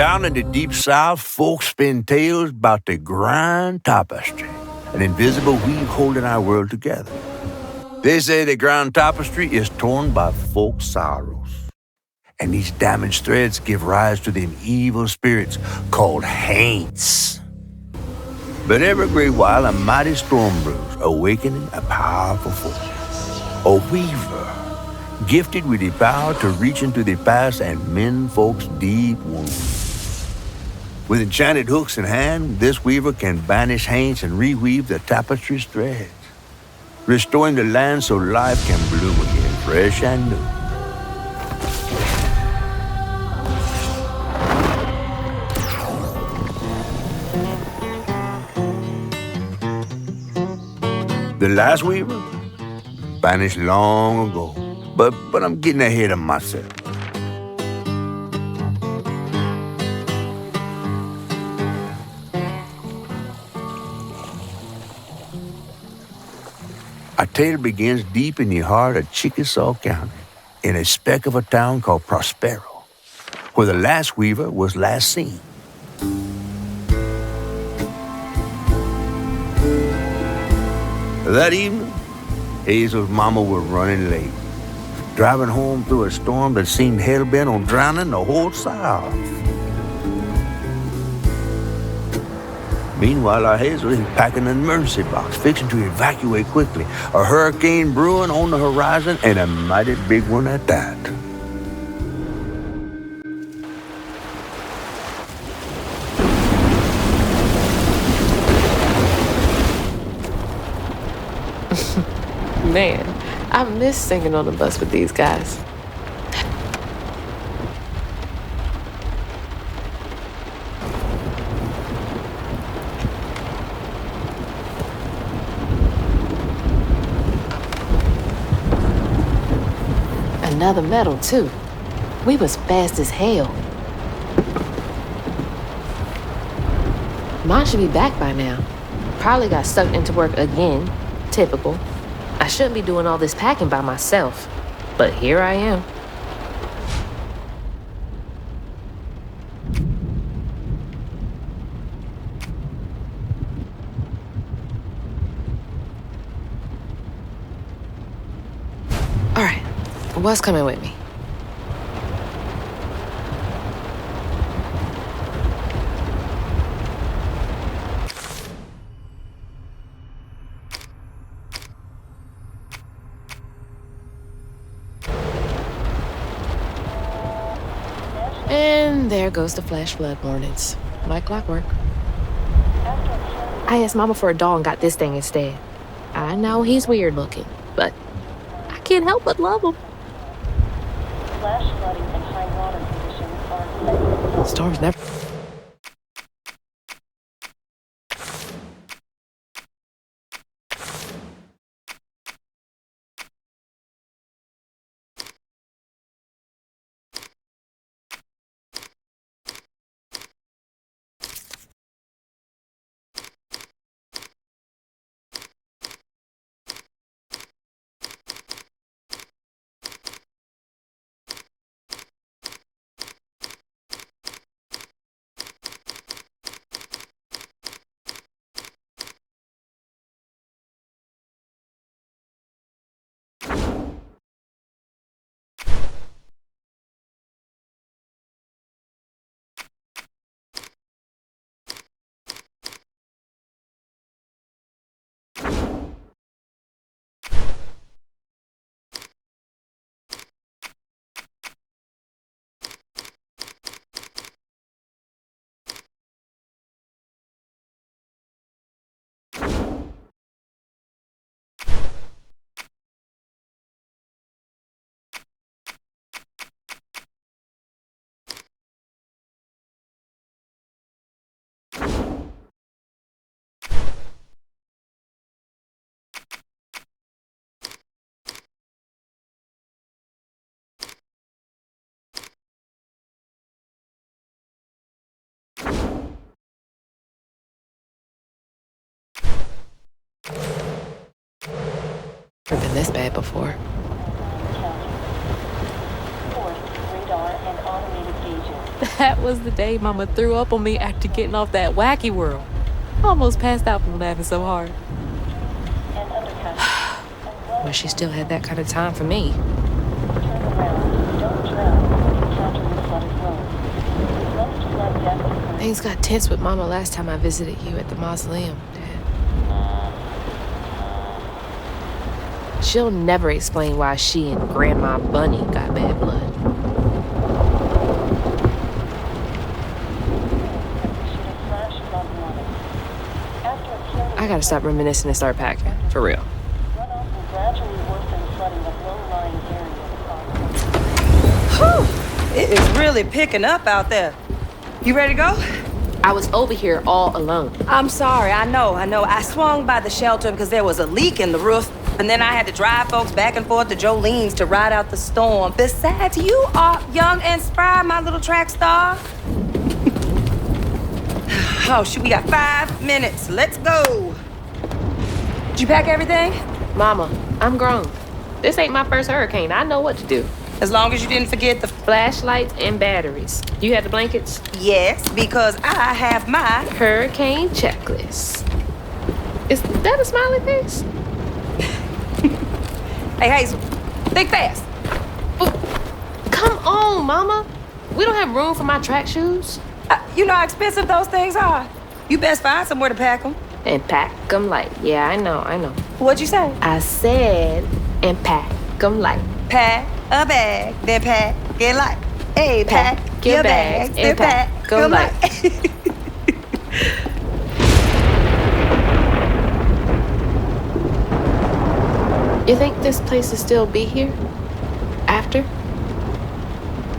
Down in the deep south, folks spin tales about the grand tapestry, an invisible weave holding our world together. They say the grand tapestry is torn by folks' sorrows, and these damaged threads give rise to them evil spirits called haints. But every great while, a mighty storm brews, awakening a powerful force, a weaver, gifted with the power to reach into the past and mend folks' deep wounds. With enchanted hooks in hand, this weaver can banish haints and reweave the tapestry's threads, restoring the land so life can bloom again, fresh and new. The last weaver vanished long ago, but I'm getting ahead of myself. Our tale begins deep in the heart of Chickasaw County, in a speck of a town called Prospero, where the last weaver was last seen. That evening, Hazel's mama was running late, driving home through a storm that seemed hell-bent on drowning the whole South. Meanwhile, our Hazel is packing an emergency box, fixing to evacuate quickly. A hurricane brewing on the horizon, and a mighty big one at that. Man, I miss singing on the bus with these guys. Another medal, too. We was fast as hell. Mine should be back by now. Probably got sucked into work again. Typical. I shouldn't be doing all this packing by myself, but here I am. All right, what's coming with me? And there goes the flash flood warnings, like clockwork. I asked Mama for a doll and got this thing instead. I know he's weird looking, but I can't help but love him. Flash flooding and high water conditions are... Storms never... Never been this bad before. Forced radar and automated gauges. That was the day Mama threw up on me after getting off that wacky world. I almost passed out from laughing so hard. And undercut. But she still had that kind of time for me. Turn around. Don't drown. Encountering the flooded road. Close to flood death occurs. Things got tense with Mama last time I visited you at the mausoleum, Dad. She'll never explain why she and Grandma Bunny got bad blood. I gotta stop reminiscing and start packing, for real. Runoff will gradually worsen flooding of low-lying areas across. Whew! It is really picking up out there. You ready to go? I was over here all alone. I'm sorry, I know. I swung by the shelter because there was a leak in the roof, and then I had to drive folks back and forth to Jolene's to ride out the storm. Besides, you are young and spry, my little track star. Oh, shoot, we got 5 minutes. Let's go. Did you pack everything? Mama, I'm grown. This ain't my first hurricane. I know what to do. As long as you didn't forget the... Flashlights and batteries. You have the blankets? Yes, because I have my... Hurricane checklist. Is that a smiley face? Hey, Hazel, think fast. Oh, come on, Mama. We don't have room for my track shoes. You know how expensive those things are. You best find somewhere to pack them. And pack 'em light. Yeah, I know. What'd you say? I said, and pack 'em light. Pack a bag, then pack it light. Hey, pack your bags, then pack 'em light. You think this place will still be here? After?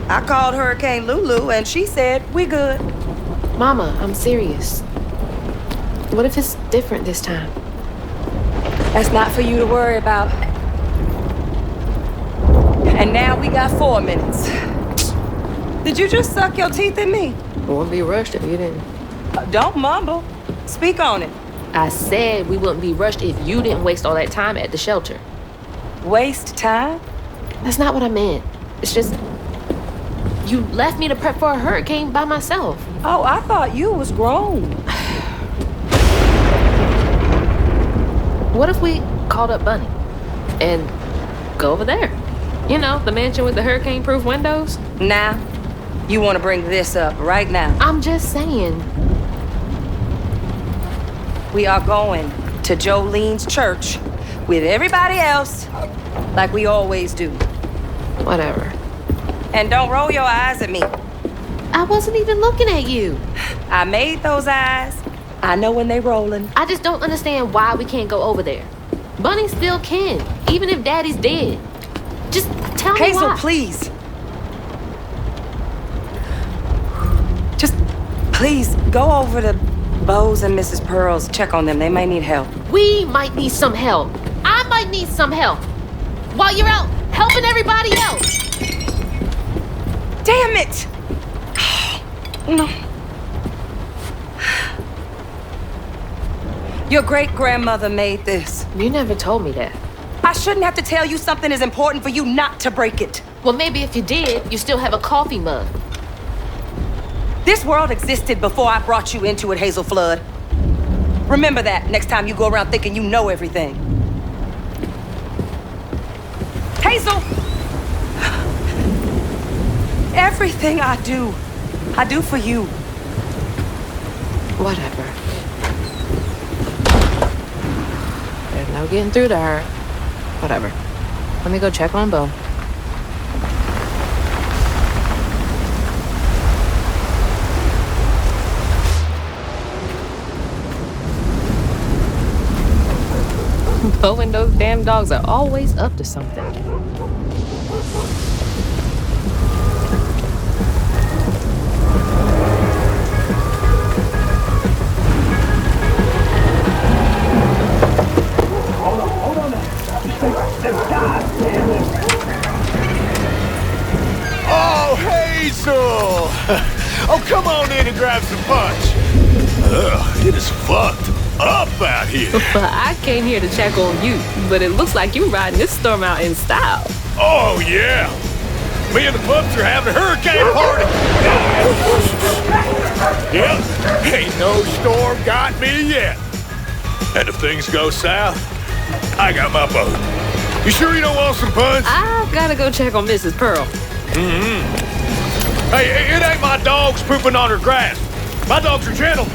I called Hurricane Lulu and she said we good. Mama, I'm serious. What if it's different this time? That's not for you to worry about. And now we got 4 minutes. Did you just suck your teeth in me? We wouldn't be rushed if you didn't. Don't mumble. Speak on it. I said we wouldn't be rushed if you didn't waste all that time at the shelter. Waste time? That's not what I meant. It's just... you left me to prep for a hurricane by myself. Oh, I thought you was grown. What if we called up Bunny and go over there? You know, the mansion with the hurricane-proof windows? Now, you want to bring this up right now. I'm just saying. We are going to Jolene's church with everybody else, like we always do. Whatever. And don't roll your eyes at me. I wasn't even looking at you. I made those eyes. I know when they rolling. I just don't understand why we can't go over there. Bunny still can, even if Daddy's dead. Just tell me why. Hazel, please. Just, please, go over to Bo's and Mrs. Pearl's. Check on them. They may need help. We might need some help. I might need some help. While you're out helping everybody else. Damn it! No. Your great-grandmother made this. You never told me that. I shouldn't have to tell you something is important for you not to break it. Well, maybe if you did, you still have a coffee mug. This world existed before I brought you into it, Hazel Flood. Remember that next time you go around thinking you know everything. Hazel! Everything I do for you. Whatever. There's no getting through to her. Whatever. Let me go check on Bo. Bo and those damn dogs are always up to something. Oh, Hazel! Oh, come on in and grab some punch. Ugh, it is fucked up out here. But I came here to check on you, but it looks like you're riding this storm out in style. Oh, yeah. Me and the pups are having a hurricane party. Yep, ain't no storm got me yet. And if things go south, I got my boat. You sure you don't want some punch? I've gotta go check on Mrs. Pearl. Hey, it ain't my dogs pooping on her grass. My dogs are gentlemen.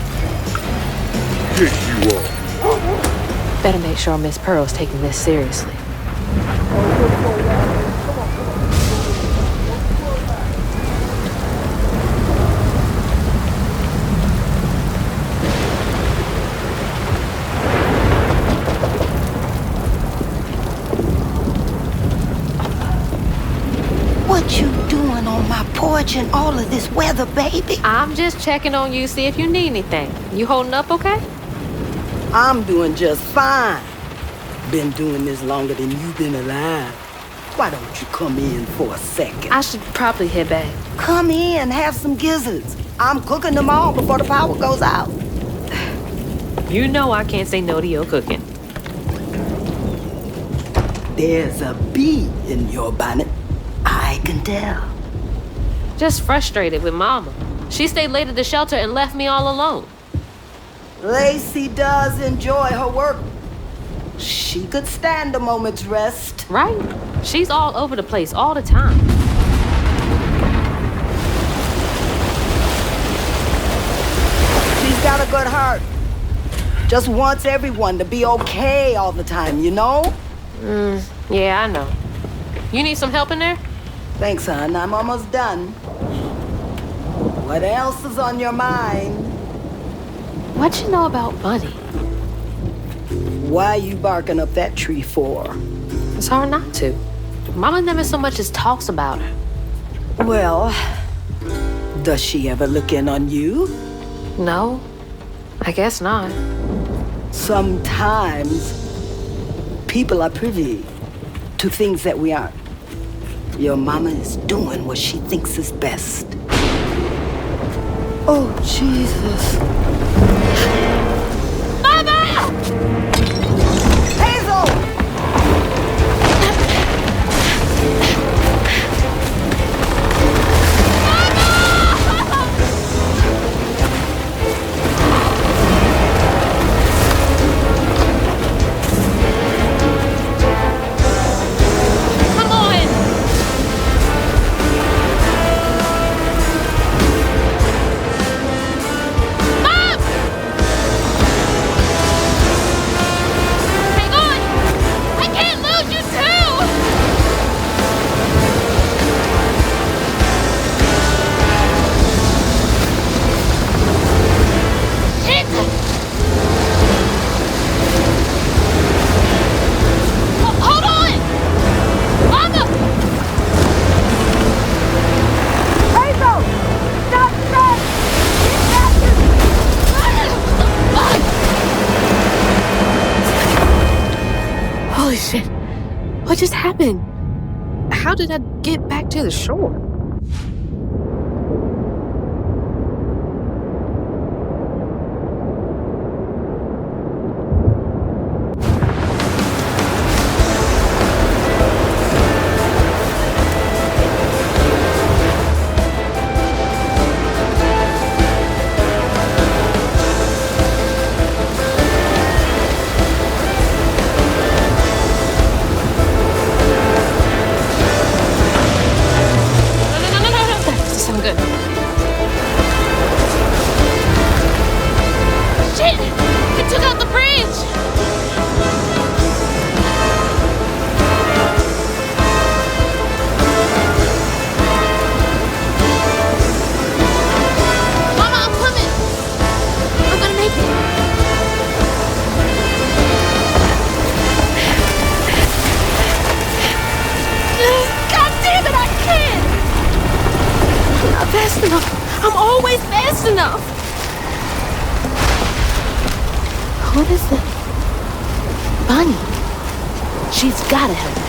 Yes, you are. Better make sure Miss Pearl's taking this seriously. What you doing on my porch in all of this weather, baby? I'm just checking on you, see if you need anything. You holding up okay? I'm doing just fine. Been doing this longer than you've been alive. Why don't you come in for a second? I should probably head back. Come in, have some gizzards. I'm cooking them all before the power goes out. You know I can't say no to your cooking. There's a bee in your bonnet. I can tell. Just frustrated with Mama. She stayed late at the shelter and left me all alone. Lacey does enjoy her work. She could stand a moment's rest. Right? She's all over the place all the time. She's got a good heart. Just wants everyone to be okay all the time, you know? Yeah, I know. You need some help in there? Thanks, hon. I'm almost done. What else is on your mind? What you know about Bunny? Why you barking up that tree for? It's hard not to. Mama never so much as talks about her. Well, does she ever look in on you? No, I guess not. Sometimes people are privy to things that we aren't. Your mama is doing what she thinks is best. Oh, Jesus. Mama! Hazel! Come on! Mom! Hang on! I can't lose you too! Shit! Hold on! Mama! Hazel! Stop! Stop! Holy shit. What just happened? How did I get back to the shore? No. That doesn't sound good. Shit! It took out the bridge! Mama, I'm coming! I'm gonna make it! God damn it, I can't! I'm not fast enough. I'm always fast enough. What is it? Bunny. She's gotta help me.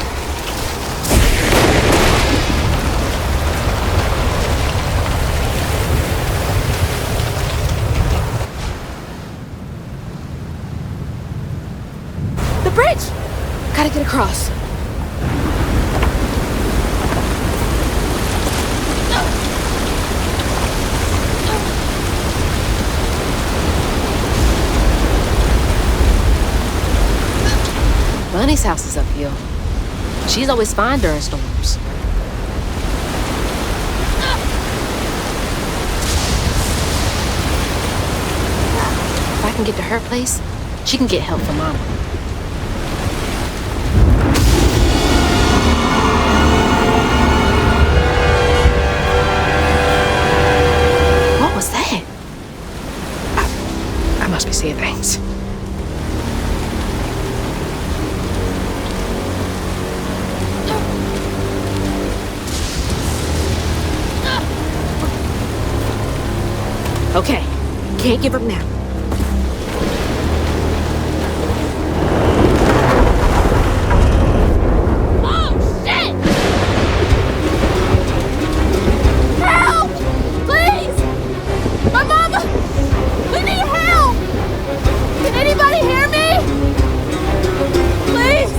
The bridge! Gotta get across. Bunny's house is uphill. She's always fine during storms. If I can get to her place, she can get help from Mama. What was that? I must be seeing things. Okay, can't give up now. Oh, shit! Help! Please! My mama! We need help! Can anybody hear me? Please!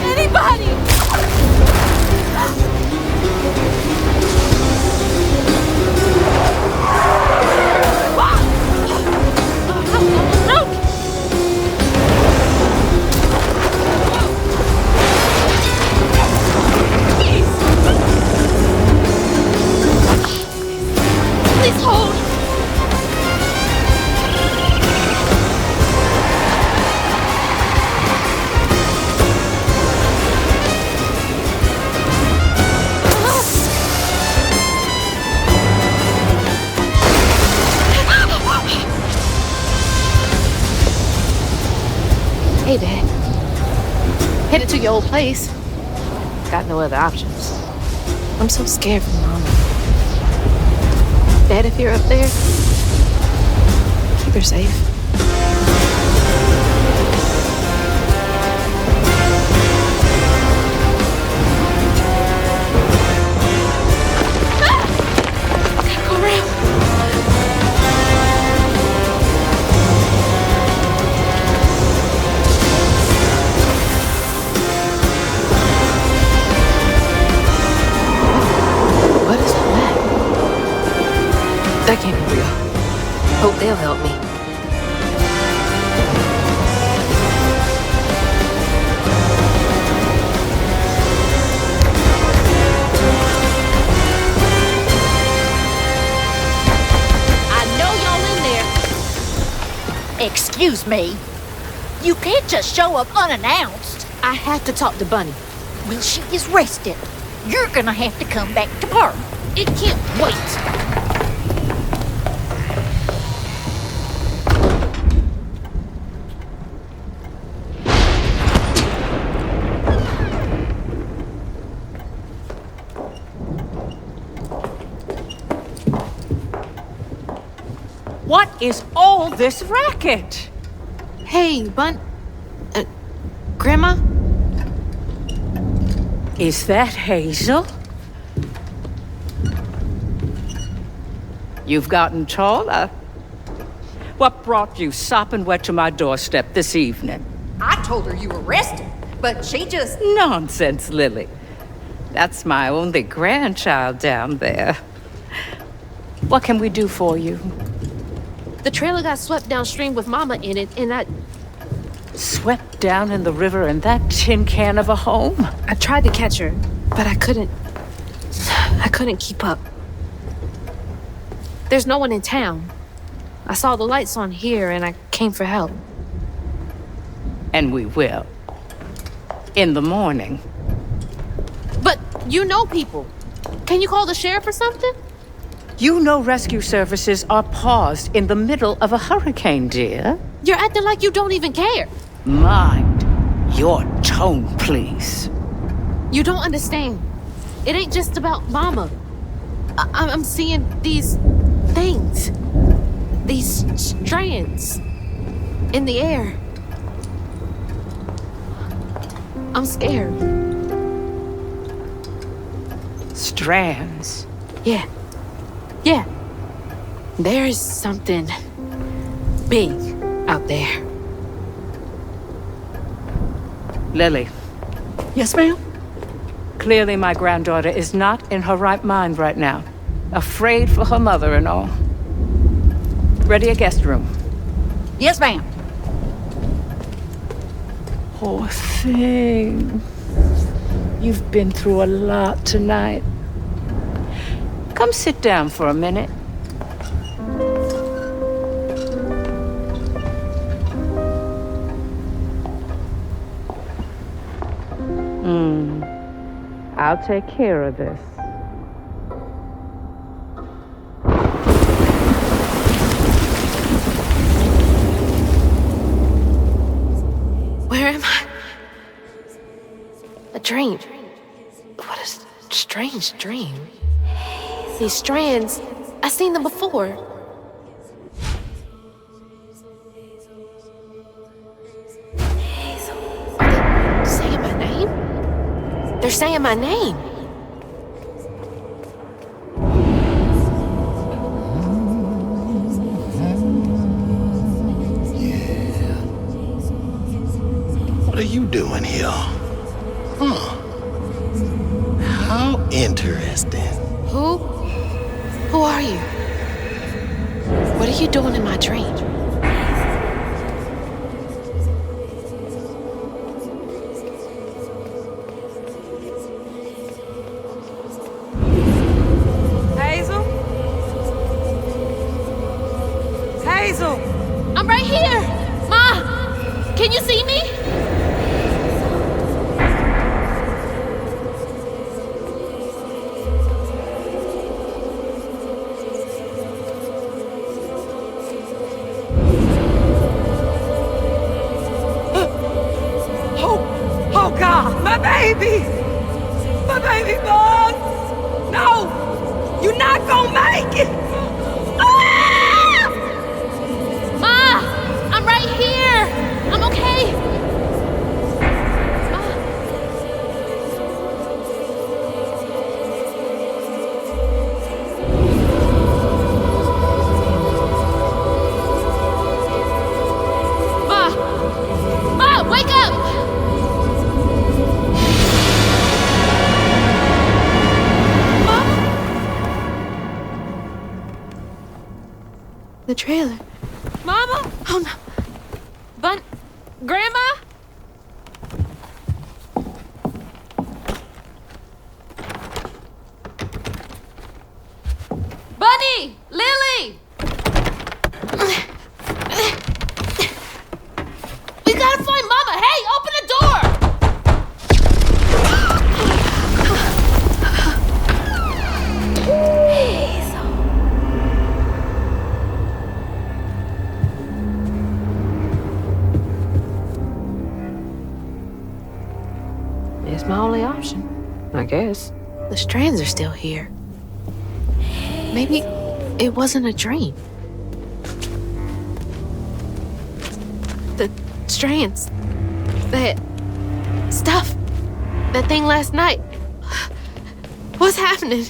Anybody! Please hold! Hey, Dad. Headed to your old place. Got no other options. I'm so scared for Mama. Dad, if you're up there, keep her safe. Go around. What is that? That can't be real. Hope they'll help me. I know y'all in there. Excuse me. You can't just show up unannounced. I have to talk to Bunny. Well, she is rested. You're gonna have to come back to her. It can't wait. What is all this racket? Hey, Grandma? Is that Hazel? You've gotten taller. What brought you sopping wet to my doorstep this evening? I told her you were rested, but she just... Nonsense, Lily. That's my only grandchild down there. What can we do for you? The trailer got swept downstream with Mama in it, and I Swept down in the river in that tin can of a home? I tried to catch her, but I couldn't keep up. There's no one in town. I saw the lights on here, and I came for help. And we will. In the morning. But you know people. Can you call the sheriff or something? You know rescue services are paused in the middle of a hurricane, dear. You're acting like you don't even care. Mind your tone, please. You don't understand. It ain't just about Mama. I'm seeing these things. These strands in the air. I'm scared. Strands? Yeah. There is something big out there. Lily. Yes, ma'am? Clearly my granddaughter is not in her right mind right now. Afraid for her mother and all. Ready a guest room. Yes, ma'am. Poor thing. You've been through a lot tonight. Come sit down for a minute. I'll take care of this. Where am I? A dream. What a strange dream. These strands, I've seen them before. Are they saying my name? They're saying my name. What are you doing here? How interesting. Who are you? What are you doing in my dream? Hazel? Hazel! I'm right here! Ma! Can you see me? Oh God, my baby! My baby boy! No! You're not gonna make it! Ah! Ma! I'm right here! I'm okay! Ma! Ma, wake up! The trailer. Mama? Oh no. Grandma? Bunny! Lily! We gotta find Mama! Hey, open the door! It's my only option, I guess. The strands are still here. Maybe it wasn't a dream. The strands. That stuff. That thing last night. What's happening?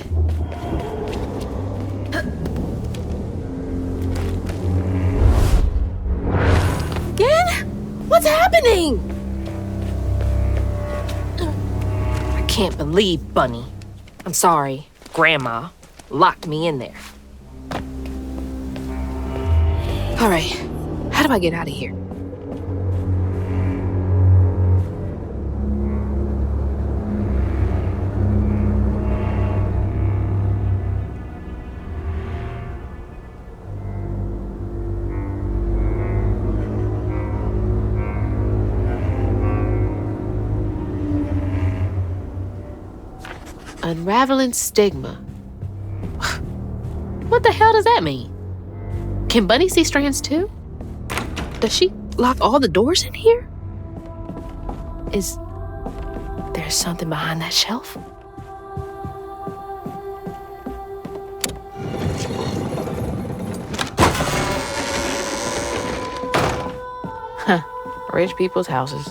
Again? What's happening? I can't believe Bunny. I'm sorry, Grandma locked me in there. All right, how do I get out of here? Unraveling stigma. What the hell does that mean? Can Bunny see strands too? Does she lock all the doors in here? Is there something behind that shelf? Huh. Rich people's houses.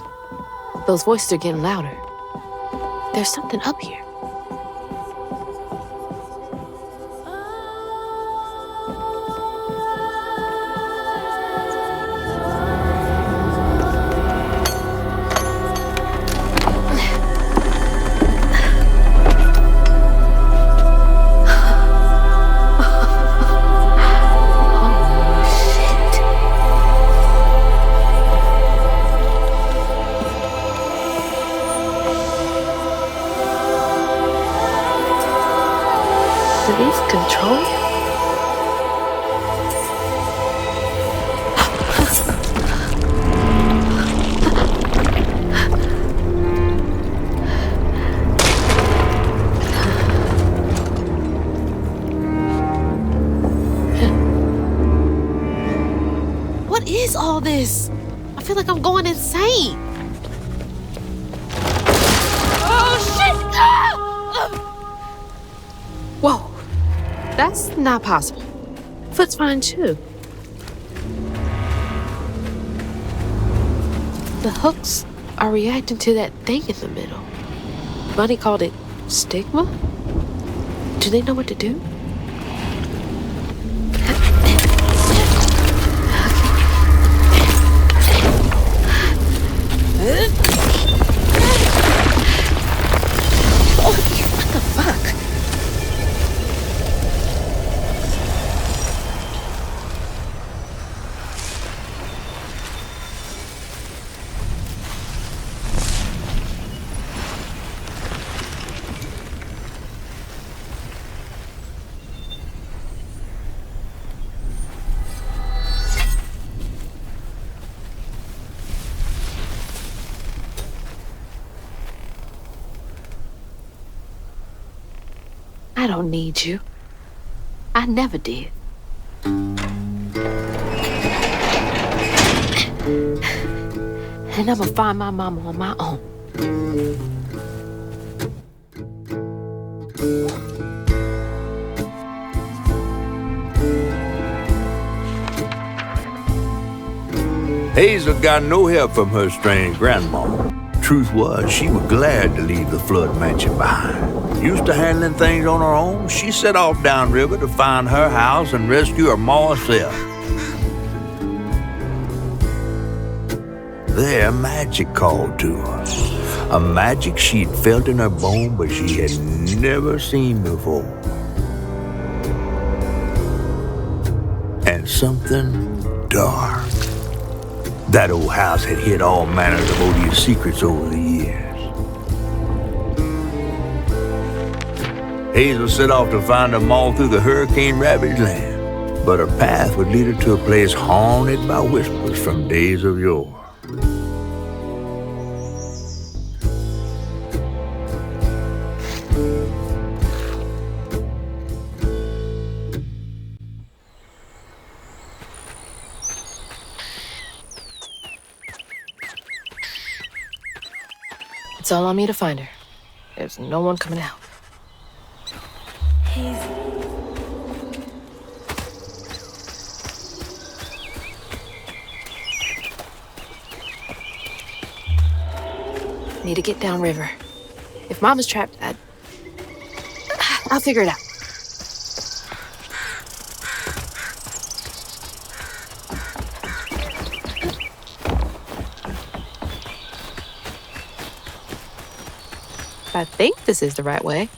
Those voices are getting louder. There's something up here. Do these control you? What is all this? I feel like I'm going insane. Oh, shit! Ah! Whoa. That's not possible. Foot's fine, too. The hooks are reacting to that thing in the middle. Bunny called it stigma? Do they know what to do? Oh, what the fuck? I don't need you. I never did. And I'm gonna find my mama on my own. Hazel got no help from her strange grandmama. Truth was, she was glad to leave the flood mansion behind. Used to handling things on her own, she set off downriver to find her house and rescue her ma herself. There, magic called to her. A magic she'd felt in her bone, but she had never seen before. And something dark. That old house had hid all manners of odious secrets over the years. Hazel set off to find them all through the hurricane-ravaged land, but her path would lead her to a place haunted by whispers from days of yore. It's all on me to find her. There's no one coming out. Hazel. Need to get downriver. If Mama's trapped, I'll figure it out. I think this is the right way.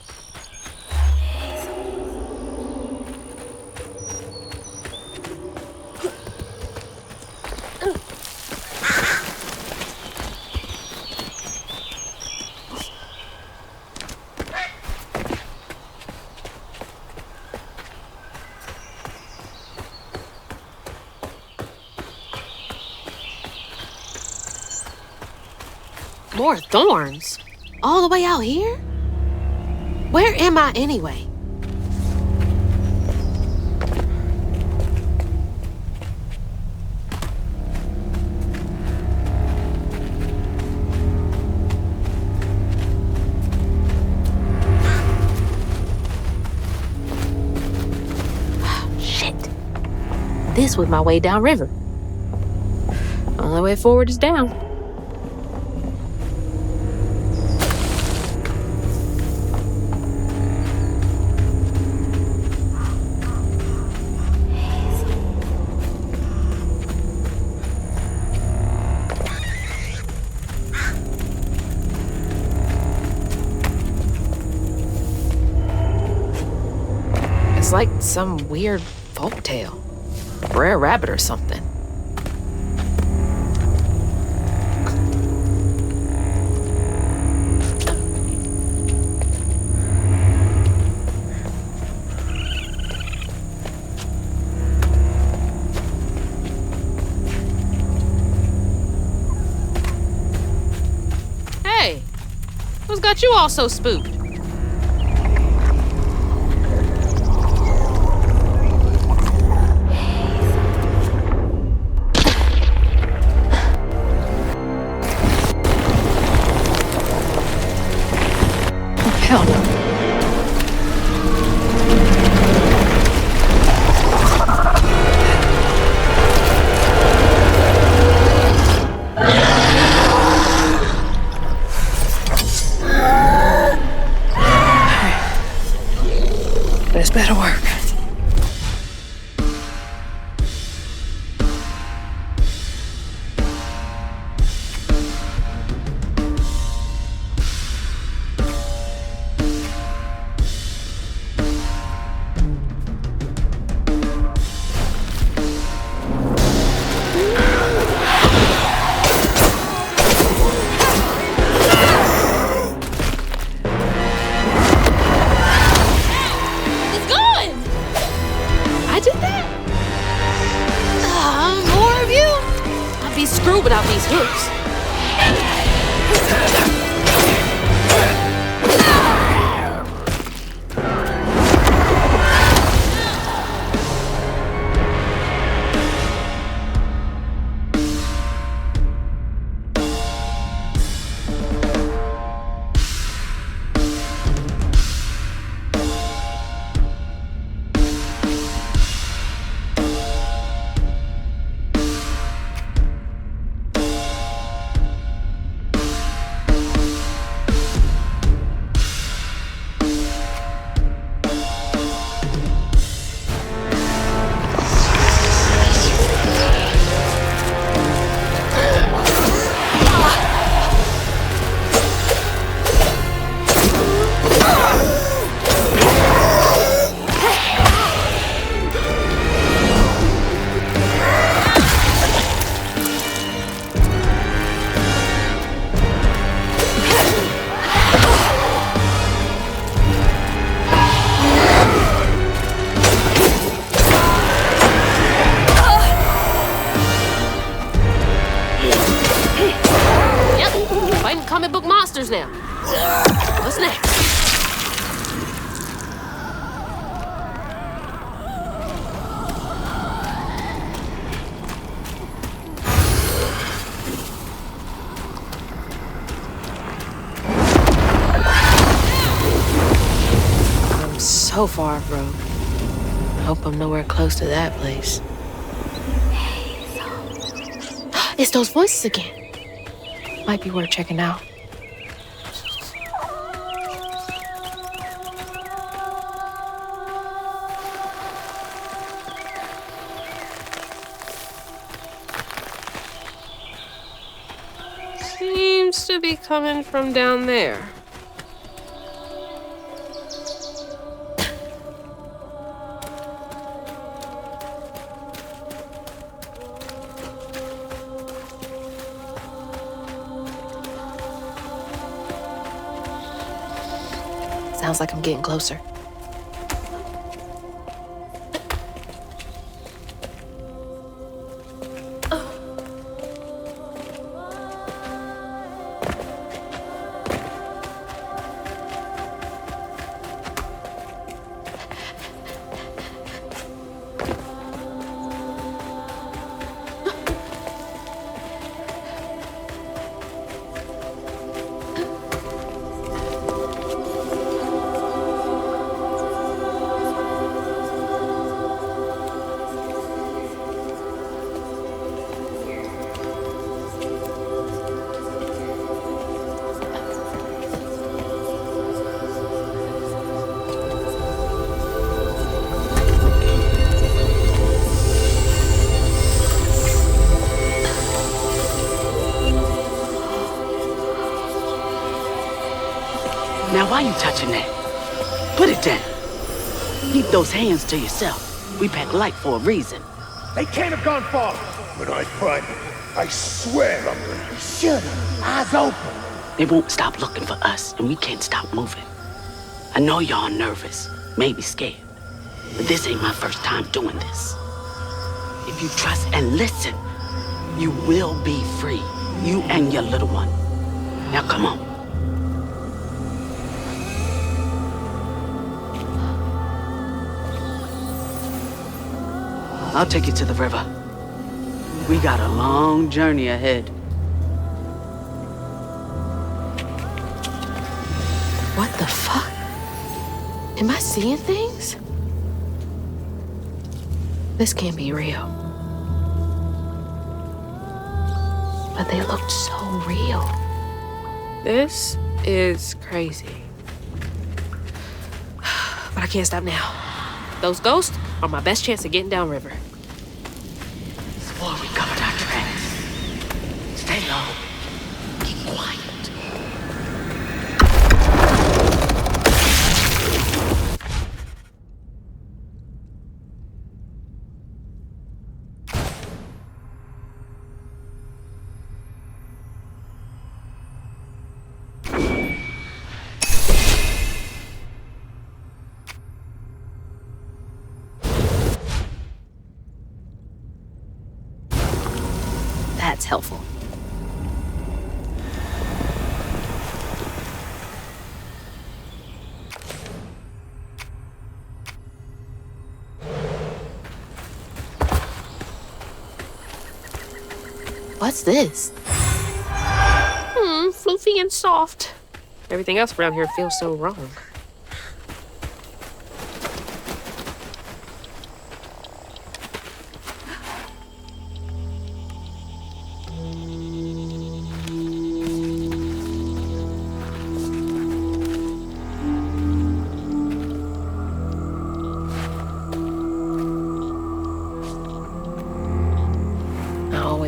More thorns? All the way out here? Where am I anyway? Shit. This was my way downriver. Only way forward is down. It's like some weird folktale. Rare rabbit or something. got you all so spooked? Hell no. This better work. Without these hooks. Comic book monsters now. What's next? I'm so far off road. I hope I'm nowhere close to that place. It's those voices again. Might be worth checking out. Seems to be coming from down there. Sounds like I'm getting closer. Now, why you touching that? Put it down. Keep those hands to yourself. We pack light for a reason. They can't have gone far. When I find them, I swear I'm gonna... Shut up. Eyes open. They won't stop looking for us, and we can't stop moving. I know y'all nervous, maybe scared, but this ain't my first time doing this. If you trust and listen, you will be free. You and your little one. Now, come on. I'll take you to the river. We got a long journey ahead. What the fuck? Am I seeing things? This can't be real. But they looked so real. This is crazy. But I can't stop now. Those ghosts are my best chance of getting downriver. Swore we covered our tracks. Stay low. Keep quiet. That's helpful. What's this? Floofy and soft. Everything else around here feels so wrong.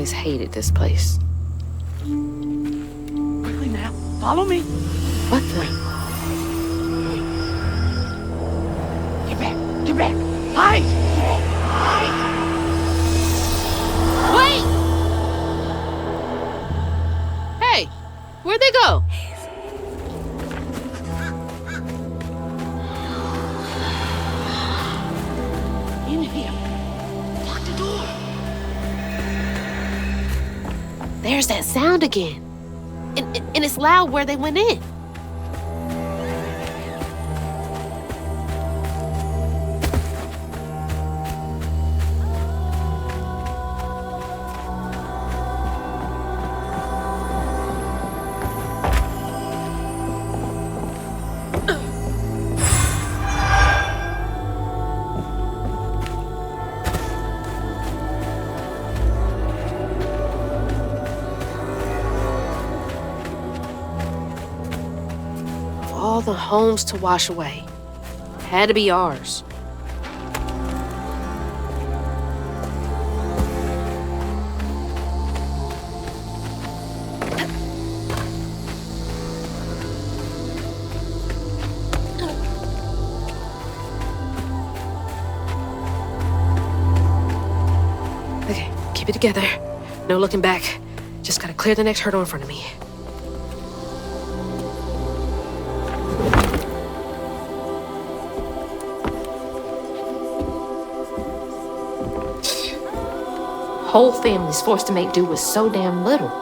Hated this place. Quickly now, follow me. What the? Get back, get back. Hide! Hide! Wait! Hey, where'd they go? In here. Lock the door. There's that sound again. And it's loud where they went in. All the homes to wash away. Had to be ours. Okay, keep it together. No looking back. Just gotta clear the next hurdle in front of me. Whole family's forced to make do with so damn little.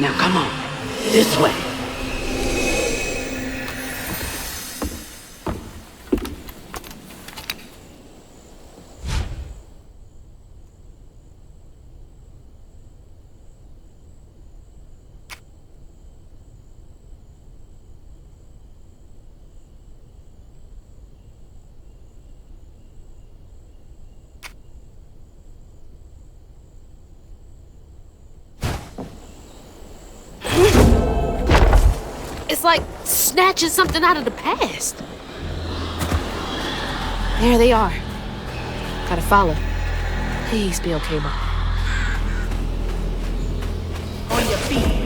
Now come on, this way. It's like snatching something out of the past. There they are. Gotta follow. Please be okay, Mom. On your feet.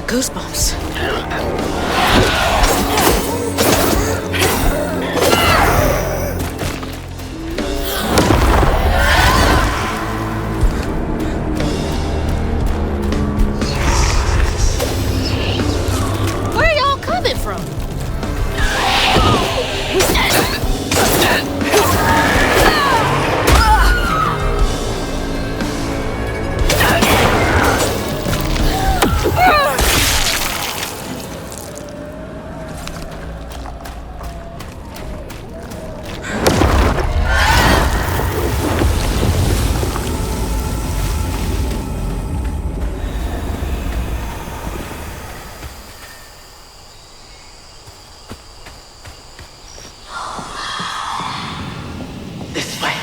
Goosebumps. Where y'all coming from? This way.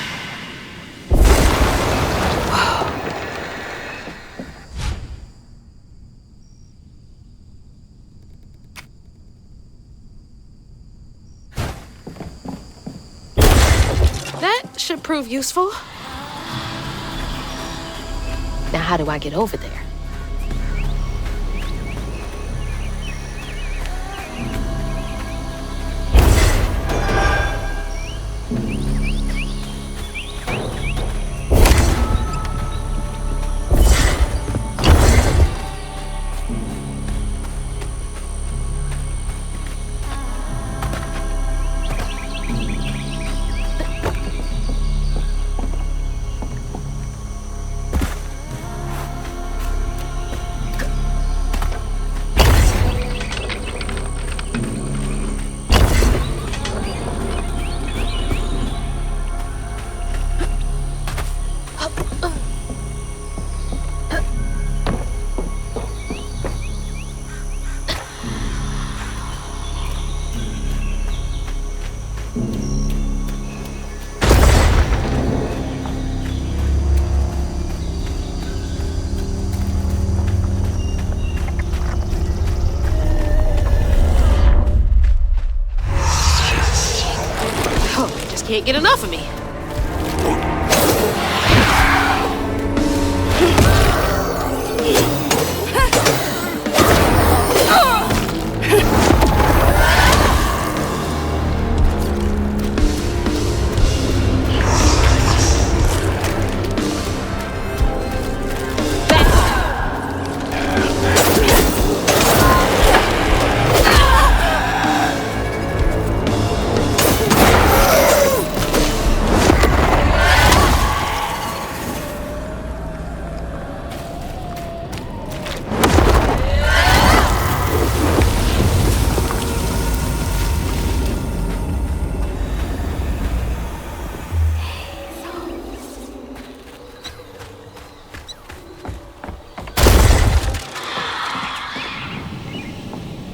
That should prove useful. Now, how do I get over there? Can't get enough of me.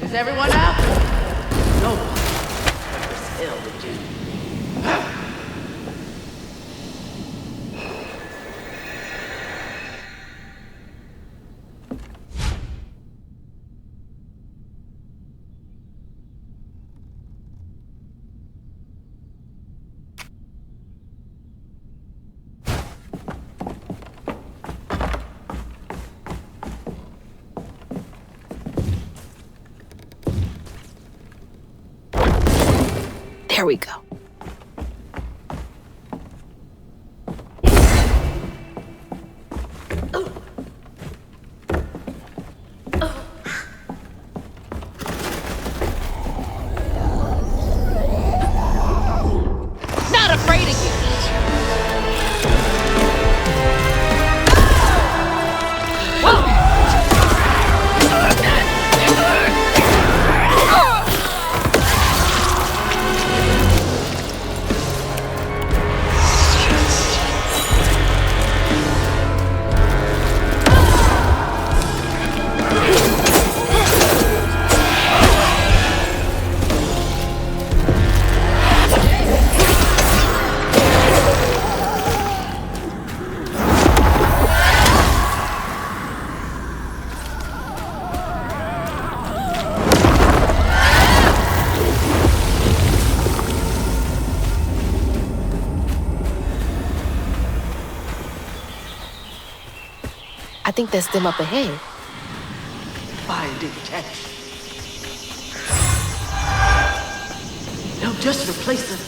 Is everyone out? No one. What the hell did you? There we go. Not afraid of you. I think that's them up ahead. Fire. dictate. They'll just replace us.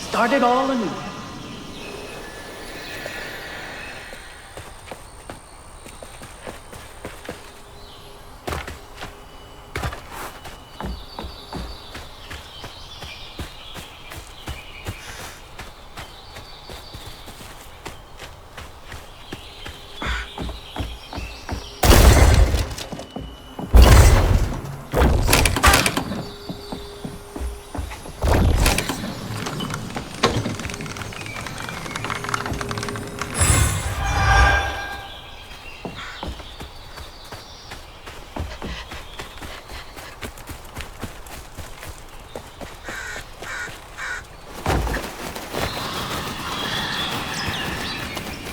Start it all anew.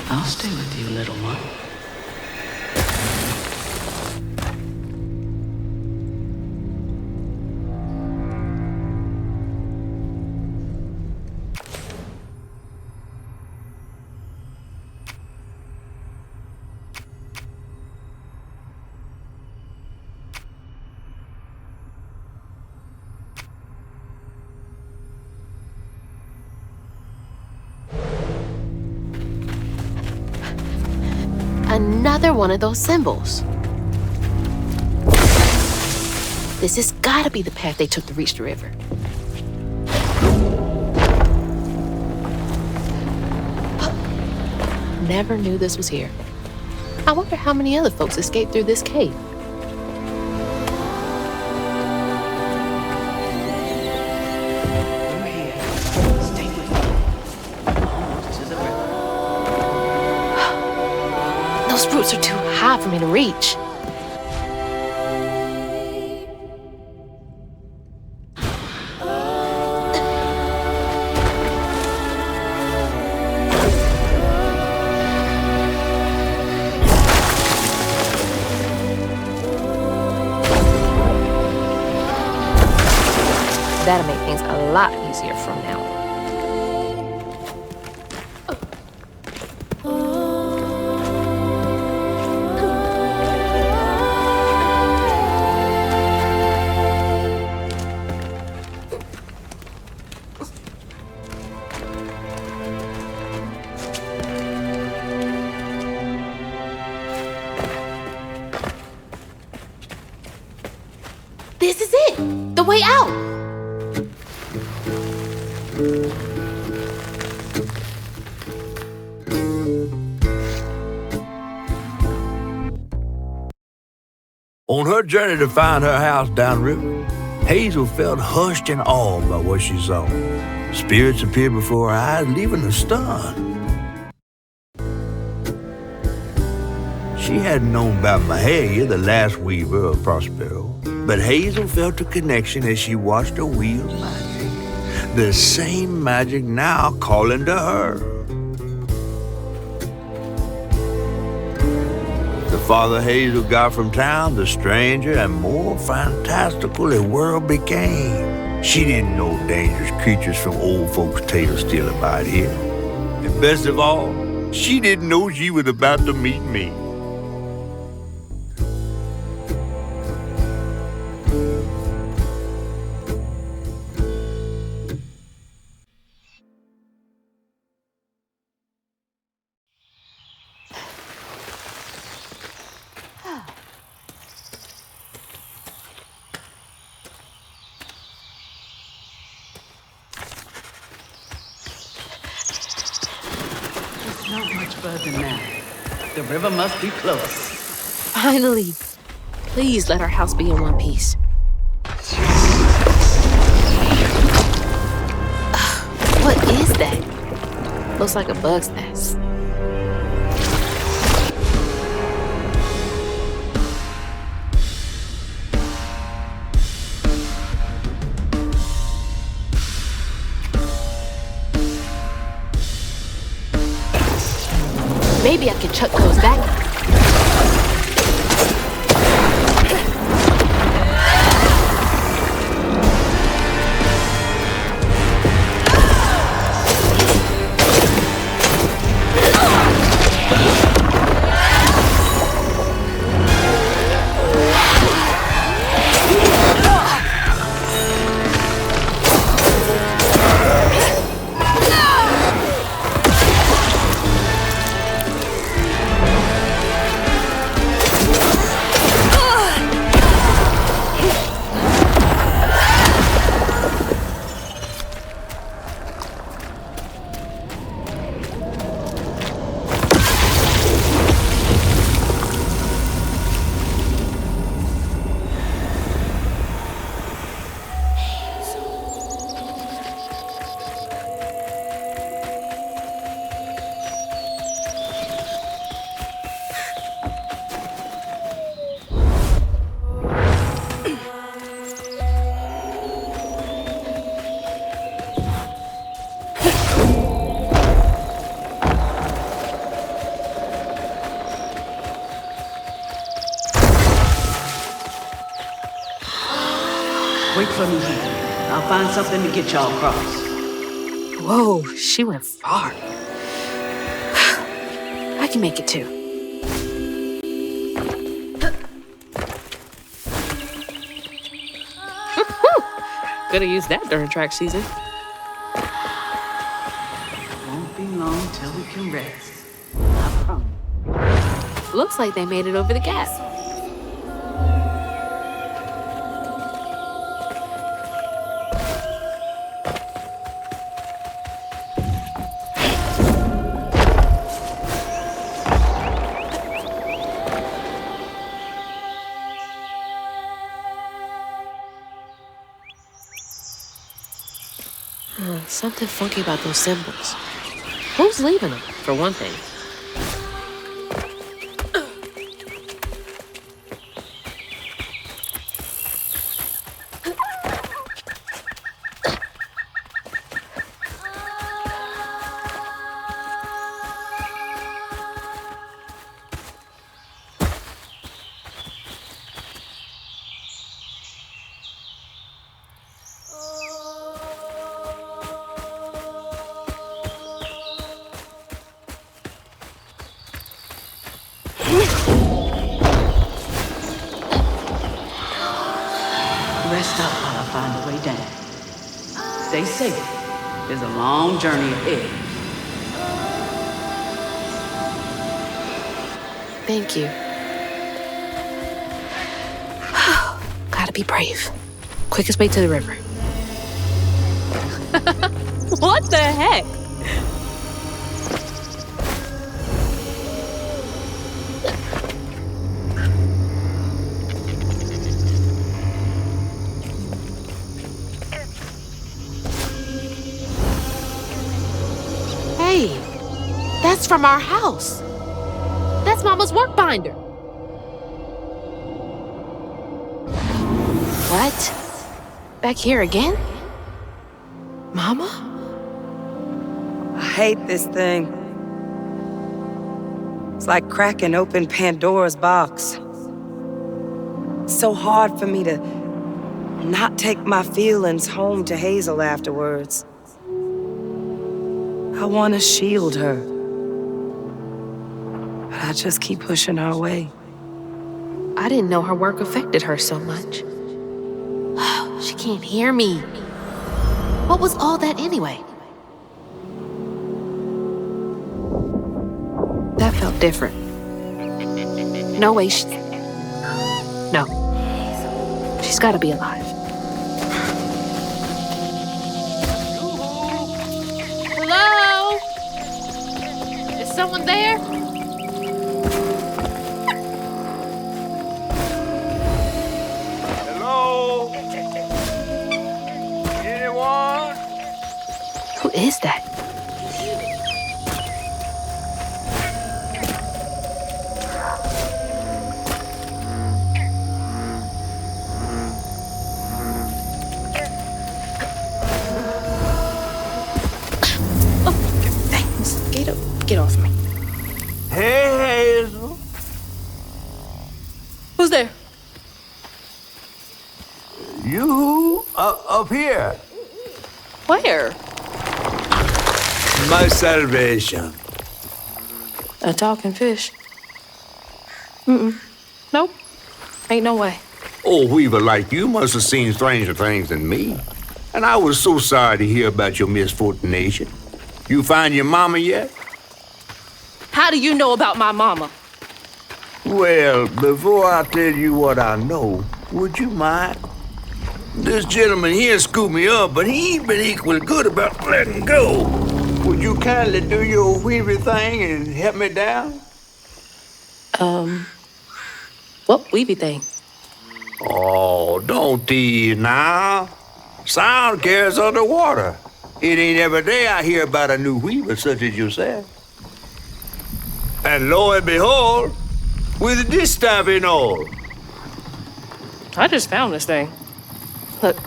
I'll stay with you, little one. Another one of those symbols. This has gotta be the path they took to reach the river. Never knew this was here. I wonder how many other folks escaped through this cave. We're here. Stay with me. Almost to the river. Those roots are too high for me to reach. That'll make things a lot easier from now on. This is it! The way out! On her journey to find her house downriver, Hazel felt hushed and awed by what she saw. Spirits appeared before her eyes, leaving her stunned. She hadn't known about Mahalia, the last weaver of Prospero, but Hazel felt a connection as she watched her wield magic. The same magic now calling to her. The farther Hazel got from town, the stranger and more fantastical the world became. She didn't know dangerous creatures from old folks' tales still abide here. And best of all, she didn't know she was about to meet me. Not much further now. The river must be close. Finally. Please let our house be in one piece. What is that? Looks like a bug's nest. Maybe I can chuck those back. Wait for me here. I'll find something to get y'all across. Whoa, she went far. I can make it too. Could have used that during track season. Won't be long till we can rest. I promise. Looks like they made it over the gap. Something funky about those symbols. Who's leaving them, for one thing? Rest up while I find a way down. Stay safe. There's a long journey ahead. Thank you. Gotta be brave. Quickest way to the river. What the heck? Hey, that's from our house. That's Mama's work binder. What? Back here again? Mama? I hate this thing. It's like cracking open Pandora's box. It's so hard for me to not take my feelings home to Hazel afterwards. I want to shield her. But I just keep pushing her away. I didn't know her work affected her so much. She can't hear me. What was all that anyway? That felt different. No way No. She's gotta be alive. Hello? Is someone there? Hello? Anyone? Who is that? Get off me. Hey, Hazel. Who's there? You up here. Where? My salvation. A talking fish? Nope. Ain't no way. Oh, Weaver, like you must have seen stranger things than me. And I was so sorry to hear about your misfortune. You find your mama yet? How do you know about my mama? Well, before I tell you what I know, would you mind? This gentleman here scooped me up, but he ain't been equally good about letting go. Would you kindly do your Weaver thing and help me down? What weavy thing? Oh, don't tease now. Sound carries underwater. It ain't every day I hear about a new weaver such as yourself. And lo and behold, with this stuff and all. I just found this thing. Look,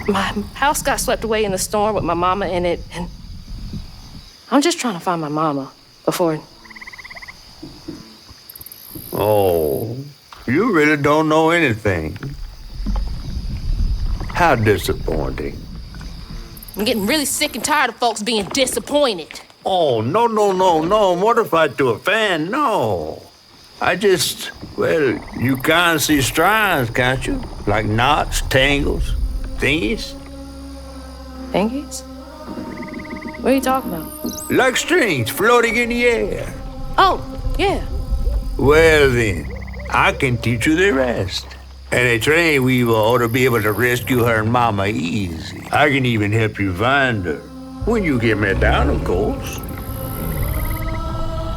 my house got swept away in the storm with my mama in it, and I'm just trying to find my mama before... Oh, you really don't know anything. How disappointing. I'm getting really sick and tired of folks being disappointed. Oh, no. Mortified to a fan, no. Well, you can't see strands, can't you? Like knots, tangles, thingies? Thingies? What are you talking about? Like strings floating in the air. Oh, yeah. Well then, I can teach you the rest. And a train weaver ought to be able to rescue her mama easy. I can even help you find her. When you get me down, of course.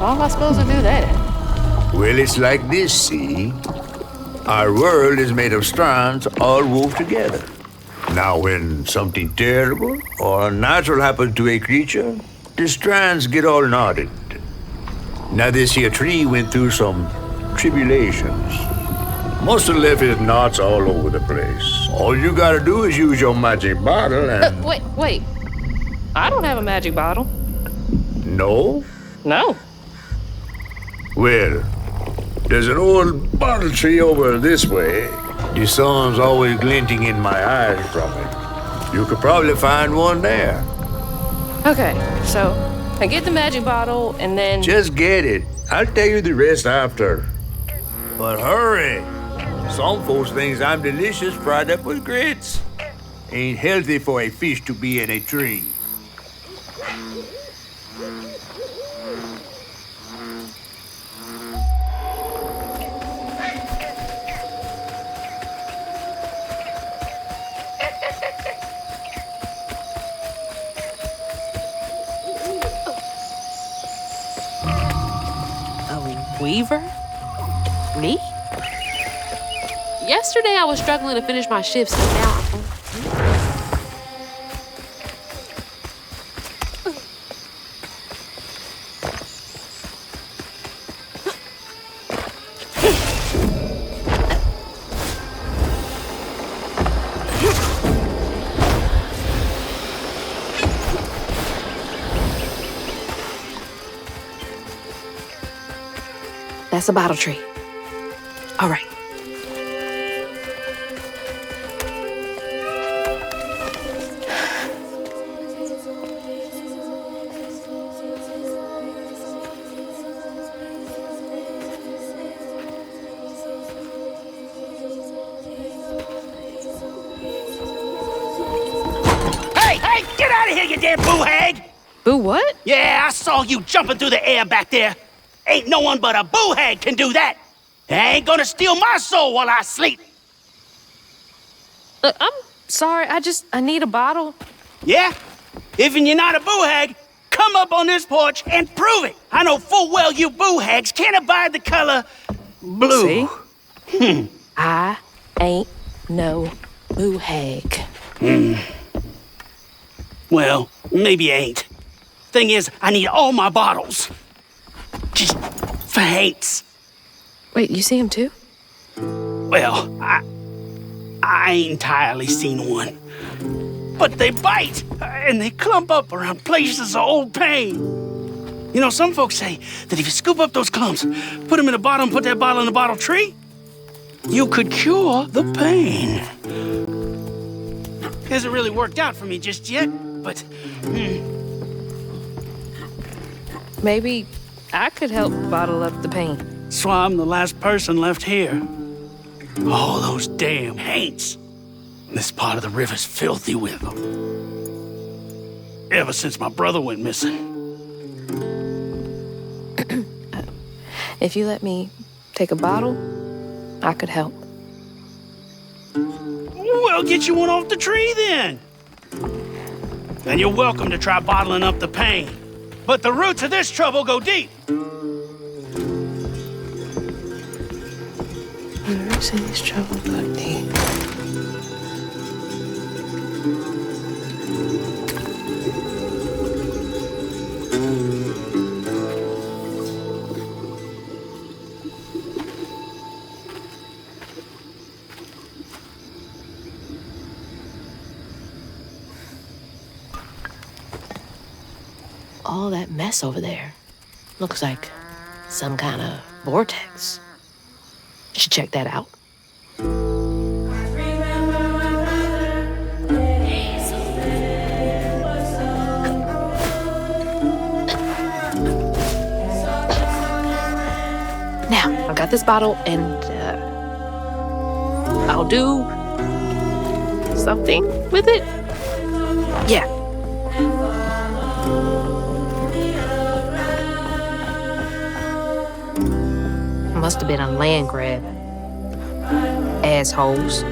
How am I supposed to do that? Well, it's like this, see? Our world is made of strands all wove together. Now, when something terrible or unnatural happens to a creature, the strands get all knotted. Now, this here tree went through some tribulations. Must have left his knots all over the place. All you gotta do is use your magic bottle and... Wait. I don't have a magic bottle. No? No. Well, there's an old bottle tree over this way. The sun's always glinting in my eyes from it. You could probably find one there. Okay, so I get the magic bottle and then... Just get it. I'll tell you the rest after. But hurry. Some folks think I'm delicious fried up with grits. Ain't healthy for a fish to be in a tree. A weaver? Me? Yesterday I was struggling to finish my shifts, and now that's a bottle tree. All right. Hey, get out of here, you damn boo hag! Boo what? Yeah, I saw you jumping through the air back there. Ain't no one but a boo hag can do that. They ain't gonna steal my soul while I sleep. Look, I'm sorry. I need a bottle. Yeah? If you're not a boo hag, come up on this porch and prove it. I know full well you boo hags can't abide the color blue. See? I ain't no boo hag. Well, maybe you ain't. Thing is, I need all my bottles. Just for hates. Wait, you see him too? Well, I ain't entirely seen one. But they bite, and they clump up around places of old pain. You know, some folks say that if you scoop up those clumps, put them in a bottle and put that bottle in a bottle tree, you could cure the pain. Hasn't really worked out for me just yet, but... Maybe I could help bottle up the pain. So I'm the last person left here. All those damn haints. This part of the river's filthy with them. Ever since my brother went missing. If you let me take a bottle, I could help. Well, get you one off the tree then. And you're welcome to try bottling up the pain. But the roots of this trouble go deep. The roots of this trouble go deep. All that mess over there looks like some kind of vortex. Should check that out. Now, I've got this bottle, and I'll do something with it. Yeah. Must have been a land grab. Assholes.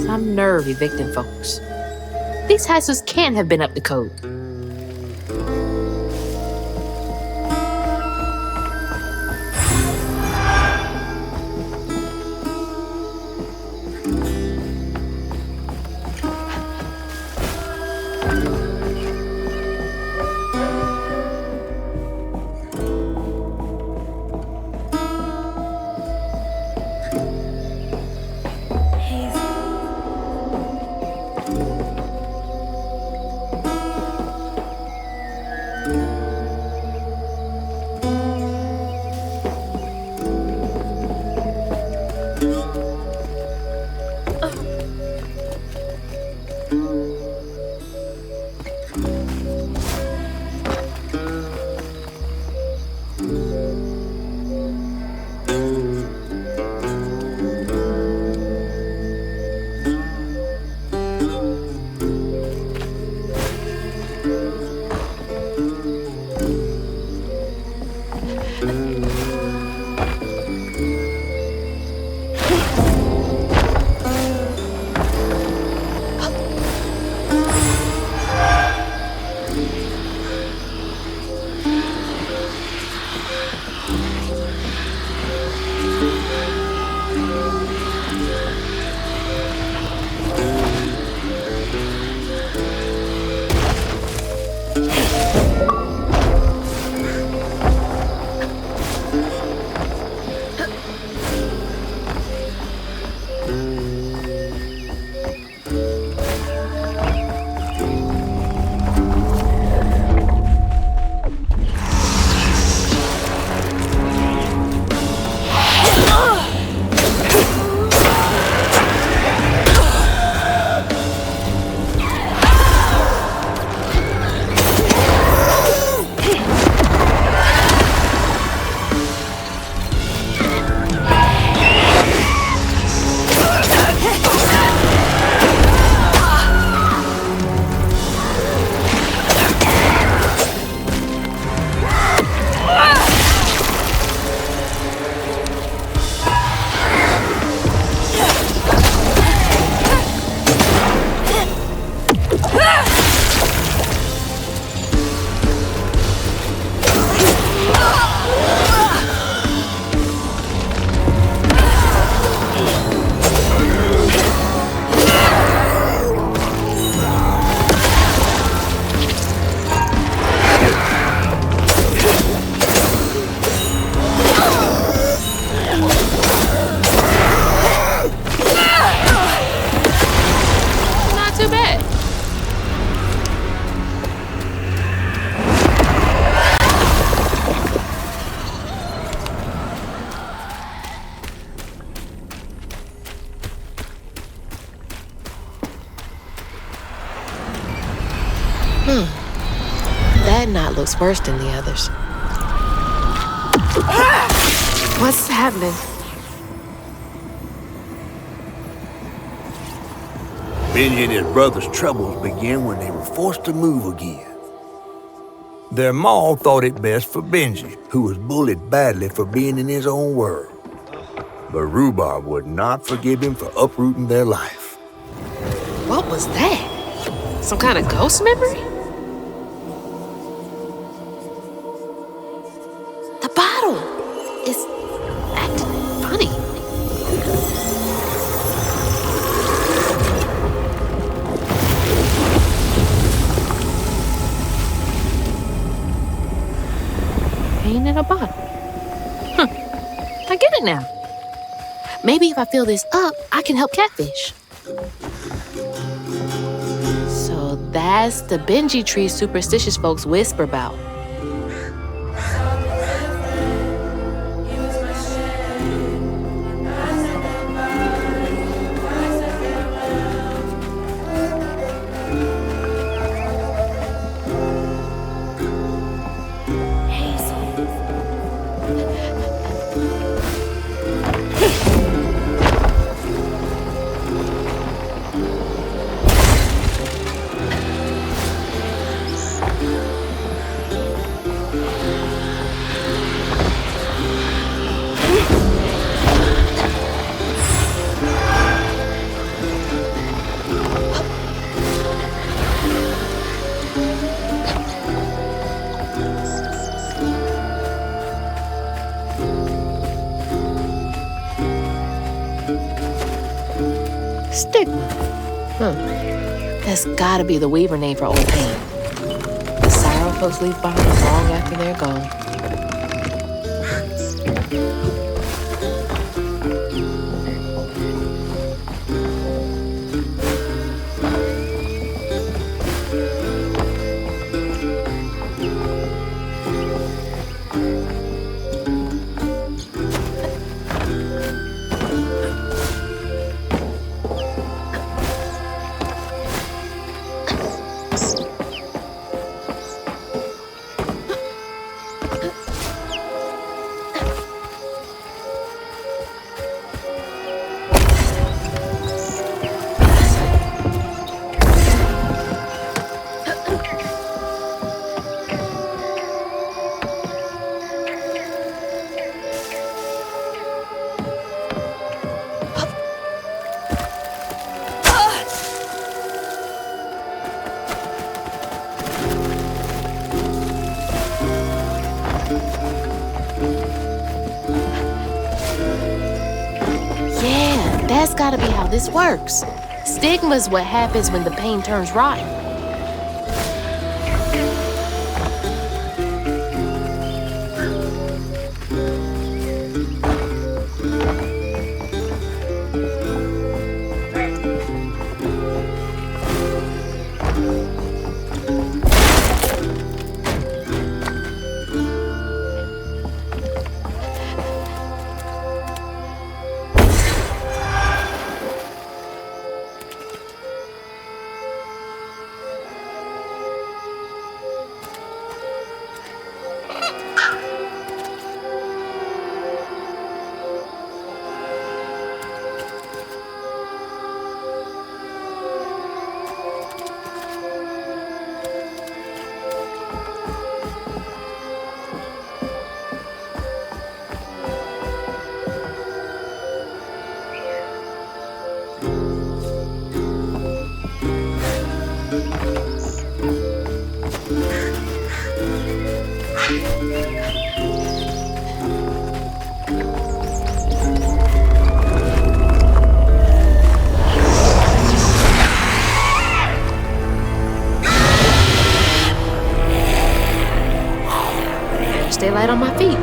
Some nerve evicting folks. These Hazels can't have been up to code. That knot looks worse than the others. What's happening? Benji and his brother's troubles began when they were forced to move again. Their ma thought it best for Benji, who was bullied badly for being in his own world. But Rhubarb would not forgive him for uprooting their life. What was that? Some kind of ghost memory? pain in a bottle. I get it now. Maybe if I fill this up, I can help catfish. So that's the Benji tree superstitious folks whisper about. Stigma. That's gotta be the Weaver name for old pain. The sorrow folks leave behind long after they're gone. That's gotta be how this works. Stigma's what happens when the pain turns rotten. Stay light on my feet.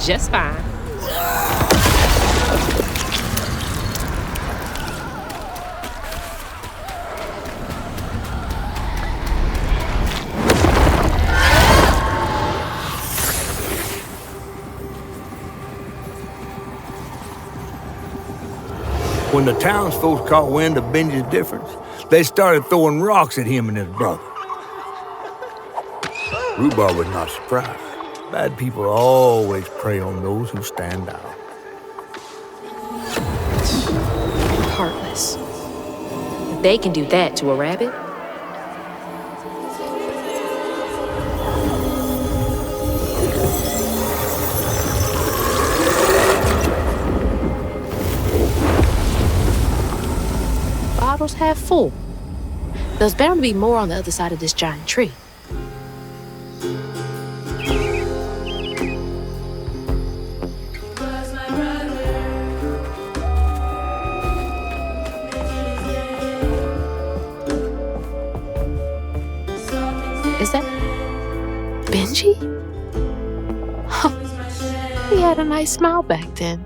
Just fine. When the townsfolk caught wind of Benji's difference, they started throwing rocks at him and his brother. Rhubarb was not surprised. Bad people always prey on those who stand out. Heartless. If they can do that to a rabbit. Bottles half full. There's bound to be more on the other side of this giant tree. Is that Benji? He had a nice smile back then.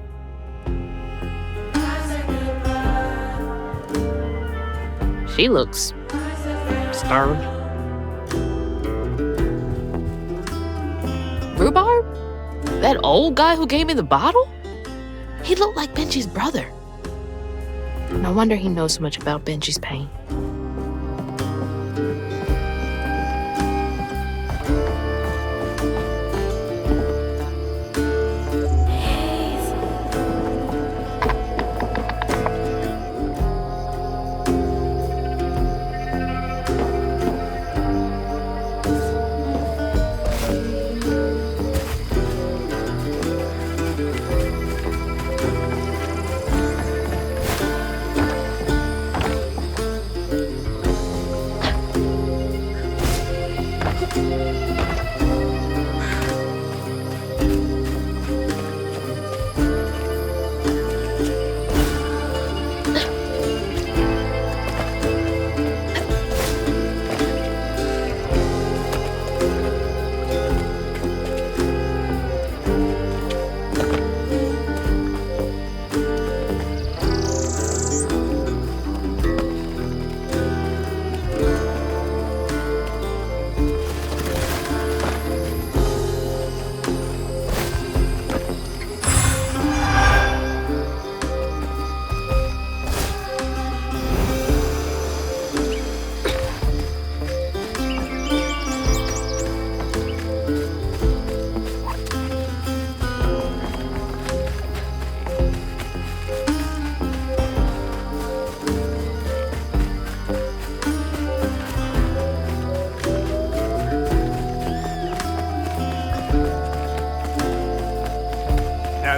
She looks starved. Rhubarb? That old guy who gave me the bottle? He looked like Benji's brother. No wonder he knows so much about Benji's pain.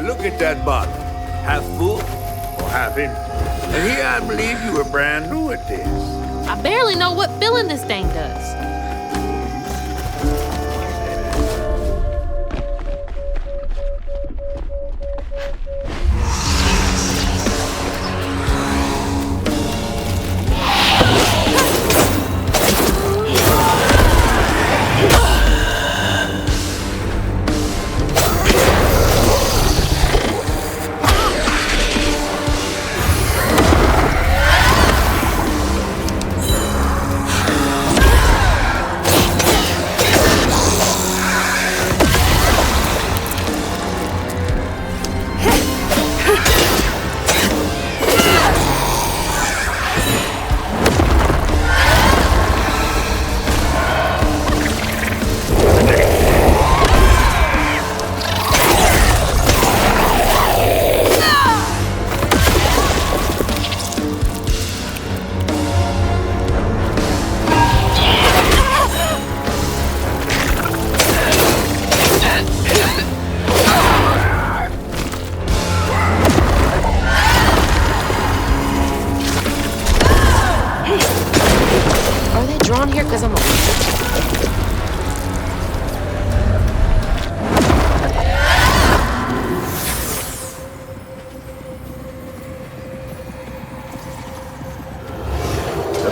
Look at that bottle. Half full or half empty. And here I believe you were brand new at this. I barely know what filling this thing does.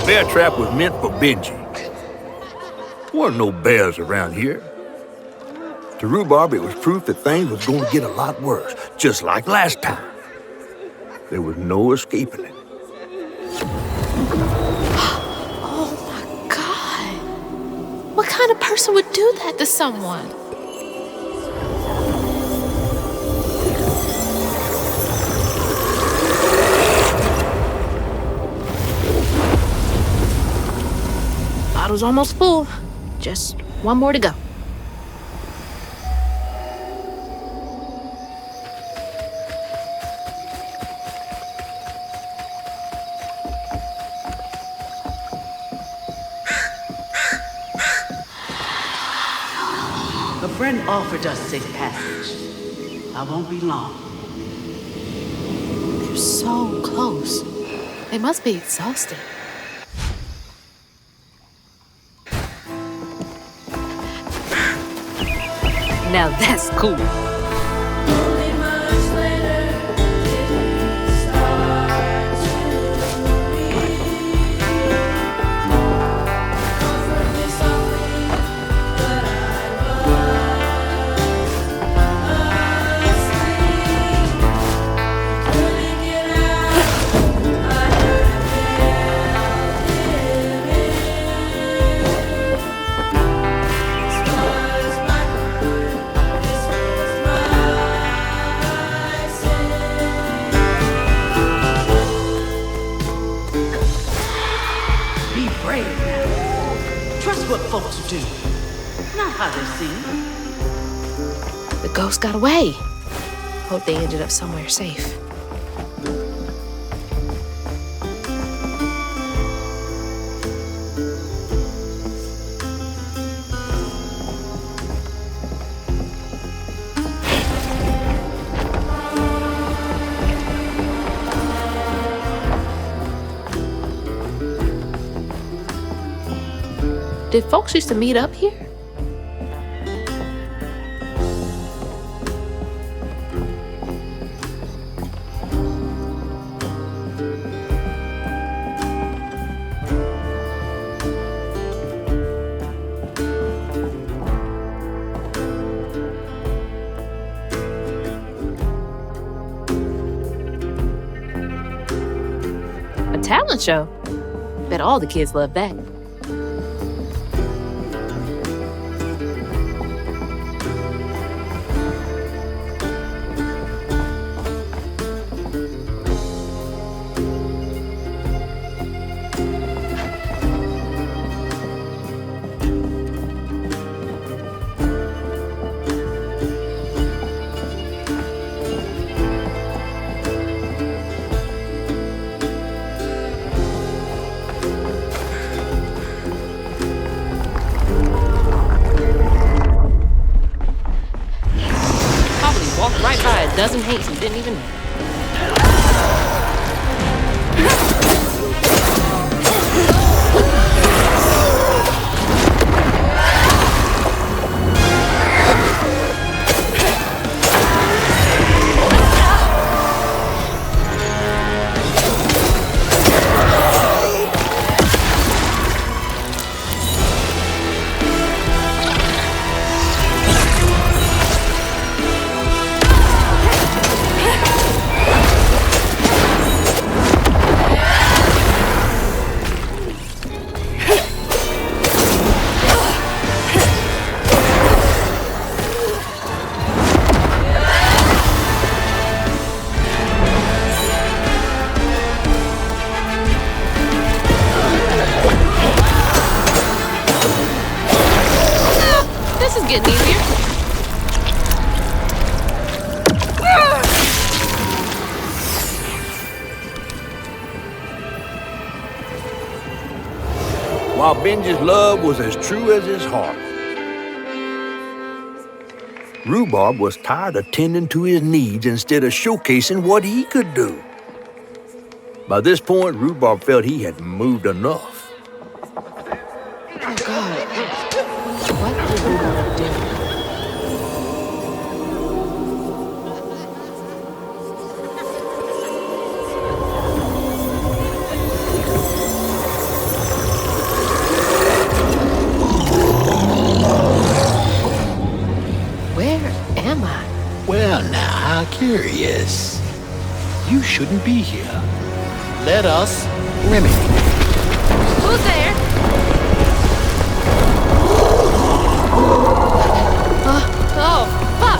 Bear trap was meant for Benji. There weren't no bears around here. To Rhubarb, it was proof that things was going to get a lot worse, just like last time. There was no escaping it. Oh my God. What kind of person would do that to someone? was almost full. Just one more to go. A friend offered us safe passage. I won't be long. They're so close. They must be exhausted. Now that's cool. Folks do, not how they seem. The ghost got away. Hope they ended up somewhere safe. Did folks used to meet up here? A talent show? Bet all the kids love that. Dozen hates and didn't even know. Getting easier. While Benji's love was as true as his heart, Rhubarb was tired of tending to his needs instead of showcasing what he could do. By this point, Rhubarb felt he had moved enough. Oh, God. What did Rhubarb do? Well, now, how curious. You shouldn't be here. Let us remedy. Who's there? Oh, fuck!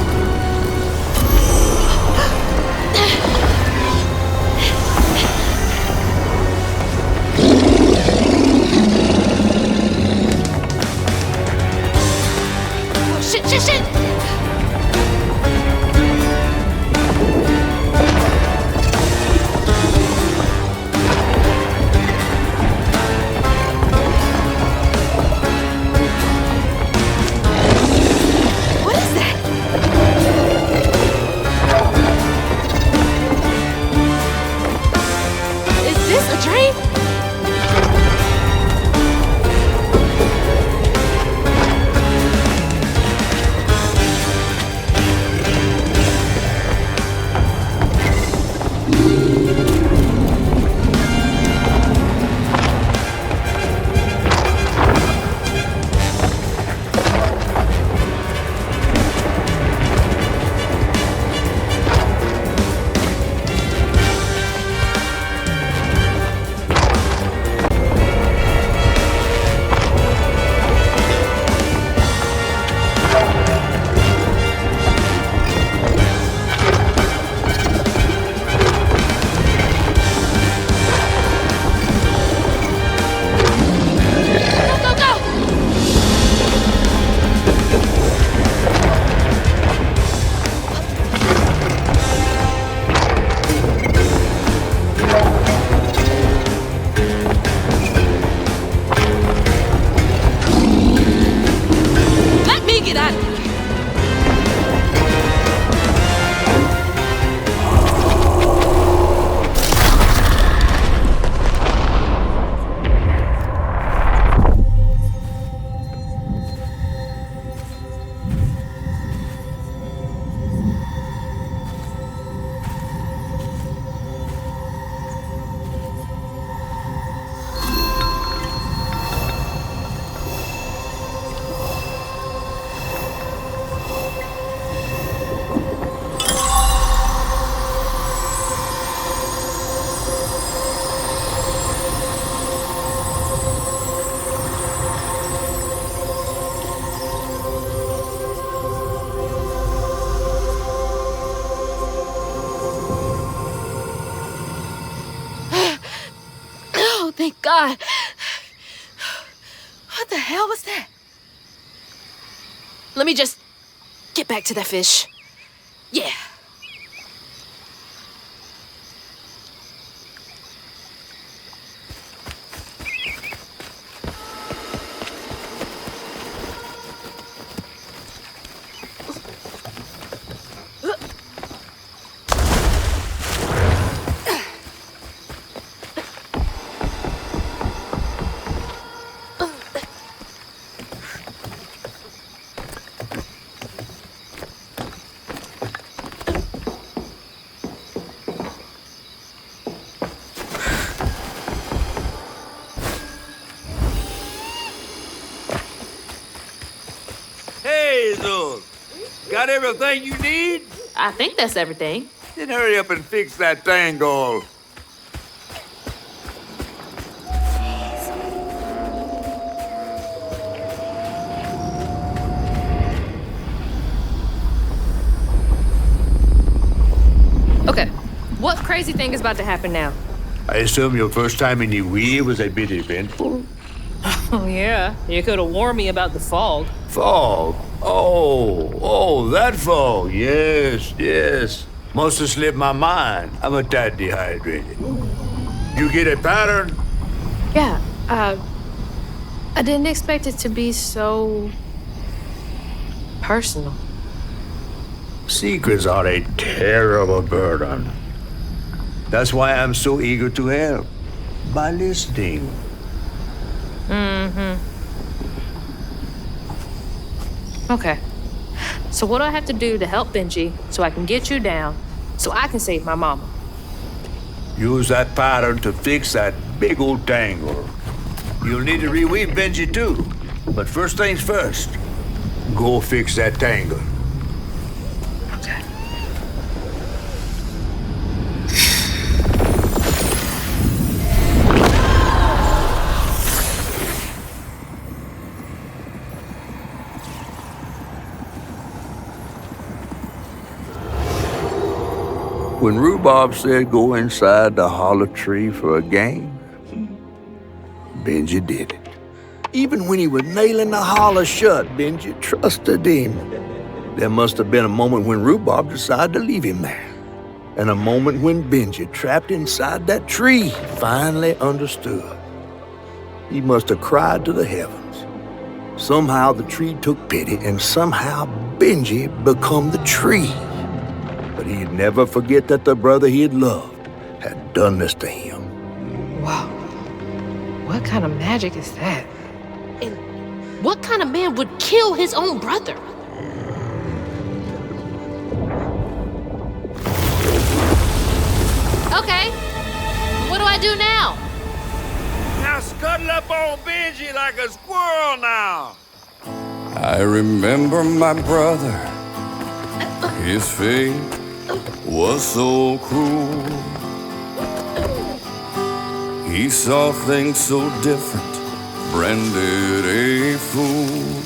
thank God. What the hell was that? Let me just get back to that fish. Yeah. Hazel, got everything you need? I think that's everything. Then hurry up and fix that tangle. Okay, what crazy thing is about to happen now? I assume your first time in the wheel was a bit eventful? Oh, yeah. You could have warned me about the fog. Fog? Oh, that fog. Yes. Must have slipped my mind. I'm a tad dehydrated. You get a pattern? Yeah, I didn't expect it to be so personal. Secrets are a terrible burden. That's why I'm so eager to help. By listening. Okay. So what do I have to do to help Benji so I can get you down, so I can save my mama? Use that pattern to fix that big old tangle. You'll need to reweave Benji too. But first things first, go fix that tangle. Okay. When Rhubarb said go inside the hollow tree for a game, Benji did it. Even when he was nailing the hollow shut, Benji trusted him. There must have been a moment when Rhubarb decided to leave him there. And a moment when Benji, trapped inside that tree, finally understood. He must have cried to the heavens. Somehow the tree took pity, and somehow Benji become the tree. But he'd never forget that the brother he had loved had done this to him. Wow. What kind of magic is that? And what kind of man would kill his own brother? Okay. What do I do now? Now scuttle up on Benji like a squirrel now. I remember my brother. His fate was so cruel. He saw things so different, branded a fool.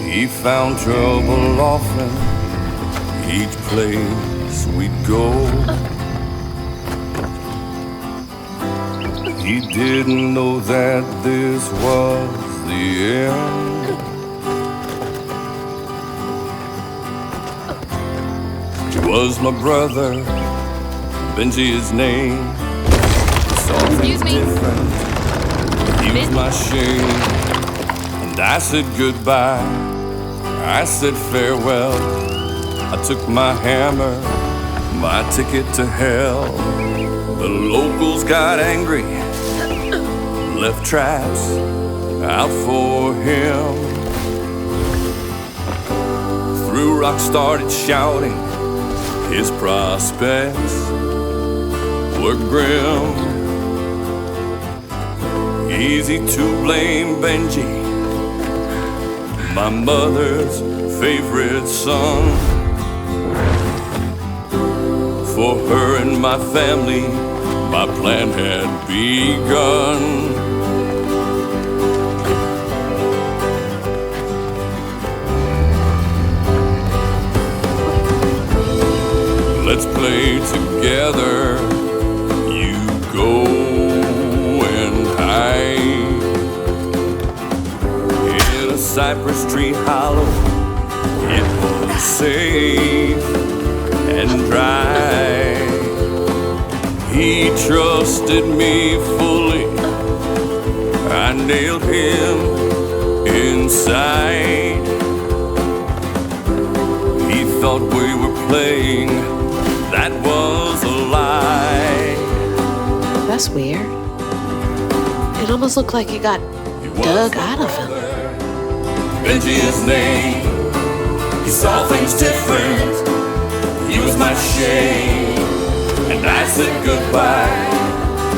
He found trouble often, each place we'd go. He didn't know that this was the end. Was my brother, Benji his name. Saw things different. He was my shame. And I said goodbye. I said farewell. I took my hammer, my ticket to hell. The locals got angry, left traps out for him. Threw rocks, started shouting. His prospects were grim. Easy to blame Benji, my mother's favorite son. For her and my family, my plan had begun. Let's play together. You go and hide in a cypress tree hollow. It was safe and dry. He trusted me fully. I nailed him inside. He thought we were playing. That was a lie. That's weird. It almost looked like it got dug out of him. Benji his name. He saw things different. He was my shame. And I said goodbye.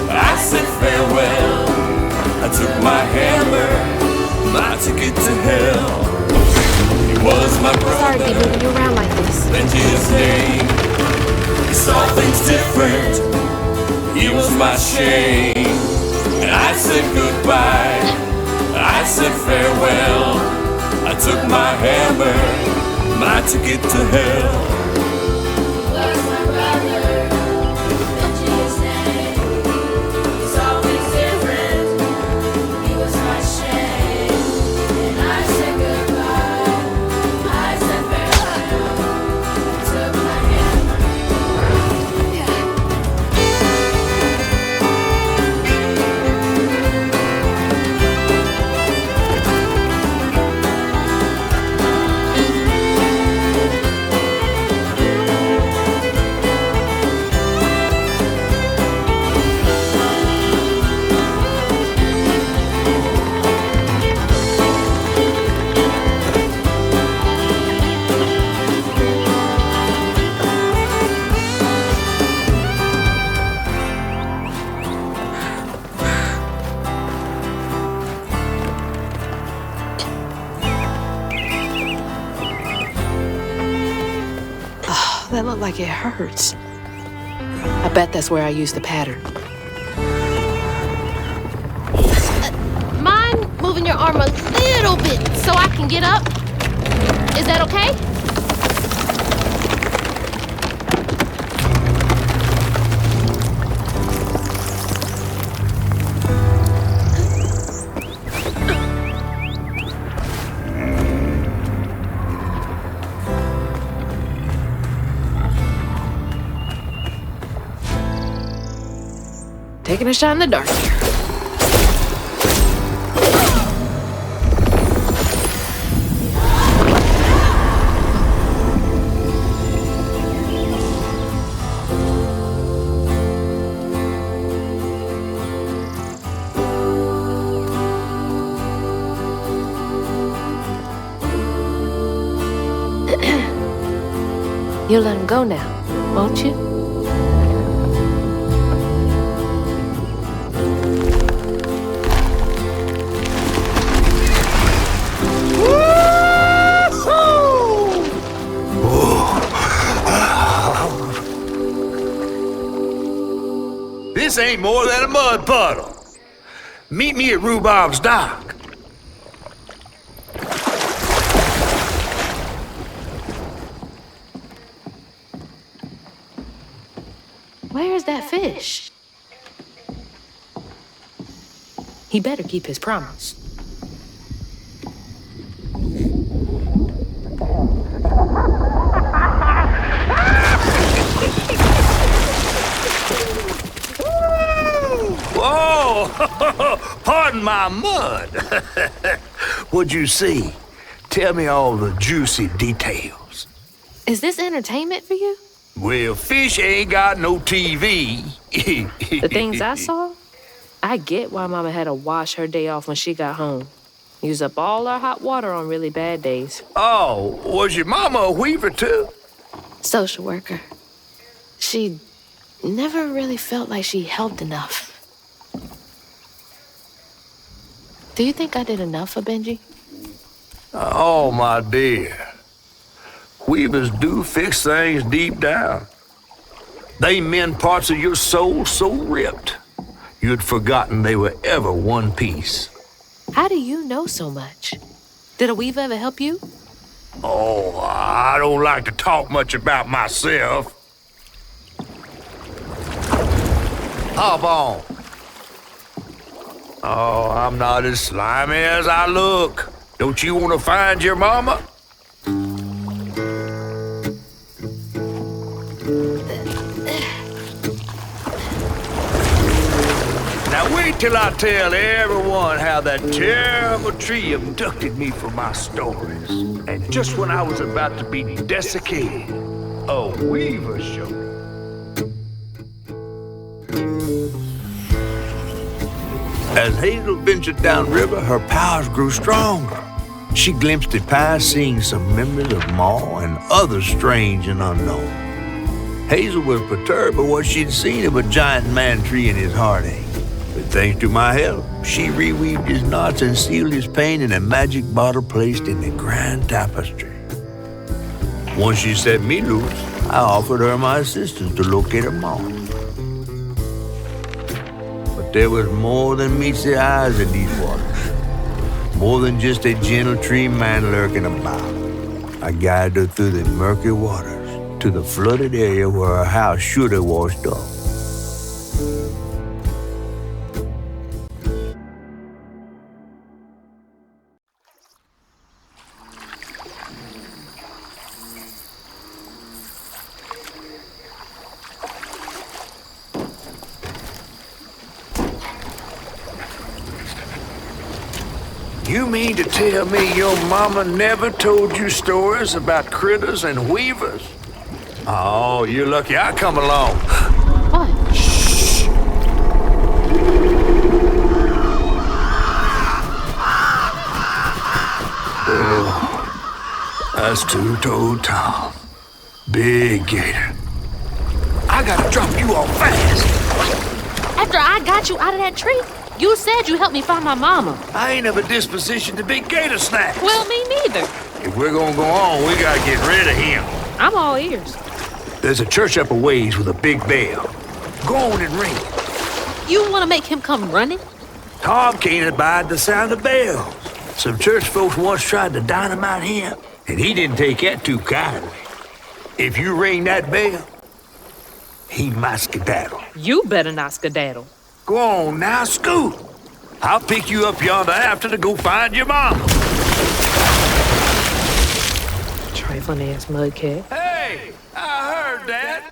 I said farewell. I took my hammer, my ticket to hell. He was my brother. Sorry to be moving you around like this. Benji his name. He saw things different. He was my shame. And I said goodbye. I said farewell. I took my hammer, my ticket to hell. That looked like it hurts. I bet that's where I used the pattern. Mind moving your arm a little bit so I can get up? Is that okay? Taking a shot in the dark here. You'll let him go now, won't you? This ain't more than a mud puddle. Meet me at Rhubarb's dock. Where's that fish? He better keep his promise. Whoa! Pardon my mud. What'd you see? Tell me all the juicy details. Is this entertainment for you? Well, fish ain't got no TV. The things I saw? I get why Mama had to wash her day off when she got home. Use up all our hot water on really bad days. Oh, was your mama a weaver too? Social worker. She never really felt like she helped enough. Do you think I did enough for Benji? Oh, my dear. Weavers do fix things deep down. They mend parts of your soul so ripped, you'd forgotten they were ever one piece. How do you know so much? Did a weaver ever help you? Oh, I don't like to talk much about myself. Hop on. Oh, I'm not as slimy as I look. Don't you want to find your mama? Now wait till I tell everyone how that terrible tree abducted me for my stories. And just when I was about to be desiccated, a weaver showed up. As Hazel ventured downriver, her powers grew stronger. She glimpsed at past, seeing some memories of Ma and others strange and unknown. Hazel was perturbed by what she'd seen of a giant man tree in his heartache. But thanks to my help, she reweaved his knots and sealed his pain in a magic bottle placed in the grand tapestry. Once she set me loose, I offered her my assistance to locate her mom. But there was more than meets the eyes in these waters. More than just a gentle tree man lurking about. I guided her through the murky waters to the flooded area where her house should have washed up. You mean to tell me your mama never told you stories about critters and weavers? Oh, you're lucky I come along. What? Shh. Oh, that's two-toed Tom. Big gator. I gotta drop you off fast. After I got you out of that tree, you said you helped me find my mama. I ain't of a disposition to be gator snacks. Well, me neither. If we're gonna go on, we gotta get rid of him. I'm all ears. There's a church up a ways with a big bell. Go on and ring it. You want to make him come running? Tom can't abide the sound of bells. Some church folks once tried to dynamite him, and he didn't take that too kindly. If you ring that bell, he might skedaddle. You better not skedaddle. Go on now, scoot. I'll pick you up yonder after to go find your mom. Trifling ass mudcat. Hey, I heard that.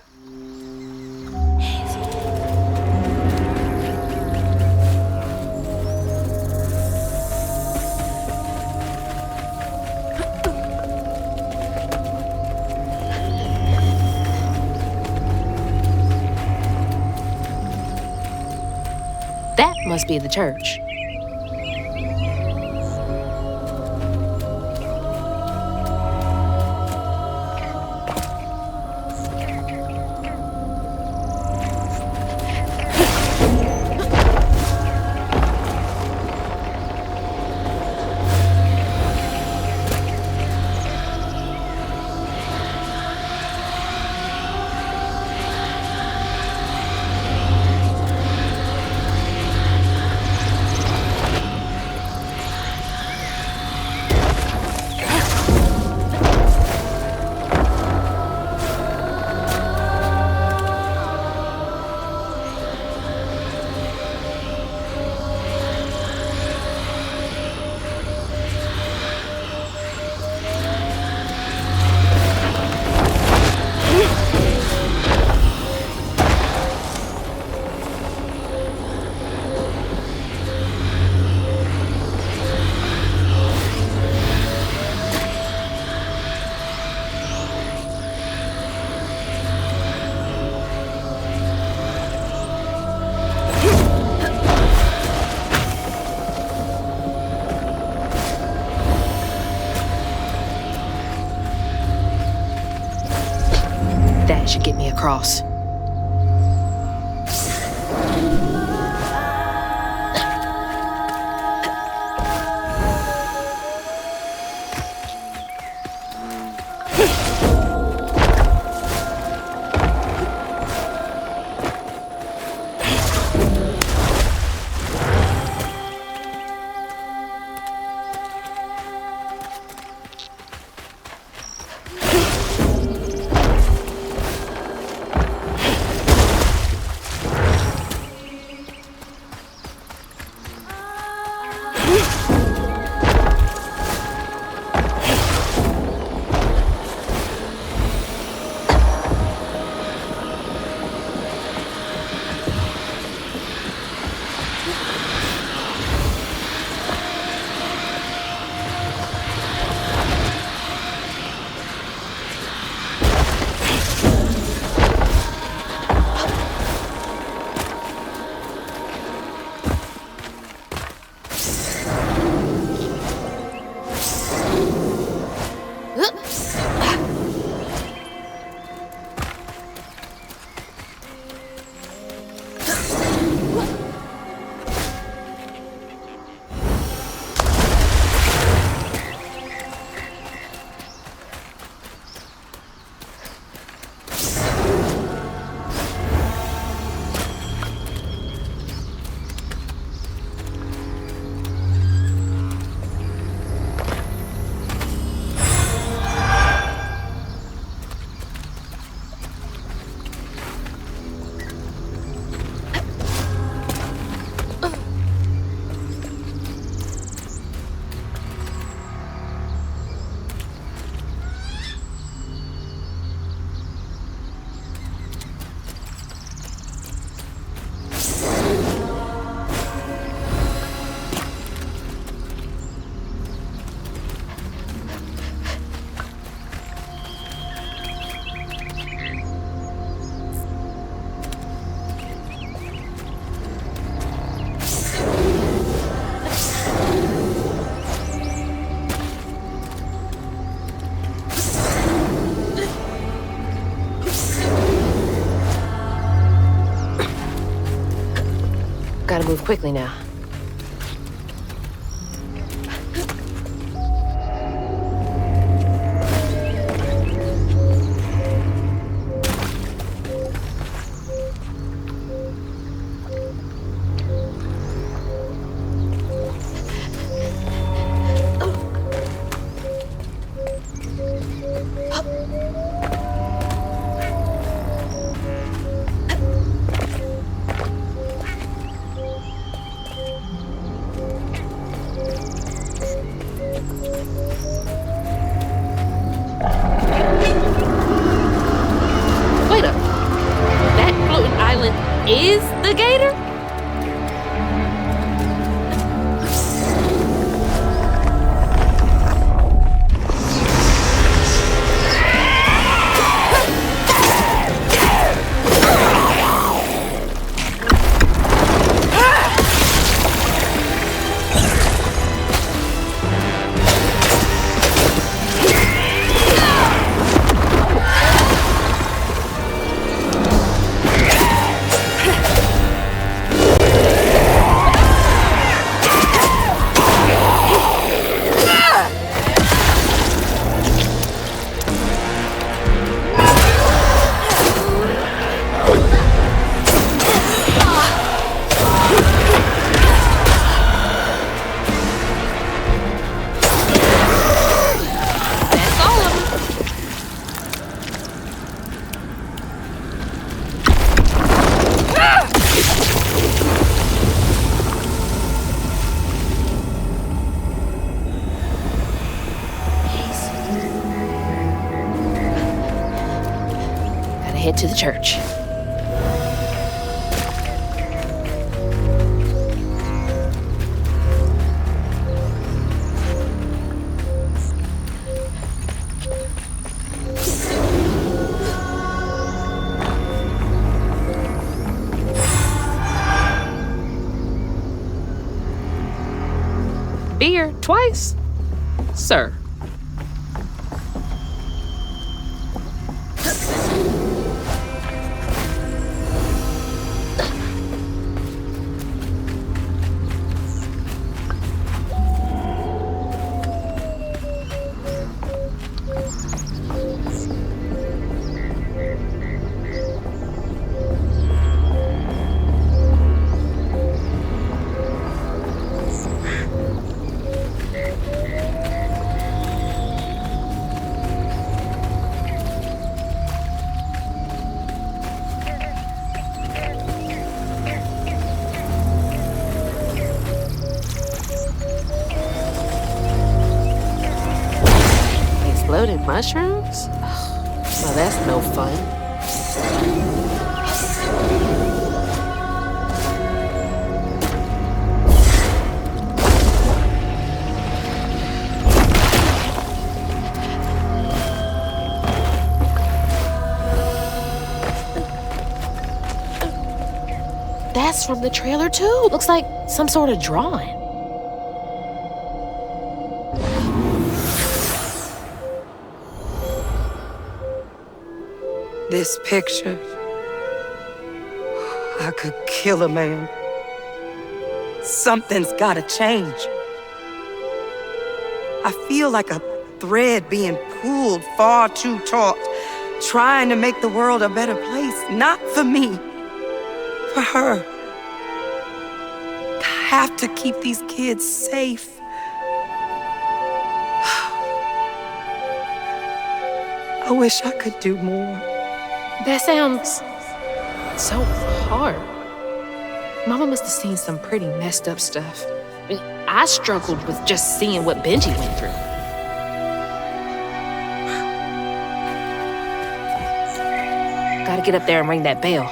That must be the church. That should get me across. Gotta move quickly now. Is the gator? Head to the church. Beer twice, sir. Exploded mushrooms? Well, that's no fun. That's from the trailer too. Looks like some sort of drawing. This picture, I could kill a man. Something's gotta change. I feel like a thread being pulled far too taut, trying to make the world a better place. Not for me, for her. I have to keep these kids safe. I wish I could do more. That sounds so hard. Mama must have seen some pretty messed up stuff. I mean, I struggled with just seeing what Benji went through. Gotta get up there and ring that bell.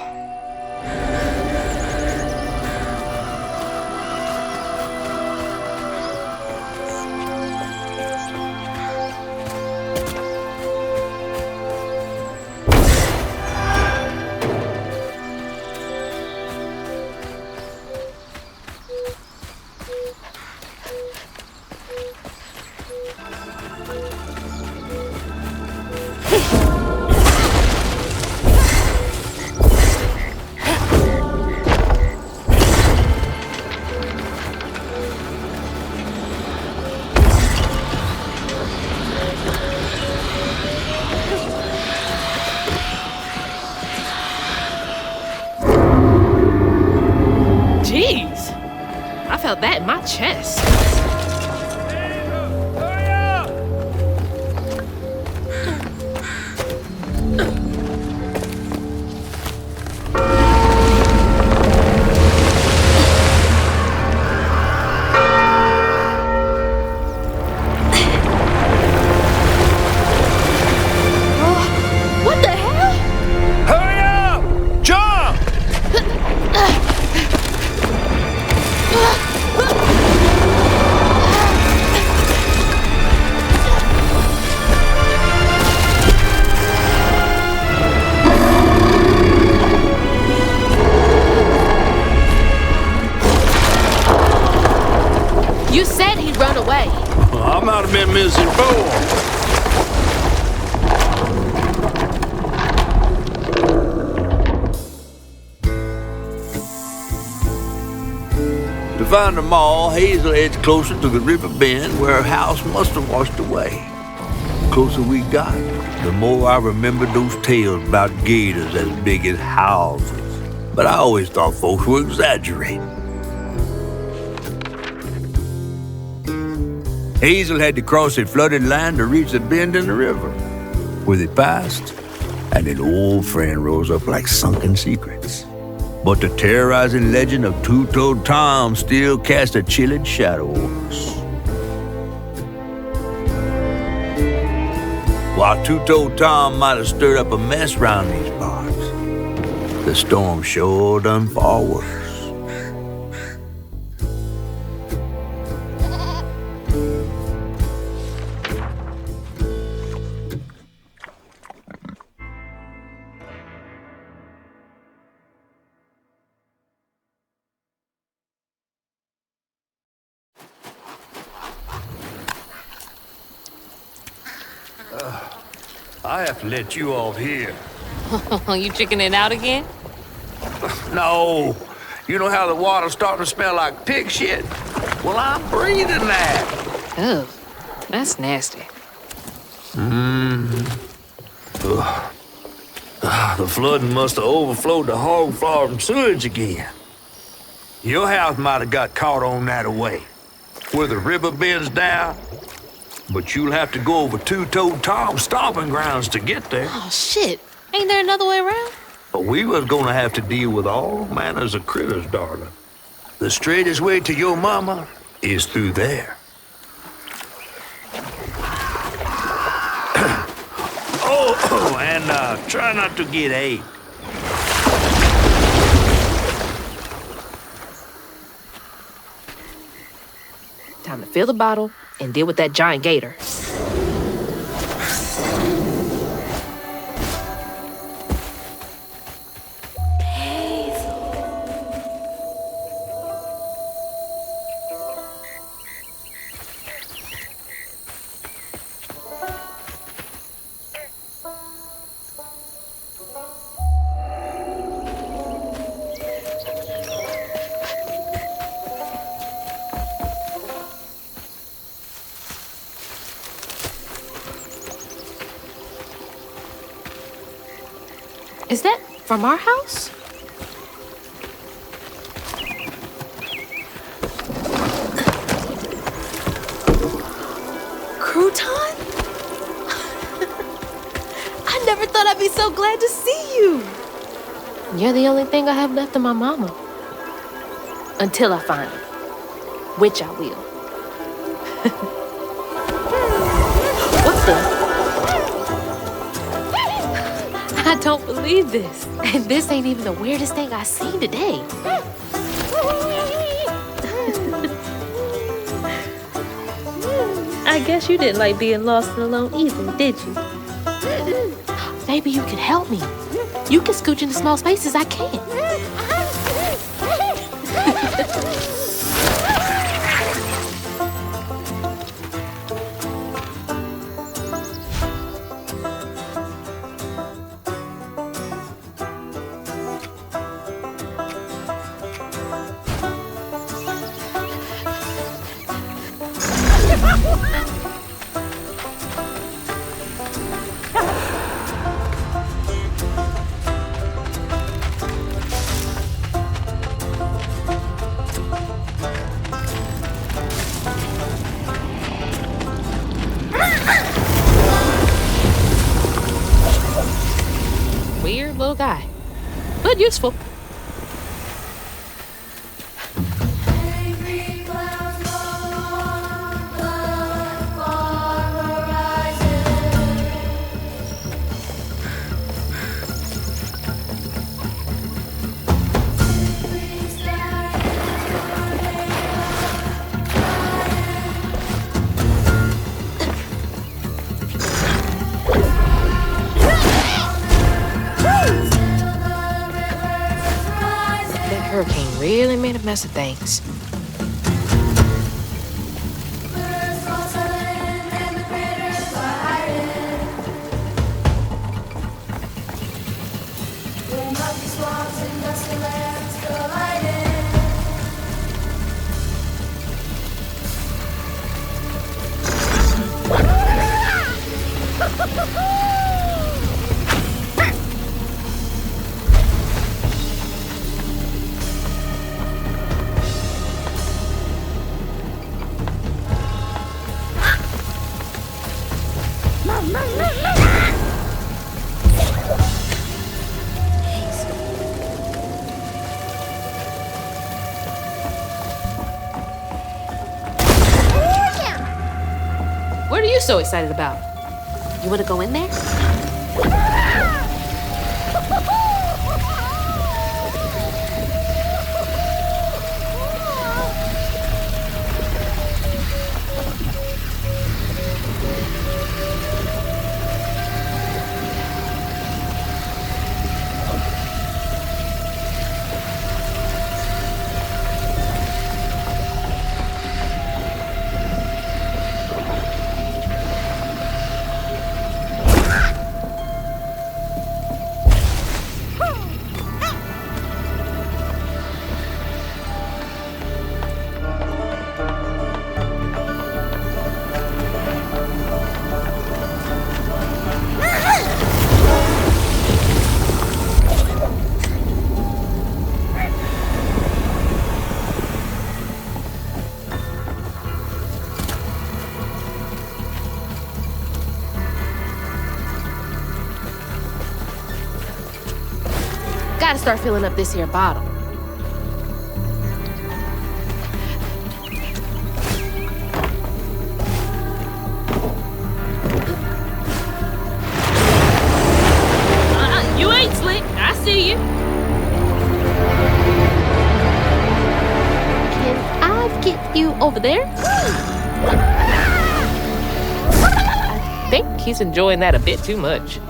felt that in my chest. What the hell? Hurry up! Jump! You said he'd run away. I might have been misinformed. To find them all, Hazel heads closer to the river bend where her house must have washed away. The closer we got, the more I remembered those tales about gators as big as houses. But I always thought folks were exaggerating. Hazel had to cross a flooded line to reach the bend in the river, where they passed, and an old friend rose up like sunken secrets. But the terrorizing legend of Two-Toed Tom still cast a chilling shadow over us. While Two-Toed Tom might have stirred up a mess round these parts, the storm sure done far worse. I have to let you off here. You chickening out again? No, you know how the water's starting to smell like pig shit? Well, I'm breathing that. Oh, that's nasty. The flooding must have overflowed the hog farm sewage again. Your house might have got caught on that way, where the river bends down, but you'll have to go over Two-Toed Tom's stomping grounds to get there. Oh, shit. Ain't there another way around? But we was gonna have to deal with all manners of critters, darling. The straightest way to your mama is through there. And try not to get ate. Time to fill the bottle and deal with that giant gator. Is that from our house? Crouton? I never thought I'd be so glad to see you. You're the only thing I have left of my mama. Until I find her. Which I will. What's the... I don't believe this. And this ain't even the weirdest thing I've seen today. I guess you didn't like being lost and alone either, did you? Maybe you could help me. You can scooch into small spaces I can't. but useful. Hurricane really made a mess of things. What are you so excited about? You want to go in there? Gotta start filling up this here bottle. You ain't slick. I see you. Can I get you over there? I think he's enjoying that a bit too much.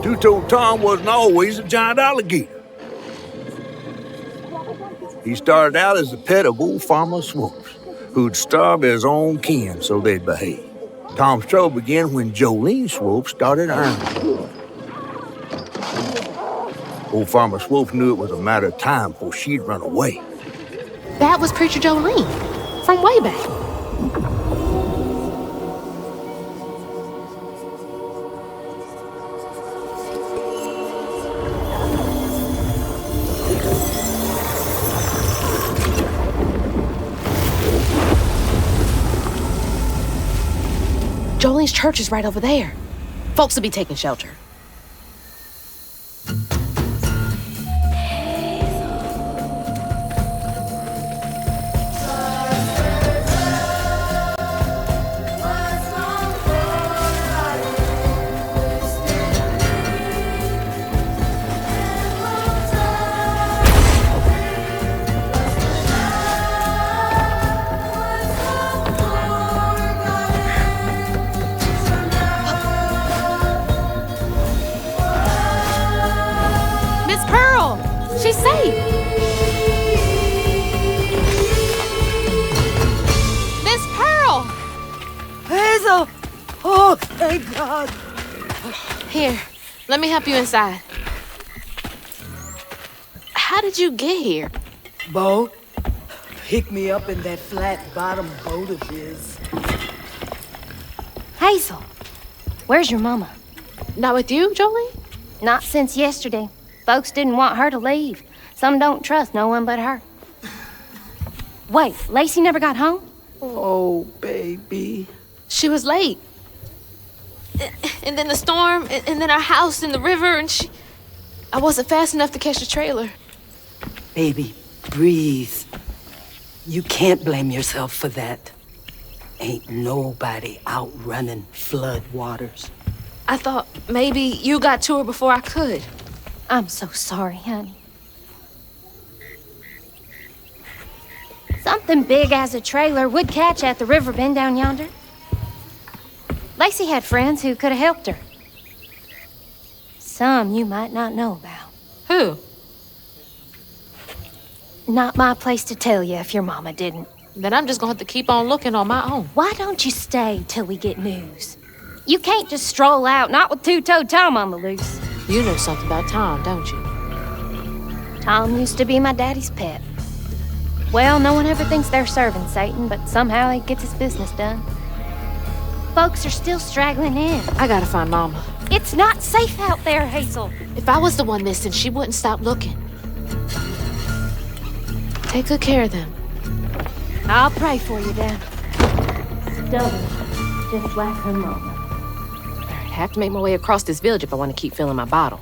Two-Toed Tom wasn't always a giant alligator. He started out as the pet of old Farmer Swoops, who'd starve his own kin so they'd behave. Tom's trouble began when Jolene Swope started earning. Old Farmer Swope knew it was a matter of time before she'd run away. That was Preacher Jolene, from way back. Jolene's church is right over there. Folks will be taking shelter. She's safe. Miss Pearl! Hazel! Oh, thank God. Here, let me help you inside. How did you get here? Bo, pick me up in that flat bottom boat of his. Hazel, where's your mama? Not with you, Jolie? Not since yesterday. Folks didn't want her to leave. Some don't trust no one but her. Wait, Lacey never got home? Oh, baby. She was late. And then the storm, and then our house in the river, and I wasn't fast enough to catch the trailer. Baby, breathe. You can't blame yourself for that. Ain't nobody out running flood waters. I thought maybe you got to her before I could. I'm so sorry, honey. Something big as a trailer would catch at the river bend down yonder. Lacey had friends who could have helped her. Some you might not know about. Who? Not my place to tell you if your mama didn't. Then I'm just gonna have to keep on looking on my own. Why don't you stay till we get news? You can't just stroll out, not with Two-Toed Tom on the loose. You know something about Tom, don't you? Tom used to be my daddy's pet. Well, no one ever thinks they're serving Satan, but somehow he gets his business done. Folks are still straggling in. I gotta find Mama. It's not safe out there, Hazel. If I was the one missing, she wouldn't stop looking. Take good care of them. I'll pray for you, then. Stubborn, just like her mama. I have to make my way across this village if I want to keep filling my bottle.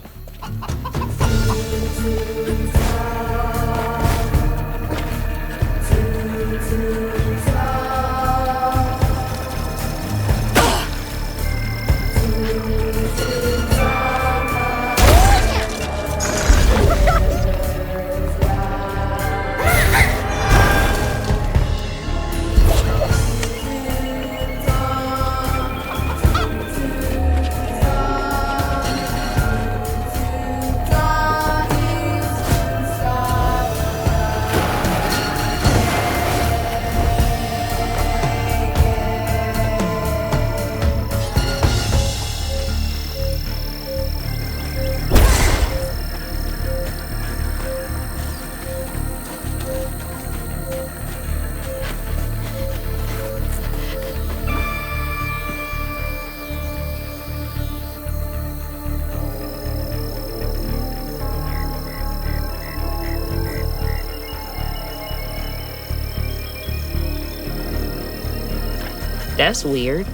That's weird.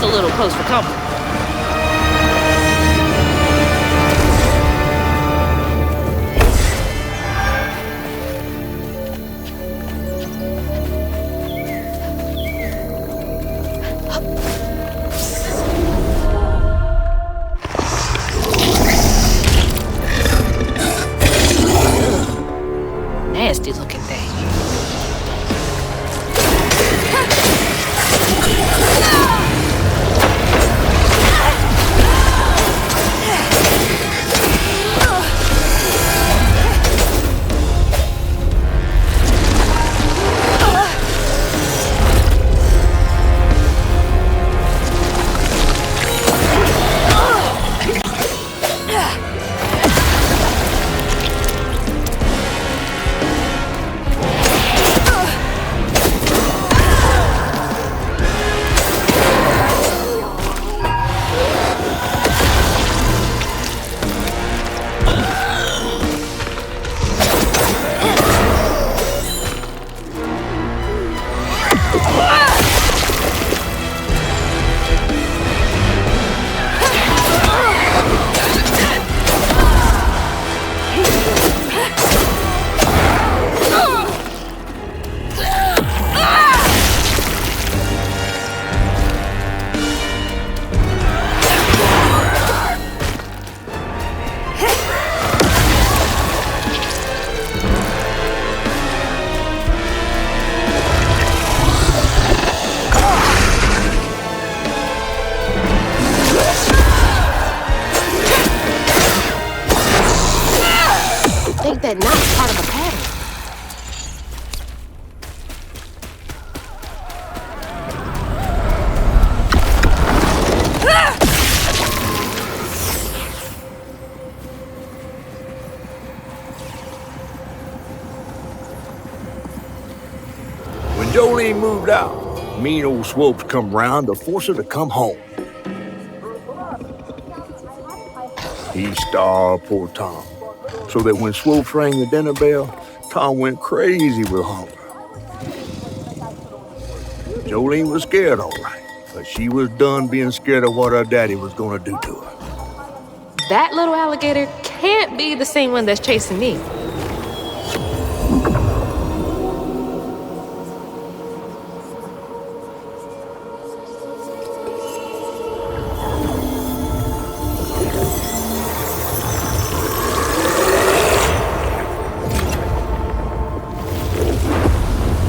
a little close for comfort. Nasty looking thing. That knot's part of a pattern. When Jolene moved out, mean old Swopes come round to force her to come home. He starved poor Tom, so that when Swopes rang the dinner bell, Tom went crazy with hunger. Jolene was scared, all right, but she was done being scared of what her daddy was gonna do to her. That little alligator can't be the same one that's chasing me.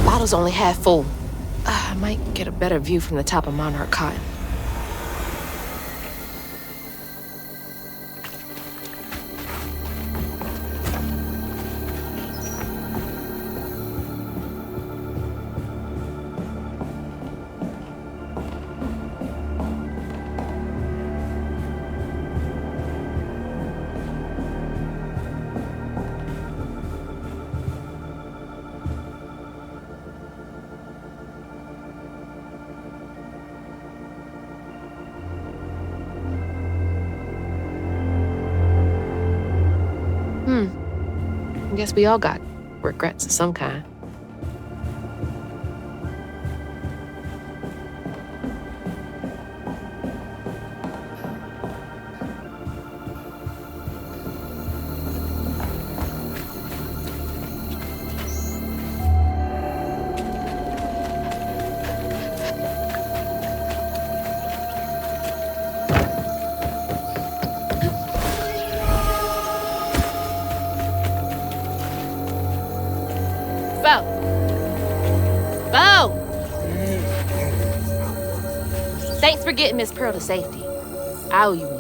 Bottle's only half full. I might get a better view from the top of Monarch Cotton. Guess we all got regrets of some kind. Thanks for getting Miss Pearl to safety. I owe you one.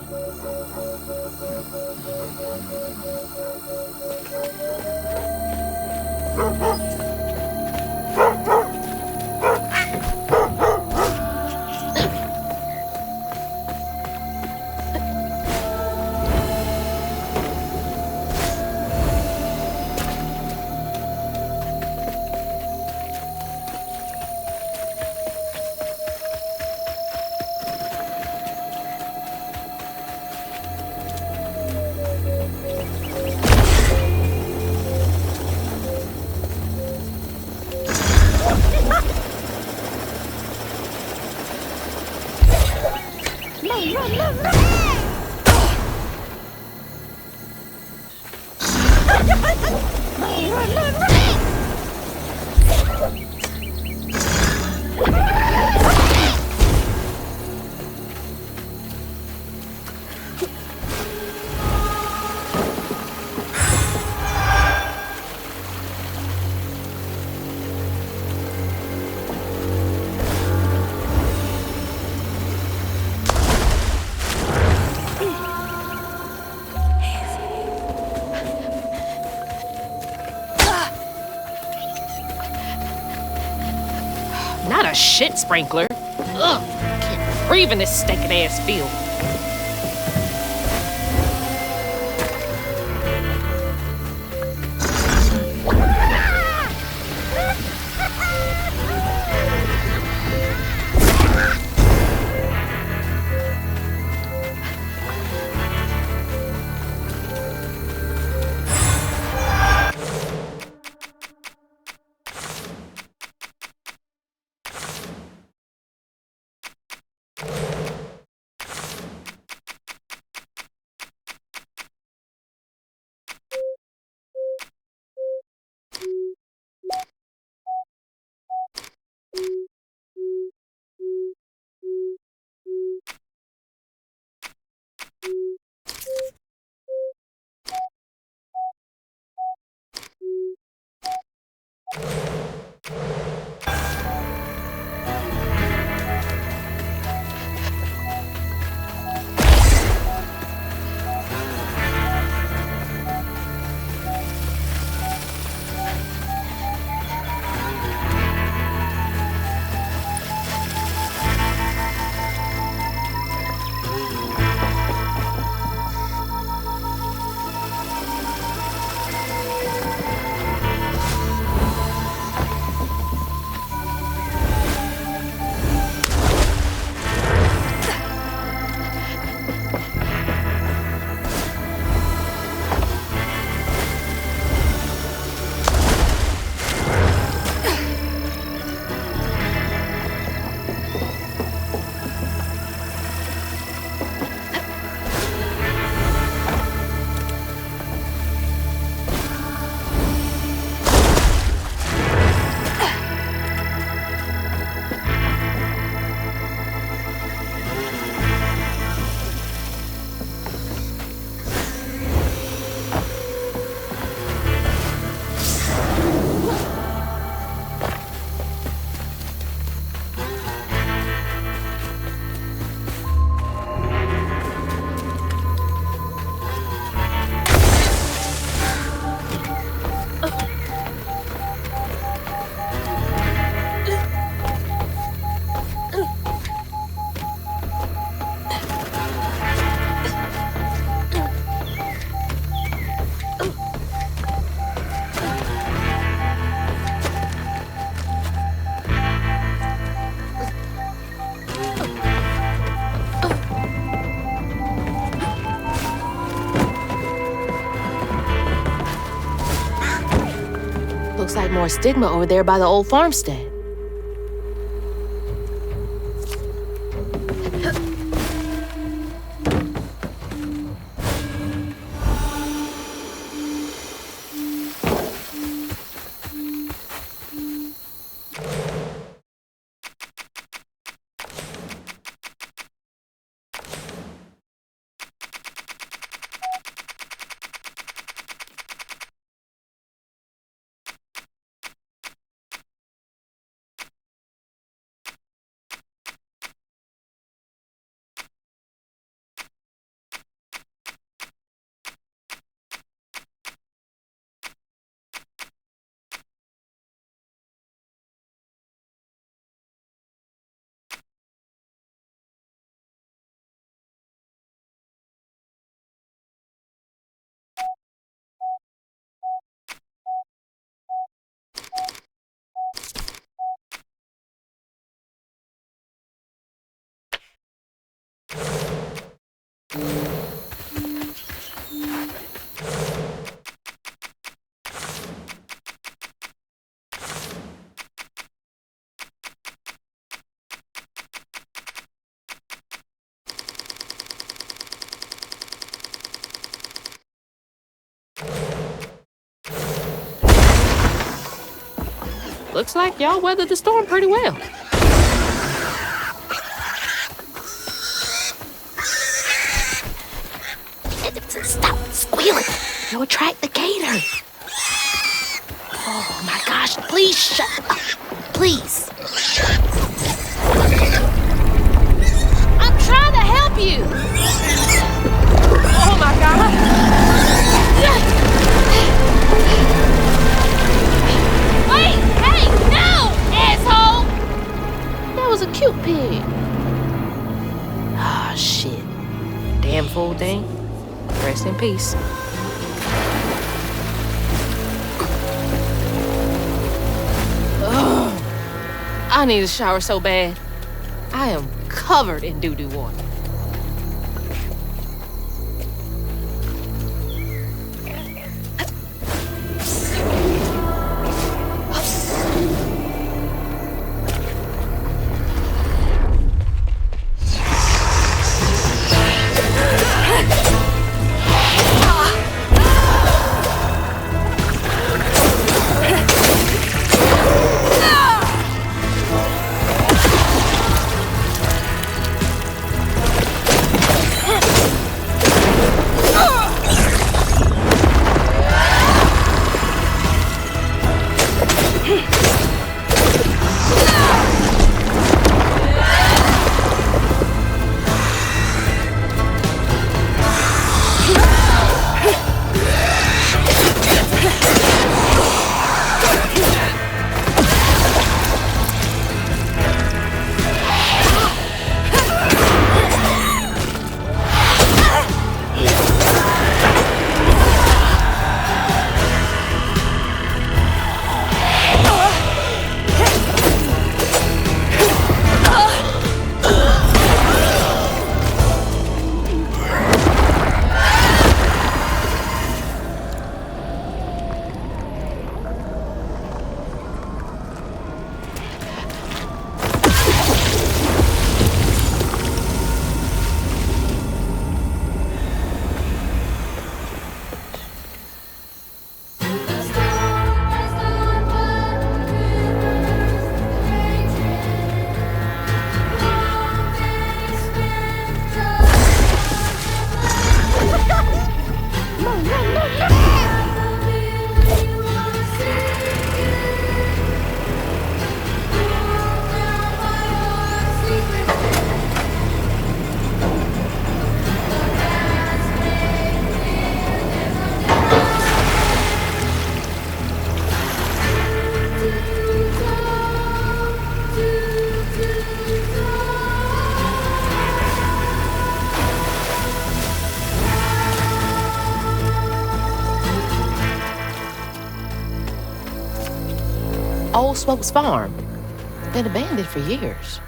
Not a shit sprinkler. Ugh, can't breathe in this stinking ass field. Looks like more stigma over there by the old farmstead. Looks like y'all weathered the storm pretty well. Stop squealing. You'll attract the gator. Oh my gosh, please shut up. Please. I'm trying to help you. Oh my God. Wait, hey, no, asshole. That was a cute pig. Ah, shit. Damn fool thing. Rest in peace. Ugh. I need a shower so bad. I am covered in doo-doo water. Old Smokes Farm. Been abandoned for years.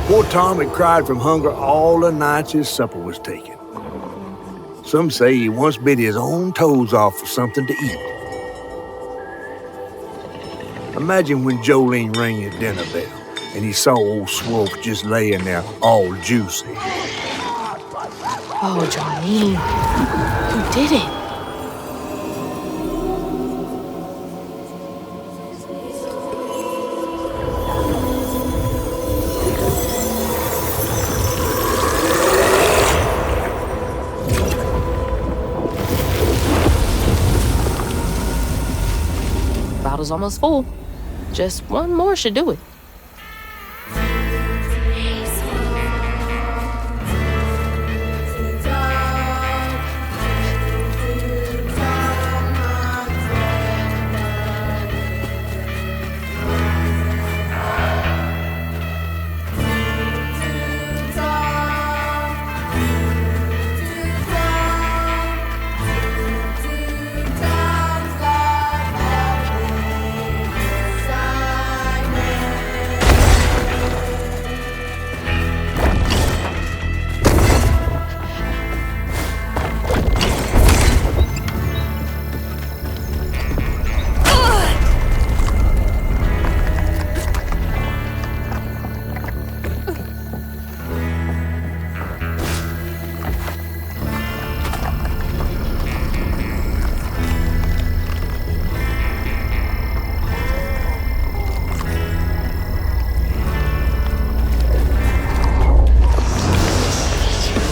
Poor Tom had cried from hunger all the nights his supper was taken. Some say he once bit his own toes off for something to eat. Imagine when Jolene rang his dinner bell and he saw old Swolf just laying there all juicy. Oh, Jolene, you did it. Bottle's almost full. Just one more should do it.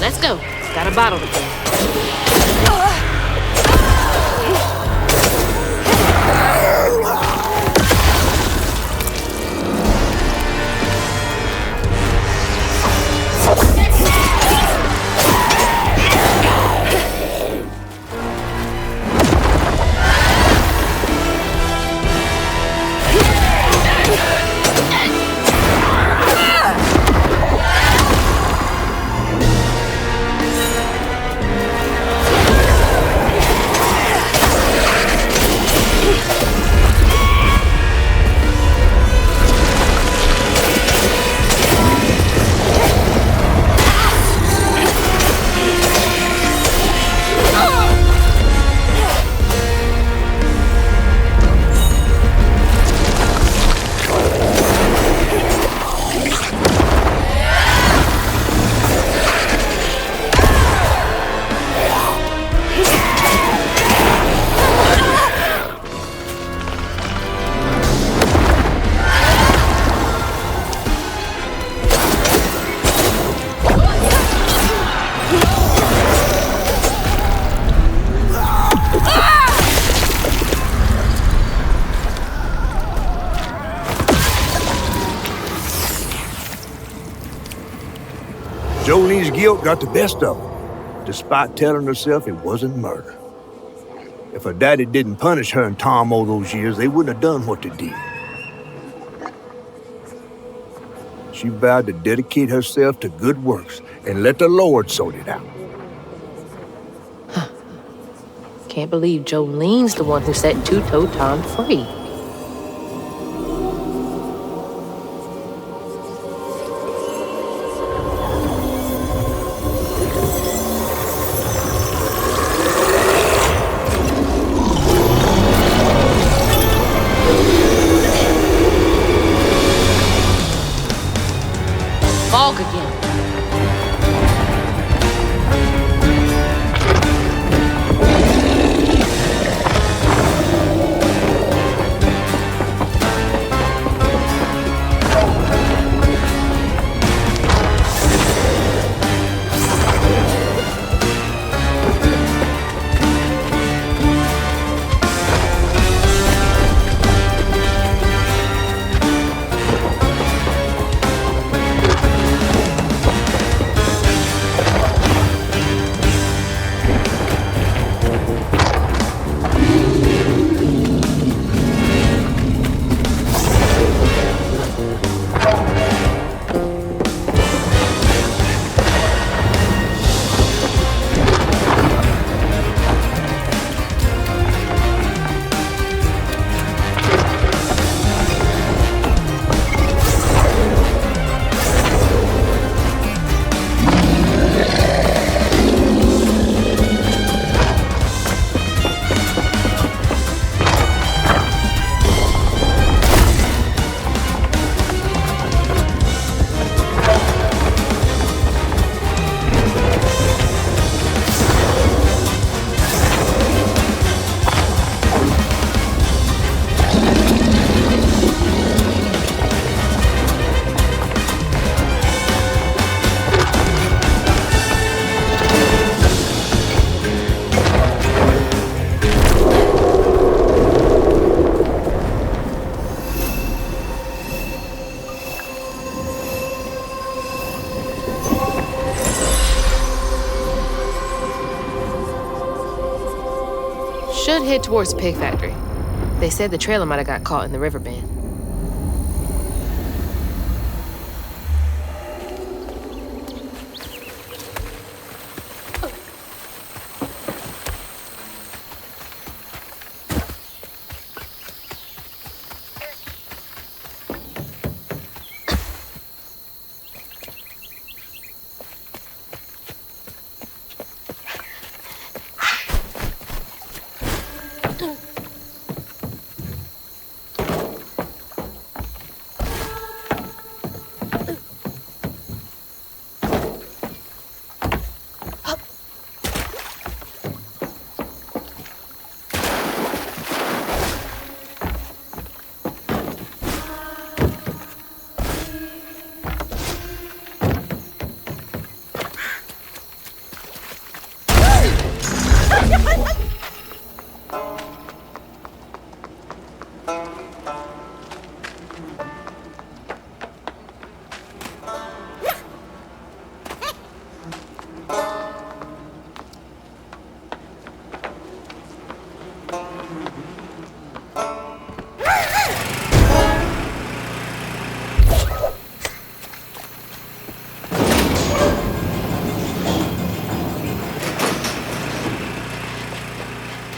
Let's go. Got a bottle to fill. Jolene's guilt got the best of her, despite telling herself it wasn't murder. If her daddy didn't punish her and Tom all those years, they wouldn't have done what they did. She vowed to dedicate herself to good works and let the Lord sort it out. Can't believe Jolene's the one who set Two-Toe Tom free. Fog again. should head towards the pig factory. They said the trailer might have got caught in the river bend.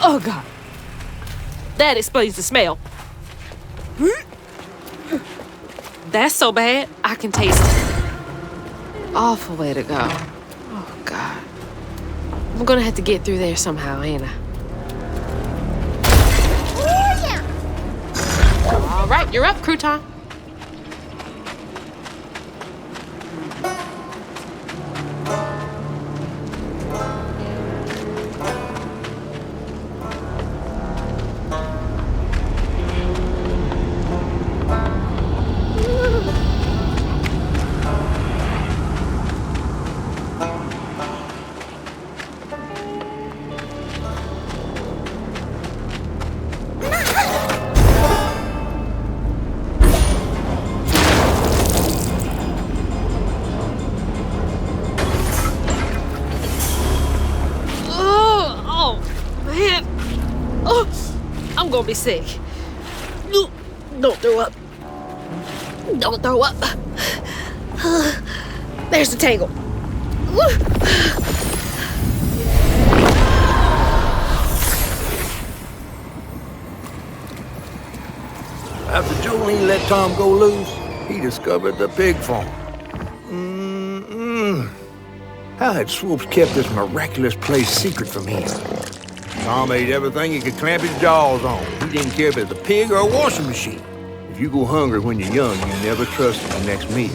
Oh, God. That explains the smell. That's so bad, I can taste it. Awful way to go. Oh, God. I'm gonna have to get through there somehow, ain't I? All right, you're up, Crouton. I'm gonna be sick. Don't throw up. Don't throw up. There's the tangle. After Jolene let Tom go loose, he discovered the pig farm. How had Swoops kept this miraculous place secret from him? Tom ate everything he could clamp his jaws on. He didn't care if it was a pig or a washing machine. If you go hungry when you're young, you never trust the next meal.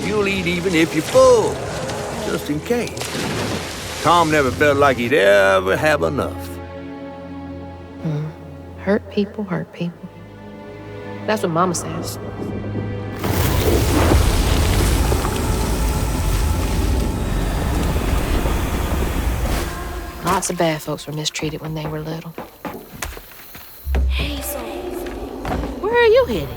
You'll eat even if you're full, just in case. Tom never felt like he'd ever have enough. Hurt people, hurt people. That's what Mama says. Lots of bad folks were mistreated when they were little. Hazel, where are you headed?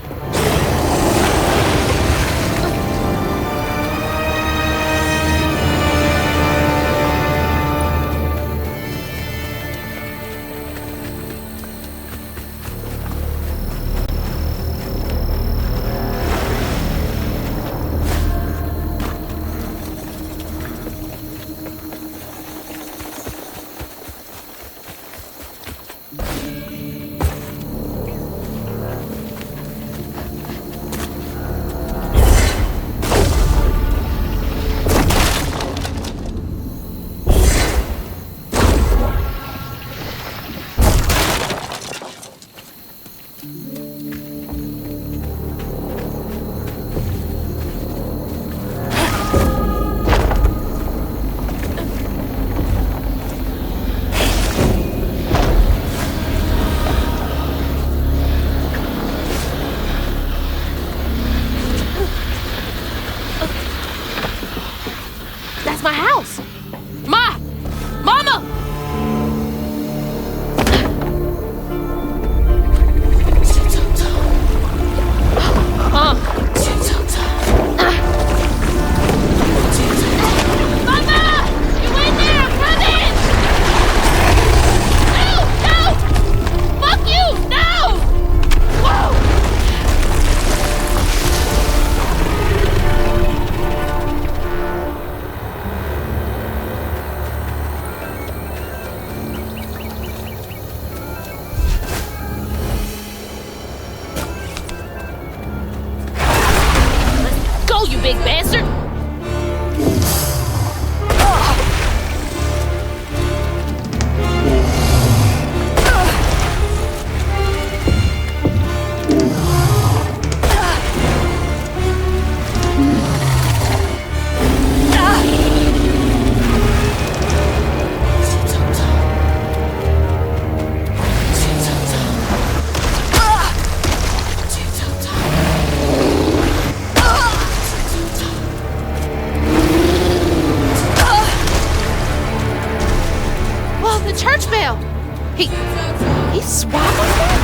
He swallowed that?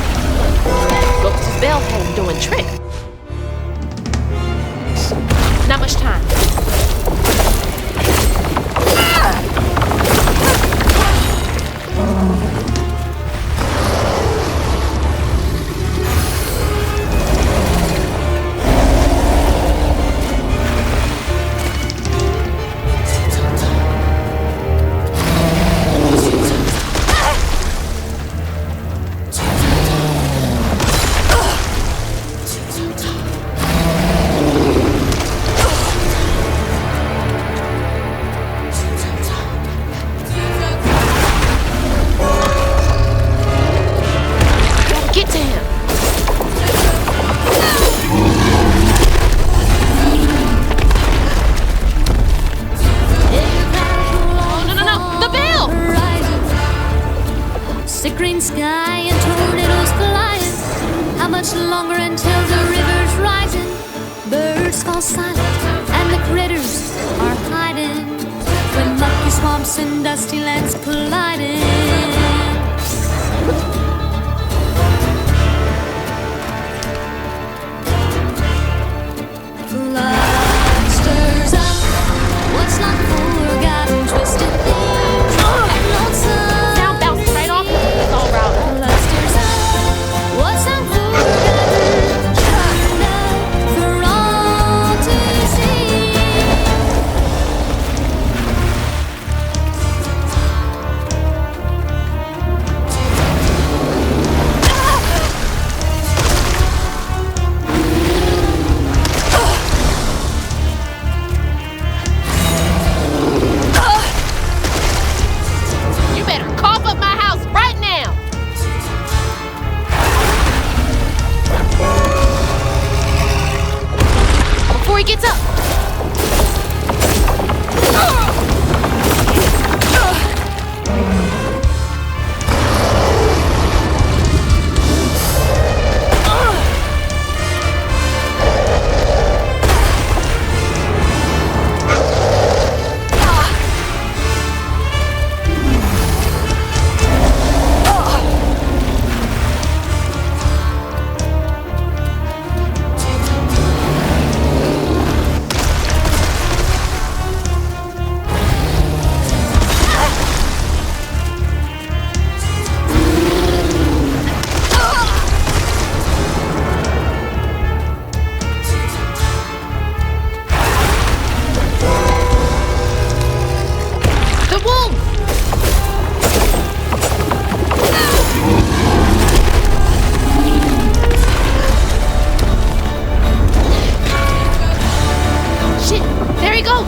Ghost's bell had him doing tricks. Not much time. Green sky and tornadoes flying. How much longer until the river's rising? Birds fall silent and the critters are hiding when mucky swamps and dusty lands colliding. Love stirs up what's not forgotten, twisted things and lonesome. Sound bounced right off the all router. Love stirs up what's not forgotten, turned up for all to see. You better cough up my house right now. Before he gets up. The wolf! Shit, there he goes!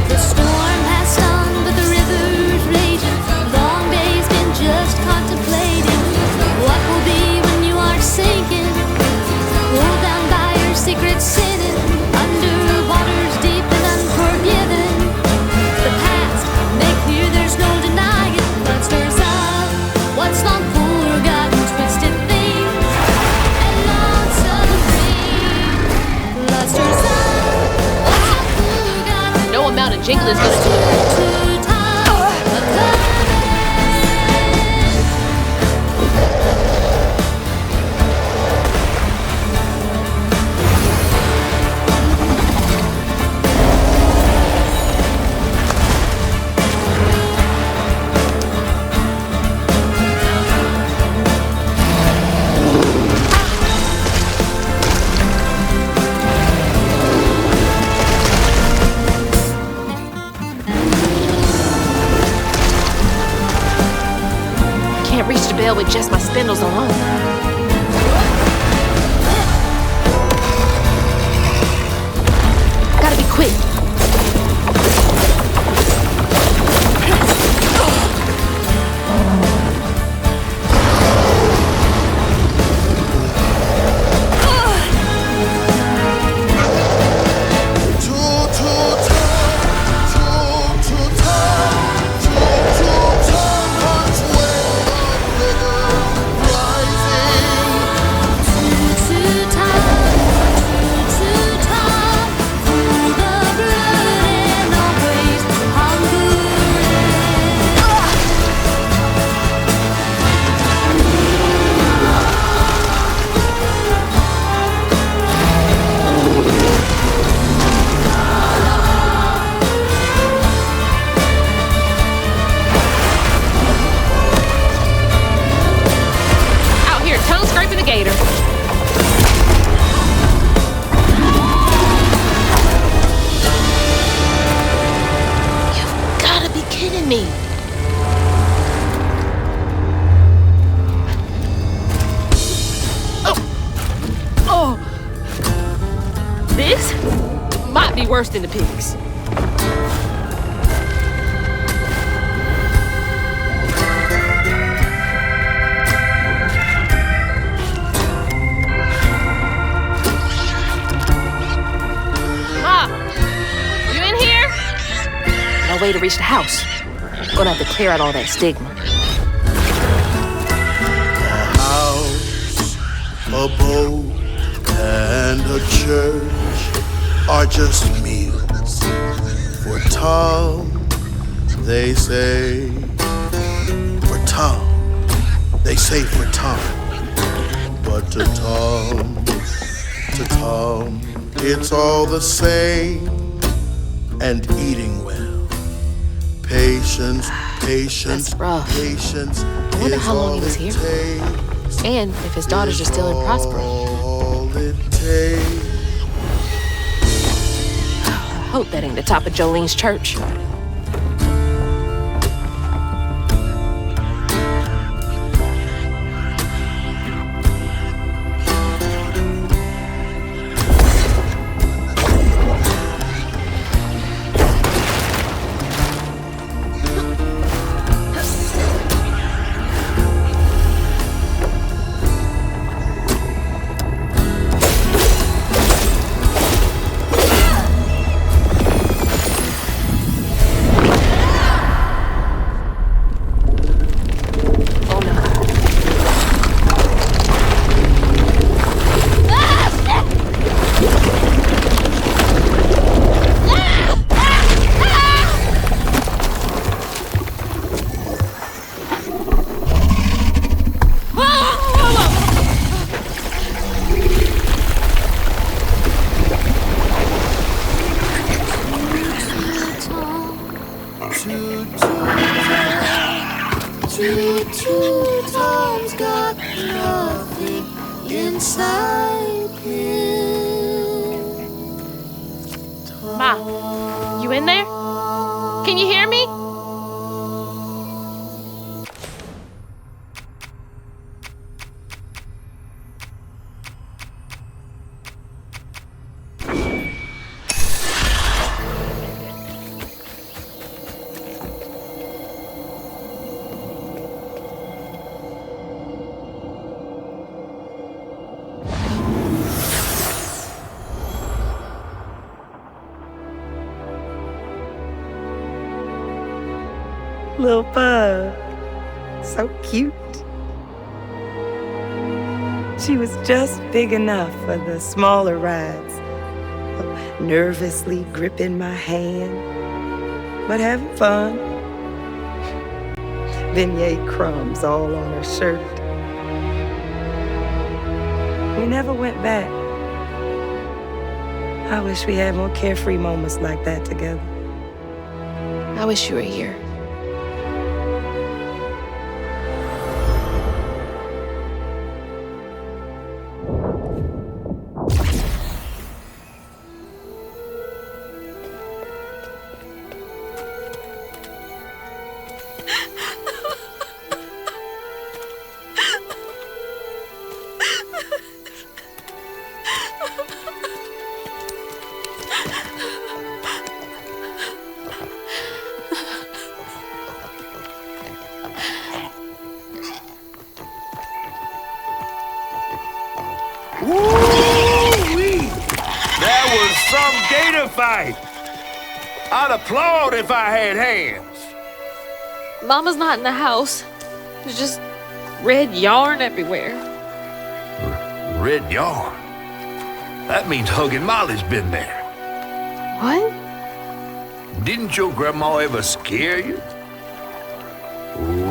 The storm passed on, but the river's raging. Long day's been just contemplating what will be when you are sinking. Pulled down by your secret sinning, under waters deep and unforgiven. The past, make clear there's no denying. Blood stirs up what's long forgotten, twisted things and lonesome dreams. Blood stirs up what's long forgotten. No amount of jiggling is gonna do it. Can't reach the bell with just my spindles alone. Gotta be quick. To time, through the gator. You've gotta be kidding me. Oh! This might be worse than the pigs. No way to reach the house. Gonna have to clear out all that stigma. A house, a boat, and a church are just meals for Tom, they say. For Tom, they say for Tom. But to Tom, it's all the same. And eating well. Patience, That's rough. patience. I wonder how long he was here for. And if his daughters are still in Prospero. I hope that ain't the top of Jolene's church. Tom's got nothing inside him. Ma, you in there? Can you hear me? Little bug. So cute. She was just big enough for the smaller rides. Nervously gripping my hand, but having fun. Beignet crumbs all on her shirt. We never went back. I wish we had more carefree moments like that together. I wish you were here. Woo-wee! That was some gator fight. I'd applaud if I had hands. Mama's not in the house. There's just red yarn everywhere. Red yarn? That means Huggin' Molly's been there. What? Didn't your grandma ever scare you?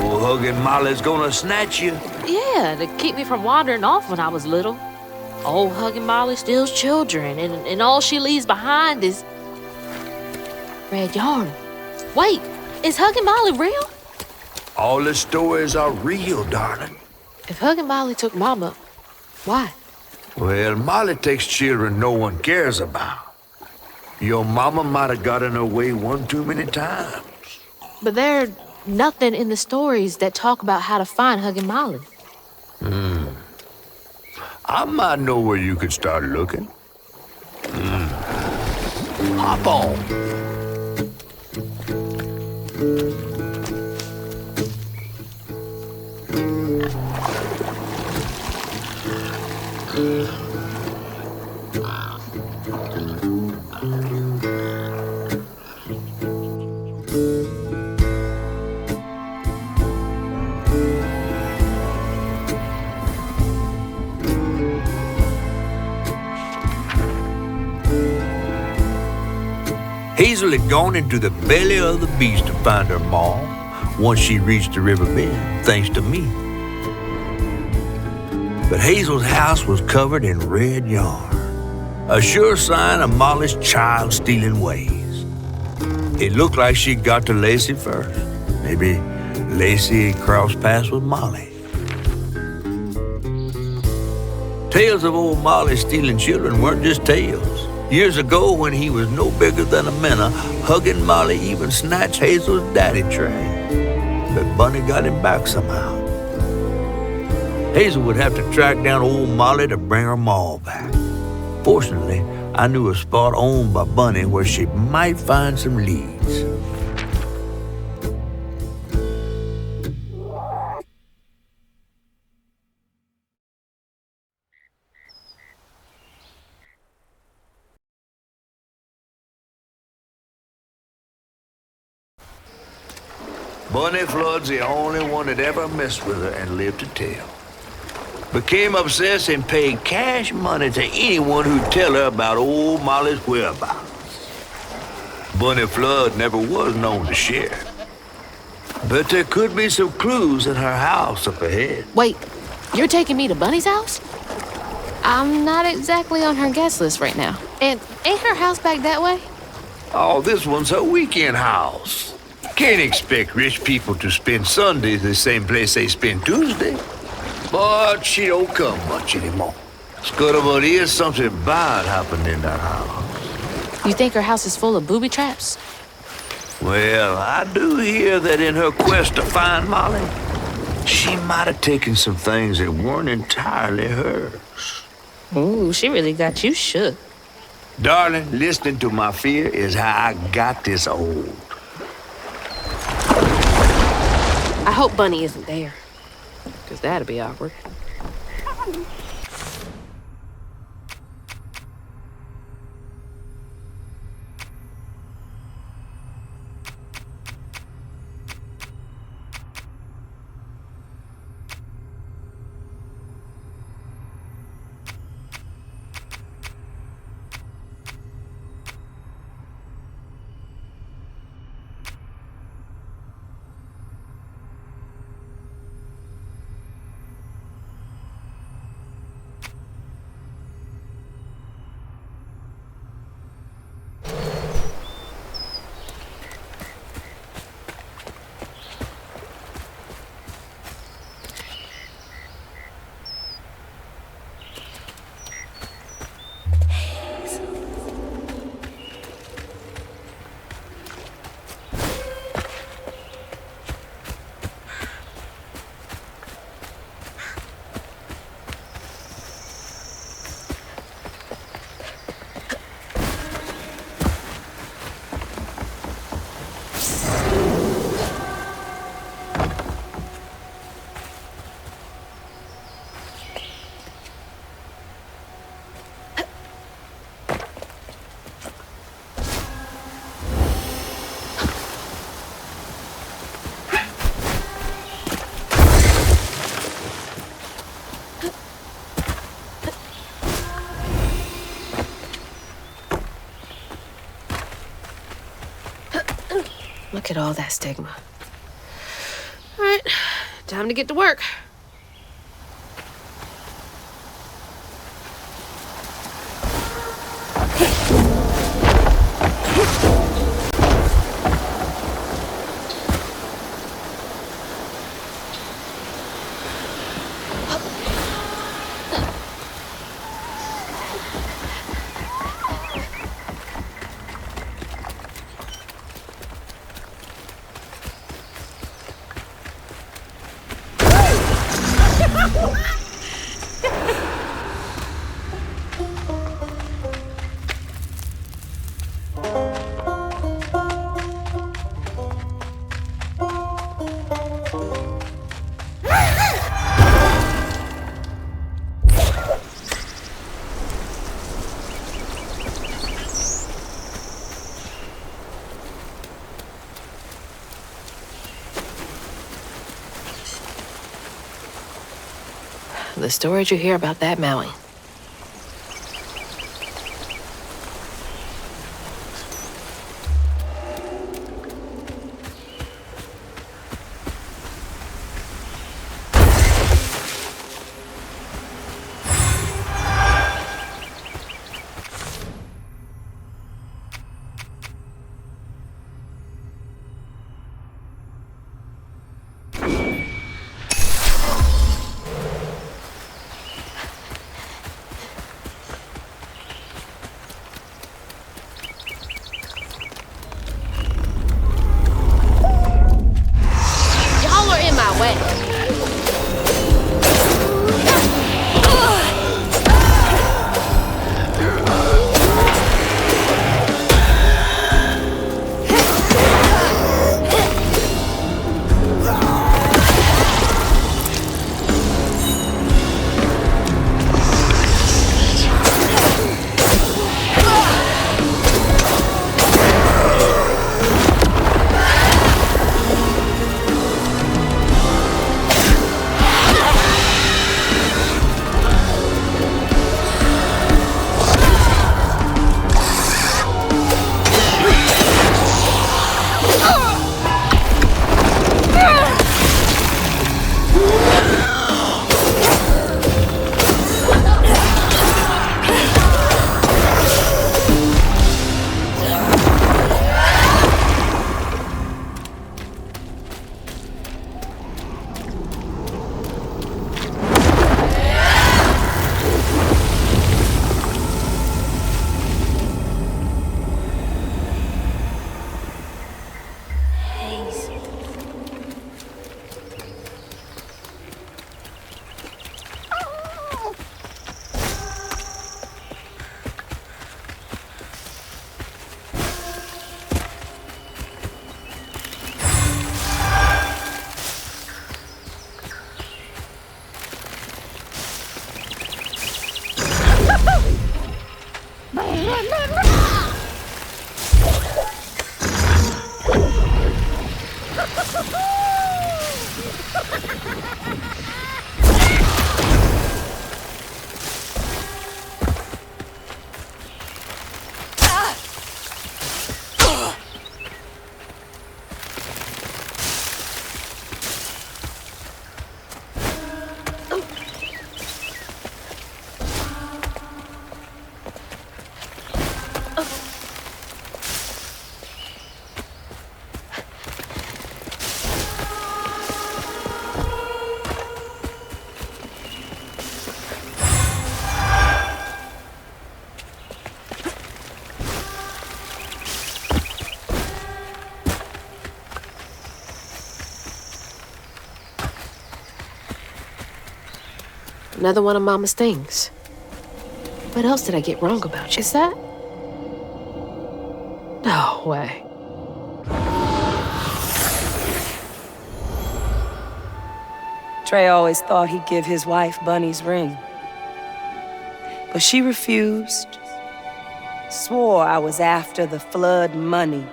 Oh, Huggin' Molly's gonna snatch you. Yeah, to keep me from wandering off when I was little. Old Huggin' Molly steals children, and all she leaves behind is red yarn. Wait, is Huggin' Molly real? All the stories are real, darling. If Huggin' Molly took Mama, Why? Well, Molly takes children no one cares about. Your mama might have got in her way one too many times. But there's nothing in the stories that talk about how to find Huggin' Molly. I might know where you could start looking. Hop on. Hazel had gone into the belly of the beast to find her mom once she reached the river bend, thanks to me. But Hazel's house was covered in red yarn, a sure sign of Molly's child-stealing ways. It looked like she got to Lacey first. Maybe Lacey crossed paths with Molly. Tales of old Molly stealing children weren't just tales. Years ago, when he was no bigger than a minnow, Huggin' Molly even snatched Hazel's daddy tray. But Bunny got him back somehow. Hazel would have to track down old Molly to bring her ma back. Fortunately, I knew a spot owned by Bunny where she might find some leads. Bunny Flood's the only one that ever messed with her and lived to tell. Became obsessed and paid cash money to anyone who'd tell her about old Molly's whereabouts. Bunny Flood never was known to share. But there could be some clues in her house up ahead. Wait, you're taking me to Bunny's house? I'm not exactly on her guest list right now. And ain't her house back that way? Oh, this one's her weekend house. Can't expect rich people to spend Sundays the same place they spend Tuesday. But she don't come much anymore. Scuttlebot is something bad happened in that house. You think her house is full of booby traps? Well, I do hear that in her quest to find Molly, she might have taken some things that weren't entirely hers. Ooh, she really got you shook. Darling, listening to my fear is how I got this old. I hope Bunny isn't there, because that'd be awkward. Look at all that stigma. All right, time to get to work. The stories you hear about that mountain. Another one of Mama's things. What else did I get wrong about you? Is that? No way. Trey always thought he'd give his wife Bunny's ring. But she refused. Swore I was after the flood money.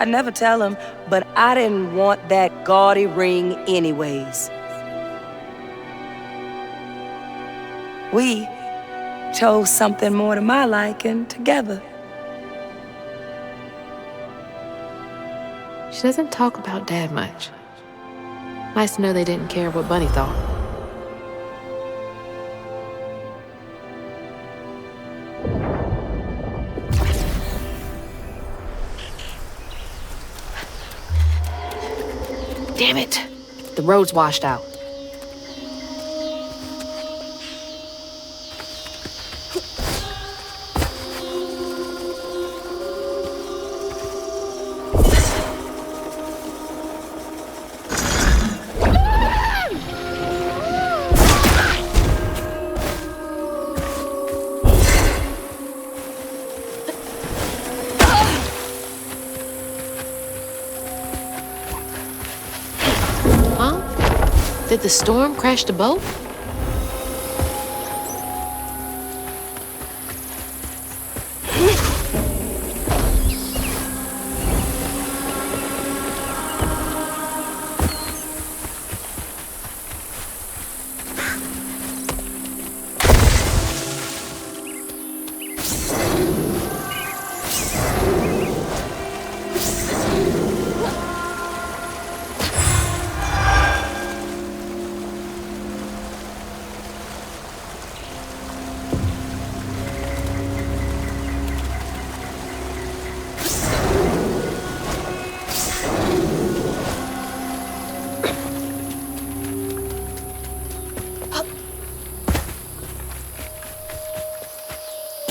I'd never tell him, but I didn't want that gaudy ring anyways. We chose something more to my liking together. She doesn't talk about Dad much. Nice to know they didn't care what Bunny thought. Damn it! The road's washed out. Did the storm crash the boat?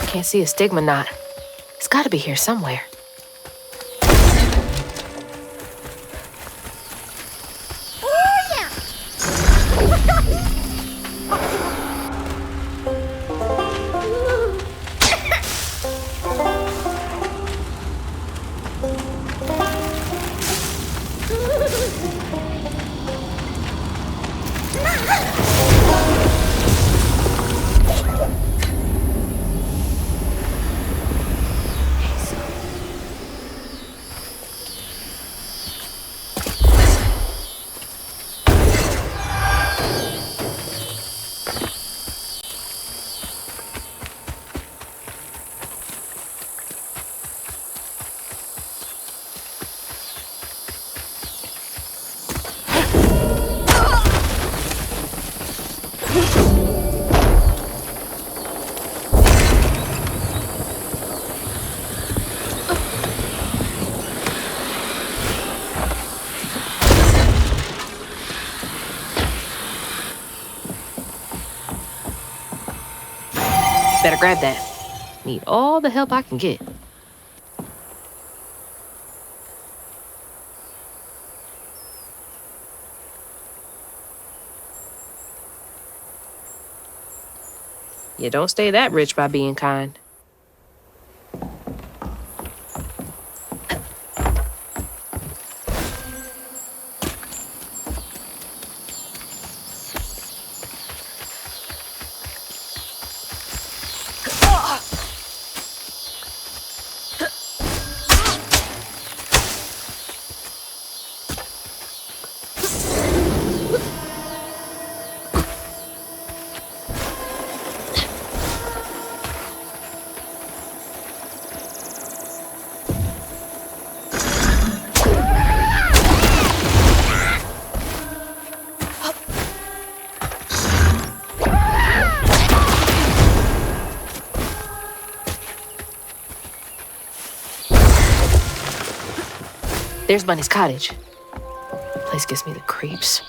Can't see a stigma knot. It's gotta be here somewhere. Better grab that. Need all the help I can get. You don't stay that rich by being kind. There's Bunny's cottage. Place gives me the creeps.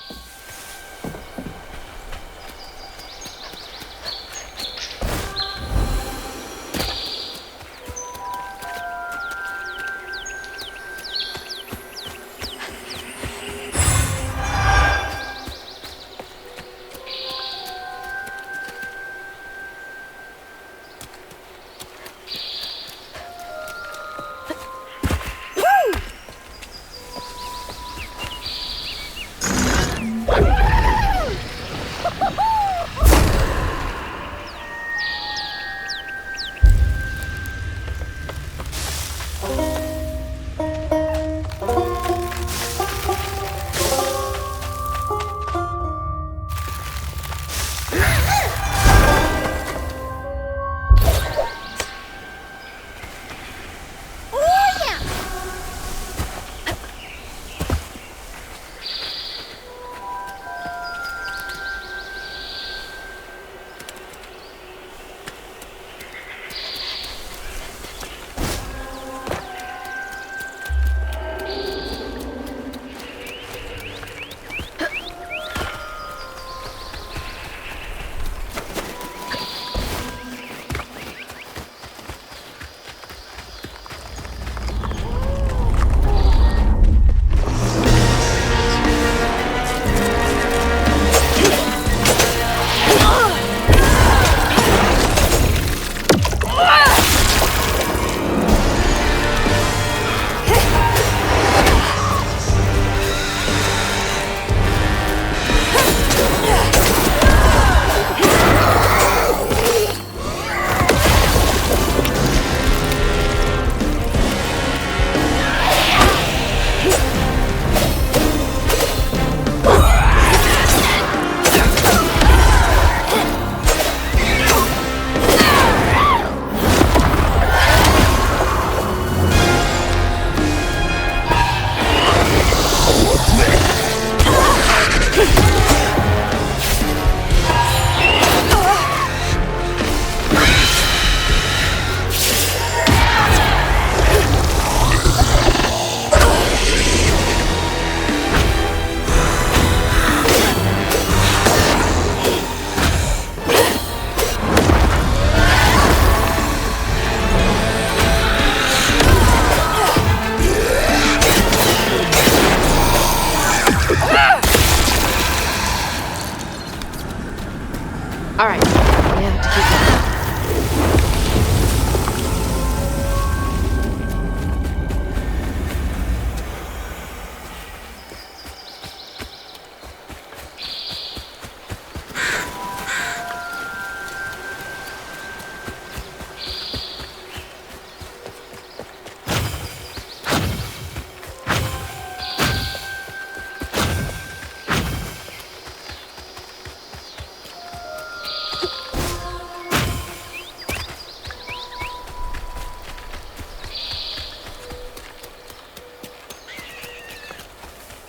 All right. We have to keep going.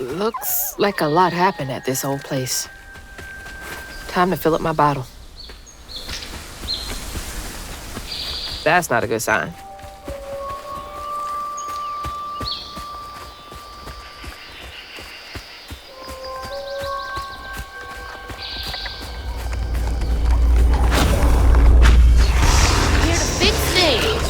Looks like a lot happened at this old place. Time to fill up my bottle. That's not a good sign. Here to fix things.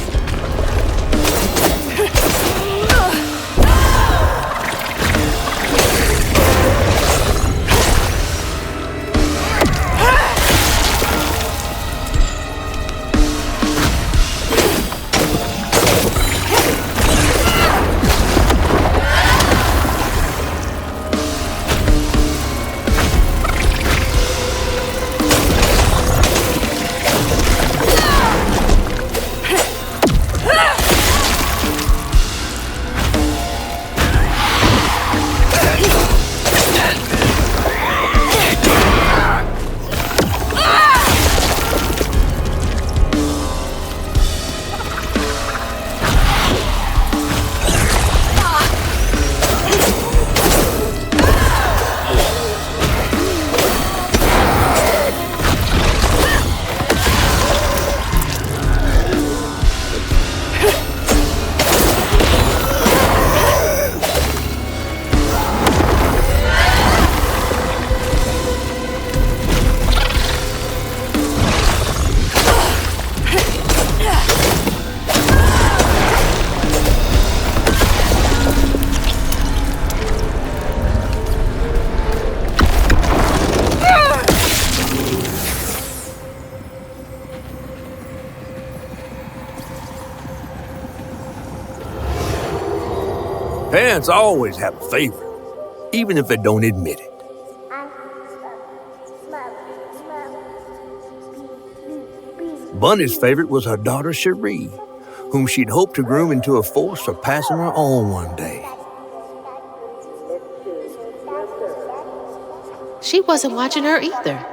Parents always have a favorite, even if they don't admit it. Bunny's favorite was her daughter Cherie, whom she'd hoped to groom into a force surpassing her own one day. She wasn't watching her either.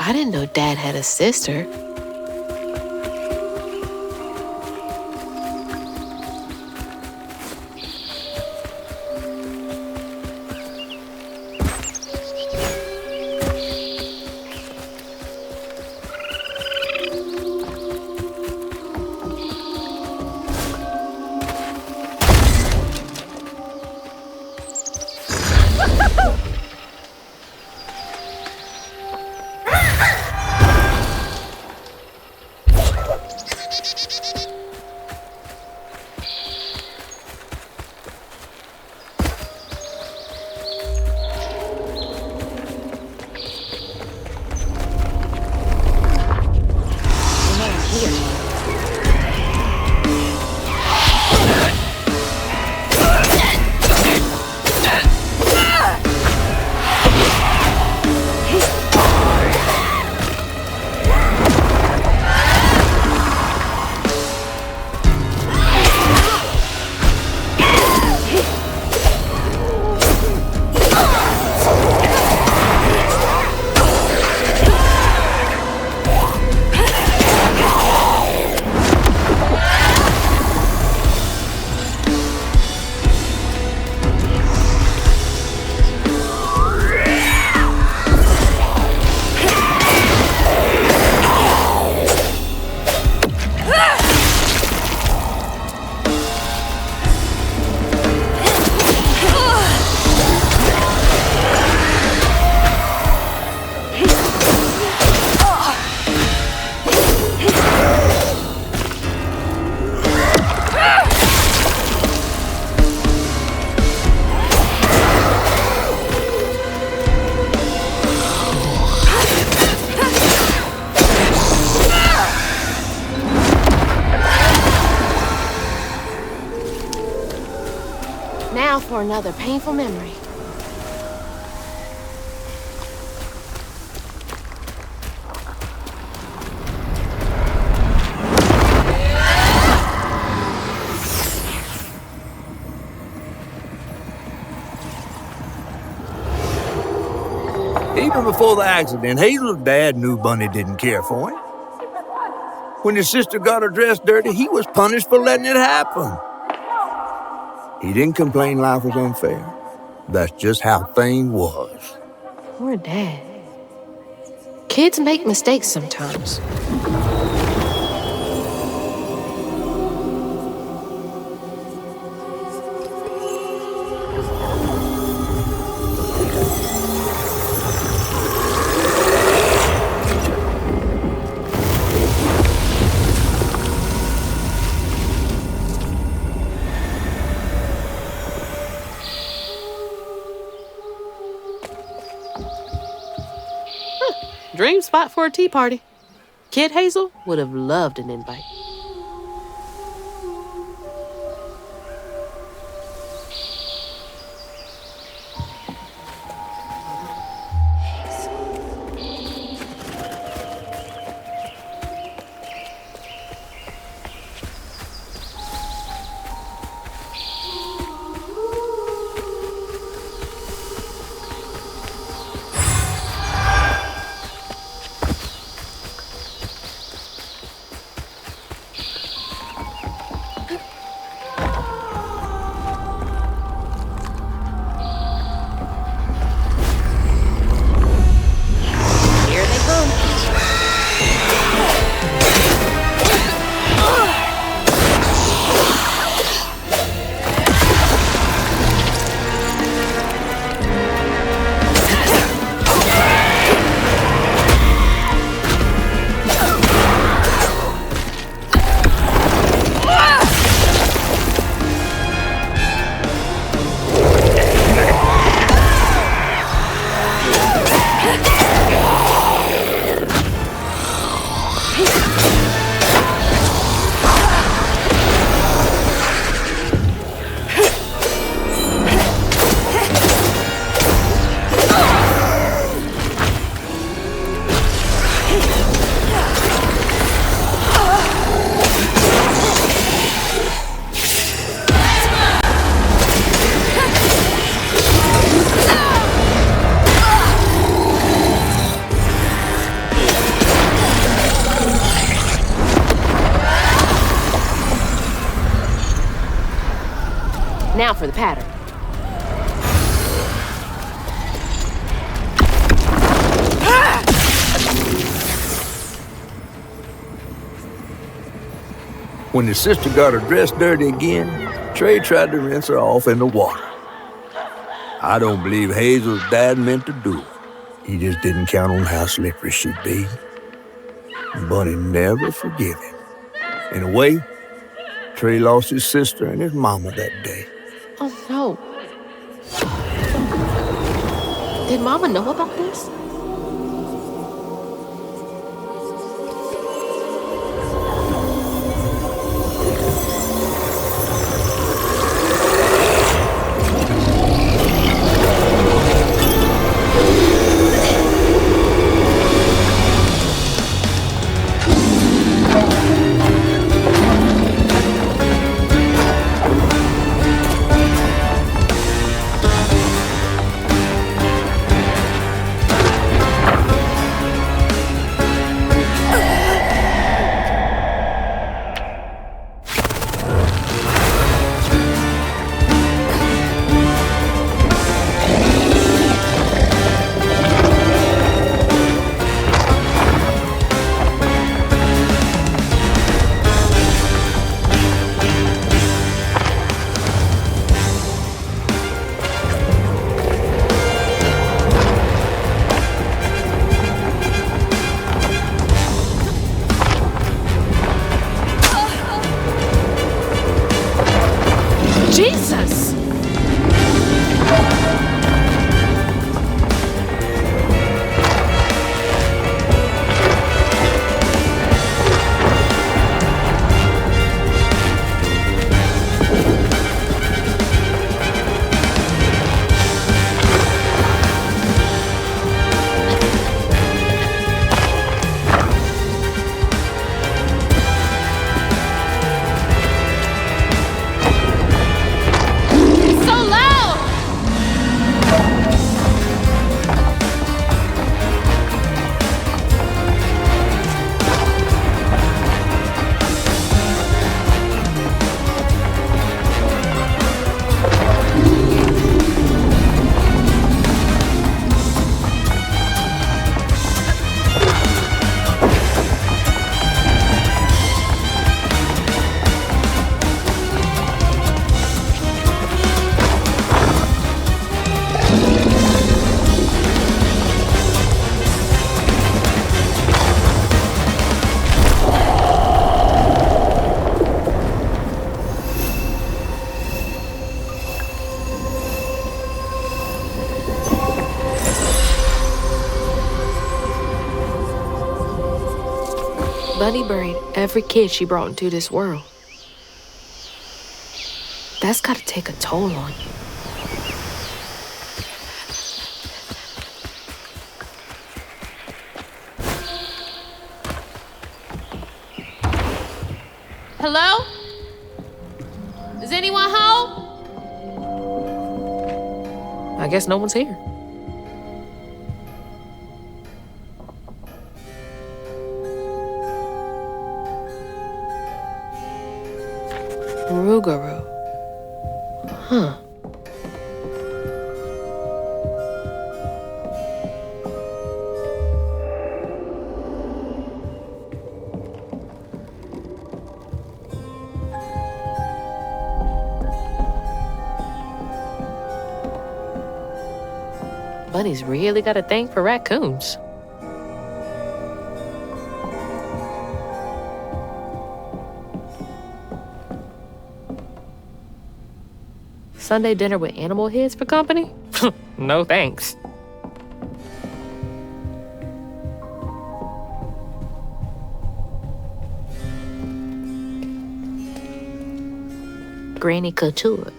I didn't know Dad had a sister. for another painful memory. Even before the accident, Hazel's dad knew Bunny didn't care for him. When his sister got her dress dirty, he was punished for letting it happen. He didn't complain life was unfair. That's just how things was. Poor Dad. Kids make mistakes sometimes. Dream spot for a tea party. Kid Hazel would have loved an invite. Now for the pattern. When his sister got her dress dirty again, Trey tried to rinse her off in the water. I don't believe Hazel's dad meant to do it. He just didn't count on how slippery she'd be. Bunny never forgave him. In a way, Trey lost his sister and his mama that day. Oh, no. Did Mama know about this? Bunny buried every kid she brought into this world. That's gotta take a toll on you. Hello? Is anyone home? I guess no one's here. Rougarou. Huh. Bunny's really got a thing for raccoons. Sunday dinner with animal heads for company? No thanks. Granny Couture.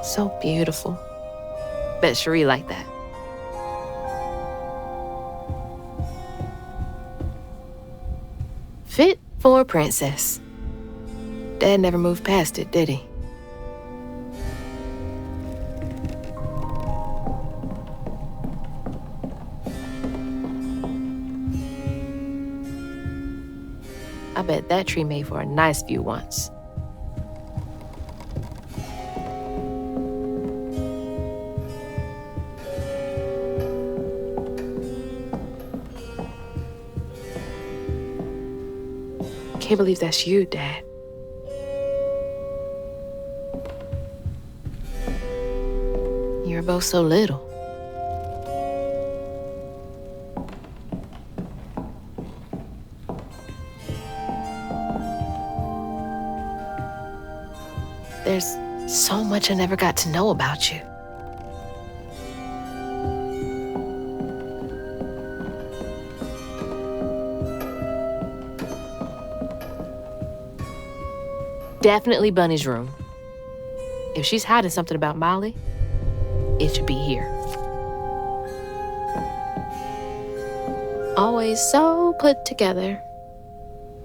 So beautiful. Bet Cherie liked that. Fit for a princess. Dad never moved past it, did he? I bet that tree made for a nice view once. I can't believe that's you, Dad. You were both so little. There's so much I never got to know about you. Definitely Bunny's room. If she's hiding something about Molly, it should be here. Always so put together.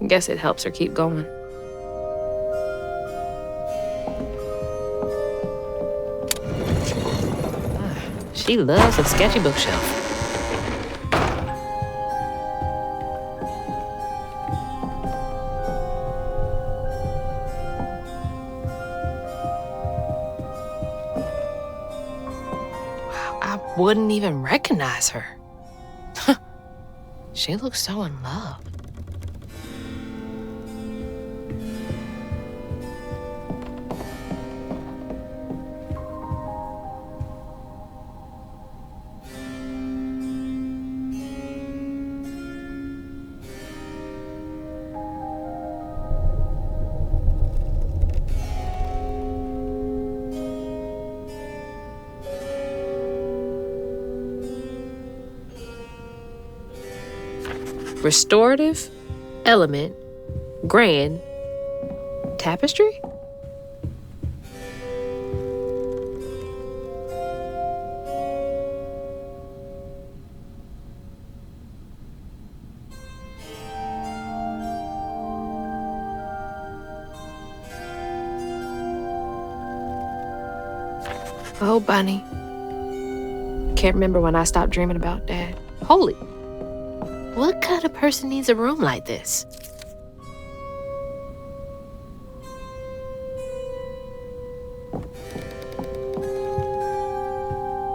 Guess it helps her keep going. She loves a sketchy bookshelf. I wouldn't even recognize her. She looks so in love. Restorative, element, grand, tapestry? Oh, Bunny. Can't remember when I stopped dreaming about Dad. Holy. What kind of person needs a room like this?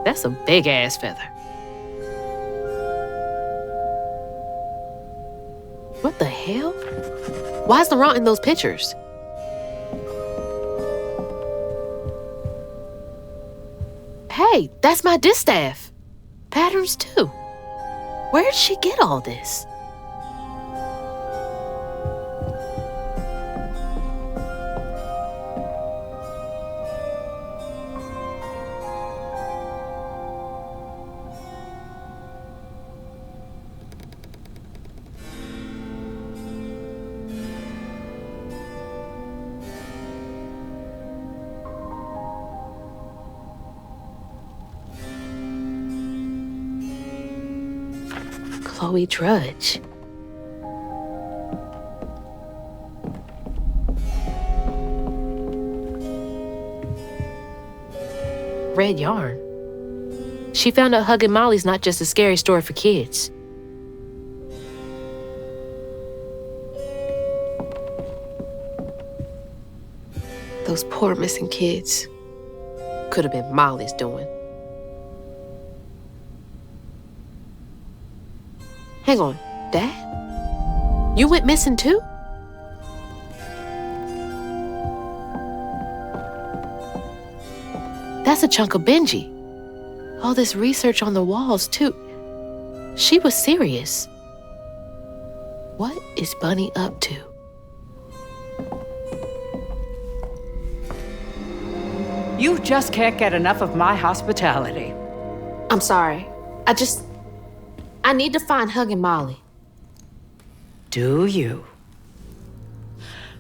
That's a big-ass feather. What the hell? Why's Laurent in those pictures? Hey, that's my distaff. Patterns, too. Where'd she get all this? Chloe Drudge. Red yarn. She found out Huggin' Molly's not just a scary story for kids. Those poor missing kids. Could have been Molly's doing. Hang on, Dad? You went missing too? That's a chunk of Benji. All this research on the walls too. She was serious. What is Bunny up to? You just can't get enough of my hospitality. I'm sorry. I need to find Huggin' Molly. Do you?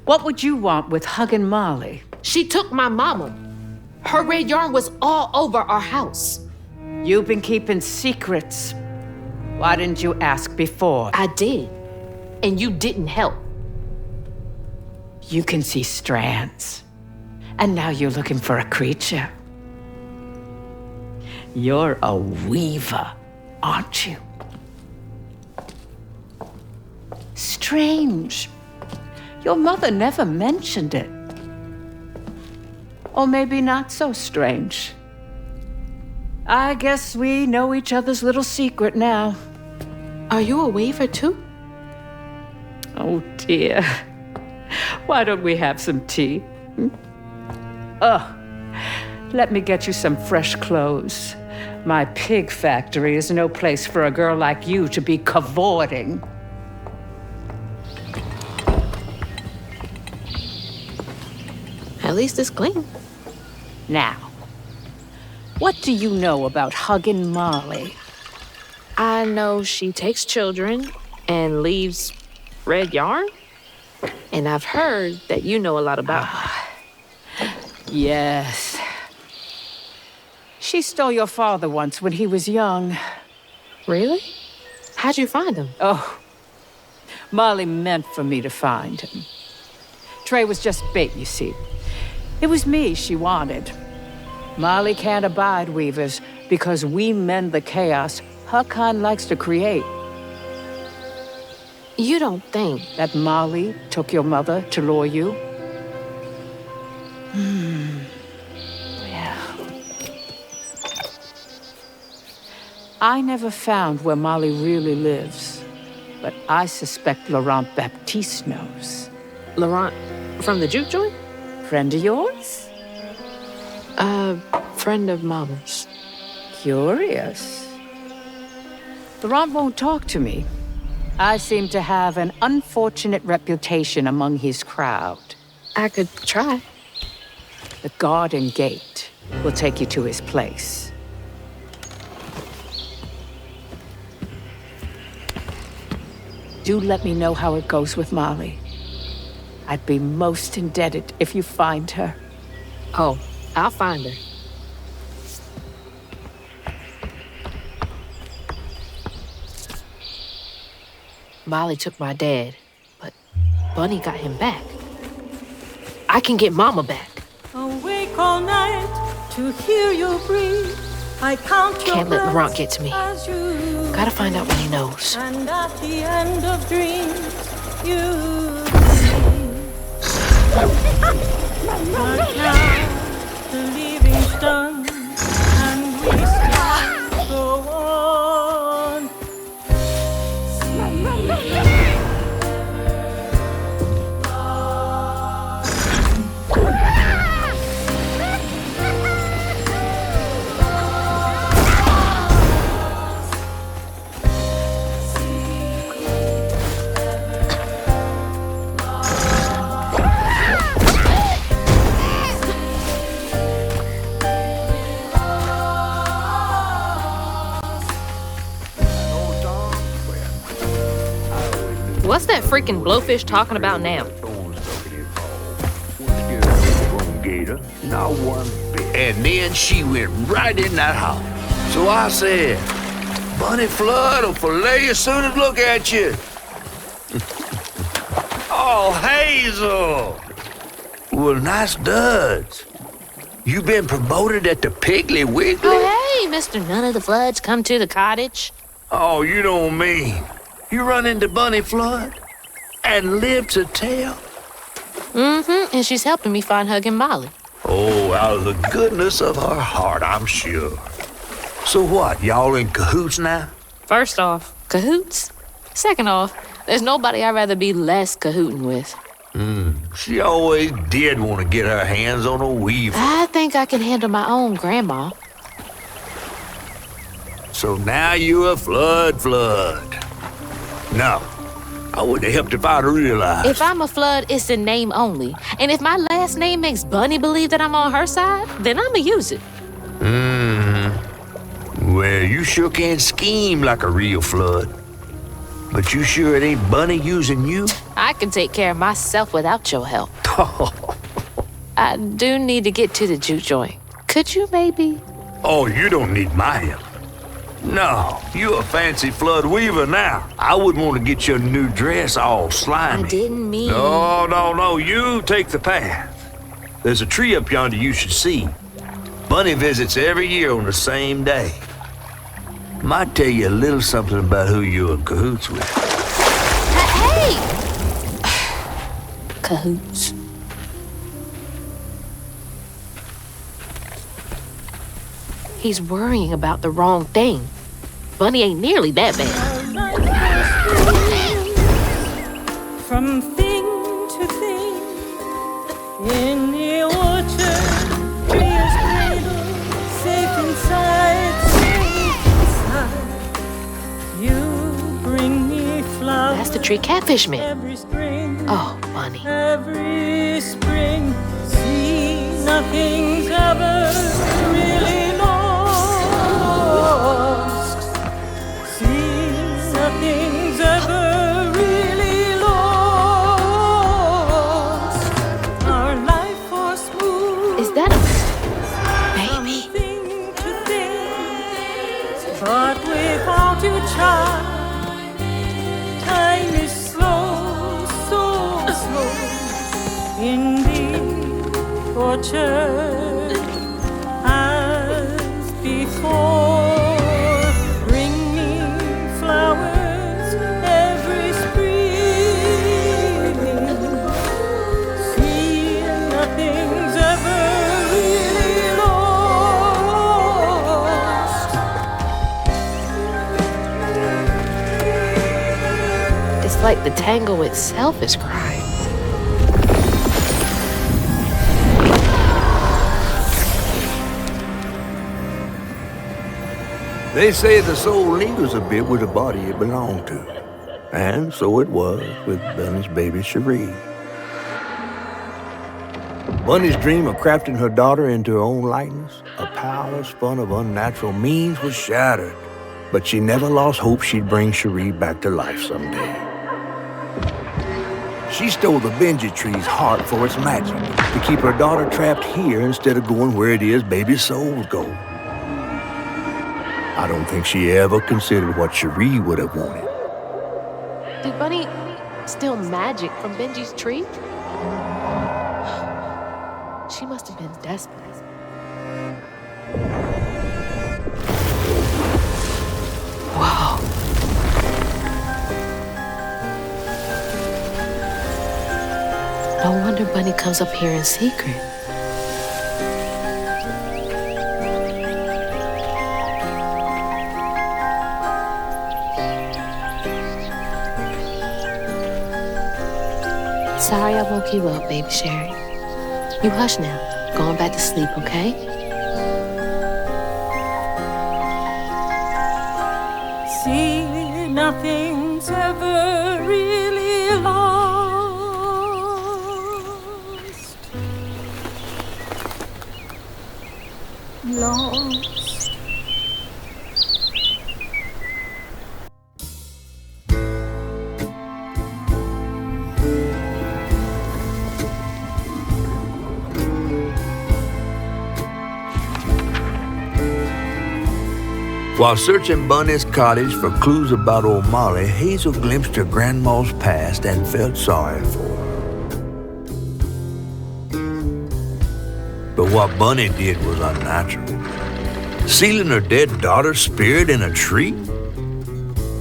What would you want with Huggin' Molly? She took my mama. Her red yarn was all over our house. You've been keeping secrets. Why didn't you ask before? I did. And you didn't help. You can see strands. And now you're looking for a creature. You're a weaver, aren't you? Strange. Your mother never mentioned it. Or maybe not so strange. I guess we know each other's little secret now. Are you a weaver too? Oh dear. Why don't we have some tea? Oh, let me get you some fresh clothes. My pig factory is no place for a girl like you to be cavorting. At least it's clean. Now, what do you know about Huggin' Molly? I know she takes children and leaves red yarn. And I've heard that you know a lot about her. Yes. She stole your father once when he was young. Really? How'd you find him? Oh, Molly meant for me to find him. Trey was just bait, you see. It was me she wanted. Molly can't abide weavers because we mend the chaos her kind likes to create. You don't think that Molly took your mother to lure you? Well, I never found where Molly really lives, but I suspect Laurent Baptiste knows. Laurent from the juke joint? Friend of yours? Friend of Mama's. Curious. Laurent won't talk to me. I seem to have an unfortunate reputation among his crowd. I could try. The garden gate will take you to his place. Do let me know how it goes with Molly. I'd be most indebted if you find her. Oh, I'll find her. Molly took my dad, but Bunny got him back. I can get Mama back. Awake all night to hear you breathe. I count your Can't let Laurent get to me. as you Gotta find out what he knows. And at the end of dreams, you but now the leaving's done, and we still go on. What's that freaking blowfish talking about now? Not one bit. And then she went right in that house. So I said, Bunny Flood will fillet you as soon as look at you. Oh, Hazel. Well, nice duds. You been promoted at the Piggly Wiggly? Oh, hey, Mr. None of the Floods, come to the cottage. Oh, you don't mean. You run into Bunny Flood and live to tell? Mm-hmm, and she's helping me find Huggin' Molly. Oh, out of the goodness of her heart, I'm sure. So what, y'all in cahoots now? First off, cahoots? Second off, there's nobody I'd rather be less cahooting with. She always did want to get her hands on a weaver. I think I can handle my own grandma. So now you're a flood. No, I wouldn't have helped if I'd realized. If I'm a Flood, it's in name only. And if my last name makes Bunny believe that I'm on her side, then I'ma use it. Well, you sure can scheme like a real Flood. But you sure it ain't Bunny using you? I can take care of myself without your help. I do need to get to the juke joint. Could you maybe? Oh, you don't need my help. No, you a fancy Flood weaver now. I wouldn't want to get your new dress all slimy. I didn't mean... No, you take the path. There's a tree up yonder you should see. Bunny visits every year on the same day. Might tell you a little something about who you're in cahoots with. Hey! Cahoots. He's worrying about the wrong thing. Bunny ain't nearly that bad. From thing to thing, in the orchard, tree is cradle, safe inside, you bring me flowers. That's the tree catfish man. Every spring, oh, Bunny. Every spring, see, nothing's ever really lost. See, nothing's ever really lost. Our life force moves. Is that a baby? Thing to thing, but without you, child, time is slow, so slow. In the orchard, as before, bring me flowers every spring. See, nothing's ever really lost. It's like the tango itself is crying. They say the soul lingers a bit with the body it belonged to. And so it was with Bunny's baby Cherie. Bunny's dream of crafting her daughter into her own likeness, a power spun of unnatural means, was shattered. But she never lost hope she'd bring Cherie back to life someday. She stole the Benji tree's heart for its magic, to keep her daughter trapped here instead of going where it is baby souls go. I don't think she ever considered what Cherie would have wanted. Did Bunny steal magic from Benji's tree? She must have been desperate. Wow. No wonder Bunny comes up here in secret. Sorry I woke you up, baby Sherry. You hush now. Going back to sleep, okay? See, nothing's ever really lost. Lost. While searching Bunny's cottage for clues about old Molly, Hazel glimpsed her grandma's past and felt sorry for her. But what Bunny did was unnatural. Sealing her dead daughter's spirit in a tree?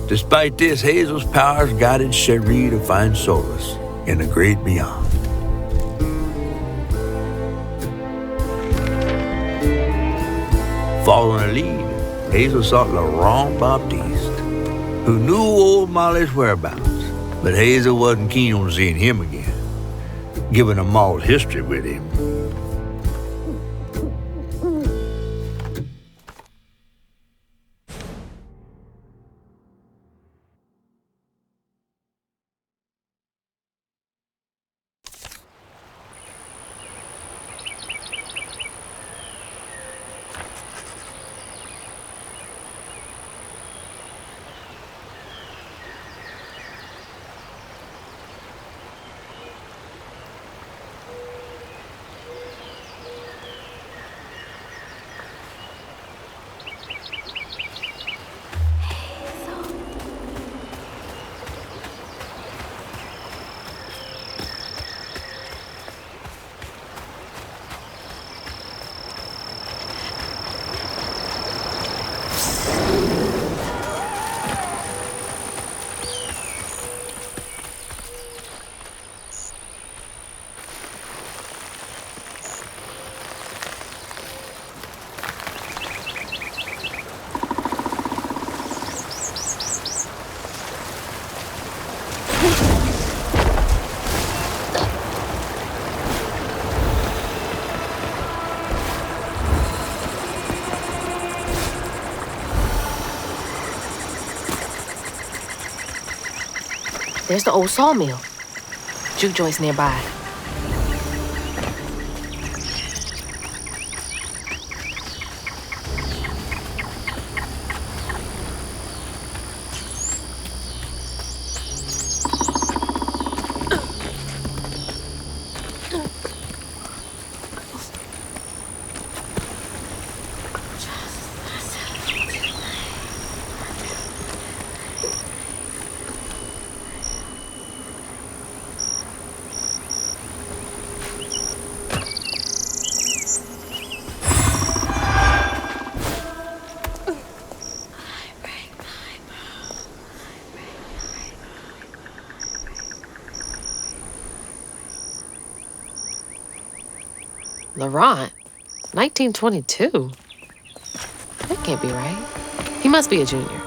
Despite this, Hazel's powers guided Cherie to find solace in the great beyond. Following her lead, Hazel sought Laurent Baptiste, who knew old Molly's whereabouts, but Hazel wasn't keen on seeing him again, given a mauled history with him. There's the old sawmill. Juke joint's nearby. Laurent? 1922? That can't be right. He must be a junior.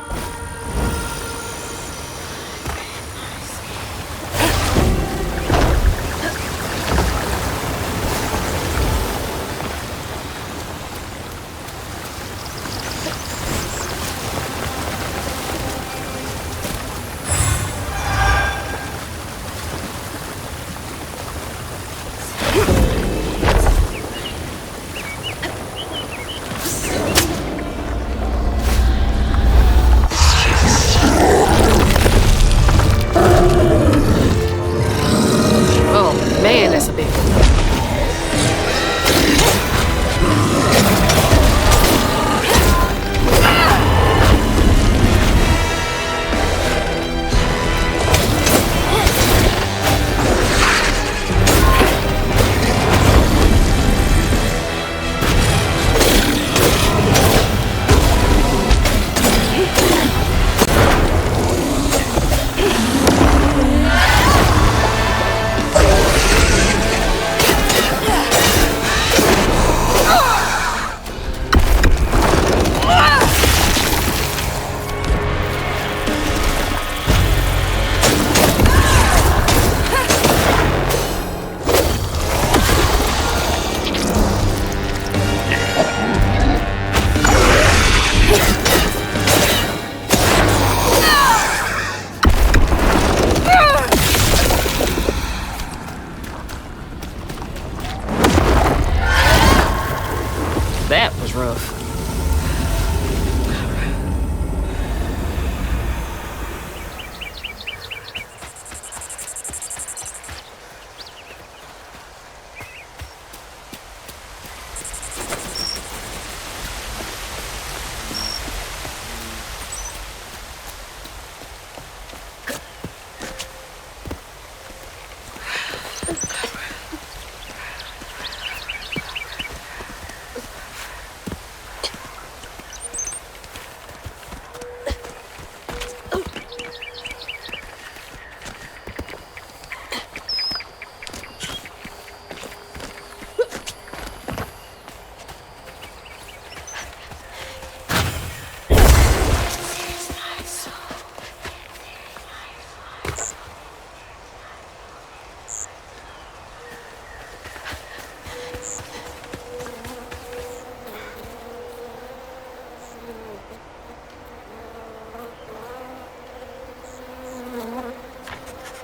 That was rough.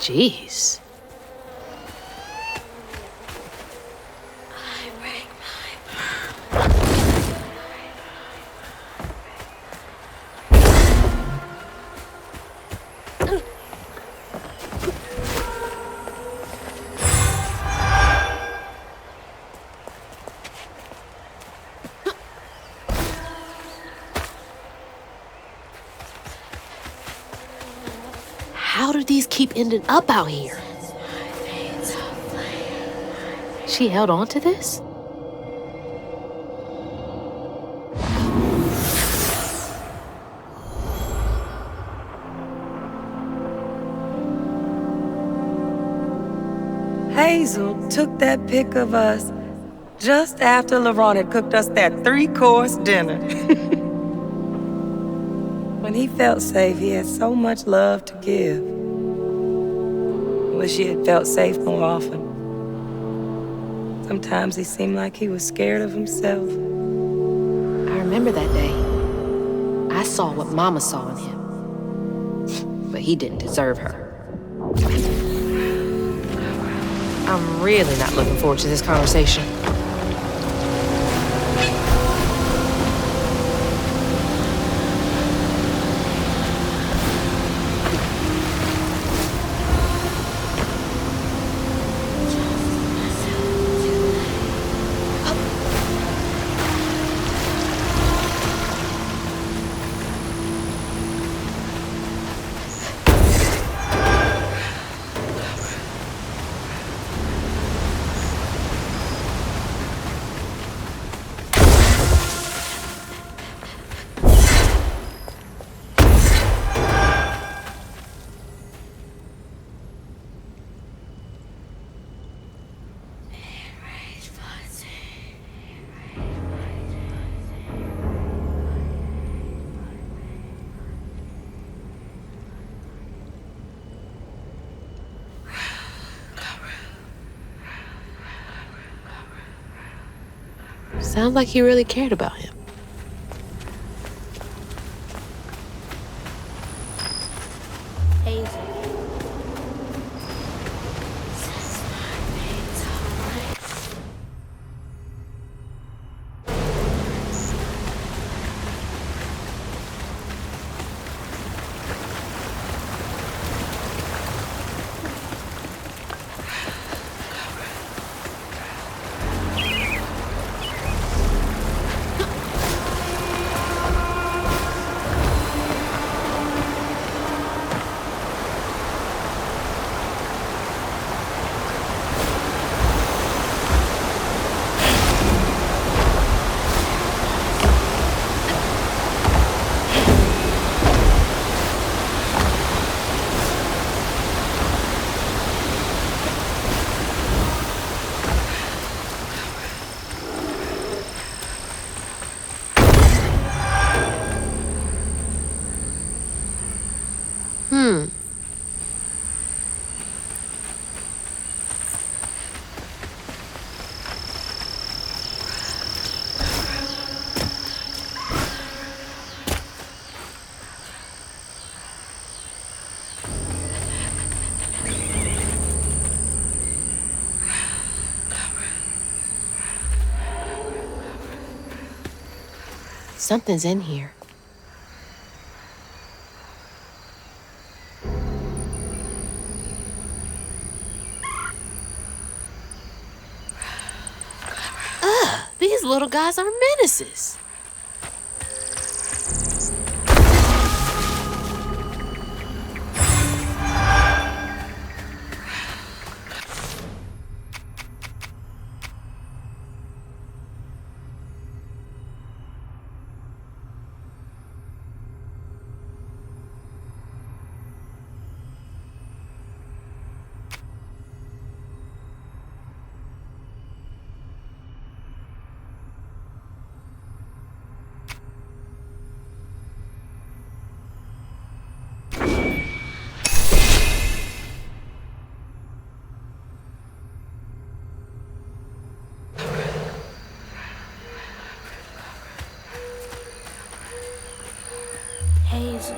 Jeez. How do these keep ending up out here? She held on to this? Hazel took that pic of us just after LaRon had cooked us that 3-course dinner. When he felt safe, he had so much love to give. Wish he had felt safe more often. Sometimes he seemed like he was scared of himself. I remember that day. I saw what Mama saw in him. But he didn't deserve her. I'm really not looking forward to this conversation. Sounds like he really cared about him. Hazel. Something's in here. These little guys are menaces. Hazel.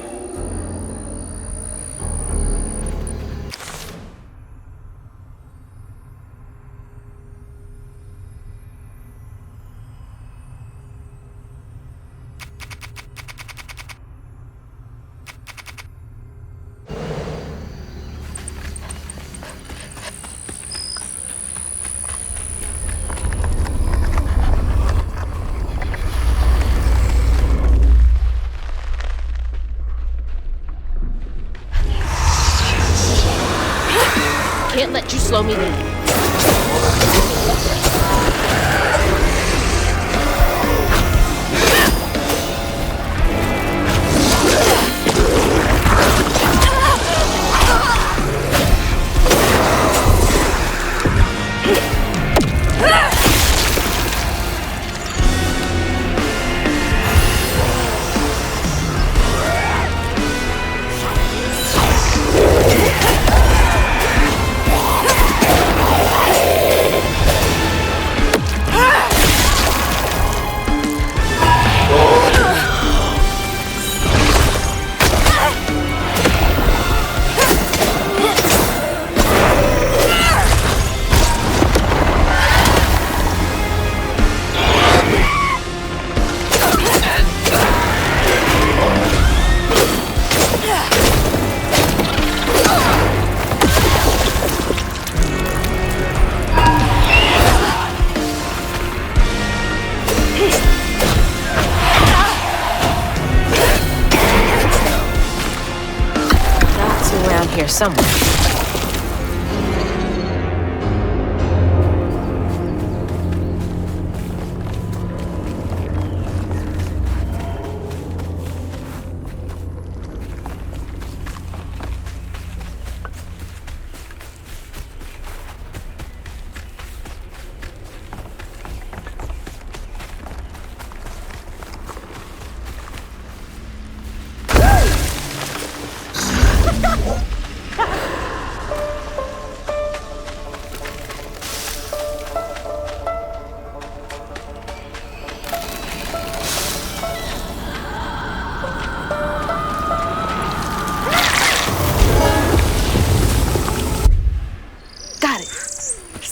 Can't let you slow me down. Here somewhere.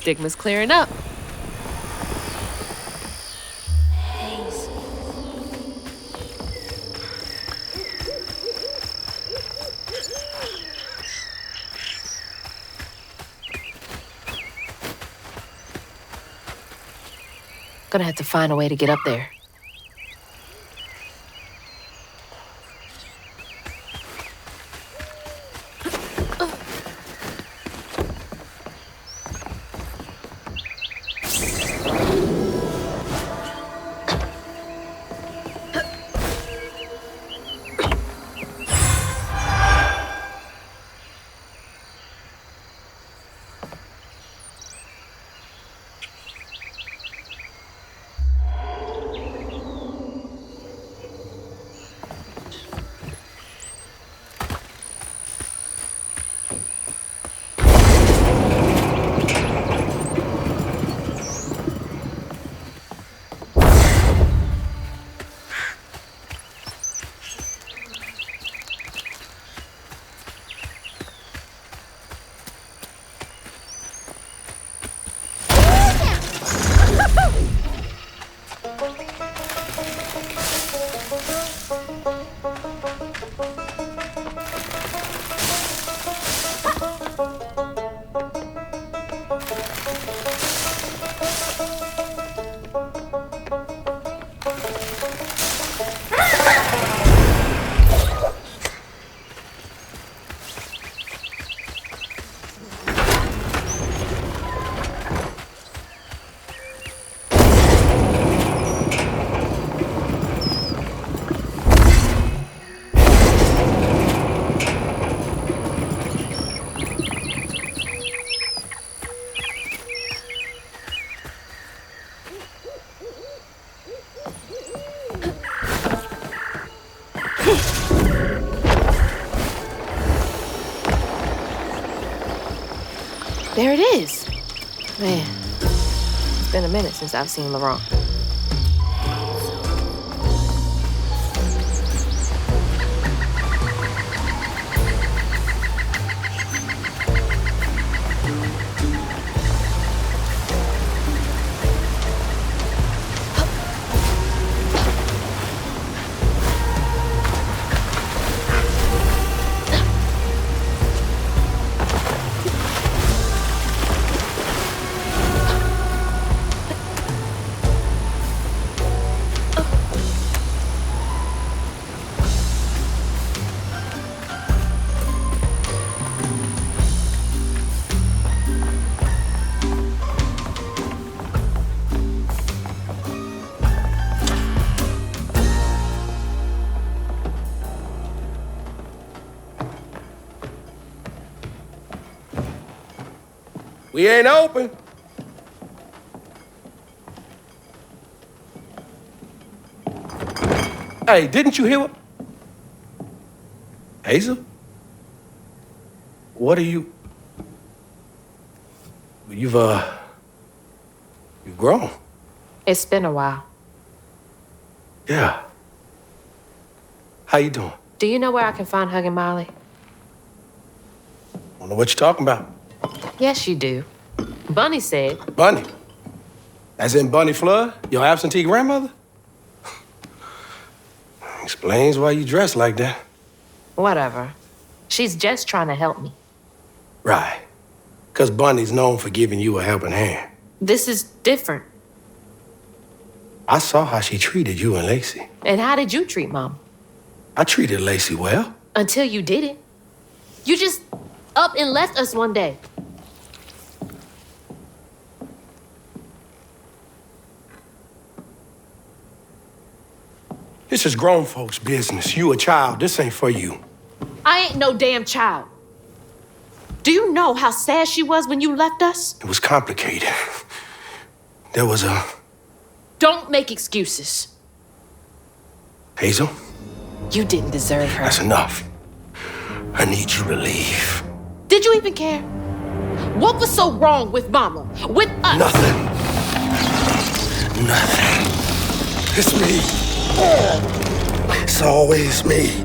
Stigma's clearing up. Gonna have to find a way to get up there. There it is. Man, it's been a minute since I've seen Laurent. We ain't open. Hey, didn't you hear what? Hazel? What are you? You've grown. It's been a while. Yeah. How you doing? Do you know where I can find Hug and Molly? I don't know what you're talking about. Yes, you do. Bunny said. Bunny? As in Bunny Flood, your absentee grandmother? Explains why you dress like that. Whatever. She's just trying to help me. Right. Because Bunny's known for giving you a helping hand. This is different. I saw how she treated you and Lacey. And how did you treat Mom? I treated Lacey well. Until you didn't. You just up and left us one day. This is grown folks' business. You a child. This ain't for you. I ain't no damn child. Do you know how sad she was when you left us? It was complicated. There was a... Don't make excuses. Hazel? You didn't deserve her. That's enough. I need you to leave. Did you even care? What was so wrong with Mama? With us? Nothing. Nothing. It's me. It's always me.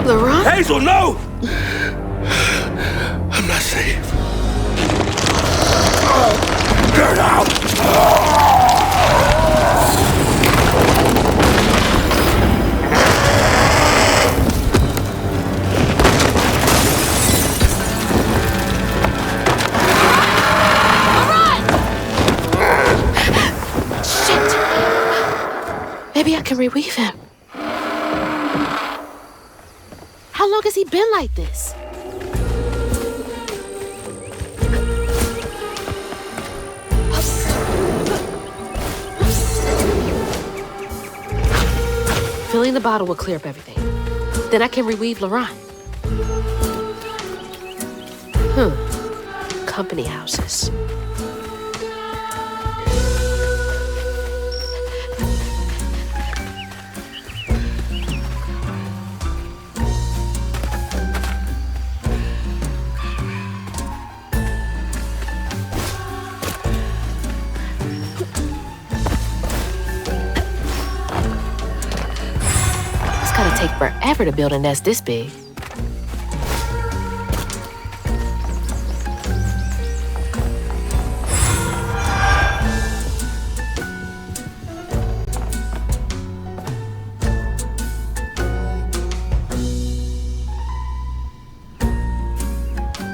Laurent? Hazel, no! I'm not safe. Get out! Maybe I can reweave him. How long has he been like this? Filling the bottle will clear up everything. Then I can reweave Laurent. Company houses. Take forever to build a nest this big.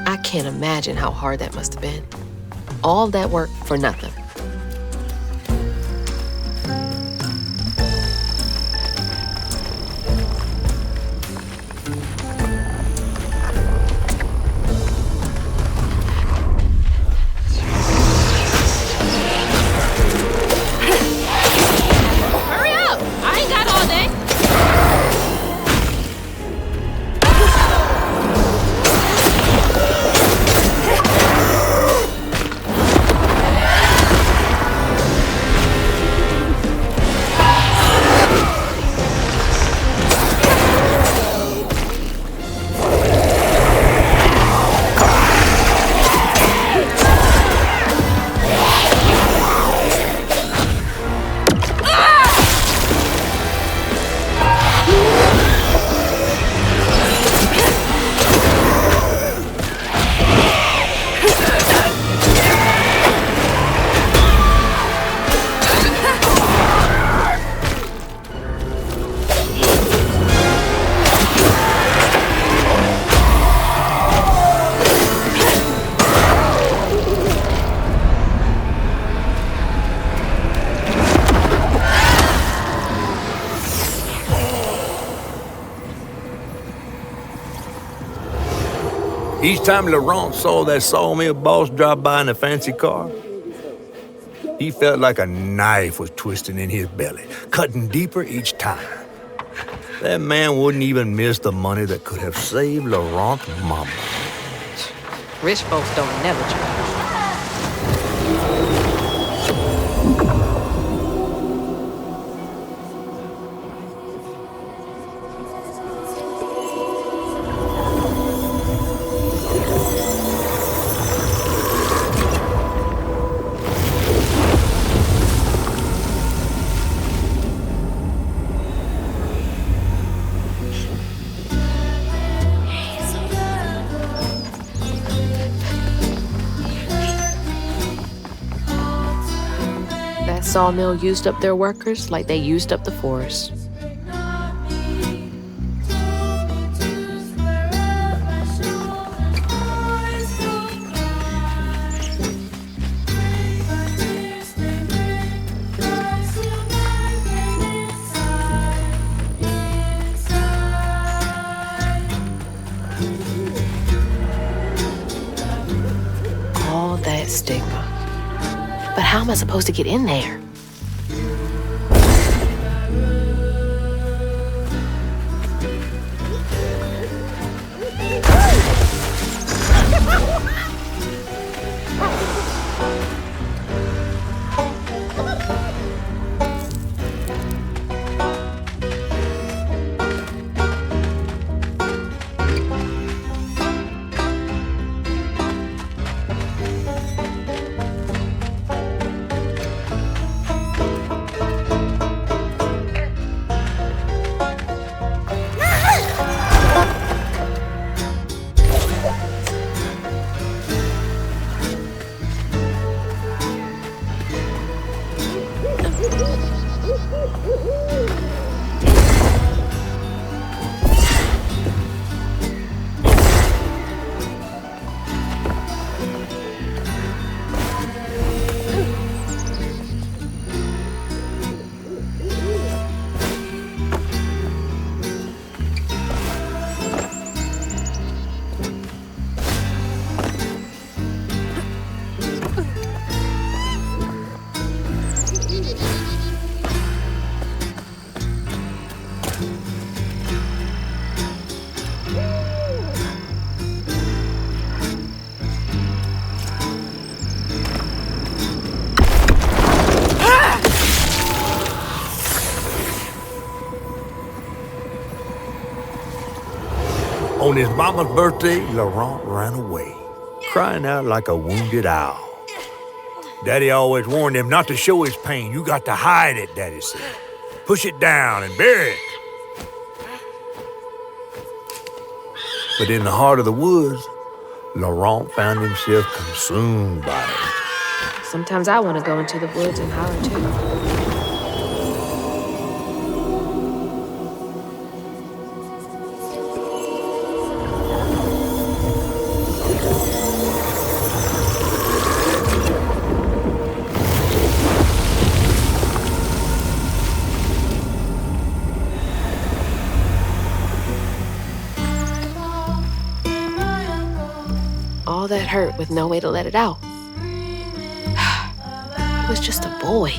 I can't imagine how hard that must have been. All that work for nothing. Each time Laurent saw that sawmill boss drive by in a fancy car, he felt like a knife was twisting in his belly, cutting deeper each time. That man wouldn't even miss the money that could have saved Laurent's mama. Rich folks don't never change. Sawmill used up their workers like they used up the forest. All that stigma. But how am I supposed to get in there? On his mama's birthday, Laurent ran away, crying out like a wounded owl. Daddy always warned him not to show his pain. You got to hide it, Daddy said. Push it down and bury it. But in the heart of the woods, Laurent found himself consumed by it. Sometimes I want to go into the woods and holler too. All that hurt with no way to let it out. He was just a boy.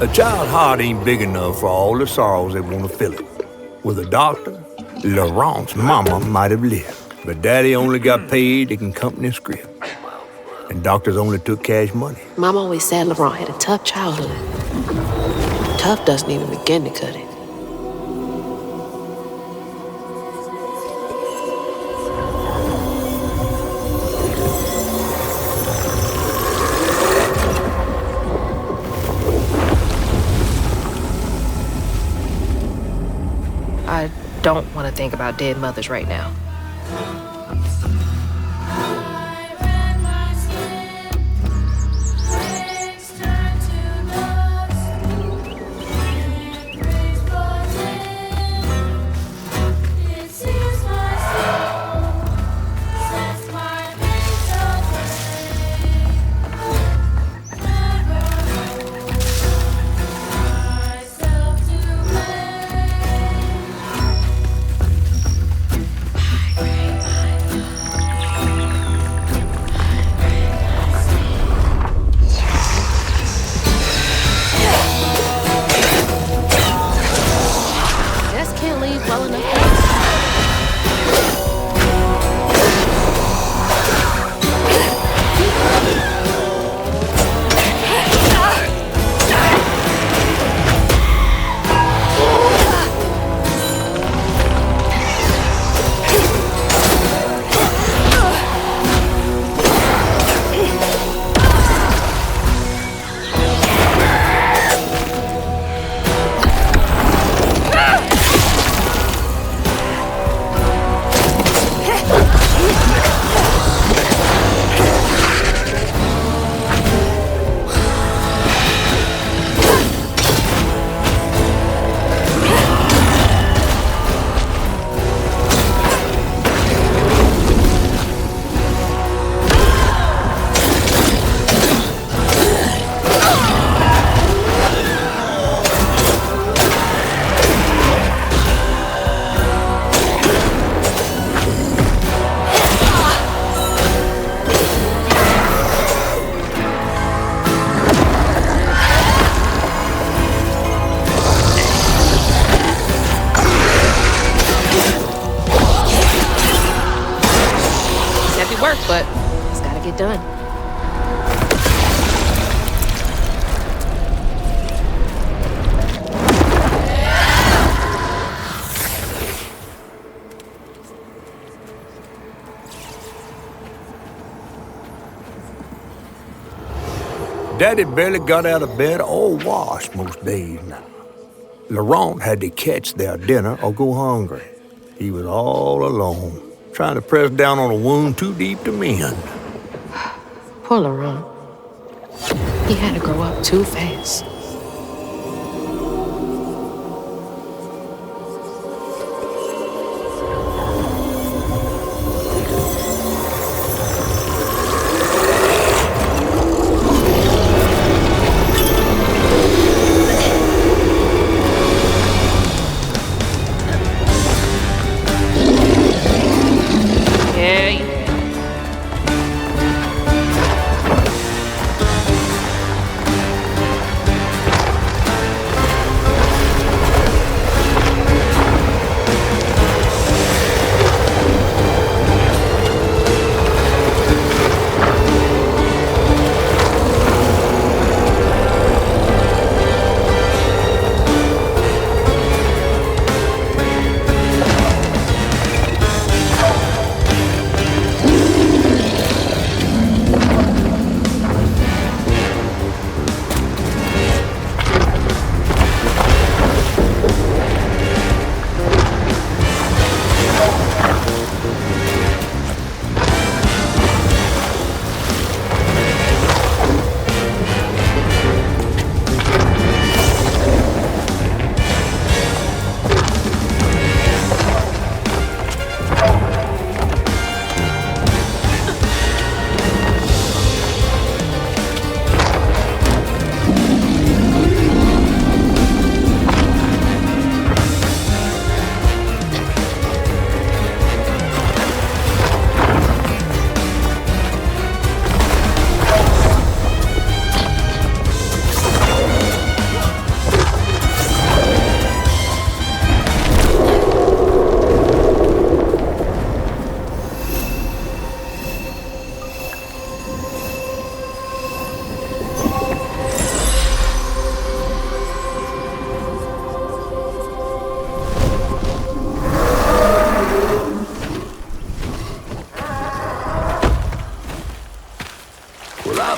A child's heart ain't big enough for all the sorrows that want to fill it. With a doctor, Laurent's mama might have lived, but Daddy only got paid to accompany a script. And doctors only took cash money. Mom always said Laurent had a tough childhood. Tough doesn't even begin to cut it. I don't want to think about dead mothers right now. But it's gotta get done. Daddy barely got out of bed or washed most days now. Laurent had to catch their dinner or go hungry. He was all alone, trying to press down on a wound too deep to mend. Poor Laurent. He had to grow up too fast.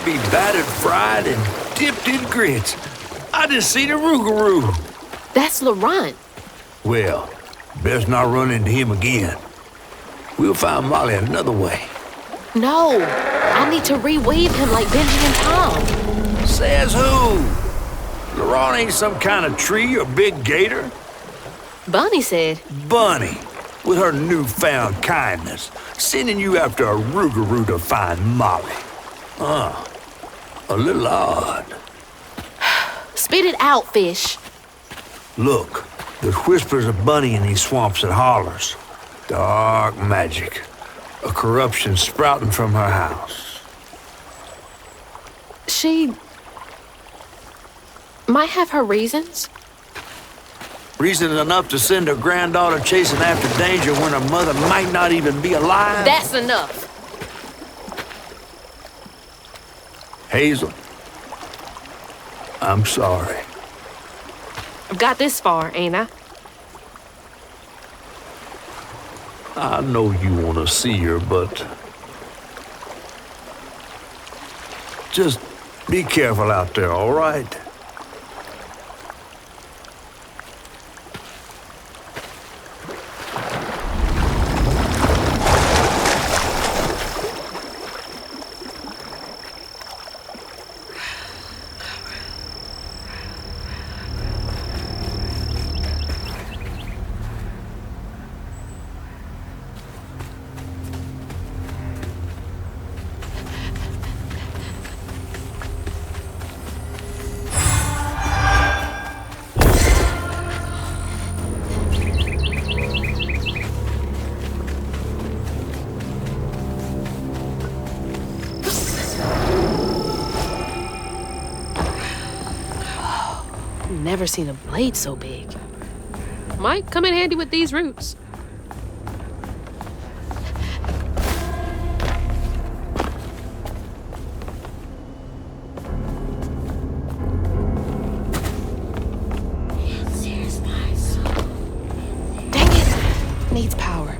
be battered, fried, and dipped in grits. I just seen a rougarou. That's Laurent. Well, best not run into him again. We'll find Molly another way. No, I need to reweave him like Benji and Tom. Says who? Laurent ain't some kind of tree or big gator. Bunny said. Bunny, with her newfound kindness, sending you after a rougarou to find Molly. A little odd. Spit it out, fish. Look, there's whispers of Bunny in these swamps and hollers. Dark magic. A corruption sprouting from her house. She might have her reasons. Reason enough to send her granddaughter chasing after danger when her mother might not even be alive? That's enough. Hazel, I'm sorry. I've got this far, ain't I? I know you want to see her, but just be careful out there, all right? Never seen a blade so big. Might come in handy with these roots. Dang it! Needs power.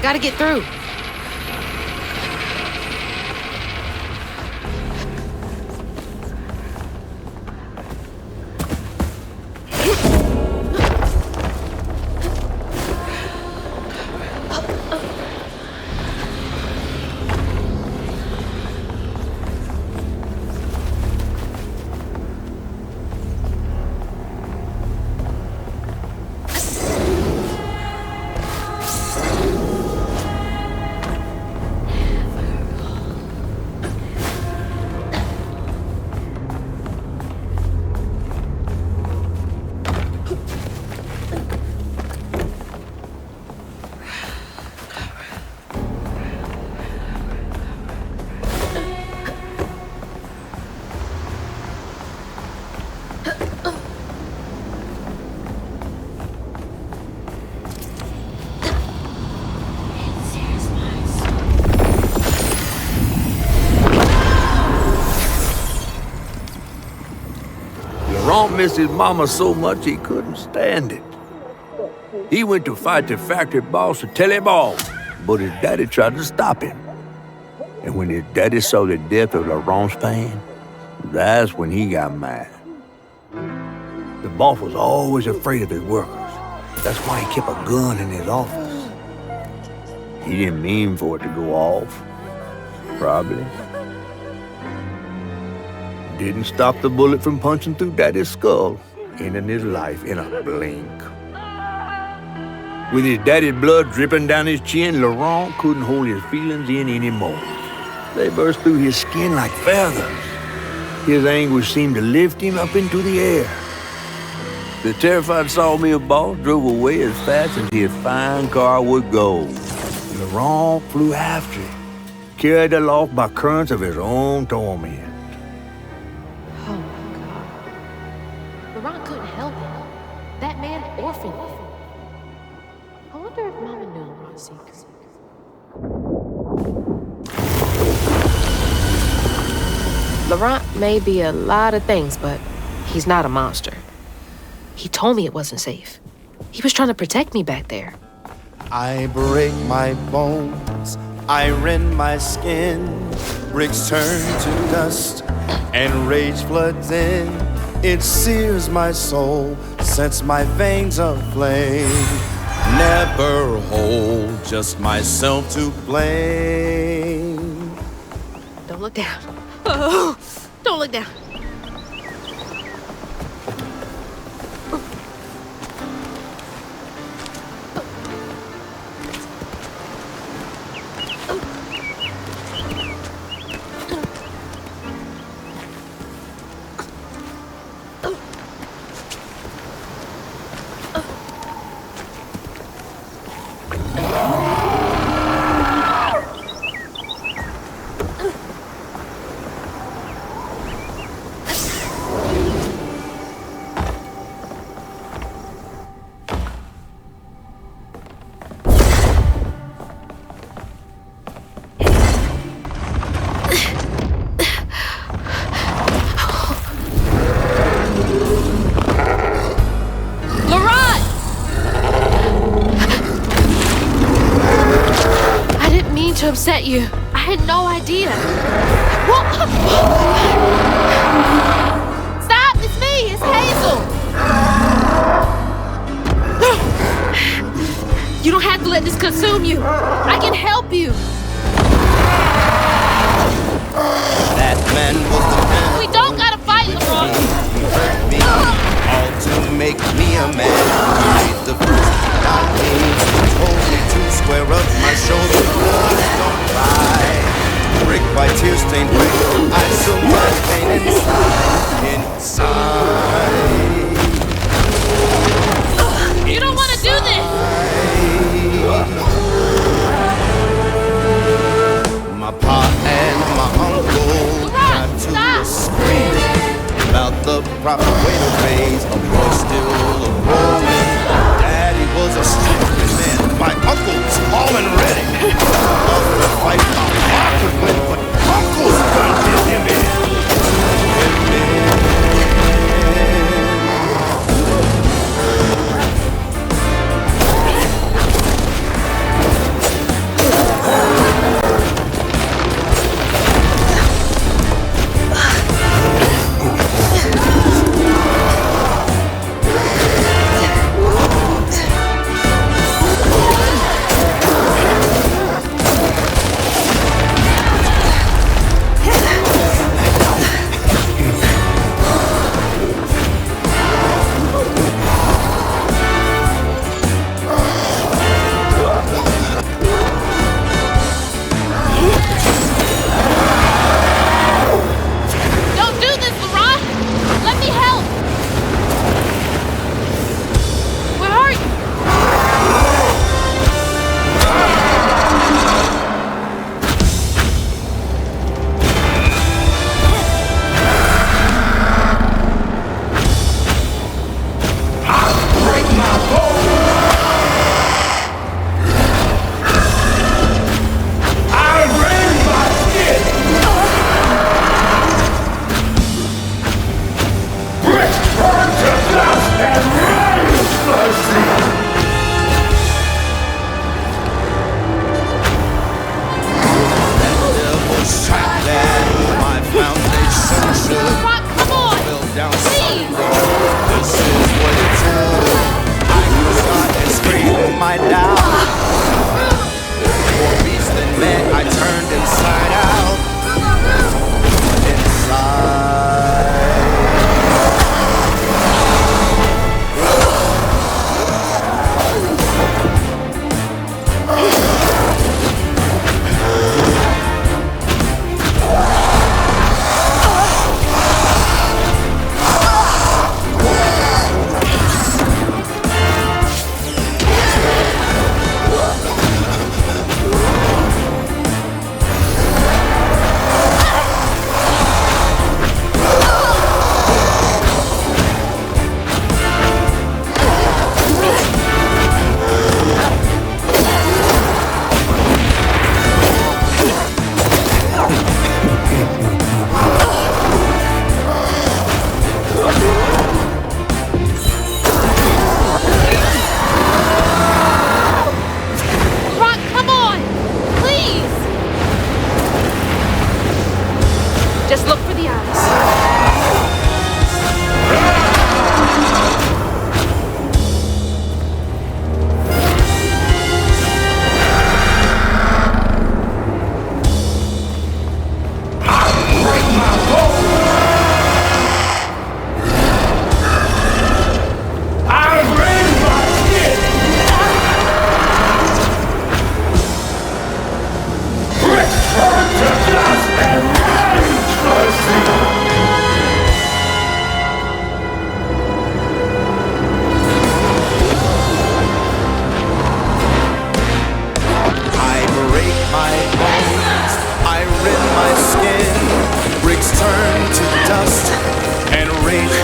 gotta get through. Laurent missed his mama so much he couldn't stand it. He went to fight the factory boss to tell him off, but his daddy tried to stop him. And when his daddy saw the death of Laurent's pain, that's when he got mad. The boss was always afraid of his workers. That's why he kept a gun in his office. He didn't mean for it to go off, probably. Didn't stop the bullet from punching through Daddy's skull, ending his life in a blink. With his daddy's blood dripping down his chin, Laurent couldn't hold his feelings in anymore. They burst through his skin like feathers. His anguish seemed to lift him up into the air. The terrified sawmill boss drove away as fast as his fine car would go. Laurent flew after it, carried aloft by currents of his own torment. Laurent couldn't help it. That man orphaned him. I wonder if Mama knew Laurent's secret. Laurent may be a lot of things, but he's not a monster. He told me it wasn't safe. He was trying to protect me back there. I break my bones, I rend my skin, bricks turn to dust, and rage floods in. It sears my soul, sets my veins aflame. Never hold, just myself to blame. Don't look down. Oh, don't look down. Upset you. I had no idea. Stop! It's me! It's Hazel! You don't have to let this consume you. I can help you. That man was the man. We don't gotta fight, Laurent. He hurt me, all to make me a man. He made the first not me. Told me to square up my shoulders. Don't cry. Brick by tear-stained brick, I still my pain inside. You don't want to do this. My pa and my uncle got to scream about the proper way to raise a boy still a boy. Daddy was a stupid man. My uncle's all and ready. Love to fight, I could win, but uncle's gonna get him in.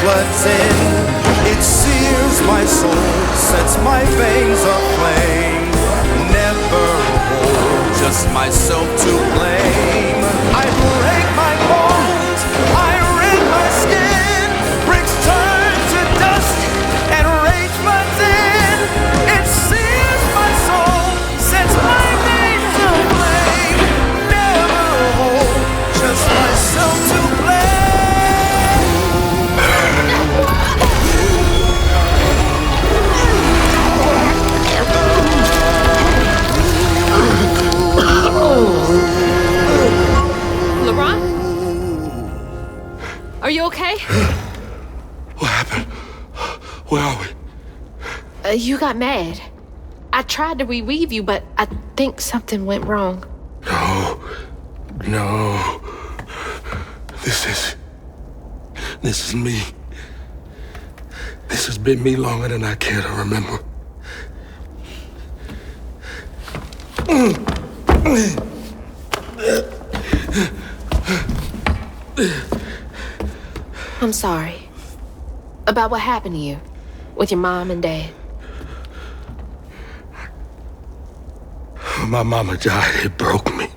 floods in. It sears my soul, sets my veins aflame. Never hold just myself to blame. I break my bones, I rend my skin. Bricks turn to dust and rage floods in. It sears my soul, sets my veins aflame. Never hold just myself to blame. Laurent? Are you okay? What happened? Where are we? You got mad. I tried to reweave you, but I think something went wrong. No. This is me. This has been me longer than I care to remember. I'm sorry. About what happened to you with your mom and dad. My mama died. It broke me.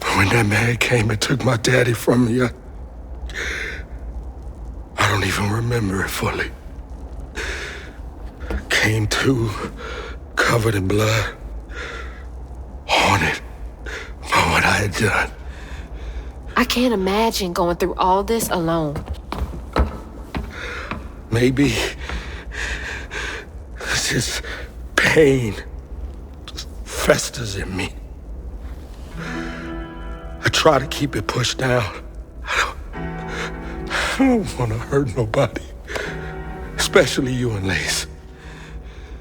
But when that man came and took my daddy from me, I don't even remember it fully. Came to, covered in blood, haunted by what I had done. I can't imagine going through all this alone. Maybe this pain just festers in me. I try to keep it pushed down. I don't want to hurt nobody, especially you and Lace.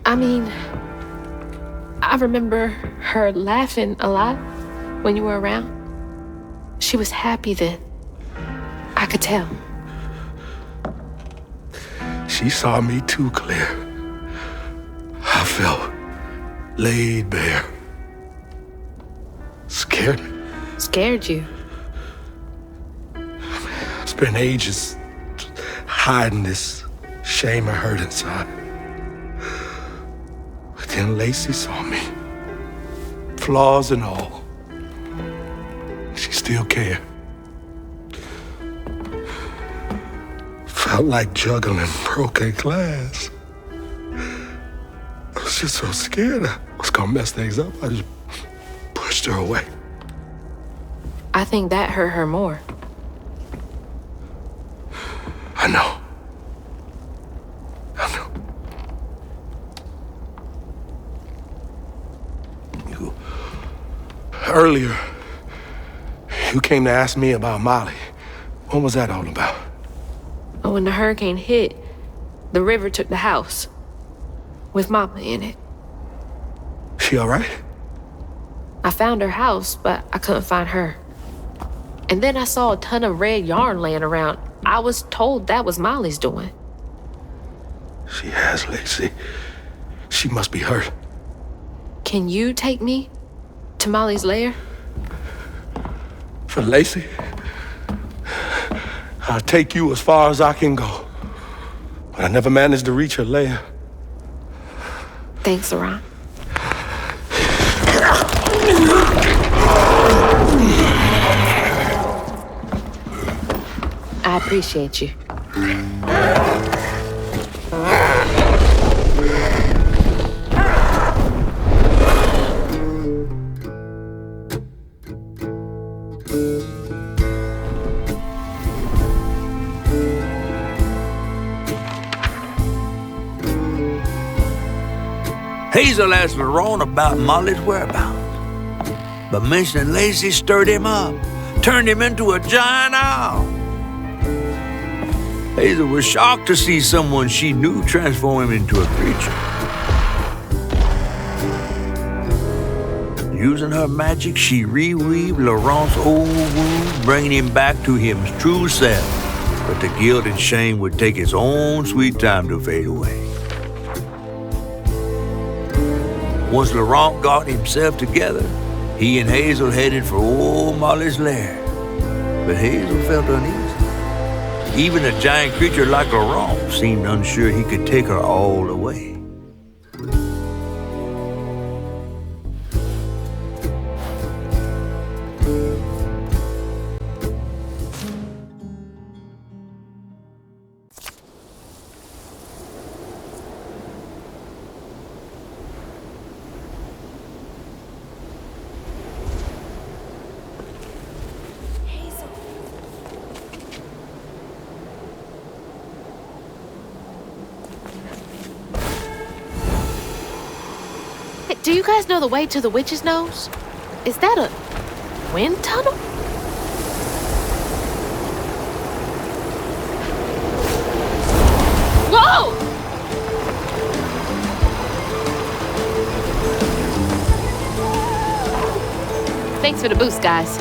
I mean, I remember her laughing a lot when you were around. She was happy then. I could tell. She saw me too clear. I felt laid bare. Scared me. Scared you? I spent ages hiding this shame and hurt inside. But then Lacey saw me. Flaws and all. She still cared. Felt like juggling broken glass. I was just so scared I was gonna mess things up. I just pushed her away. I think that hurt her more. I know. Earlier, you came to ask me about Molly. What was that all about? When the hurricane hit, the river took the house with Mama in it. She all right? I found her house, but I couldn't find her. And then I saw a ton of red yarn laying around. I was told that was Molly's doing. She has, Lacey. She must be hurt. Can you take me to Molly's lair? For Lacey? I'll take you as far as I can go. But I never managed to reach her lair. Thanks, Laurent. I appreciate you. Hazel asked Laurent about Molly's whereabouts, but mentioning Lacey stirred him up, turned him into a giant owl. Hazel was shocked to see someone she knew transform him into a creature. Using her magic, she reweaved Laurent's old wound, bringing him back to his true self. But the guilt and shame would take its own sweet time to fade away. Once Laurent got himself together, he and Hazel headed for old Molly's lair. But Hazel felt uneasy. Even a giant creature like Laurent seemed unsure he could take her all away. Do you guys know the way to the witch's nose? Is that a wind tunnel? Whoa! Thanks for the boost, guys.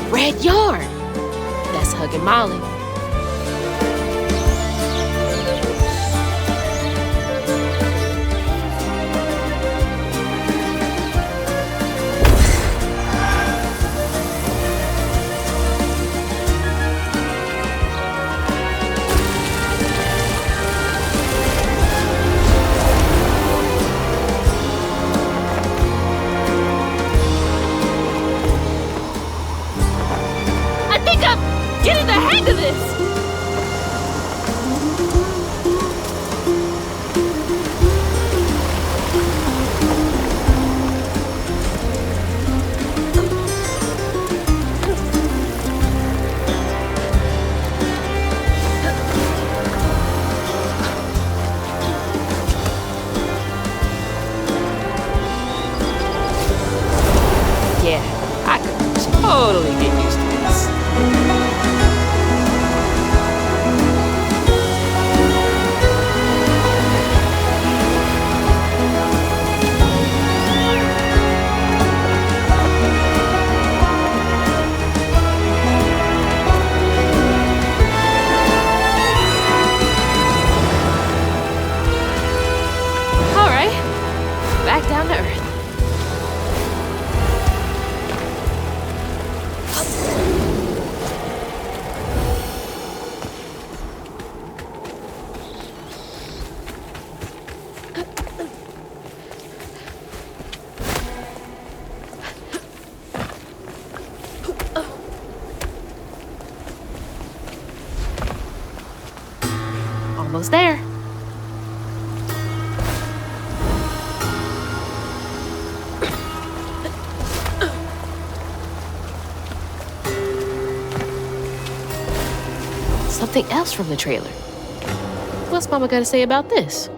Red yarn. That's hugging Molly. Getting the hang of this! Yeah, I could totally get used to this. Back down to earth. Almost there. Something else from the trailer. What's Mama got to say about this?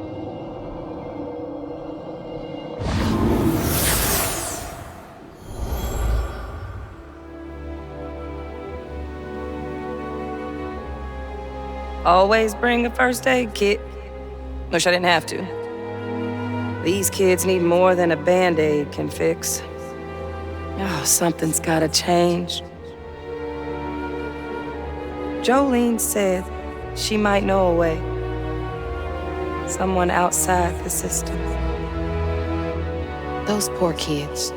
Always bring a first aid kit. Wish I didn't have to. These kids need more than a Band-Aid can fix. Oh, something's gotta change. Jolene said she might know a way. Someone outside the system. Those poor kids.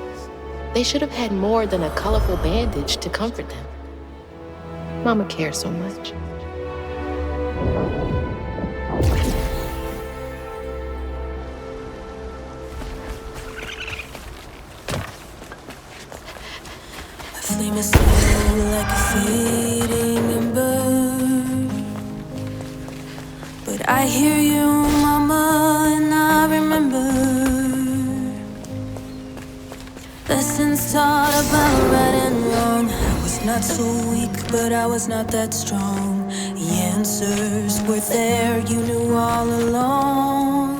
They should have had more than a colorful bandage to comfort them. Mama cares so much. A flame is slow like a fading ember. But I hear you, Mama, and I remember lessons taught about right and wrong. I was not so weak, but I was not that strong. The answers were there, you knew all along.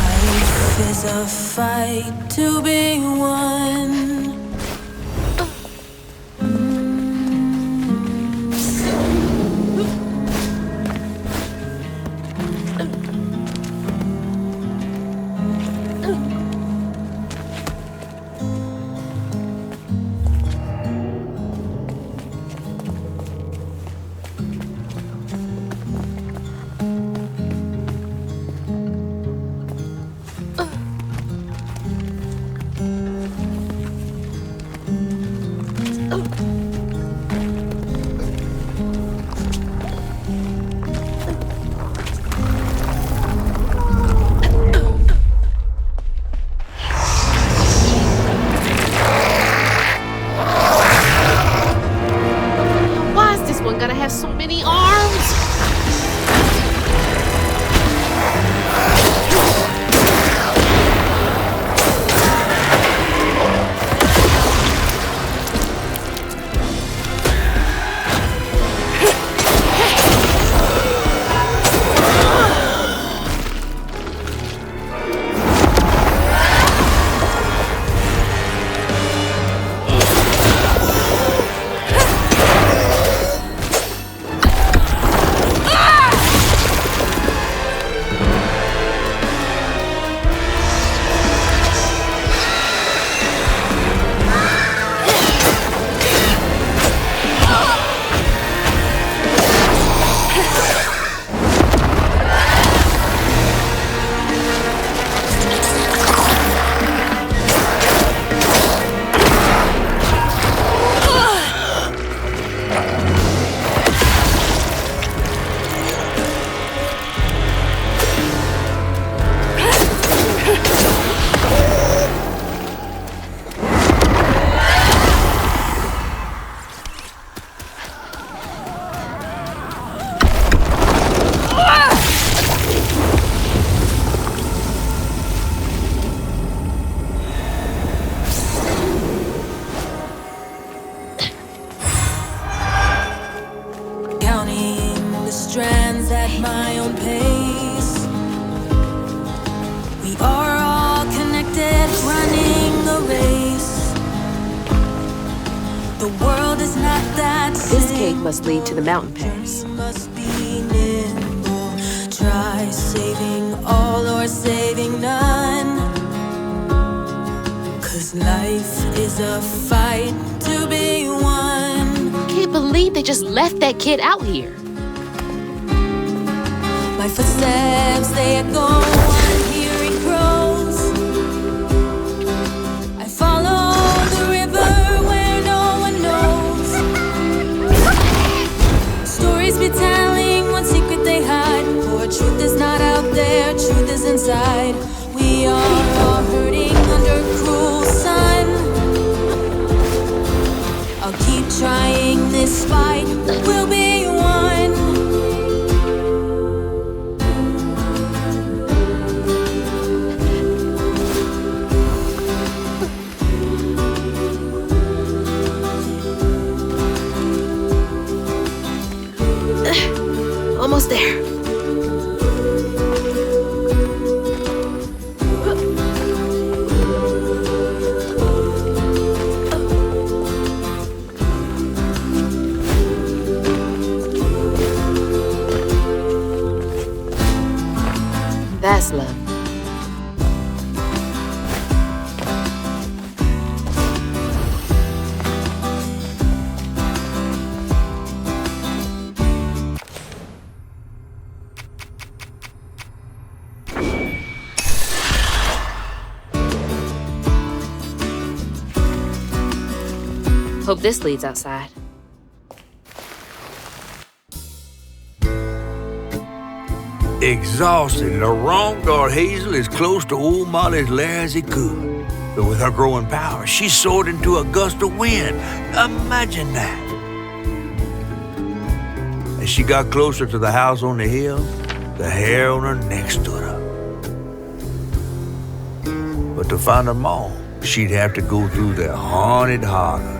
Life is a fight to be won. This cave must lead to the mountain pass. Try saving all or saving none. 'Cause life is a fight to be won. Can't believe they just left that kid out here. My footsteps, they echo on hearing crows. I follow the river where no one knows. Stories be telling one secret they hide. For truth is not out there, truth is inside. We are all hurting under cruel sun. I'll keep trying, this fight will be won. Almost there. That's love. Hope this leads outside. Exhausted, Laurent got Hazel as close to old Molly's lair as he could. But with her growing power, she soared into a gust of wind. Imagine that. As she got closer to the house on the hill, the hair on her neck stood up. But to find her mom, she'd have to go through the haunted harbor.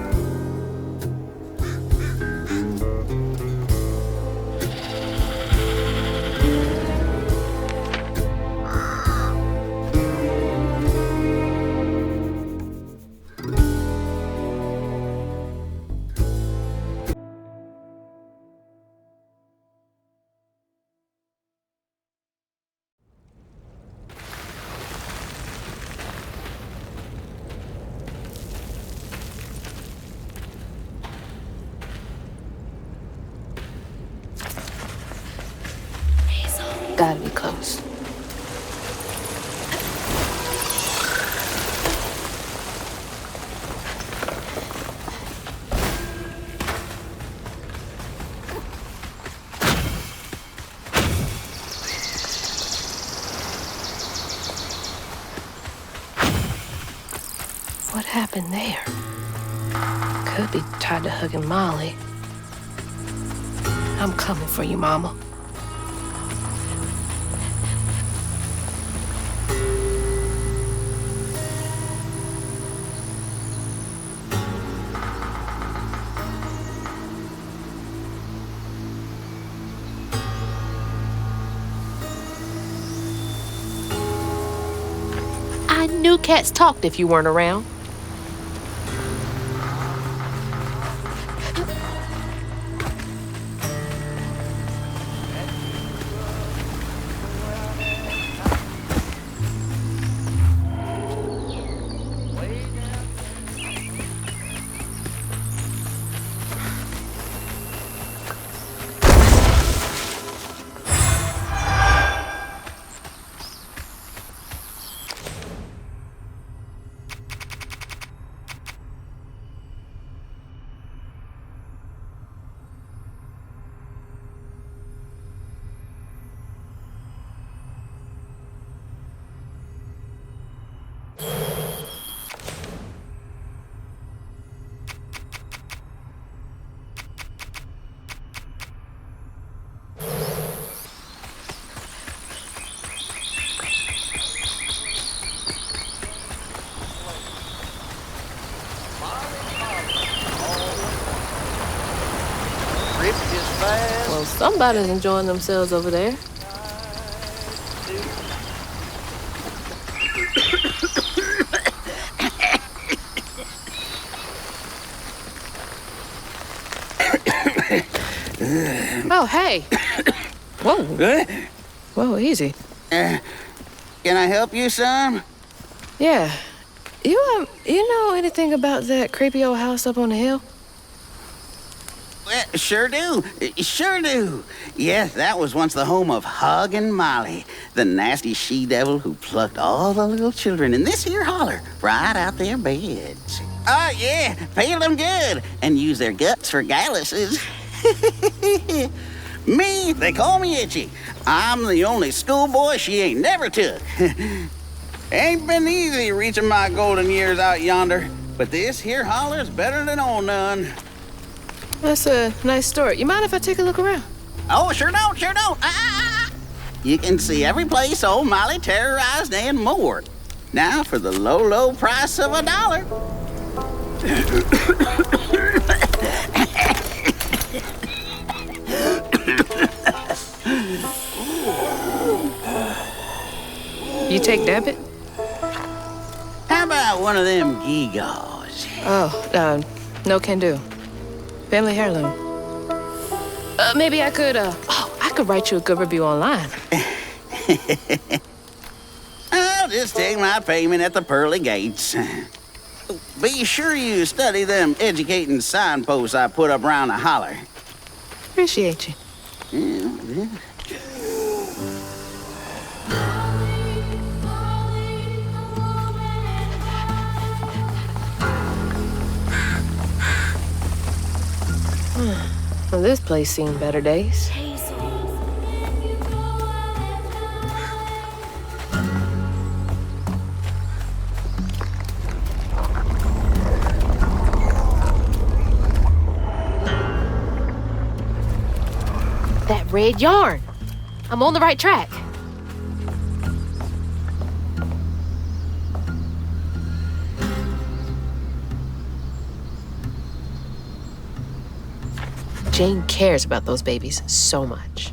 Gotta be close. What happened there? Could be tied to hugging Molly. I'm coming for you, Mama. I knew cats talked if you weren't around. Well, somebody's enjoying themselves over there. Oh, hey. Whoa. Whoa, easy. Can I help you, son? Yeah. You know anything about that creepy old house up on the hill? Well, sure do. Sure do. Yes, that was once the home of Hug and Molly, the nasty she-devil who plucked all the little children in this here holler right out their beds. Oh, yeah, peeled them good and used their guts for galluses. Me, they call me Itchy. I'm the only schoolboy she ain't never took. Ain't been easy reaching my golden years out yonder, but this here holler's better than old none. That's a nice story. You mind if I take a look around? Oh, sure don't, sure don't. You can see every place old Molly terrorized and more. Now for the low, low price of $1. You take debit? How about one of them gewgaws? Oh, no can do. Family heirloom. Maybe I could, I could write you a good review online. I'll just take my payment at the pearly gates. Be sure you study them educating signposts I put up around the holler. Appreciate you. Yeah. Well, this place seen better days. That red yarn. I'm on the right track. Jane cares about those babies so much.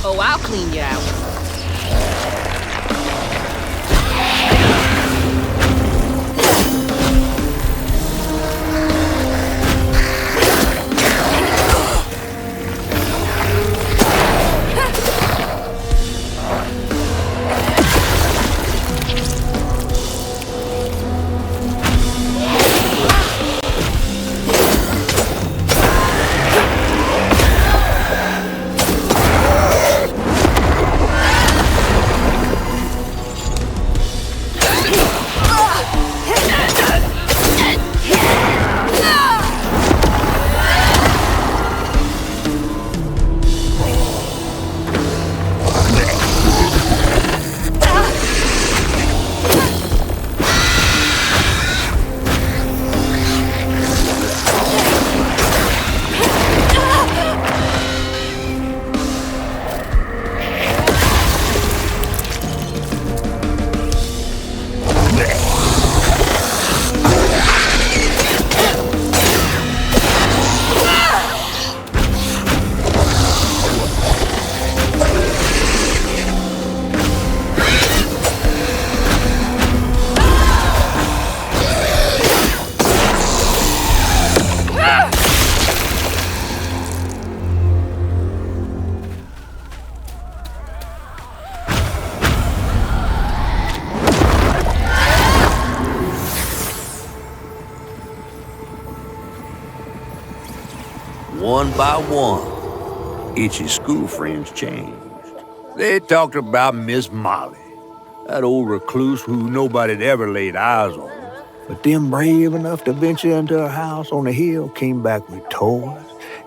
Oh, I'll clean you out. One by one, Itchy's school friends changed. They talked about Miss Molly, that old recluse who nobody'd ever laid eyes on. But them brave enough to venture into her house on the hill came back with toys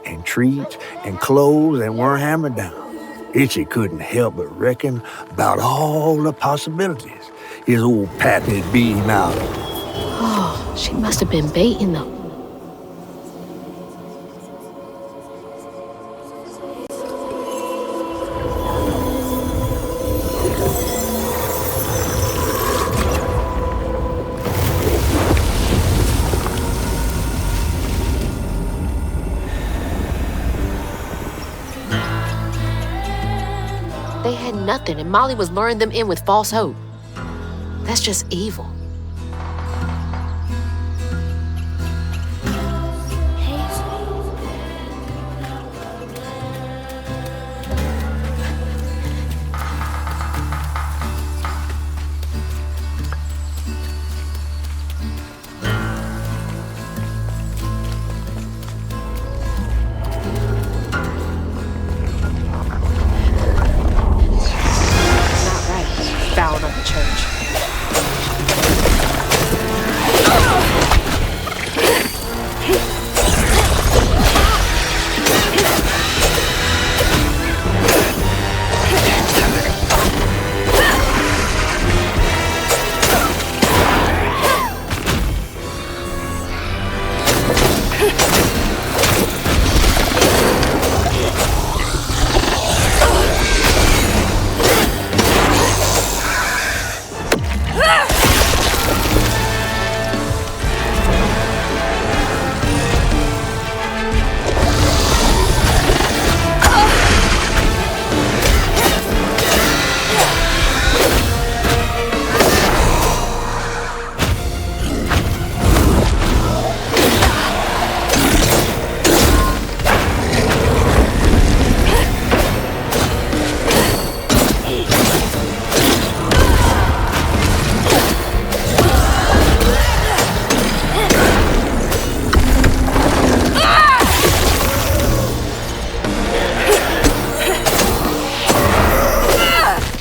and treats and clothes and weren't hammered down. Itchy couldn't help but reckon about all the possibilities his old pappy'd beat him out of. Oh, she must have been baiting them. They had nothing, and Molly was luring them in with false hope. That's just evil. Foul on the church.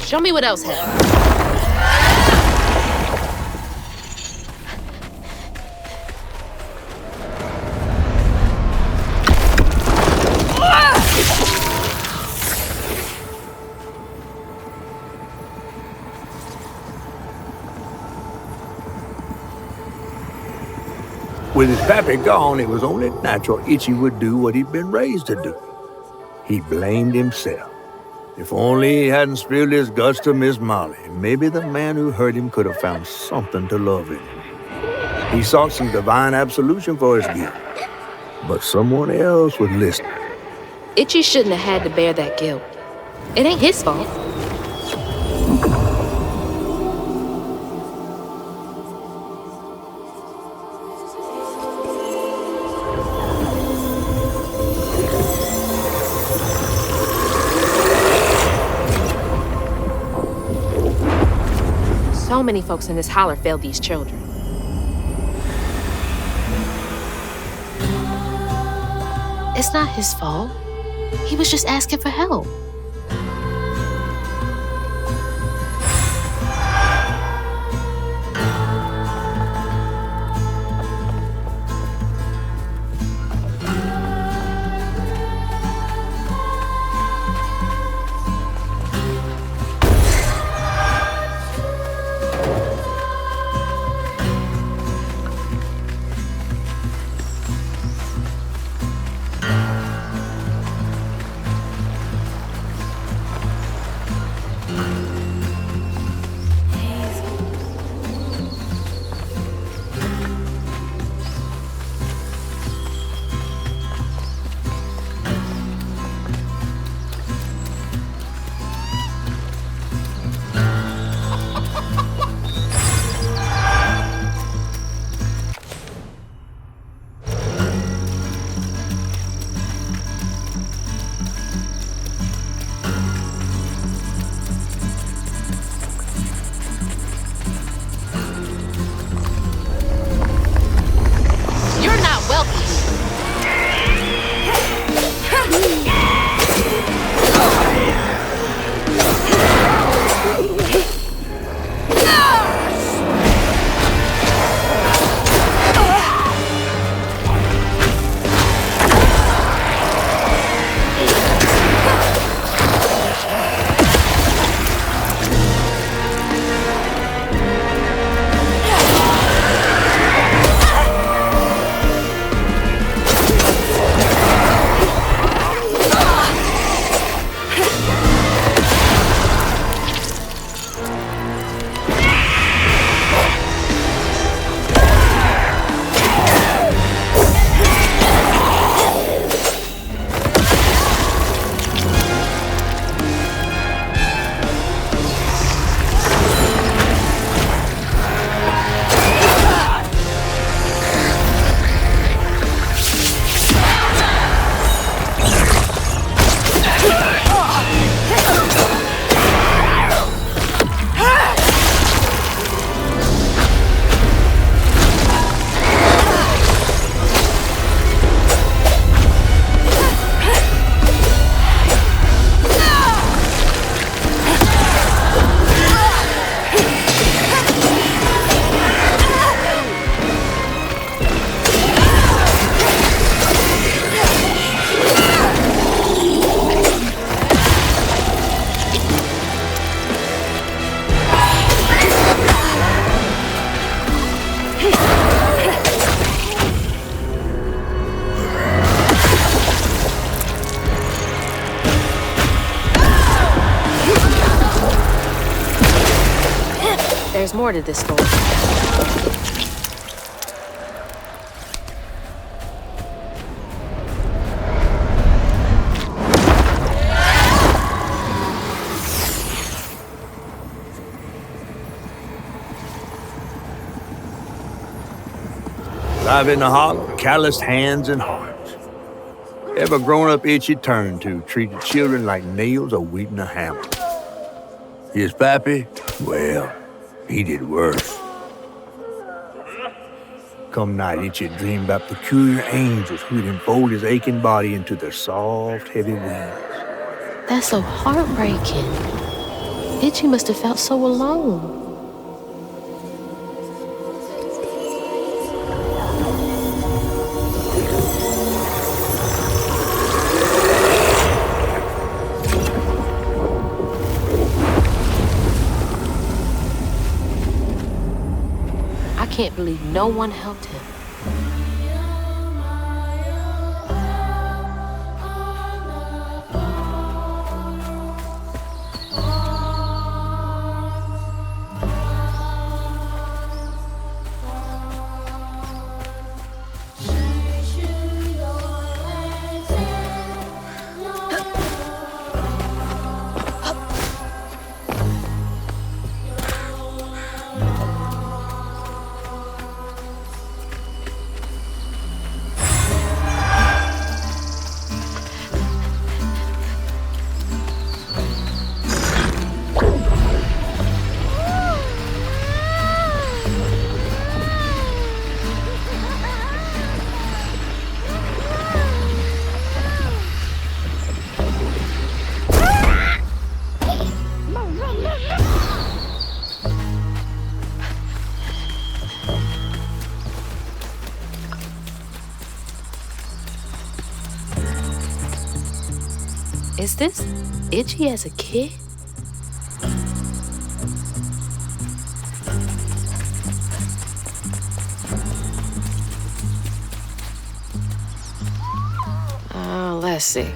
Show me what else happened. With his pappy gone, it was only natural Itchy would do what he'd been raised to do. He blamed himself. If only he hadn't spilled his guts to Miss Molly, maybe the man who hurt him could have found something to love in him. He sought some divine absolution for his guilt, but someone else would listen. Itchy shouldn't have had to bear that guilt. It ain't his fault. So many folks in this holler failed these children. It's not his fault. He was just asking for help. There's more to this story. Live in the hollow, calloused hands and hearts. Ever grown-up Itchy turned to treated children like nails or wheat in a hammer. His pappy, well, he did worse. Come night, Itchy dreamed about peculiar angels who'd enfold his aching body into their soft, heavy wings. That's so heartbreaking. Itchy must have felt so alone. I can't believe no one helped him. Is this Itchy as a kid? Oh, let's see.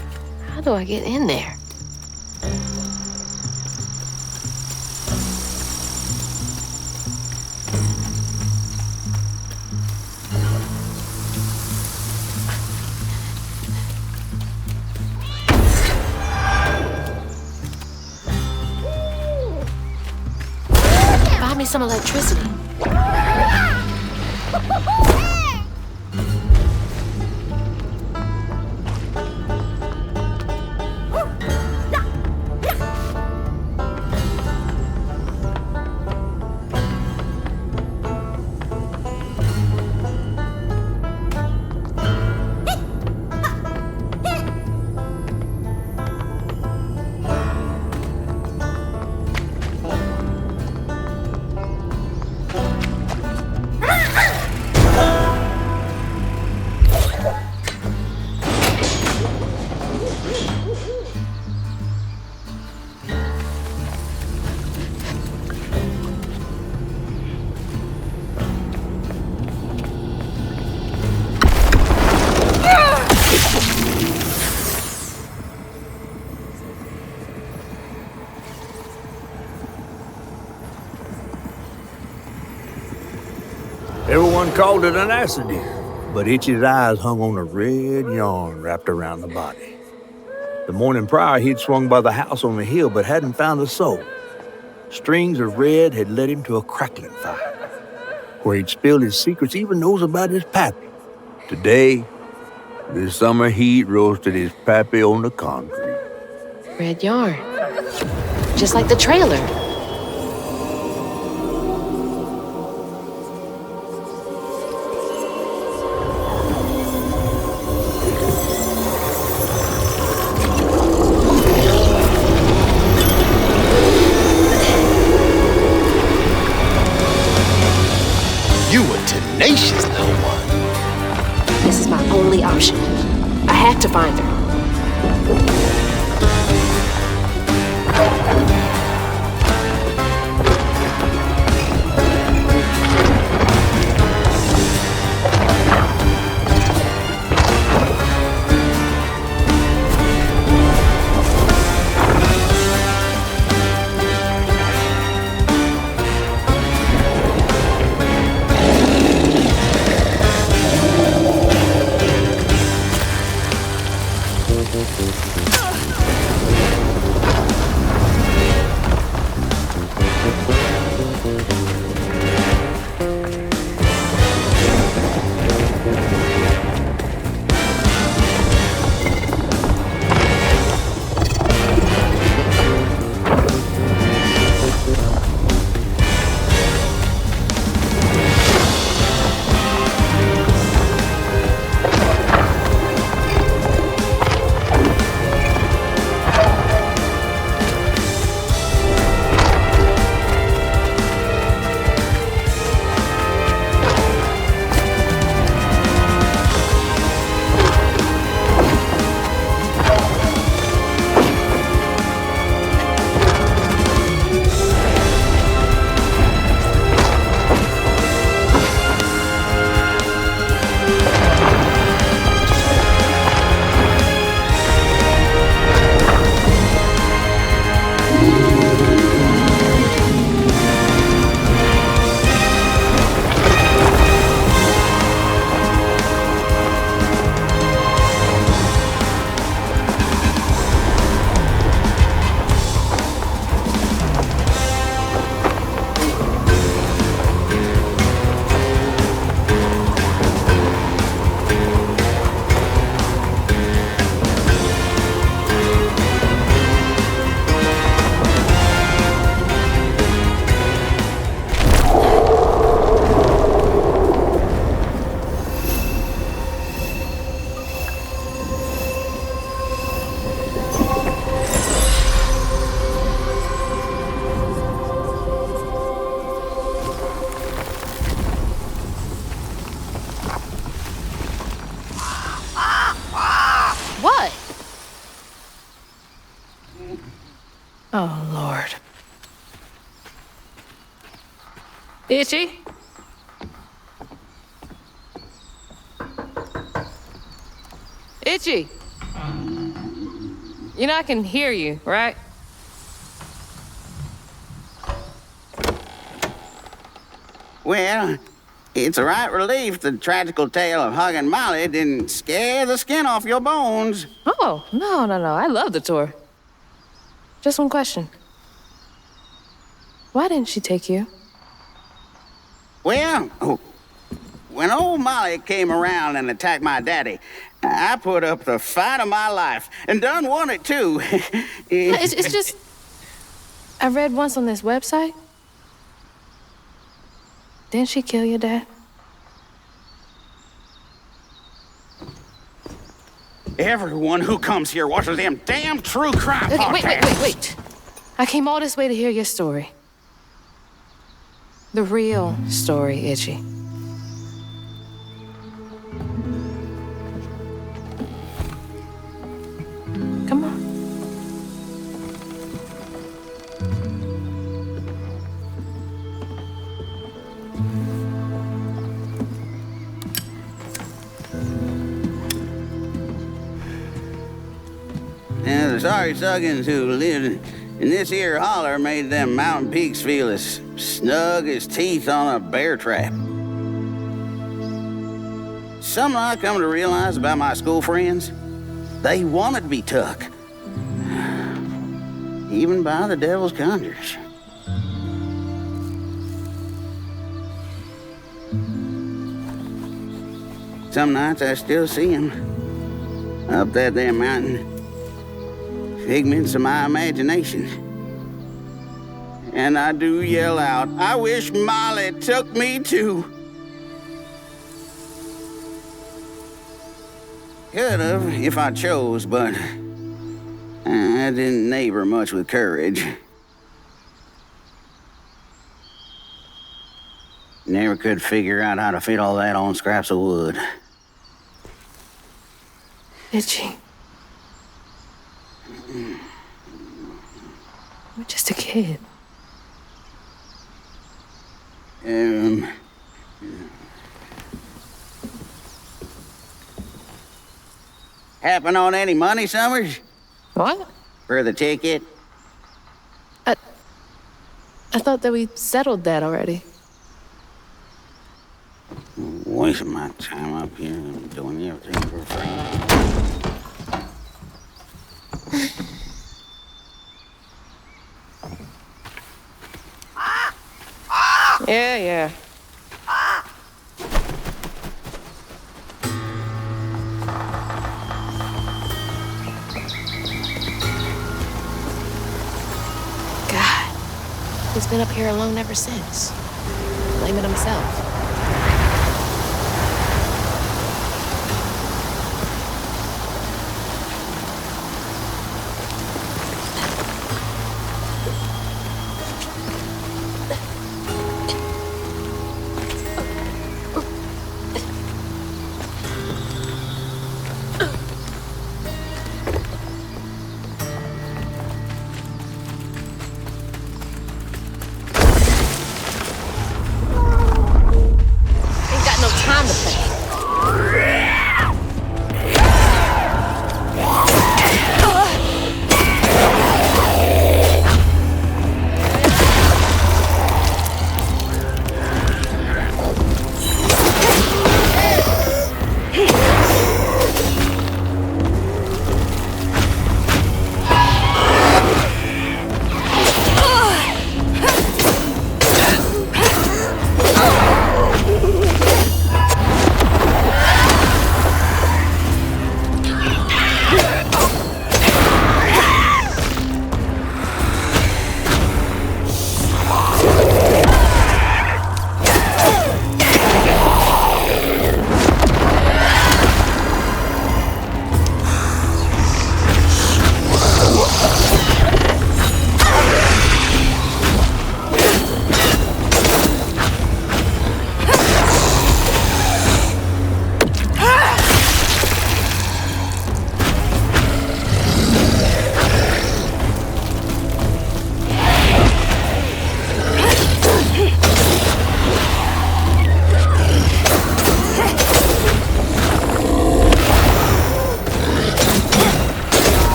How do I get in there? Buy me some electricity. Everyone called it an acid, but Itchy's eyes hung on a red yarn wrapped around the body. The morning prior, he'd swung by the house on the hill but hadn't found a soul. Strings of red had led him to a crackling fire, where he'd spilled his secrets, even those about his pappy. Today, the summer heat roasted his pappy on the concrete. Red yarn. Just like the trailer. You were tenacious, little one. This is my only option. I have to find her. Oh, Lord. Itchy? Itchy! You know I can hear you, right? Well, it's a right relief the tragical tale of Hug and Molly didn't scare the skin off your bones. Oh, no. I love the tour. Just one question. Why didn't she take you? Well, when old Molly came around and attacked my daddy, I put up the fight of my life and done won it too. It's just... I read once on this website. Didn't she kill your dad? Everyone who comes here watches them damn true crime podcasts. Wait. I came all this way to hear your story. The real story, Itchy. Come on. And the sorry suggins who lived in this here holler made them mountain peaks feel as snug as teeth on a bear trap. Something I come to realize about my school friends, they wanted to be took. Even by the devil's conjures. Some nights I still see them up that there mountain. Figments of my imagination. And I do yell out, I wish Molly took me too. Could have if I chose, but I didn't neighbor much with courage. Never could figure out how to fit all that on scraps of wood. Itchy. You're just a kid. Happen on any money, Summers? What? For the ticket? I thought that we settled that already. Wasting my time up here and doing everything for free. Yeah. God, he's been up here alone ever since. Blaming himself.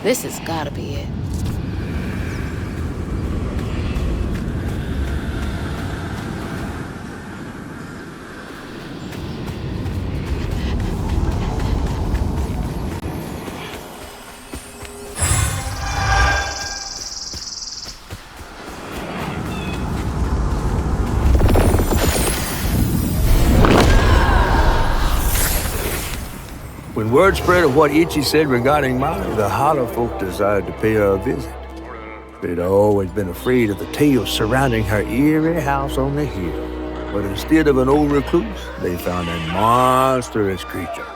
This has gotta be it. When word spread of what Ichi said regarding Molly, the Hollow folk decided to pay her a visit. They'd always been afraid of the tales surrounding her eerie house on the hill. But instead of an old recluse, they found a monstrous creature.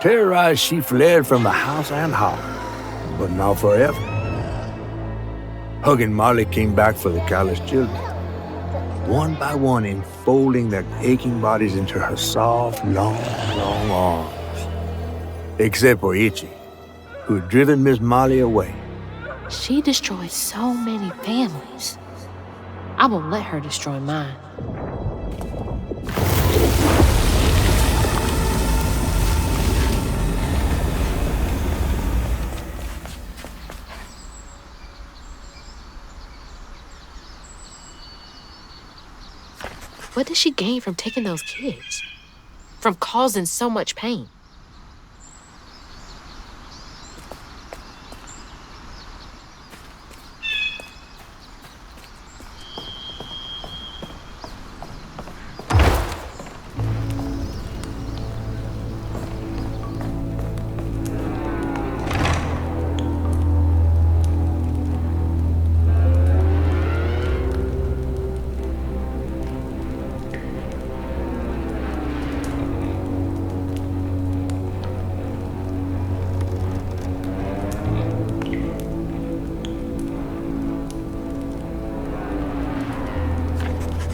Terrorized, she fled from the house and hollow, but not forever. Hug and Molly came back for the callous children, one by one enfolding their aching bodies into her soft, long arms. Except for Ichi, who had driven Miss Molly away. She destroyed so many families. I won't let her destroy mine. What did she gain from taking those kids? From causing so much pain?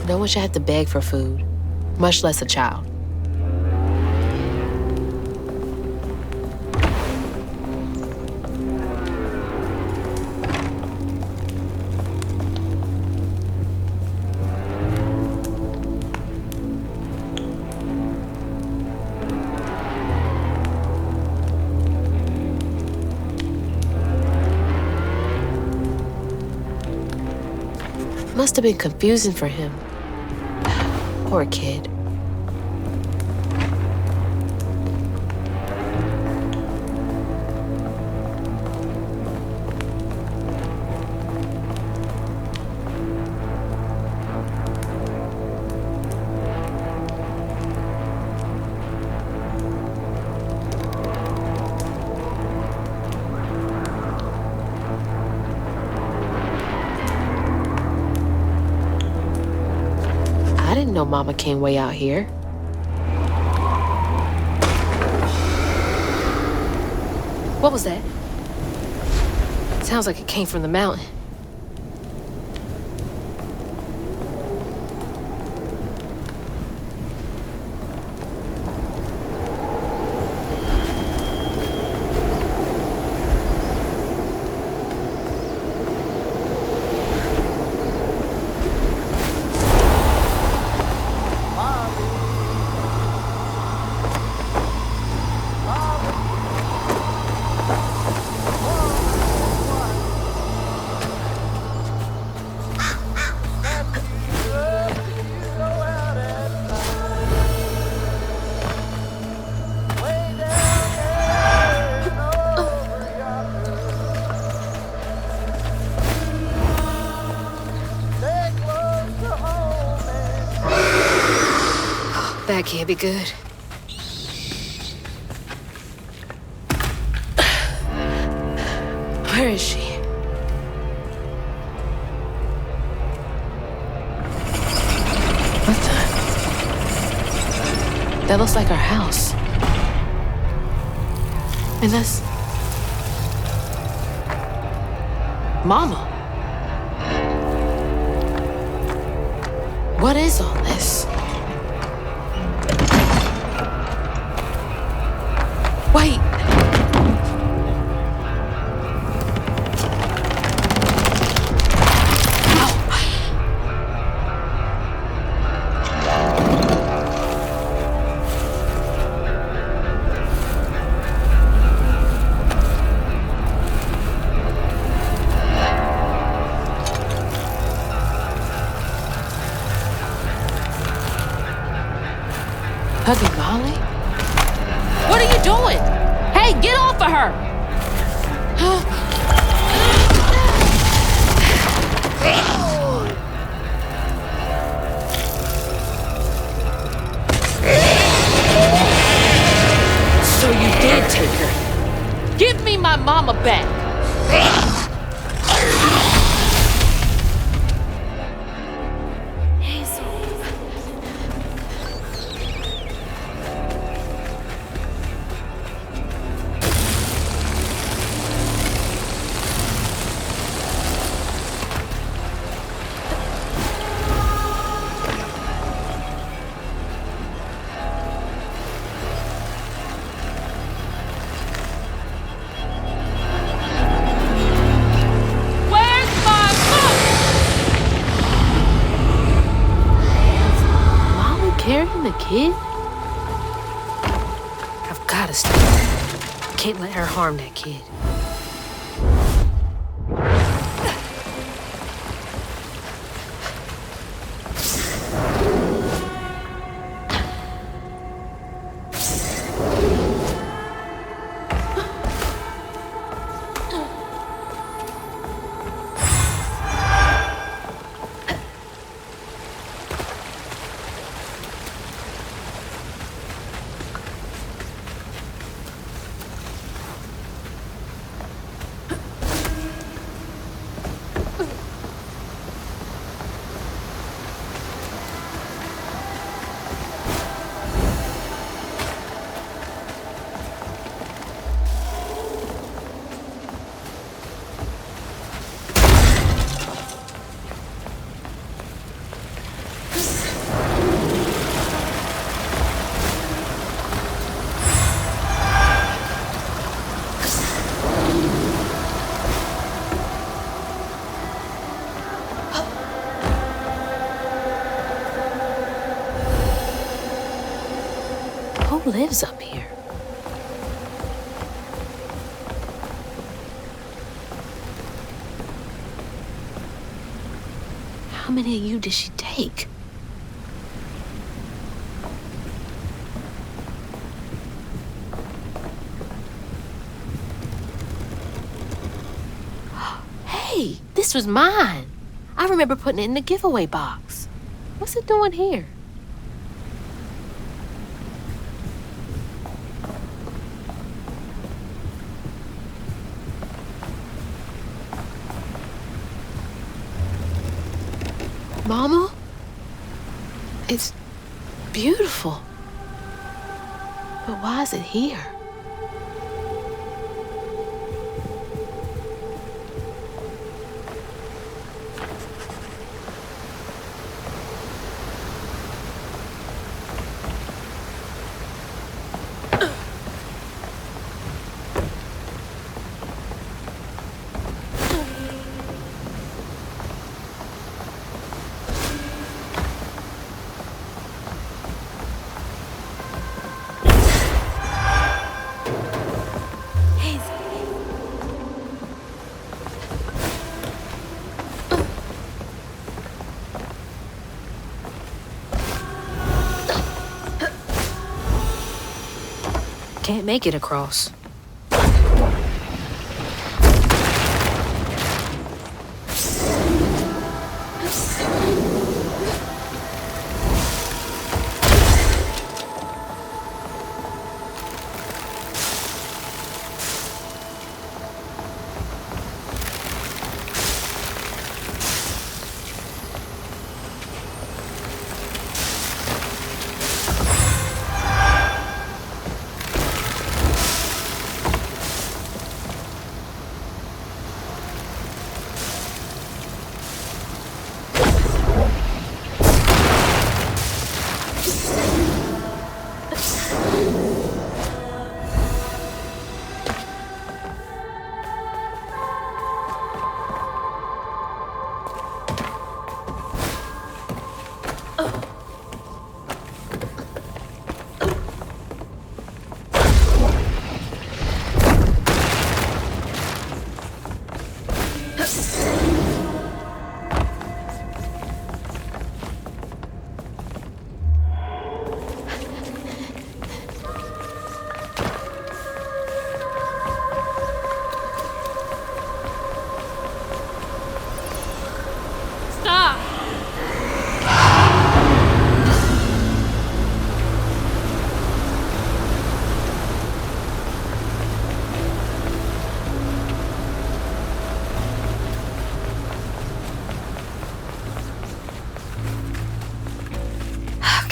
No one should have to beg for food, much less a child. Must have been confusing for him. Poor kid. I didn't know Mama came way out here. What was that? Sounds like it came from the mountain. That can't be good. Where is she? What the? That looks like our house. And that's... Mama. What is all this? Wait. Hugging Molly? What are you doing? Hey, get off of her! So you did take her. Give me my mama back. Carrying the kid? I've got to stop her. I can't let her harm that kid. Who lives up here? How many of you did she take? Hey, this was mine. I remember putting it in the giveaway box. What's it doing here? Mama? It's beautiful. But why is it here? Can't make it across.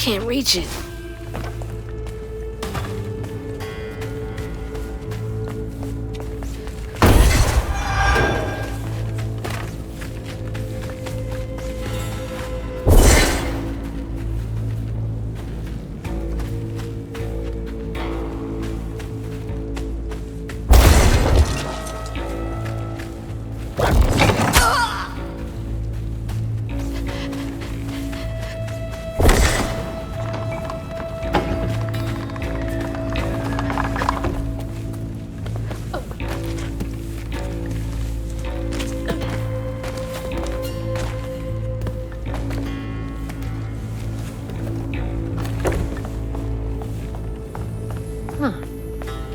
can't reach it.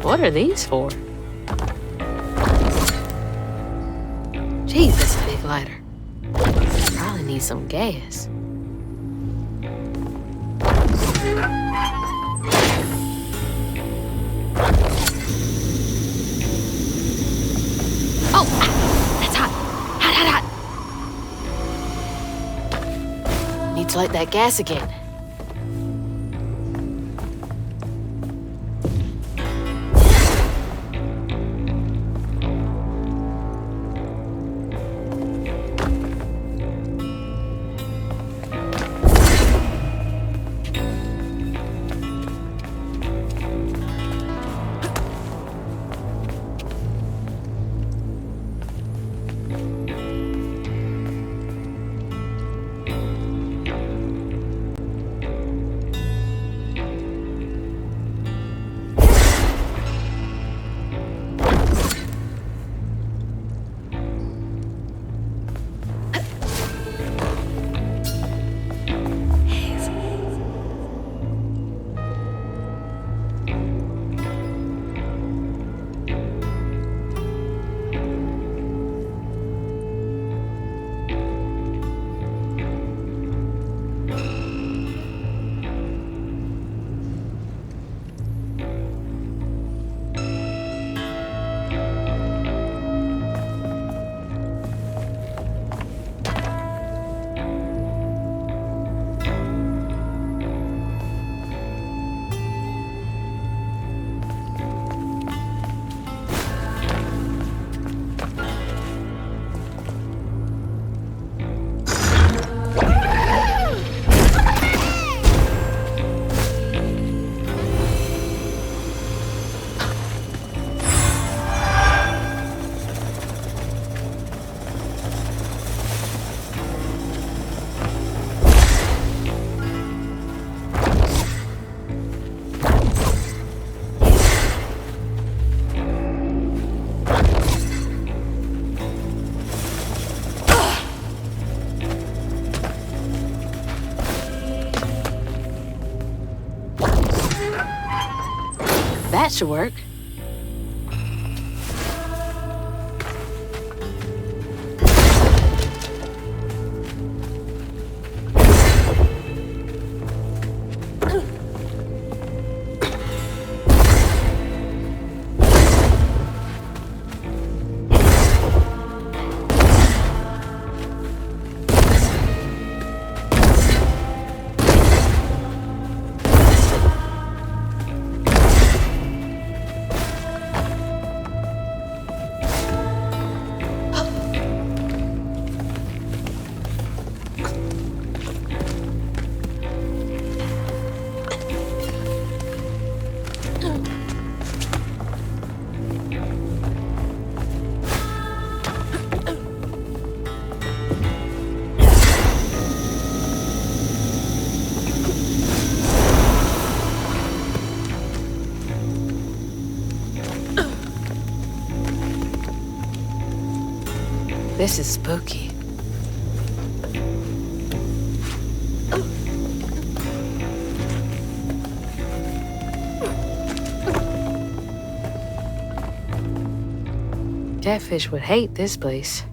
What are these for? Jeez, that's a big lighter. Probably need some gas. Oh, that's hot. Hot. Need to light that gas again. That should work. This is spooky. Catfish would hate this place.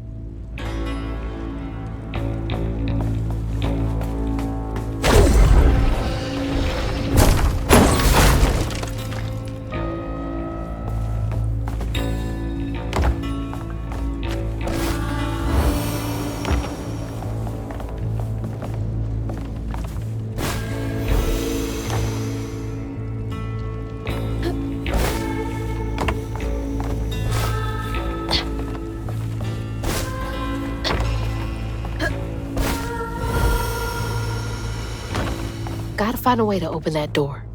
Gotta find a way to open that door.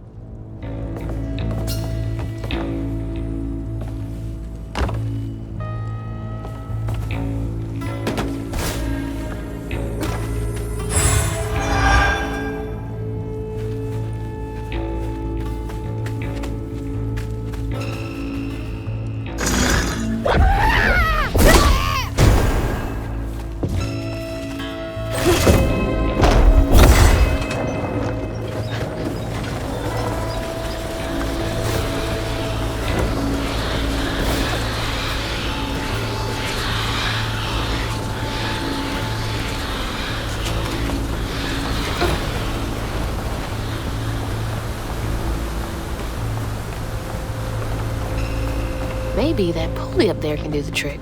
Maybe that pulley up there can do the trick.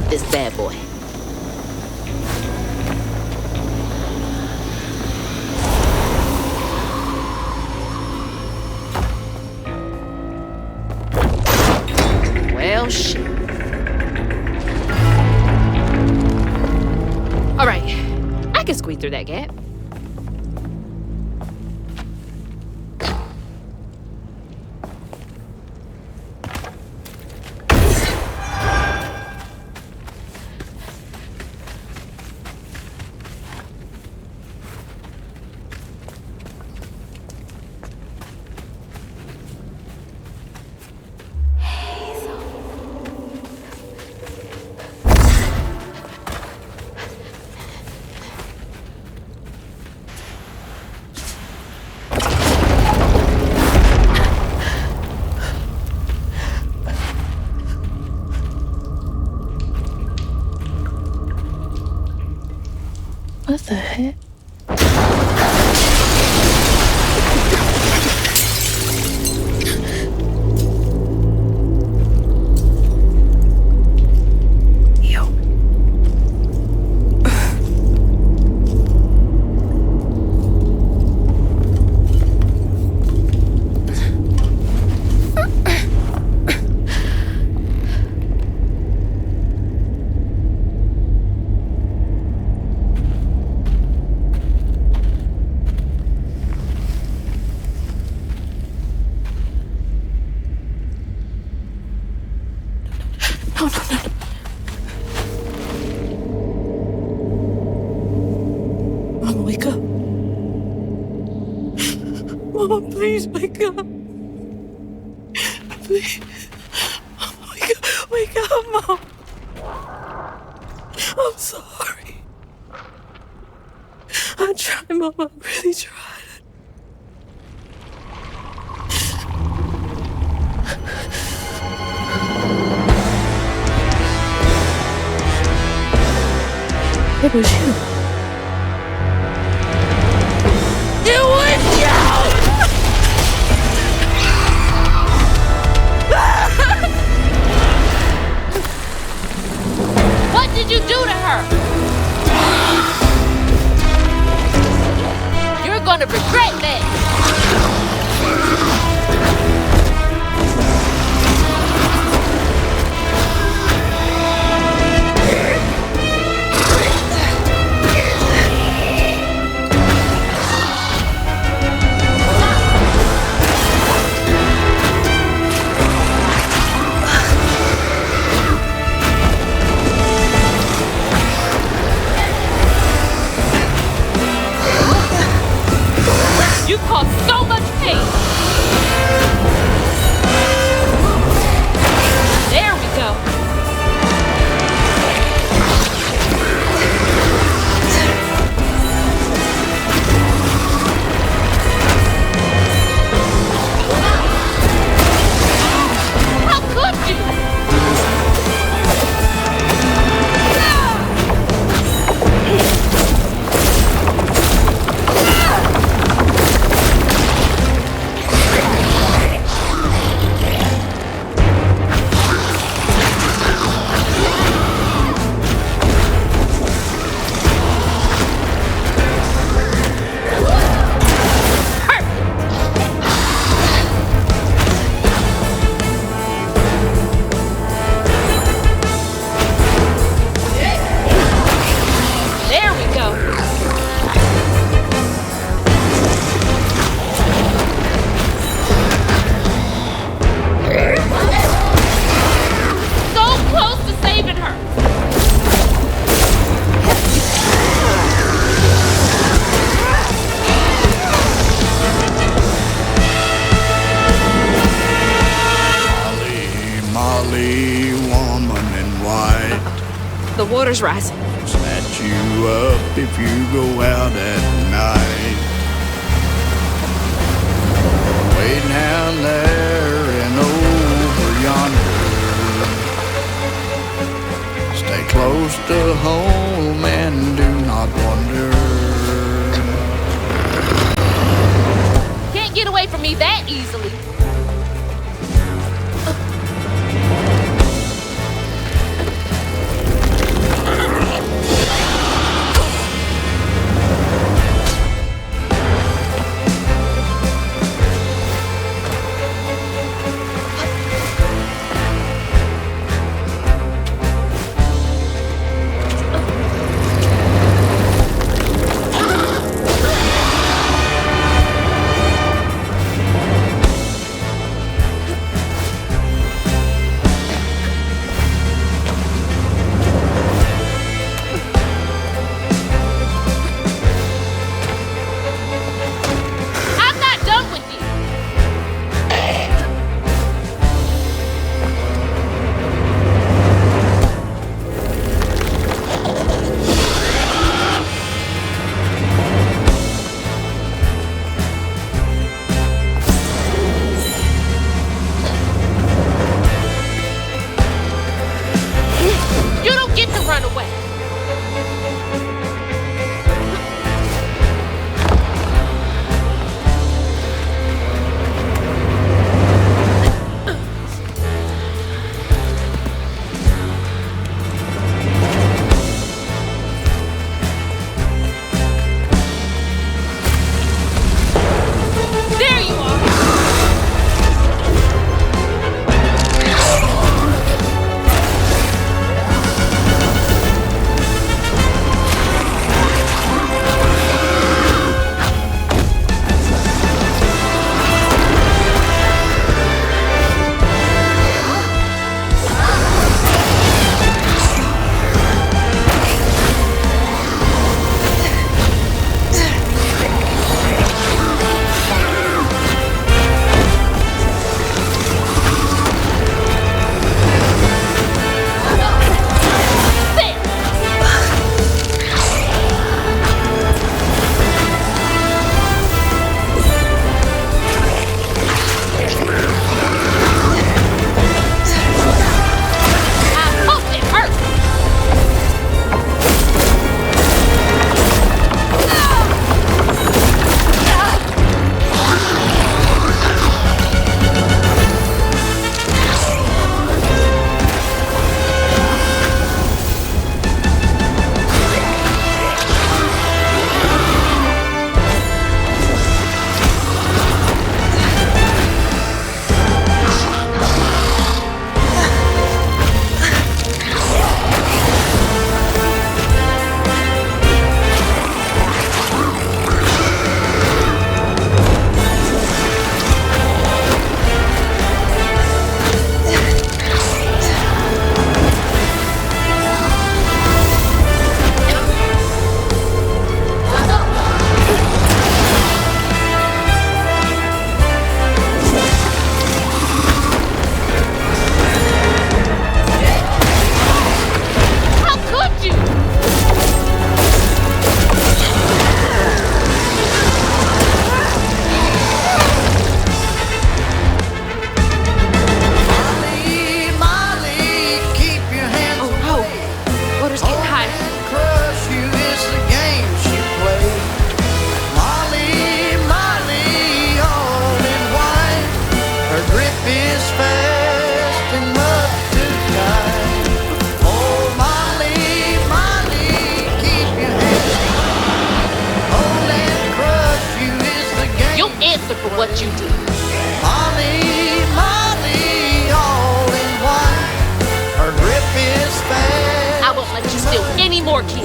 This bad boy. Well, shit. All right, I can squeeze through that gap. What the heck? Mama, please wake up. Please. Wake up, Mom. I'm sorry. I tried, Mama. I really tried. It was you. It was you! What did you do to her? You're gonna regret that. You caused so much pain. There we go. How could you? There we go. So close to saving her. Molly, woman in white, The water's rising. snatch you up if you go out at night. Way down there and over yonder. Stay close to home and do not wander. Can't get away from me that easily. what you did. Molly, Molly, all in one. Her grip is fast. I won't let you steal any more kids.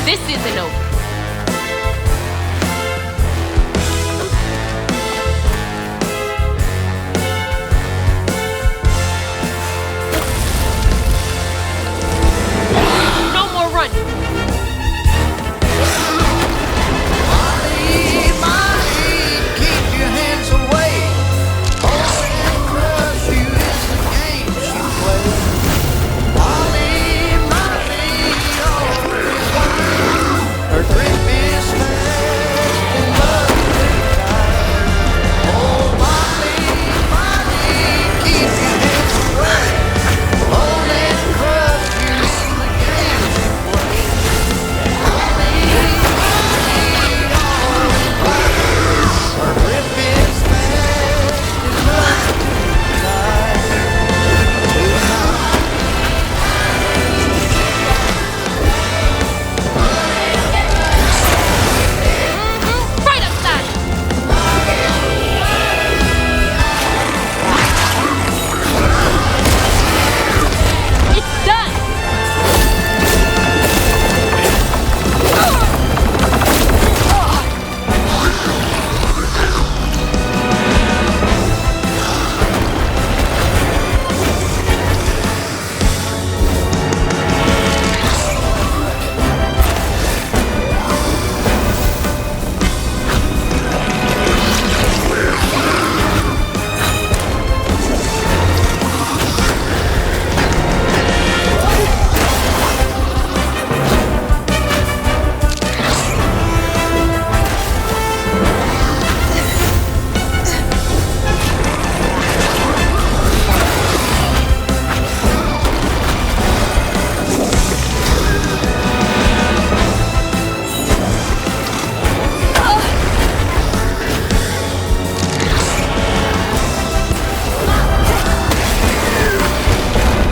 This isn't over. No more running. Molly, Molly, keep your hands away. Hold and crush you is the game she plays. Molly, Molly, all in one. Her grip is fast and love is tight. Oh, Molly, Molly, keep your hands away. Hold and crush you is the game she plays. Molly, Molly, all in one. Her grip is fast and love is tight. Right outside. It's done.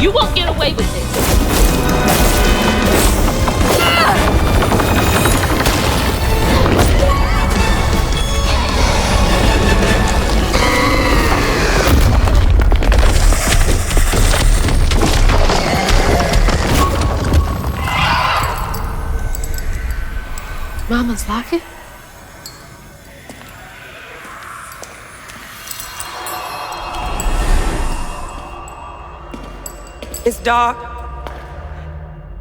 You won't get away with this. Mama's locket? It's dark.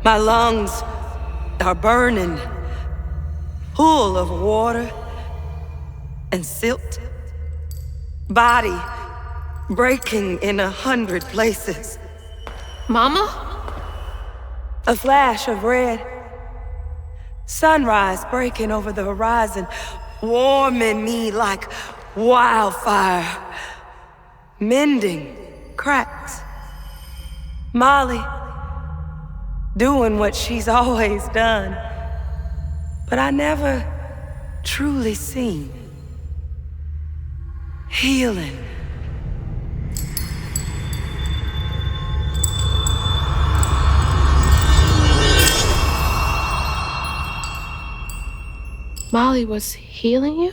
My lungs are burning, full of water and silt. Body breaking in 100 places. Mama? A flash of red. Sunrise breaking over the horizon, warming me like wildfire. Mending cracks. Molly doing what she's always done, but I never truly seen. Healing. Molly was healing you?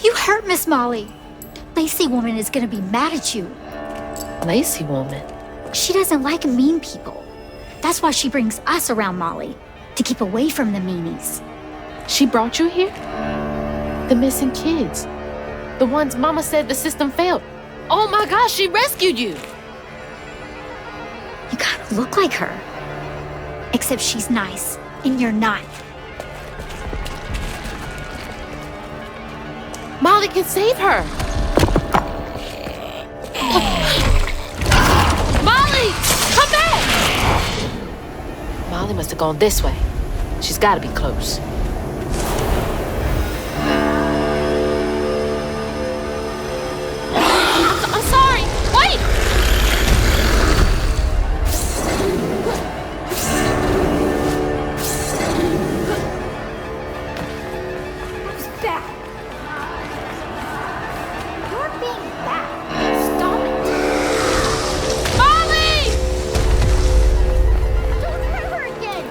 You hurt Miss Molly. Lacey woman is gonna be mad at you. Lacey woman? She doesn't like mean people. That's why she brings us around Molly, to keep away from the meanies. She brought you here? The missing kids. The ones Mama said the system failed. Oh my gosh, she rescued you! You gotta look like her. Except she's nice, and you're not. Molly can save her! Molly! Come back! Molly must have gone this way. She's gotta be close. I'm sorry! Wait! Who's that? You're being bad. Stop it. Molly! Don't hurt her again.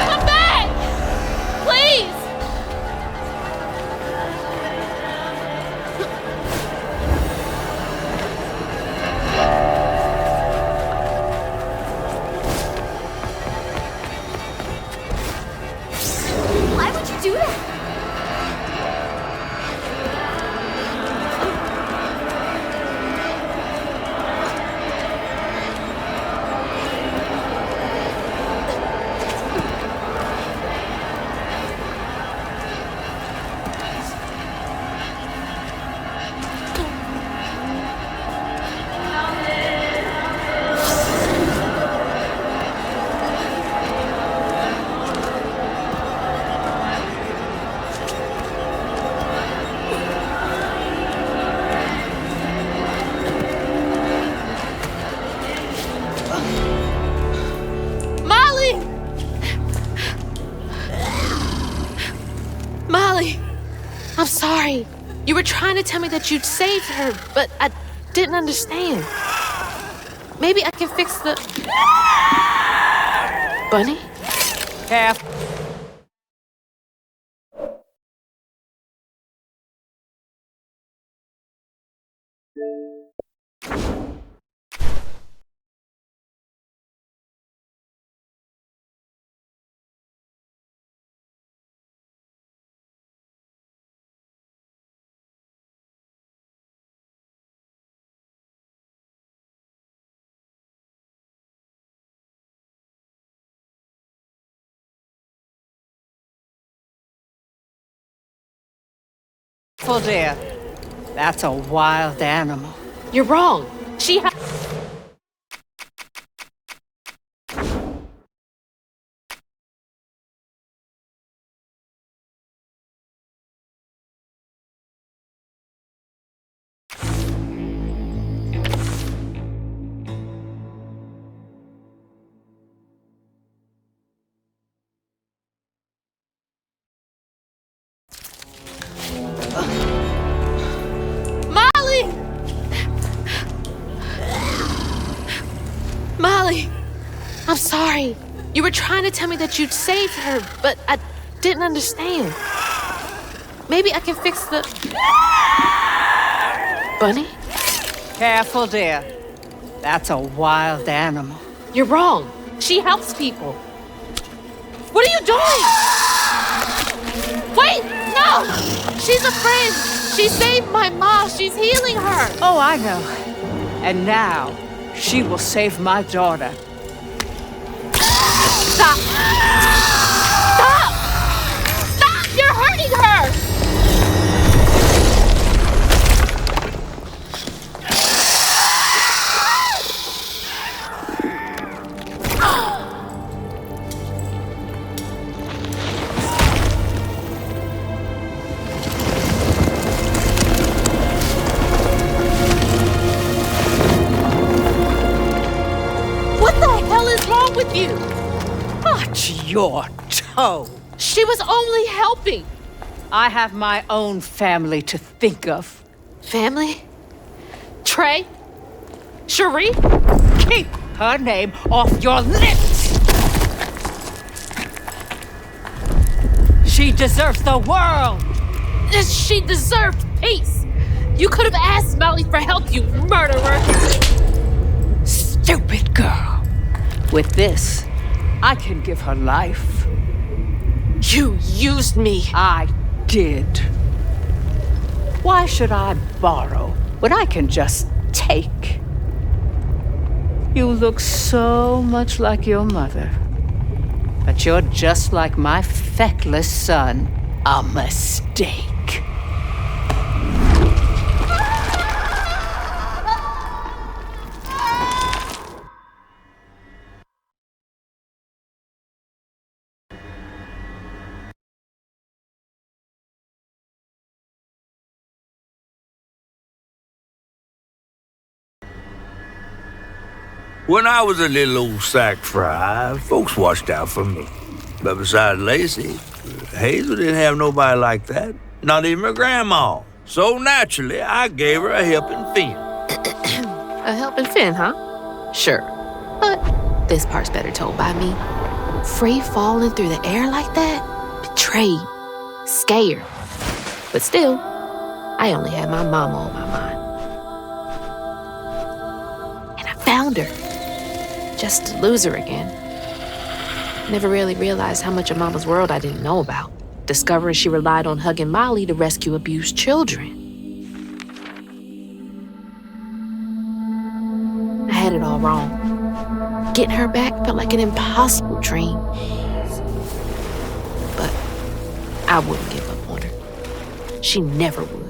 Come back! Please! Why would you do that? Molly! Molly! I'm sorry. You were trying to tell me that you'd saved her, but I didn't understand. Maybe I can fix the... Bunny? Half. Full dear. That's a wild animal. You're wrong. She Molly! Molly! I'm sorry. You were trying to tell me that you'd saved her, but I didn't understand. Maybe I can fix the... Bunny? Careful, dear. That's a wild animal. You're wrong. She helps people. What are you doing? Wait! No! She's a friend. She saved my mom. She's healing her. Oh, I know. And now, she will save my daughter. Stop! Stop! Stop! You're hurting her! What the hell is wrong with you? Watch your toe. She was only helping. I have my own family to think of. Family? Trey? Cherie? Keep her name off your lips! She deserves the world! She deserved peace! You could have asked Molly for help, you murderer! Stupid girl. With this, I can give her life. You used me. I did. Why should I borrow when I can just take? You look so much like your mother. But you're just like my feckless son. A mistake. When I was a little old sack fry, folks watched out for me. But besides Lacey, Hazel didn't have nobody like that. Not even her grandma. So naturally, I gave her a helping fin. A helping fin, huh? Sure. But this part's better told by me. Free falling through the air like that? Betrayed. Scared. But still, I only had my mama on my mind. And I found her. Just to lose her again. Never really realized how much of Mama's world I didn't know about. Discovering she relied on hugging Molly to rescue abused children. I had it all wrong. Getting her back felt like an impossible dream. But I wouldn't give up on her. She never would.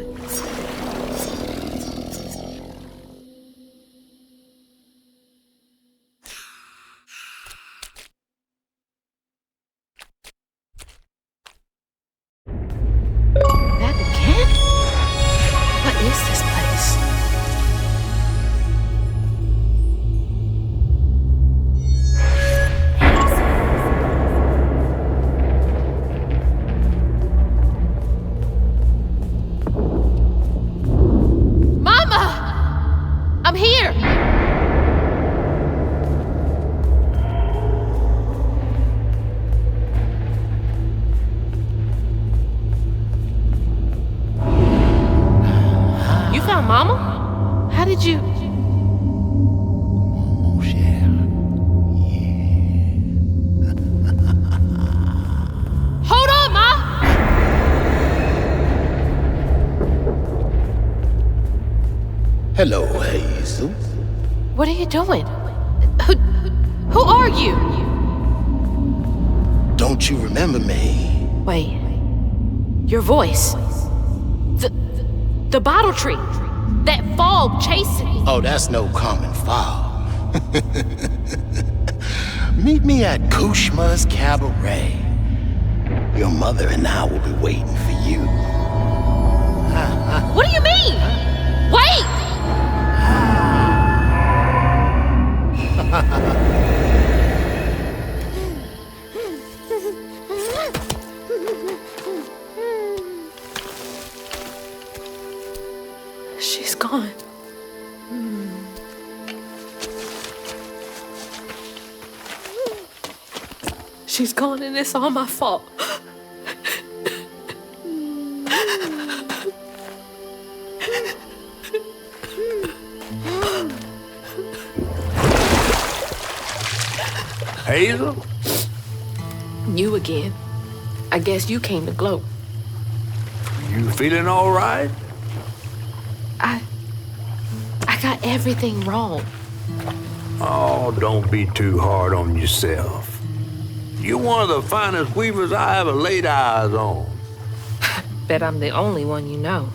Hello, Hazel. What are you doing? Who are you? Don't you remember me? Wait. Your voice. The bottle tree. That fog chasing me. Oh, that's no common fog. Meet me at Kushma's Cabaret. Your mother and I will be waiting for you. What do you mean? Wait! She's gone. She's gone and it's all my fault. Hazel? You again. I guess you came to gloat. You feeling all right? I got everything wrong. Oh, don't be too hard on yourself. You're one of the finest weavers I ever laid eyes on. Bet I'm the only one you know.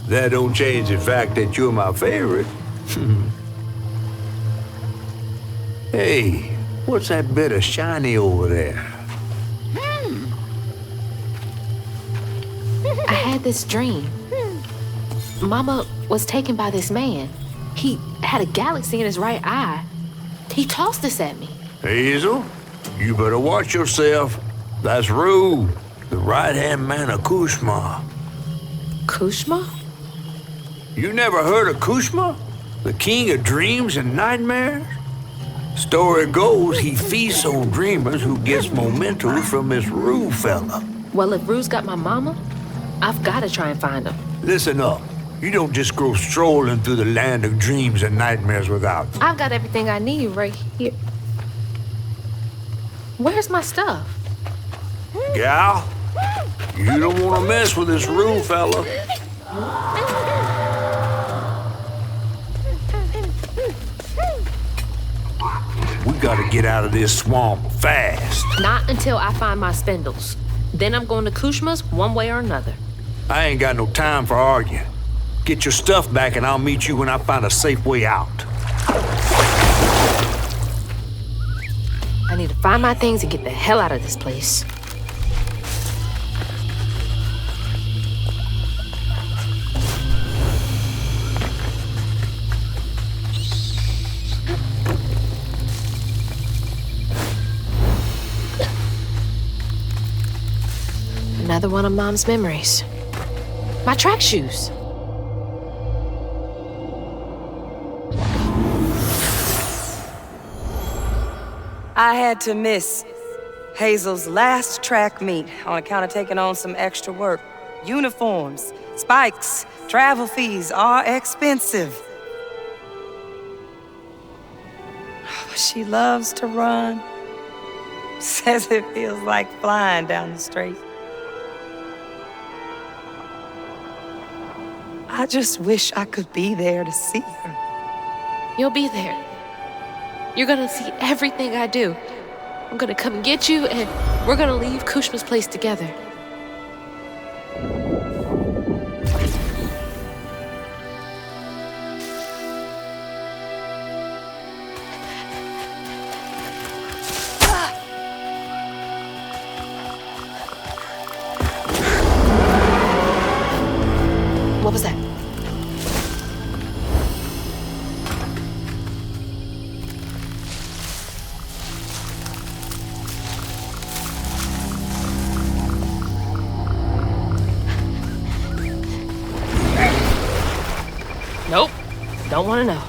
That don't change the fact that you're my favorite. Hey, what's that bit of shiny over there? I had this dream. Mama was taken by this man. He had a galaxy in his right eye. He tossed this at me. Hazel, you better watch yourself. That's Rue, the right-hand man of Kushma. Kushma? You never heard of Kushma? The king of dreams and nightmares? Story goes he feasts on dreamers who gets memento from this Rue fella. Well, if Rue's got my mama, I've got to try and find him. Listen up. You don't just go strolling through the land of dreams and nightmares without me. I've got everything I need right here. Where's my stuff? Gal, you don't want to mess with this Rue fella. We gotta get out of this swamp fast. Not until I find my spindles. Then I'm going to Kushma's one way or another. I ain't got no time for arguing. Get your stuff back and I'll meet you when I find a safe way out. I need to find my things and get the hell out of this place. Another one of Mom's memories. My track shoes. I had to miss Hazel's last track meet on account of taking on some extra work. Uniforms, spikes, travel fees are expensive. She loves to run. Says it feels like flying down the straight. I just wish I could be there to see her. You'll be there. You're gonna see everything I do. I'm gonna come get you, and we're gonna leave Kushma's place together. What was that? Nope. Don't want to know.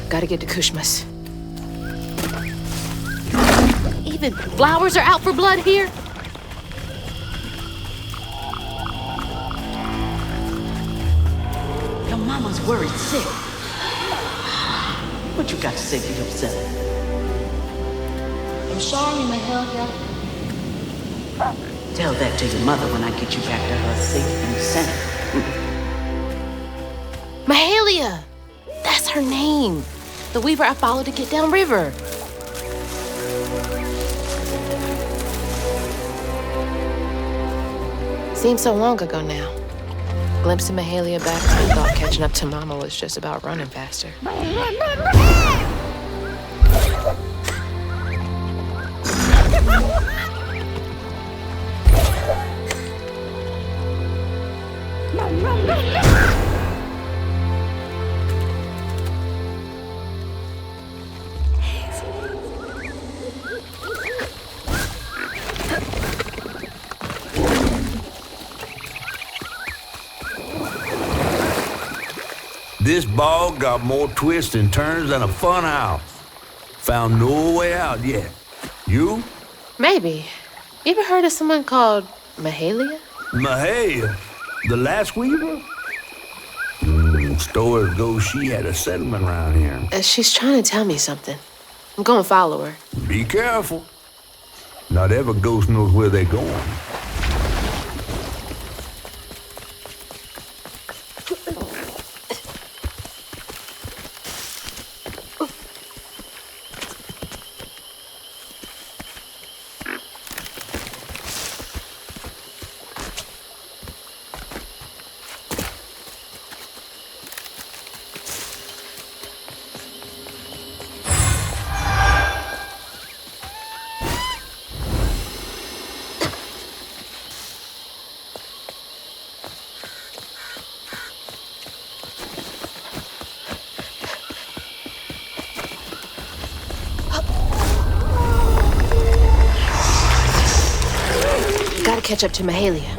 Gotta get to Kushma's. Even flowers are out for blood here? Your mama's worried sick. What you got to say for yourself? I'm sorry, Mahalia. Tell that to your mother when I get you back to her safe and sound. Mahalia! That's her name. The weaver I followed to get downriver. Seems so long ago now. Glimpsing Mahalia back, I thought catching up to Mama was just about running faster. This bog got more twists and turns than a fun house. Found no way out yet. You? Maybe. You ever heard of someone called Mahalia? Mahalia? The last weaver? Stories go she had a settlement around here. She's trying to tell me something. I'm gonna follow her. Be careful. Not every ghost knows where they're going. Gotta catch up to Mahalia.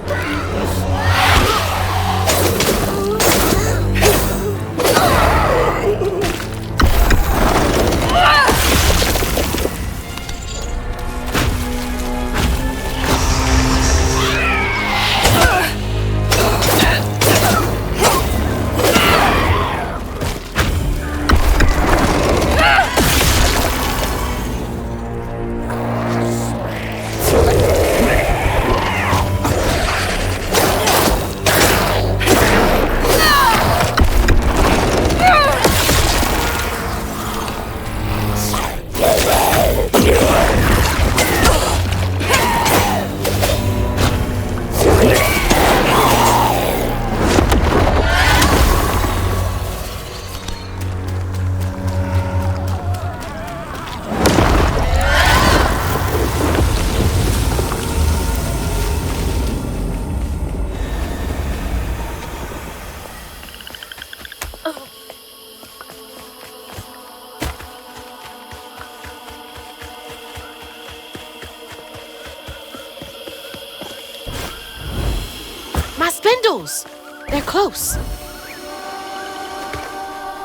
spindles! They're close.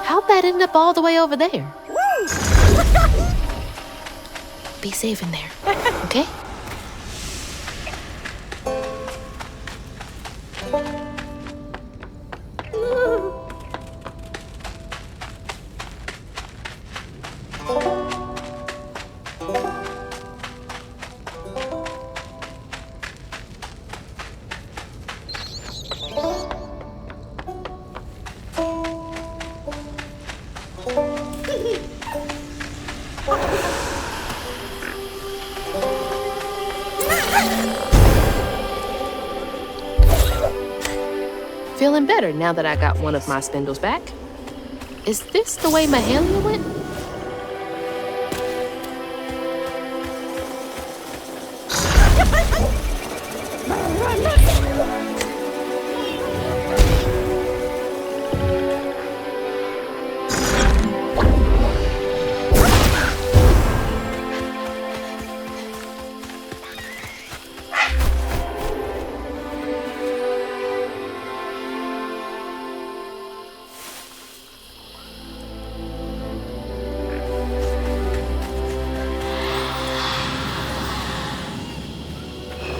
How'd that end up all the way over there? Be safe in there, okay? Feeling better now that I got one of my spindles back. Is this the way Mahalia went?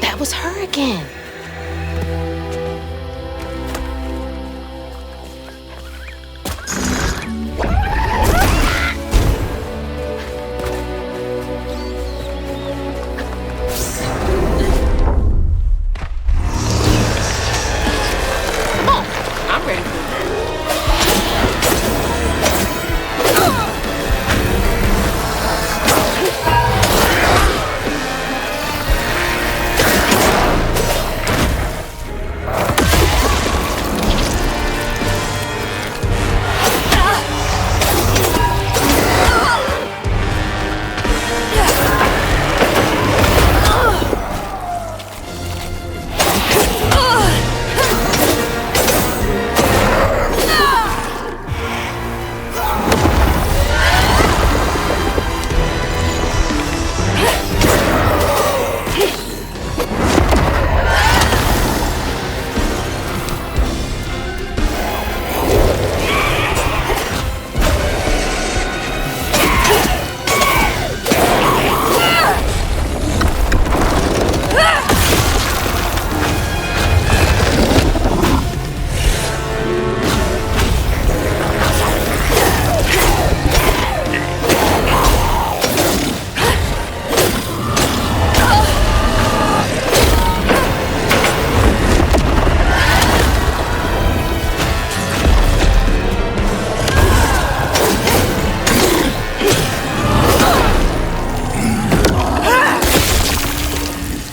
That was her again. Come on, I'm ready for it.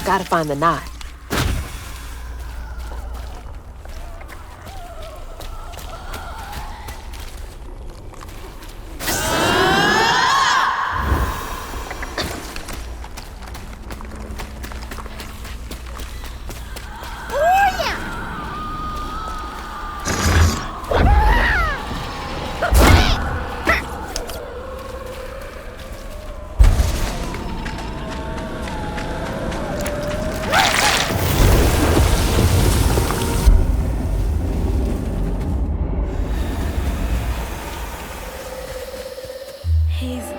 Gotta find the knot. Hazel.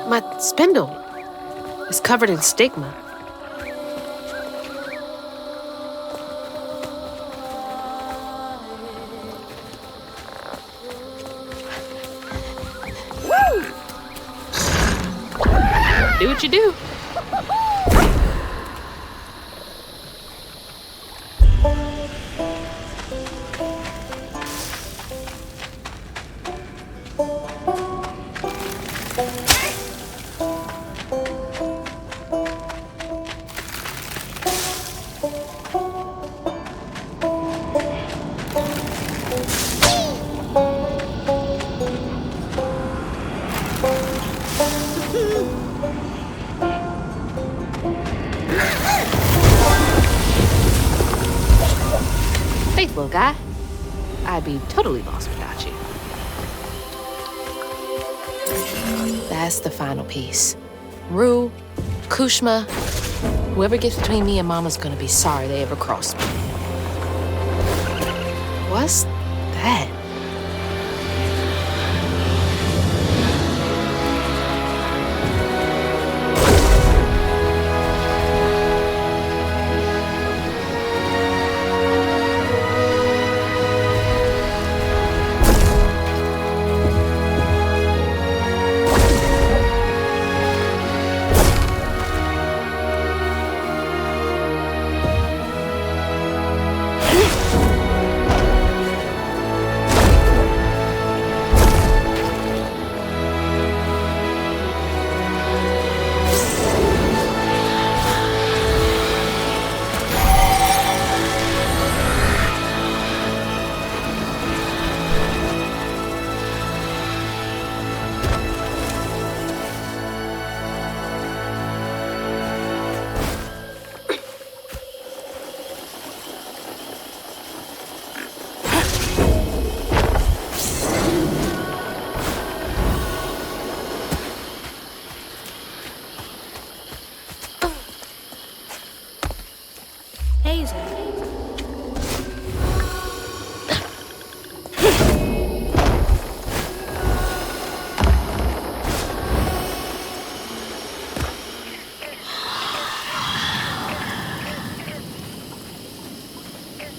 My spindle is covered in stigma. Do what you do. Thanks, little guy. I'd be totally lost without you. That's the final piece. Rue, Kushma, whoever gets between me and Mama's gonna be sorry they ever crossed me. What's that? Hazel.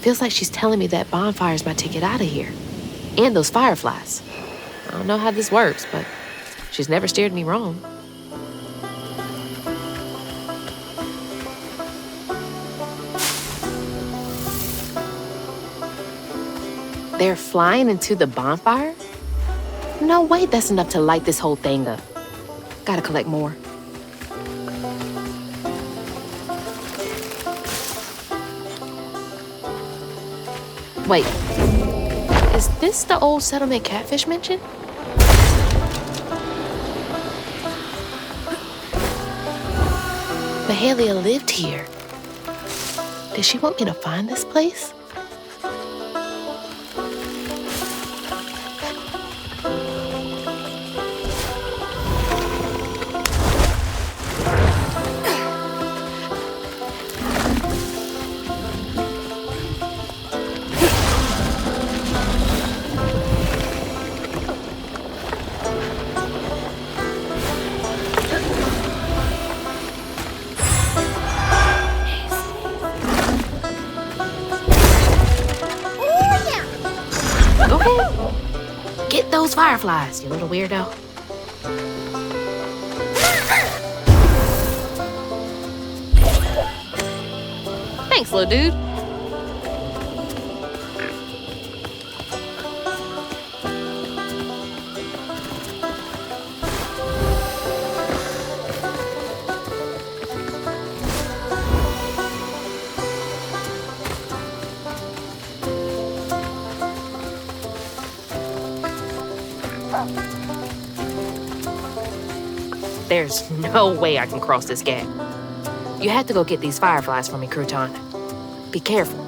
Feels like she's telling me that bonfire's my ticket out of here. And those fireflies. I don't know how this works, but she's never steered me wrong. They're flying into the bonfire? No way that's enough to light this whole thing up. Gotta collect more. Wait, is this the old settlement catfish mentioned? Mahalia lived here. Did she want me to find this place? Get those fireflies, you little weirdo. Thanks, little dude. There's no way I can cross this gap. You have to go get these fireflies for me, Crouton. Be careful.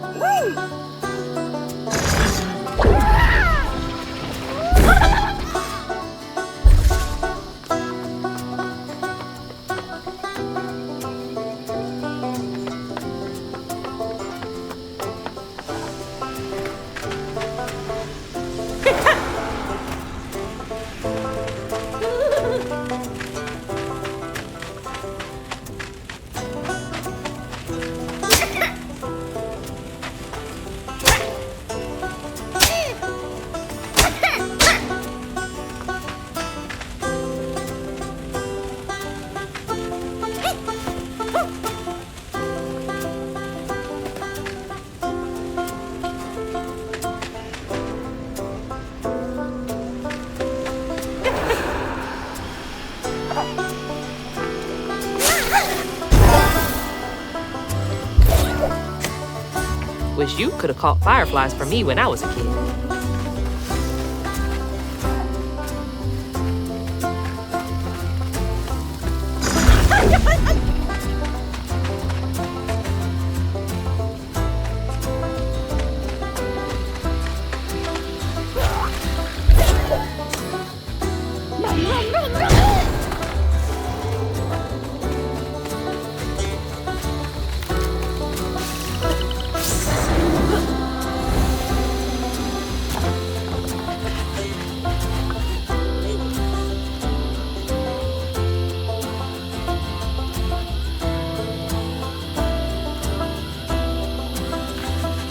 Wish you could have caught fireflies for me when I was a kid.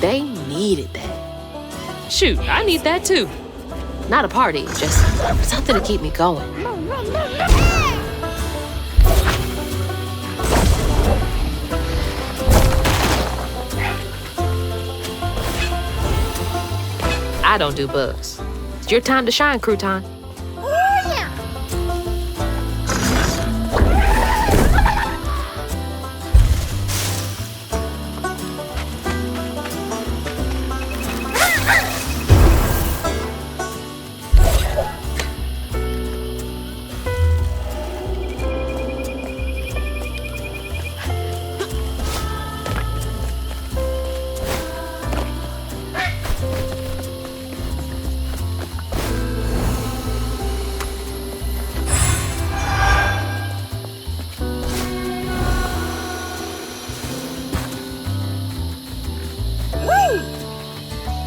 They needed that. Shoot, I need that too. Not a party, just something to keep me going. I don't do bugs. It's your time to shine, crouton.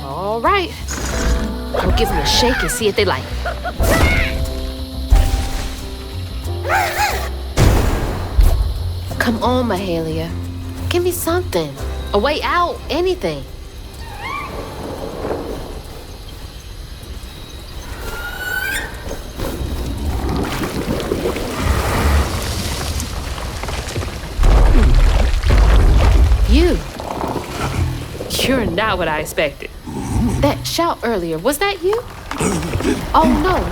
All right. I'll give them a shake and see if they like it. Come on, Mahalia. Give me something. A way out, anything. You're not what I expected. That shout earlier, was that you? Oh,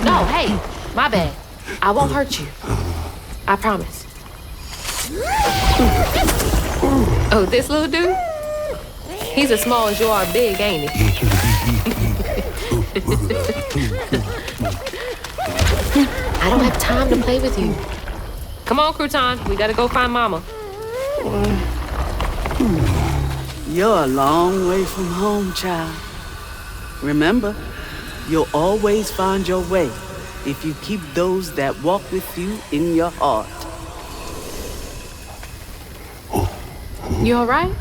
no, hey, my bad. I won't hurt you. I promise. Oh, this little dude? He's as small as you are big, ain't he? I don't have time to play with you. Come on, crouton, we gotta go find Mama. You're a long way from home, child. Remember, you'll always find your way if you keep those that walk with you in your heart. You all right?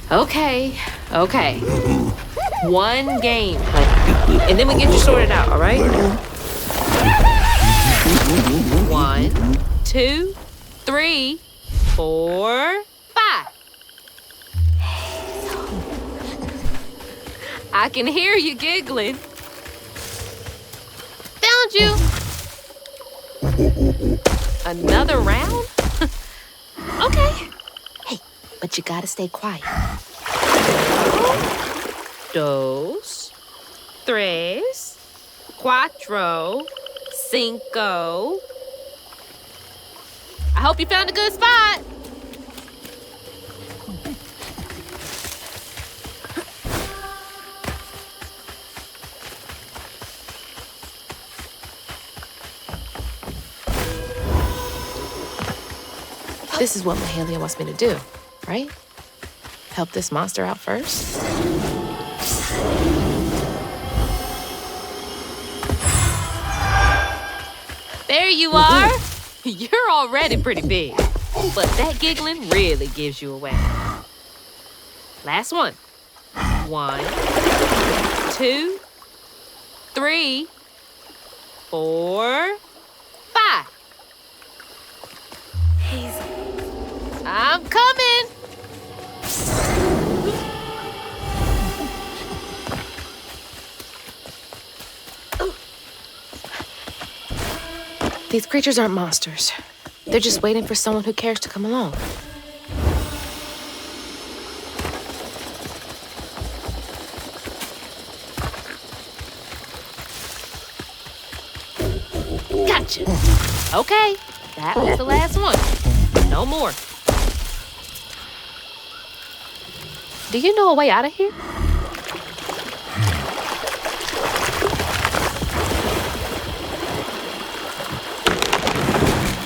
Okay. One game, and then we get you sorted out, all right? 1, 2, 3, 4, 5. I can hear you giggling. Found you. Another round? Okay. Hey, but you gotta stay quiet. 2, 3, 4, 5. I hope you found a good spot. This is what Mahalia wants me to do, right? Help this monster out first. There you are. You're already pretty big, but that giggling really gives you away. Last one. 1, 2, 3, 4, 5. Hazel. I'm coming. These creatures aren't monsters. They're just waiting for someone who cares to come along. Gotcha. Okay, that was the last one. No more. Do you know a way out of here?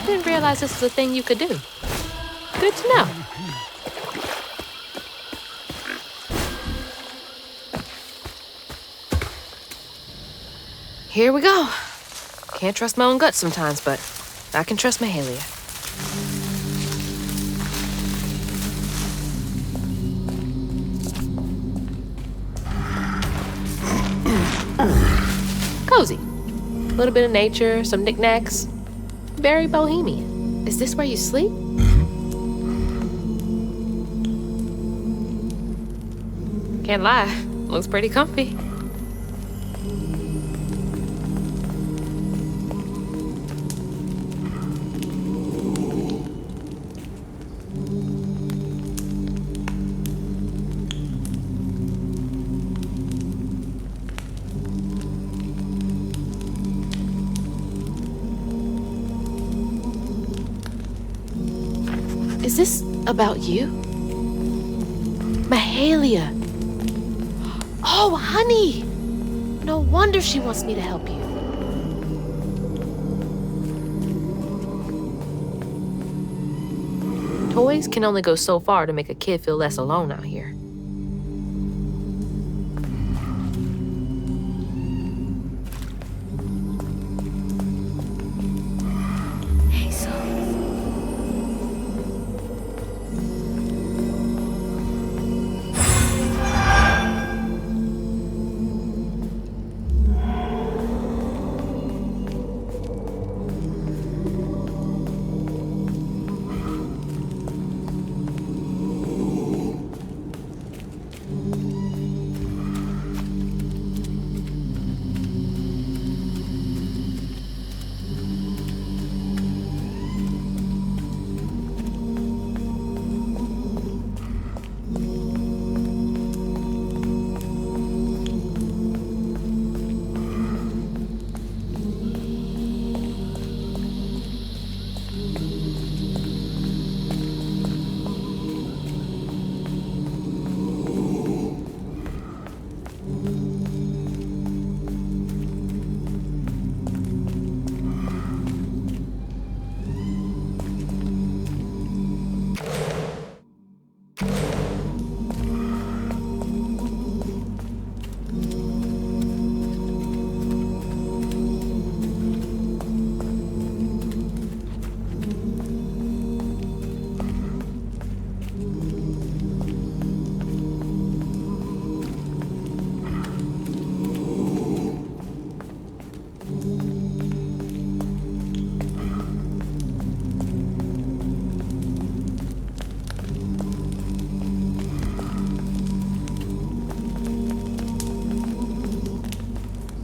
Didn't realize this was a thing you could do. Good to know. Here we go. Can't trust my own guts sometimes, but I can trust Mahalia. Cozy. A little bit of nature, some knickknacks. Very bohemian. Is this where you sleep? Can't lie, looks pretty comfy. Is this about you? Mahalia. Oh, honey. No wonder she wants me to help you. Toys can only go so far to make a kid feel less alone out here.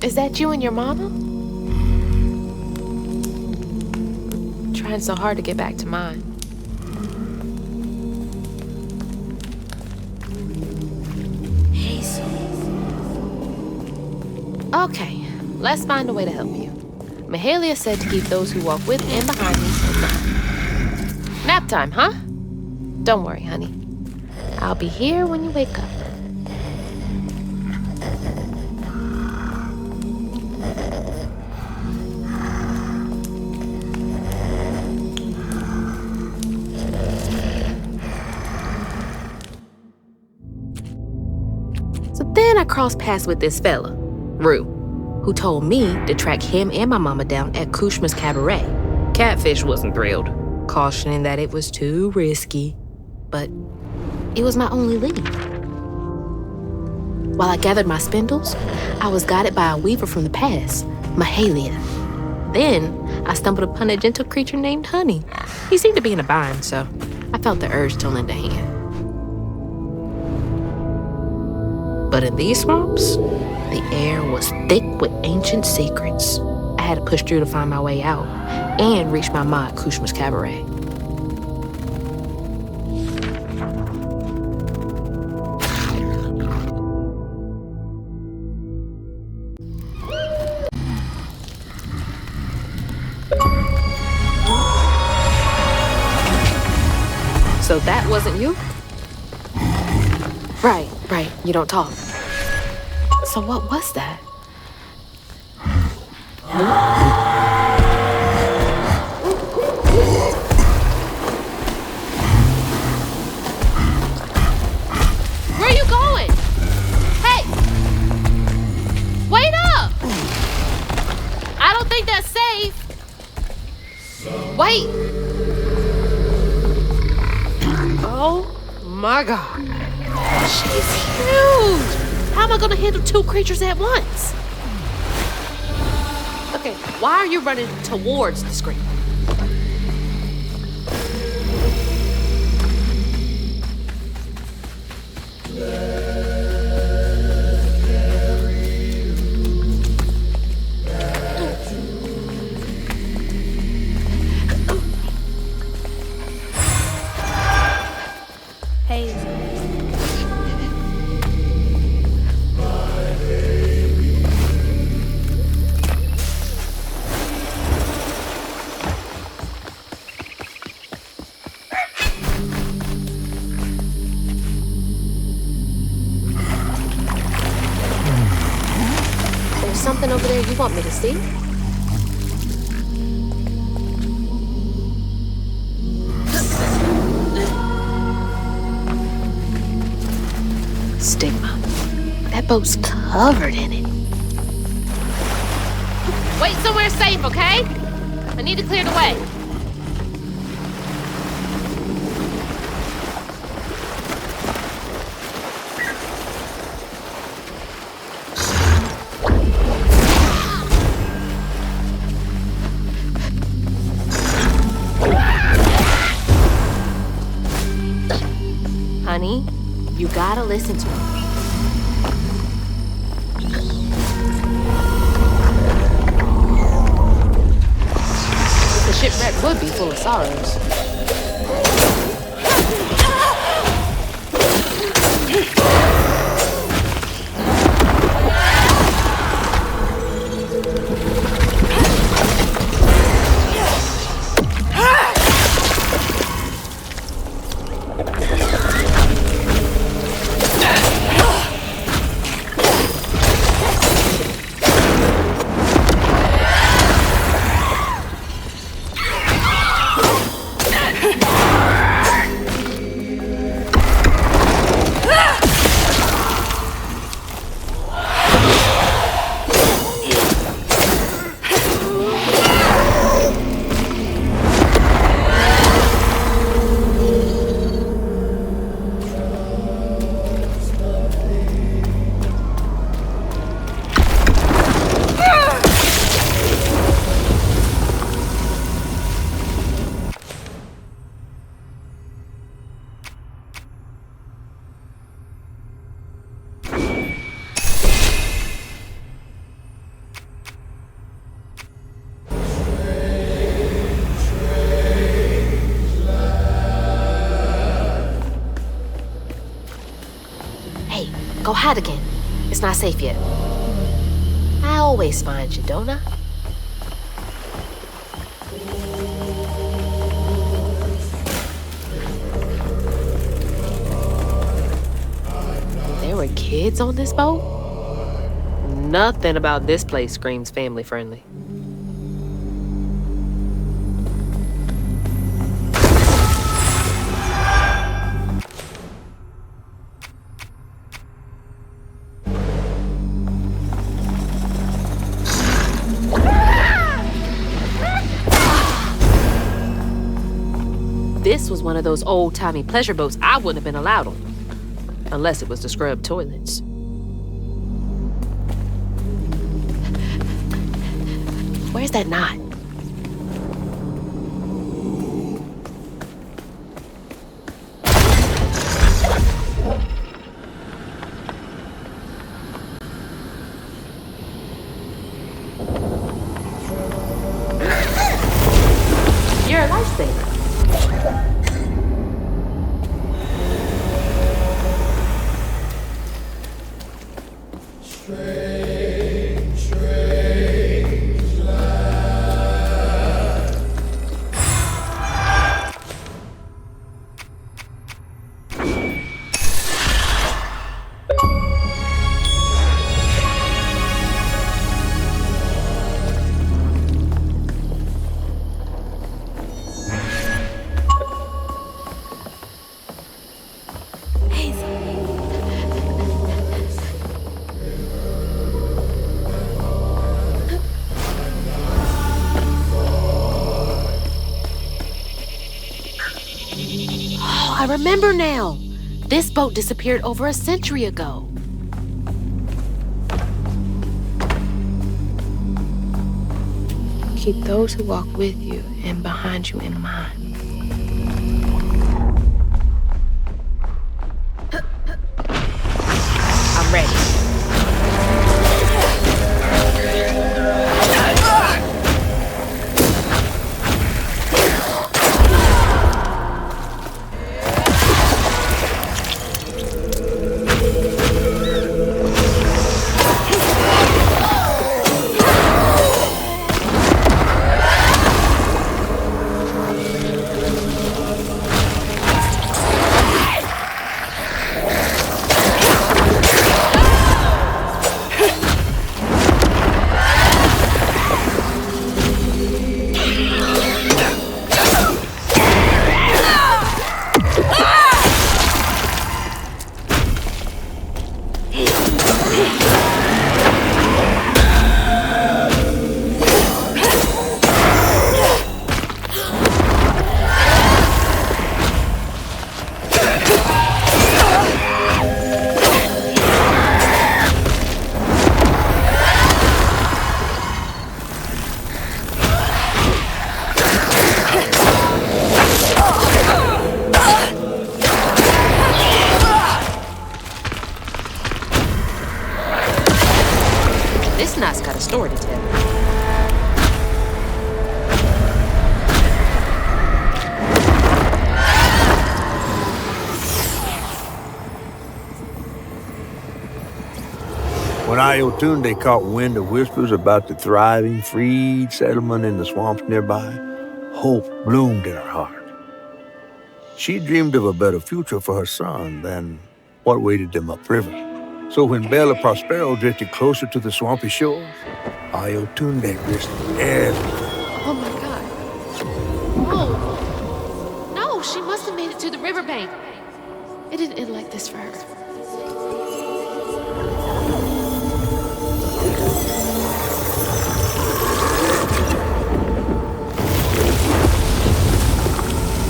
Is that you and your mama? Trying so hard to get back to mine. Hazel. Okay, let's find a way to help you. Mahalia said to keep those who walk with and behind me in mind. Nap time, huh? Don't worry, honey. I'll be here when you wake up. Then I crossed paths with this fella, Rue, who told me to track him and my mama down at Kushma's Cabaret. Catfish wasn't thrilled, cautioning that it was too risky, but it was my only lead. While I gathered my spindles, I was guided by a weaver from the past, Mahalia. Then I stumbled upon a gentle creature named Honey. He seemed to be in a bind, so I felt the urge to lend a hand. But in these swamps, the air was thick with ancient secrets. I had to push through to find my way out and reach my ma at Kushma's Cabaret. So that wasn't you? Right, you don't talk. So what was that? Where are you going? Hey! Wait up! I don't think that's safe. Wait! Oh my God. She's huge! How am I gonna handle two creatures at once? Okay, why are you running towards the screen? something over there you want me to see? Stigma. That boat's covered in it. Wait somewhere safe, okay? I need to clear the way. Honey, you gotta listen to me. The shipwreck would be full of sorrows. Go hide again. It's not safe yet. I always find you, don't I? There were kids on this boat? Nothing about this place screams family friendly. This was one of those old-timey pleasure boats I wouldn't have been allowed on. Unless it was to scrub toilets. Where's that knot? You're a lifesaver. I remember now. This boat disappeared over a century ago. Keep those who walk with you and behind you in mind. I'm ready. had a story to tell. When Iotunde caught wind of whispers about the thriving, freed settlement in the swamps nearby, hope bloomed in her heart. She dreamed of a better future for her son than what waited them upriver. So when Bella Prospero drifted closer to the swampy shores, Iotunde risked everything. Oh my God. Oh. No, she must have made it to the riverbank. It didn't end like this for her.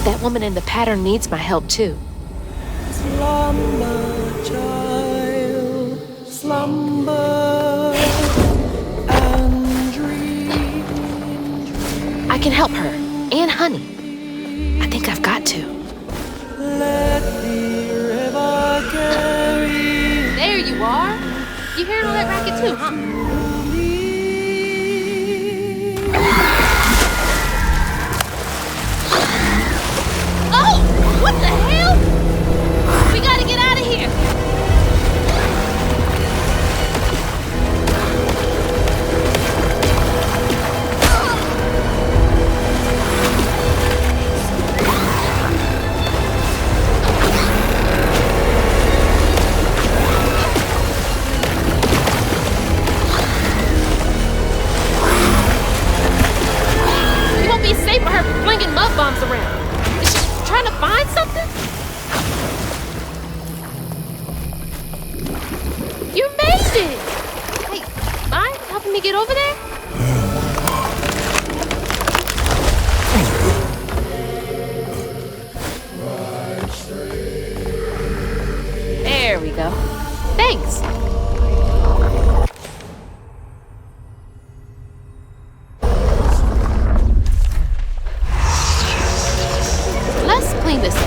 That woman in the pattern needs my help too. Slumber, child, slumber and dream. I can help her and Honey. I think I've got to. Let the river carry. There you are. You hearing all that racket too, huh? Oh! What the hell? We gotta get out of here! You won't be safe for her flinging mud bombs around. Is she trying to find something? You made it! Hey, mind helping me get over there? There we go. Thanks. Let's clean this up.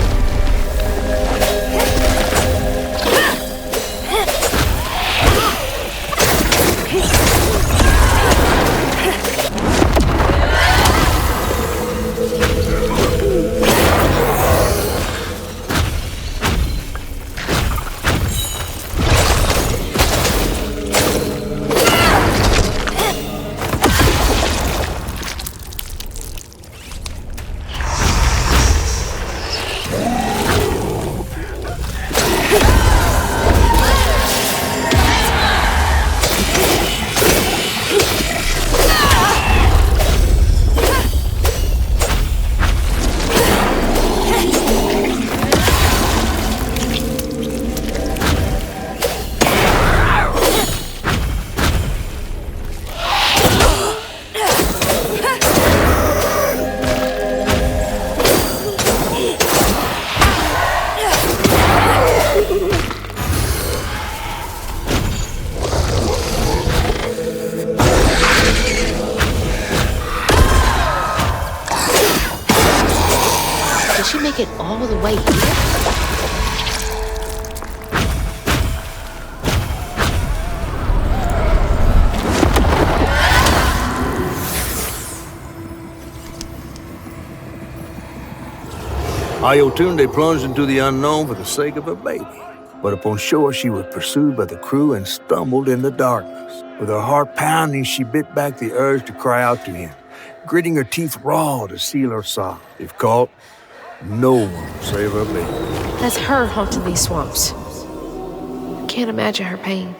Did she make it all the way here? Iotunde plunged into the unknown for the sake of her baby. But upon shore, she was pursued by the crew and stumbled in the darkness. With her heart pounding, she bit back the urge to cry out to him, gritting her teeth raw to seal her sob. If caught, no one will save her baby. That's her haunting these swamps. I can't imagine her pain.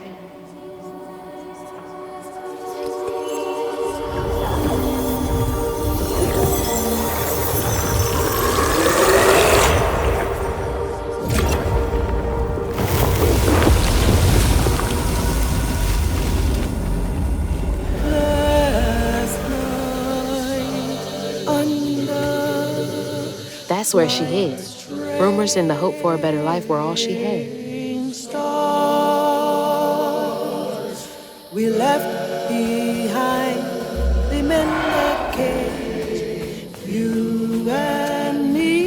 That's where she hid. Rumors and the hope for a better life were all she had. Stars we left behind them in the cage, you and me,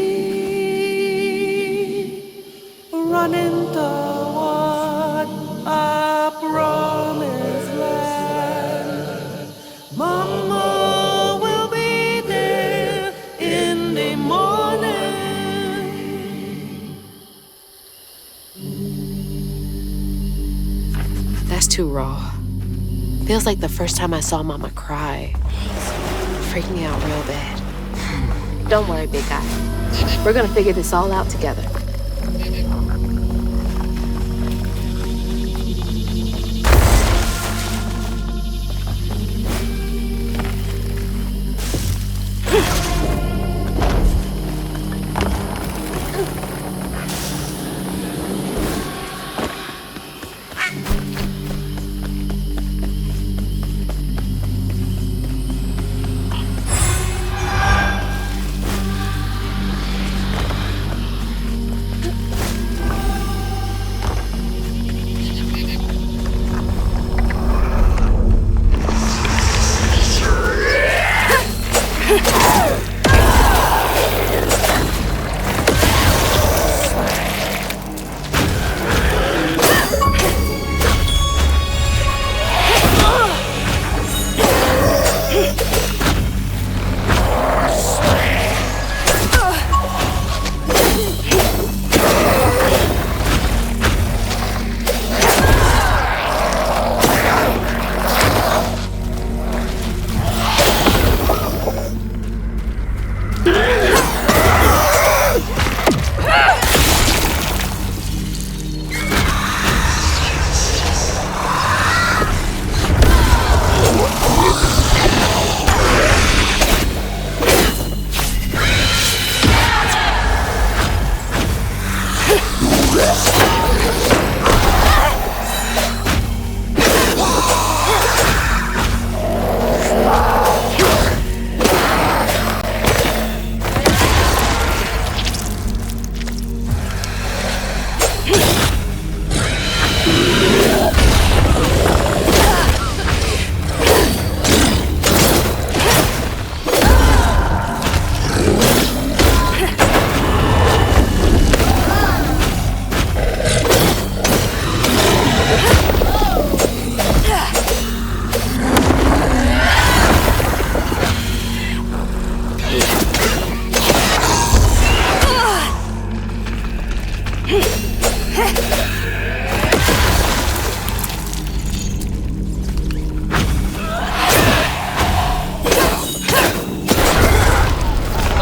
running toward our promised land. Sunday morning. That's too raw. Feels like the first time I saw Mama cry. Freaked me out real bad. Don't worry, big guy. We're gonna figure this all out together.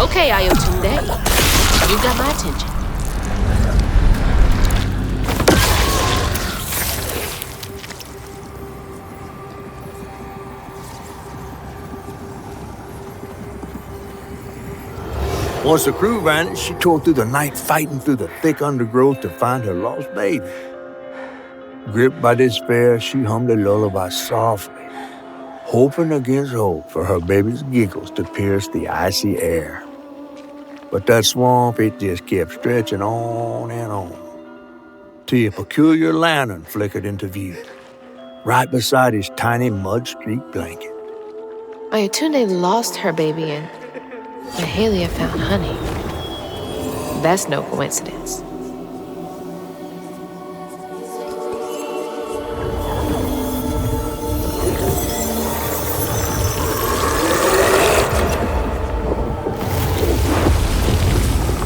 Okay, Ayotunde. You got my attention. Once the crew vanished, she tore through the night fighting through the thick undergrowth to find her lost baby. Gripped by despair, she hummed a lullaby softly, hoping against hope for her baby's giggles to pierce the icy air. But that swamp, it just kept stretching on and on, till a peculiar lantern flickered into view, right beside his tiny mud-streaked blanket. Ayotunde lost her baby and Mahalia found honey. That's no coincidence.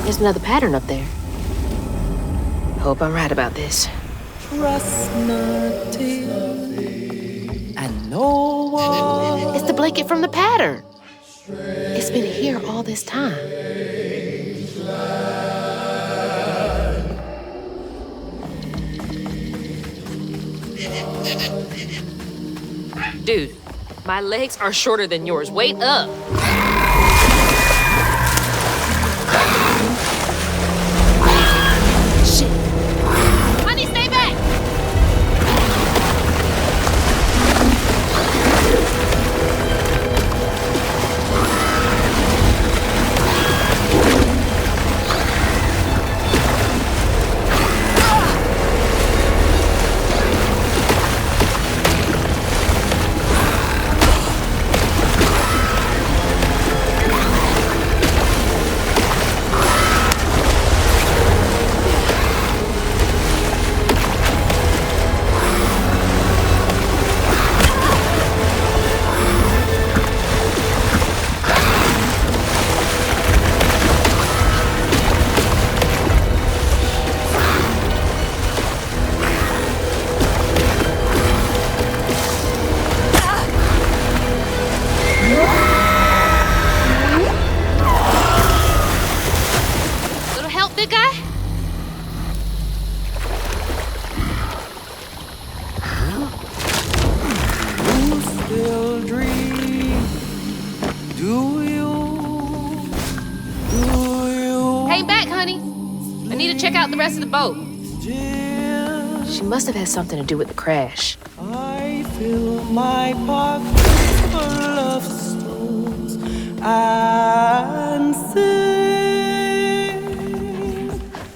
There's another pattern up there. Hope I'm right about this. Trust nothing and no one. It's the blanket from the pattern. It's been here all this time. Dude, my legs are shorter than yours. Wait up. Shit. Honey, stay back. big guy? You still dream? Do you? Hey, back, honey. I need to check out the rest of the boat. She must have had something to do with the crash. I fill my pockets full of stones and sing.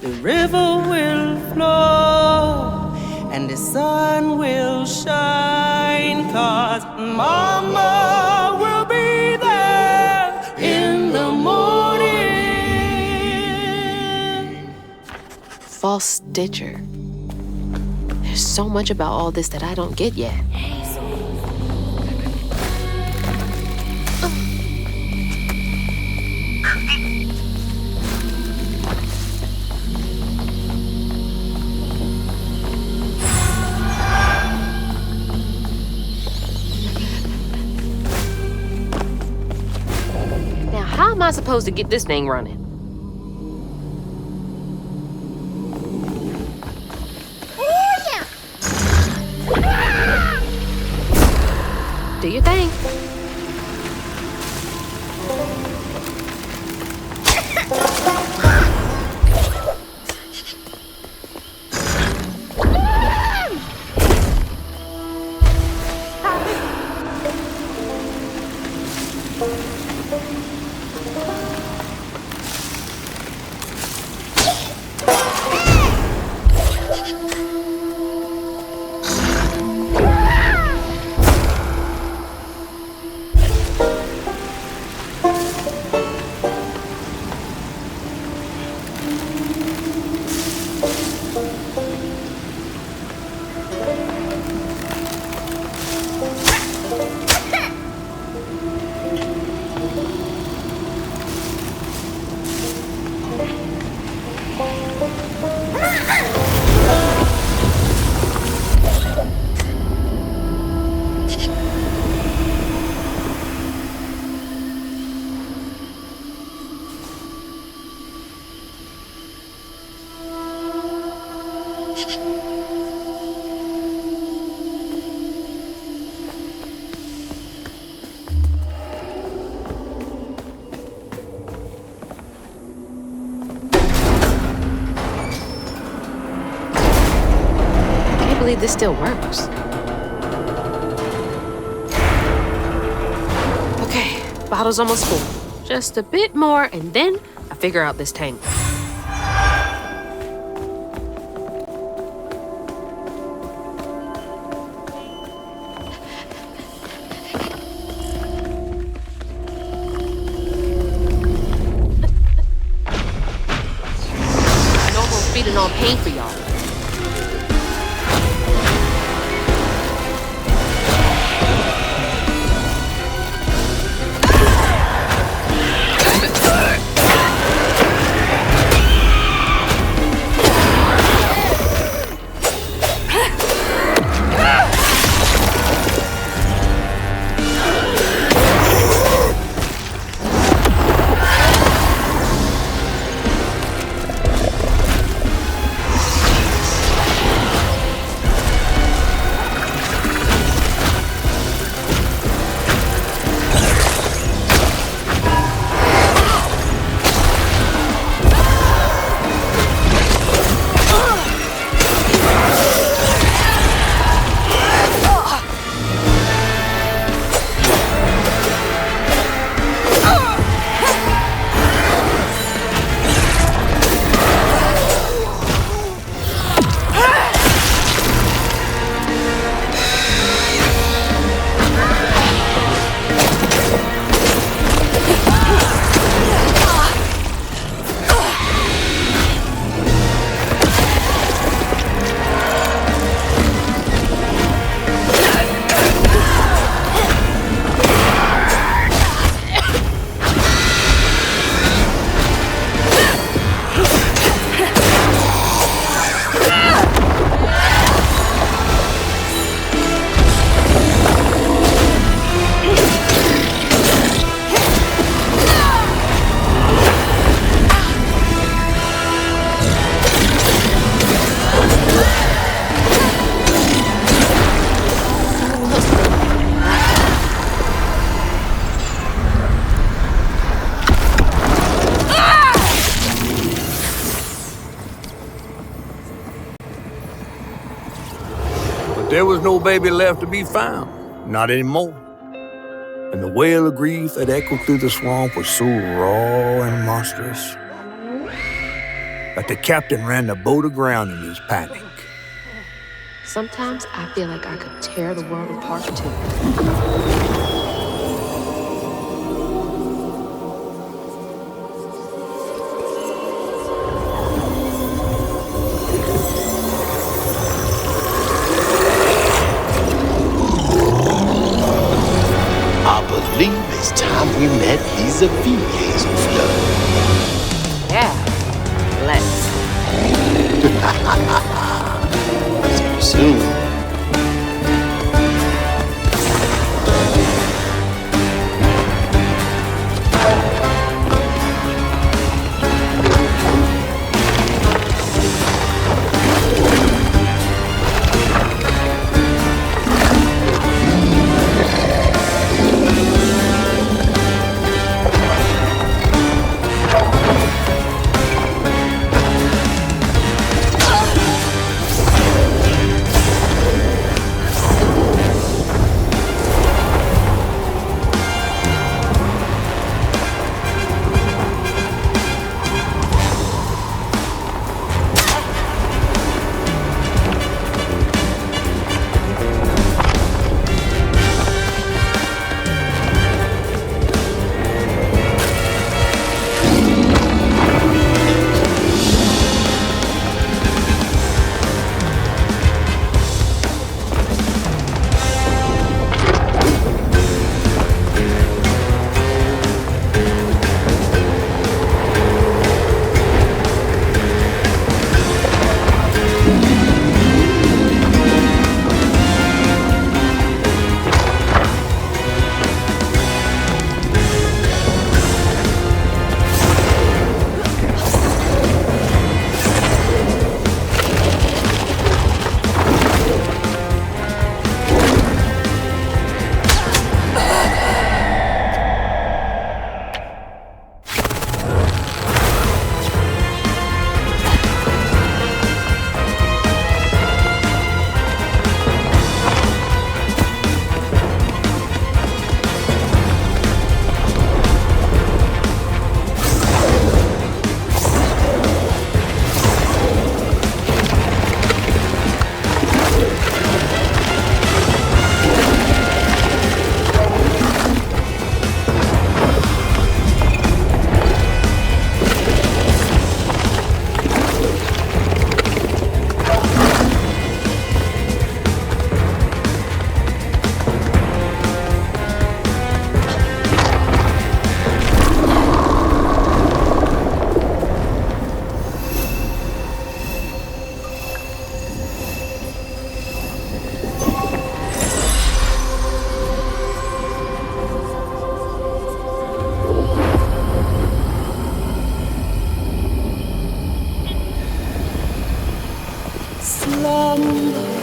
The river will flow and the sun will shine, 'cause Mama will be there in the morning. False stitcher. There's so much about all this that I don't get yet. Now, how am I supposed to get this thing running? Do your thing. This still works. Okay, bottle's almost full. Just a bit more, and then I figure out this tank. I know I'm feeding on pain for y'all. But there was no baby left to be found. Not anymore. And the wail of grief that echoed through the swamp was so raw and monstrous that the captain ran the boat aground in his panic. Sometimes I feel like I could tear the world apart too. I believe it's time we met vis-a-vis Hazel Flood. Yeah, let's. See you soon.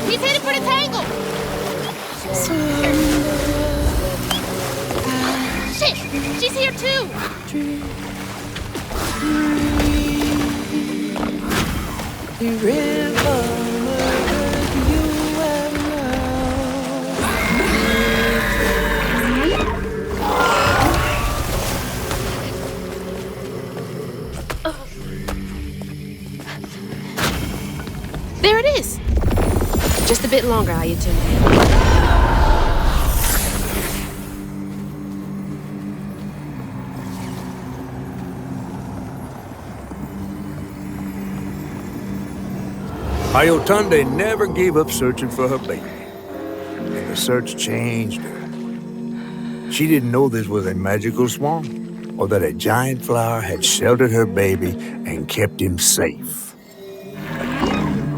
He's headed for the tangle! Shit! She's here too! The river you have There it is! Just a bit longer, Ayatunde. Ayatunde never gave up searching for her baby. And the search changed her. She didn't know this was a magical swamp, or that a giant flower had sheltered her baby and kept him safe.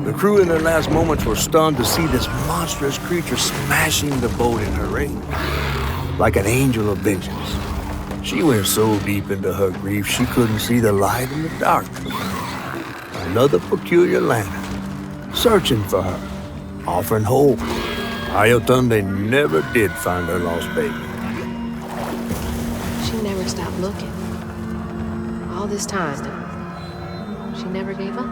The crew in their last moments were stunned to see this monstrous creature smashing the boat in her ring, like an angel of vengeance. She went so deep into her grief she couldn't see the light in the darkness. Another peculiar lantern, searching for her, offering hope. Ayatunde never did find her lost baby. She never stopped looking. All this time, she never gave up.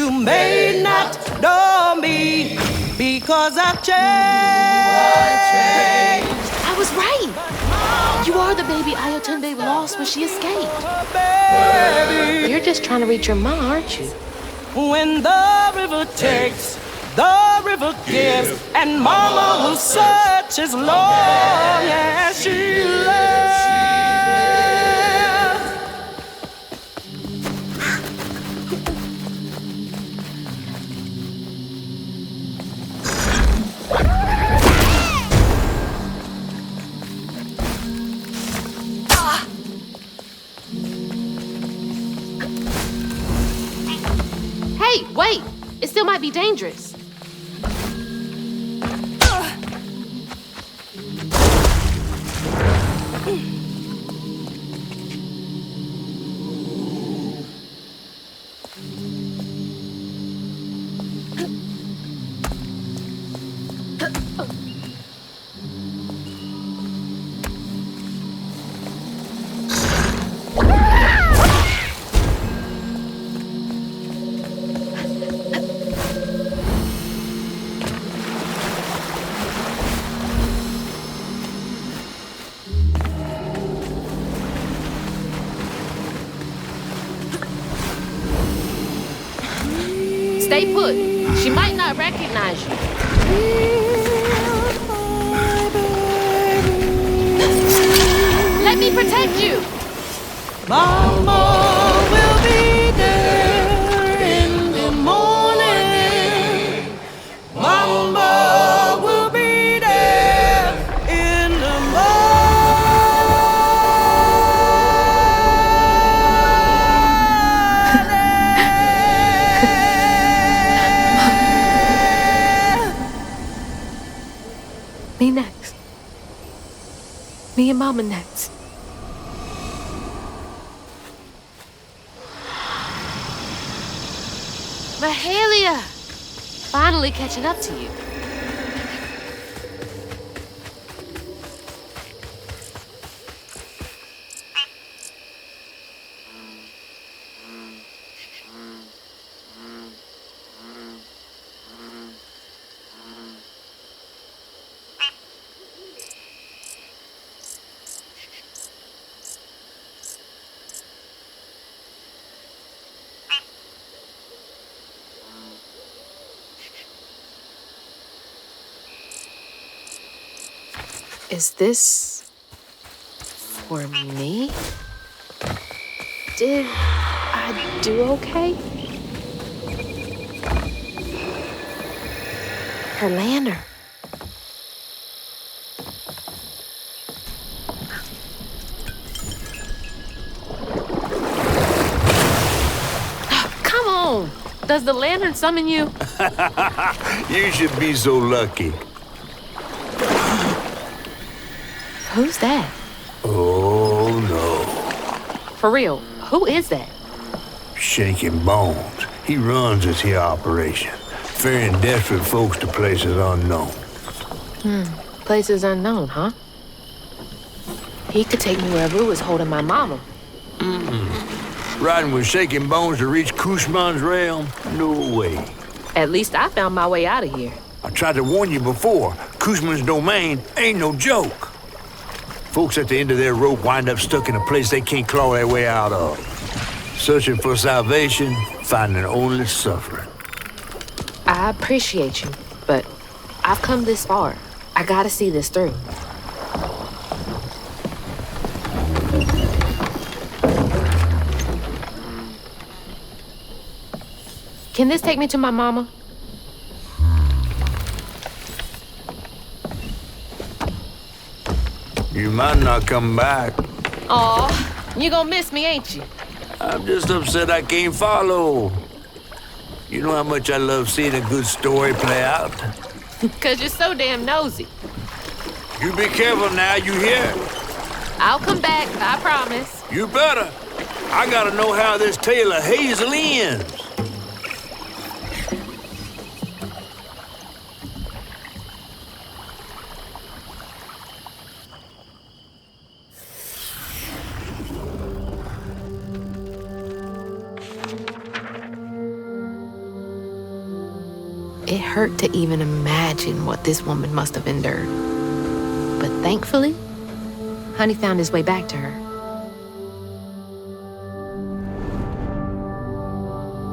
You may not know me because I've changed. I was right. You are the baby Ayotunde lost when she escaped. You're just trying to reach your ma, aren't you? When the river takes, the river gives, and mama will search as long as she lives. Hey, wait! It still might be dangerous. Stay put. She might not recognize you. Let me protect you. Mama will be there in the morning. Mama will be there in the Me next. Me and Mama next. Mahalia! Finally catching up to you. Is this for me? Did I do okay? Her lantern. Come on! Does the lantern summon you? You should be so lucky. Who's that? Oh, no. For real, who is that? Shaking Bones. He runs this here operation, ferrying desperate folks to places unknown. Places unknown, huh? He could take me where Rue was holding my mama. Riding with Shaking Bones to reach Kushman's realm? No way. At least I found my way out of here. I tried to warn you before. Kushman's domain ain't no joke. Folks at the end of their rope wind up stuck in a place they can't claw their way out of. Searching for salvation, finding only suffering. I appreciate you, but I've come this far. I gotta see this through. Can this take me to my mama? You might not come back. Aw, you gonna miss me, ain't you? I'm just upset I can't follow. You know how much I love seeing a good story play out? 'Cause you're so damn nosy. You be careful now, you hear? I'll come back, I promise. You better. I gotta know how this tale of Hazel ends. It hurt to even imagine what this woman must have endured. But thankfully, Honey found his way back to her.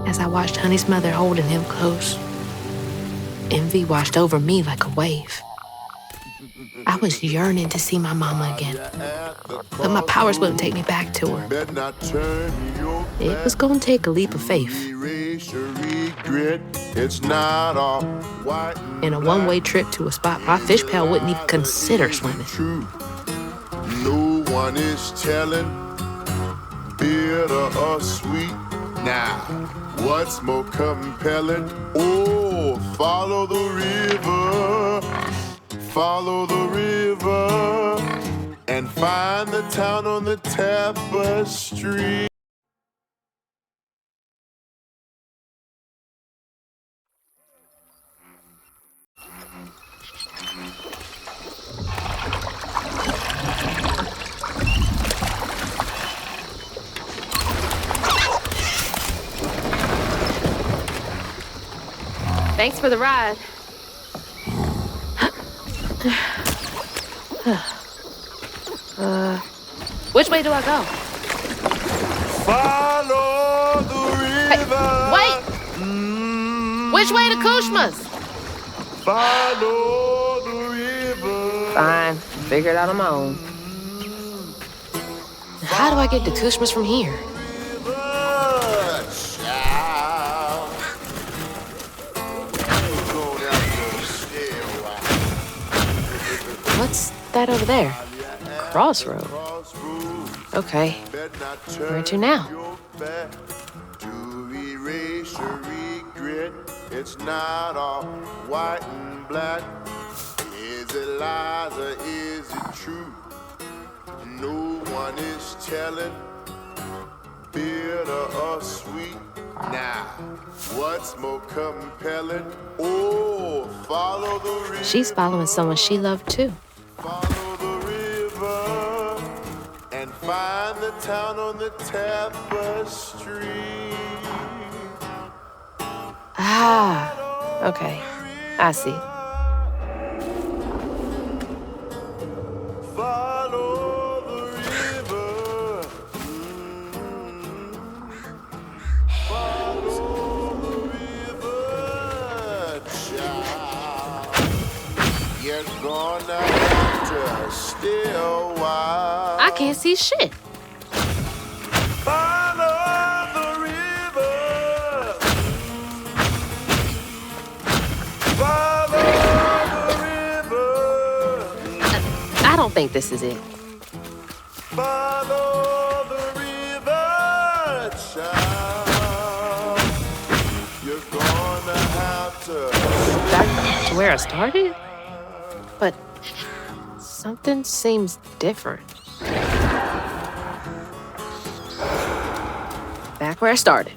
As I watched Honey's mother holding him close, envy washed over me like a wave. I was yearning to see my mama again, but my powers wouldn't take me back to her. It was gonna take a leap of faith. In a one-way trip to a spot my fish pal wouldn't even consider swimming. No one is telling, bitter or sweet. Now, what's more compelling? Oh, follow the river. Follow the river and find the town on the tapestry. Thanks for the ride. Which way do I go? Follow the river. Hey, wait! Which way to Kushma's? Follow the river. Fine, figure it out on my own. How do I get to Kushma's from here? What's that over there? Crossroad. Okay. Where to now? To erase your regret, it's not all white and black. Is it lies or is it true? No one is telling, bitter or sweet. Now, what's more compelling? Oh, follow the river. She's following someone she loved too. Follow the river and find the town on the tapestry. Ah, okay. I see. Follow the river. Follow the river, child. You're gonna have to stay a while. I can't see shit. Follow the river. Follow the river. I don't think this is it. Follow the river, child. You're gonna have to. Back to where I started? But something seems different. Back where I started.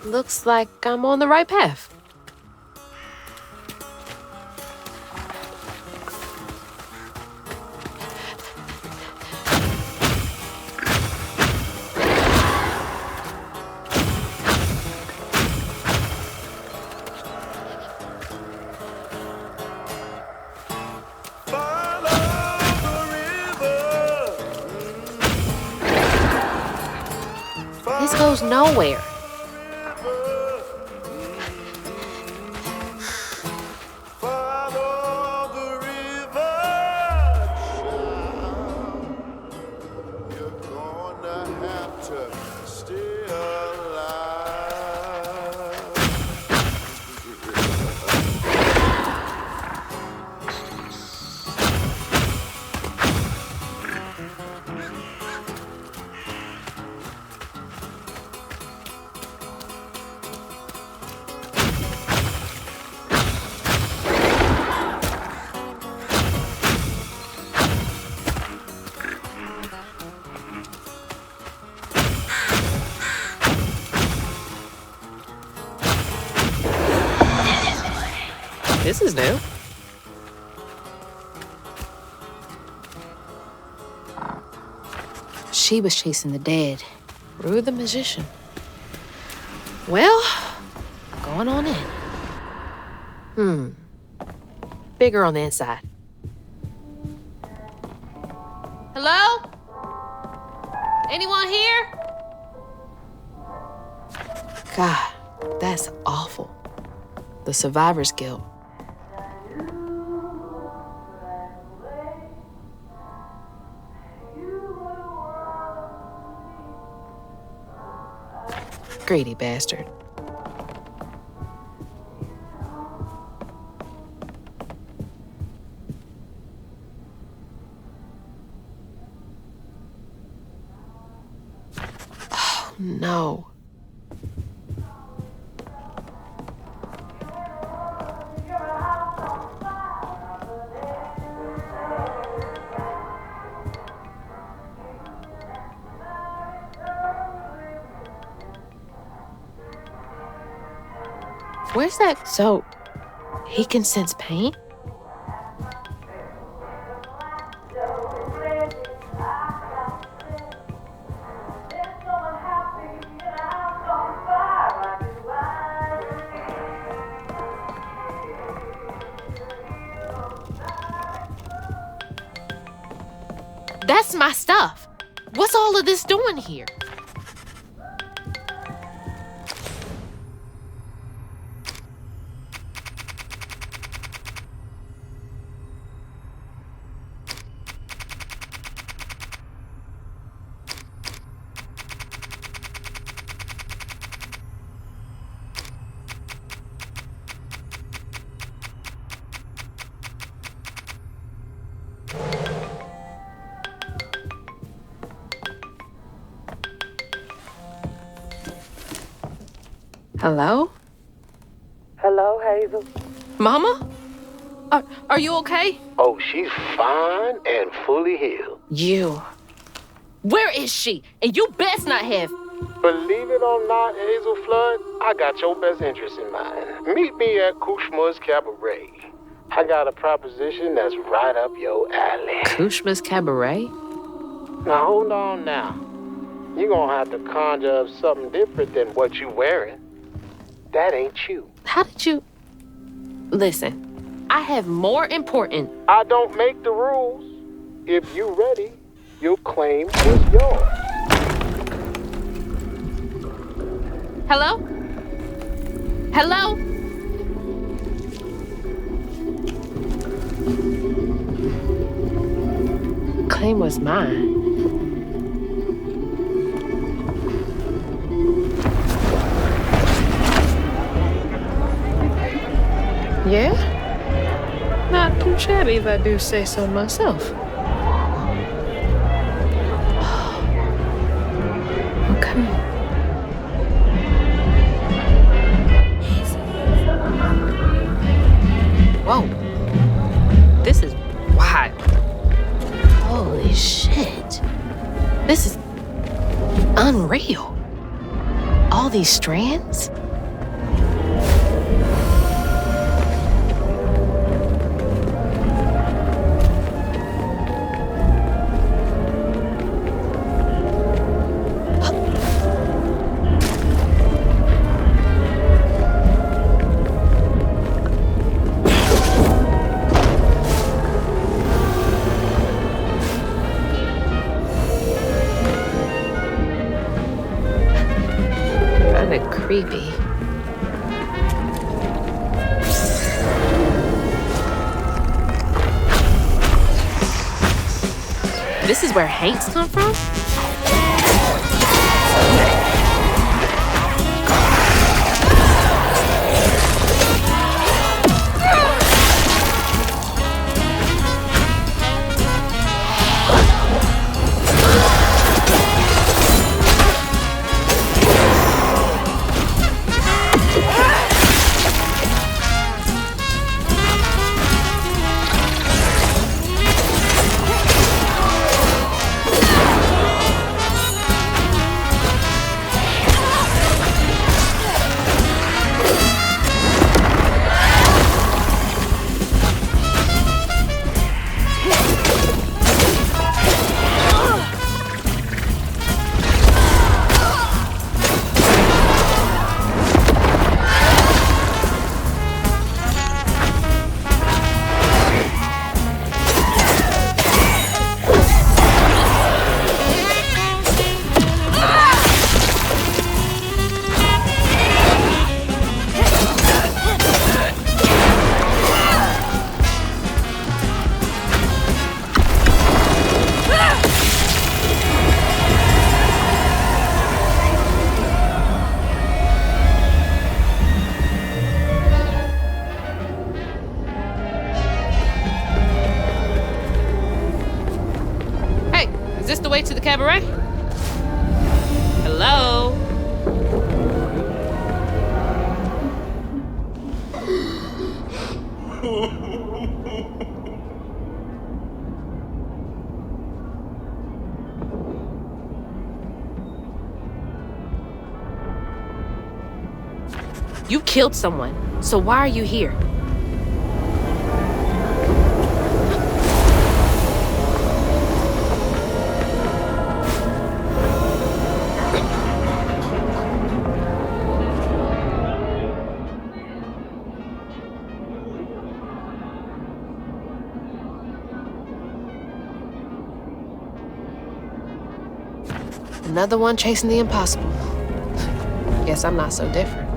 Looks like I'm on the right path. This goes nowhere. This is new. she was chasing the dead. Rue the magician. Well, going on in. Bigger on the inside. Hello? Anyone here? God, that's awful. The survivor's guilt. Greedy bastard. Oh, no. Where's that? So, he can sense pain? That's my stuff. What's all of this doing here? Hello? Hello, Hazel. Mama? Are you okay? Oh, she's fine and fully healed. You. Where is she? And you best not have. Believe it or not, Hazel Flood, I got your best interest in mind. Meet me at Kushma's Cabaret. I got a proposition that's right up your alley. Kushma's Cabaret? Now, hold on now. You're gonna have to conjure up something different than what you wearing. That ain't you. How did you... Listen, I have more important... I don't make the rules. If you ready, your claim is yours. Hello? Hello? Claim was mine. Yeah? Not too shabby if I do say so myself. Okay. Whoa. This is wild. Holy shit. This is unreal. All these strands? Creepy. This is where Hanks come from? this the way to the cabaret? Hello? You killed someone, so why are you here? Another one chasing the impossible. Guess I'm not so different.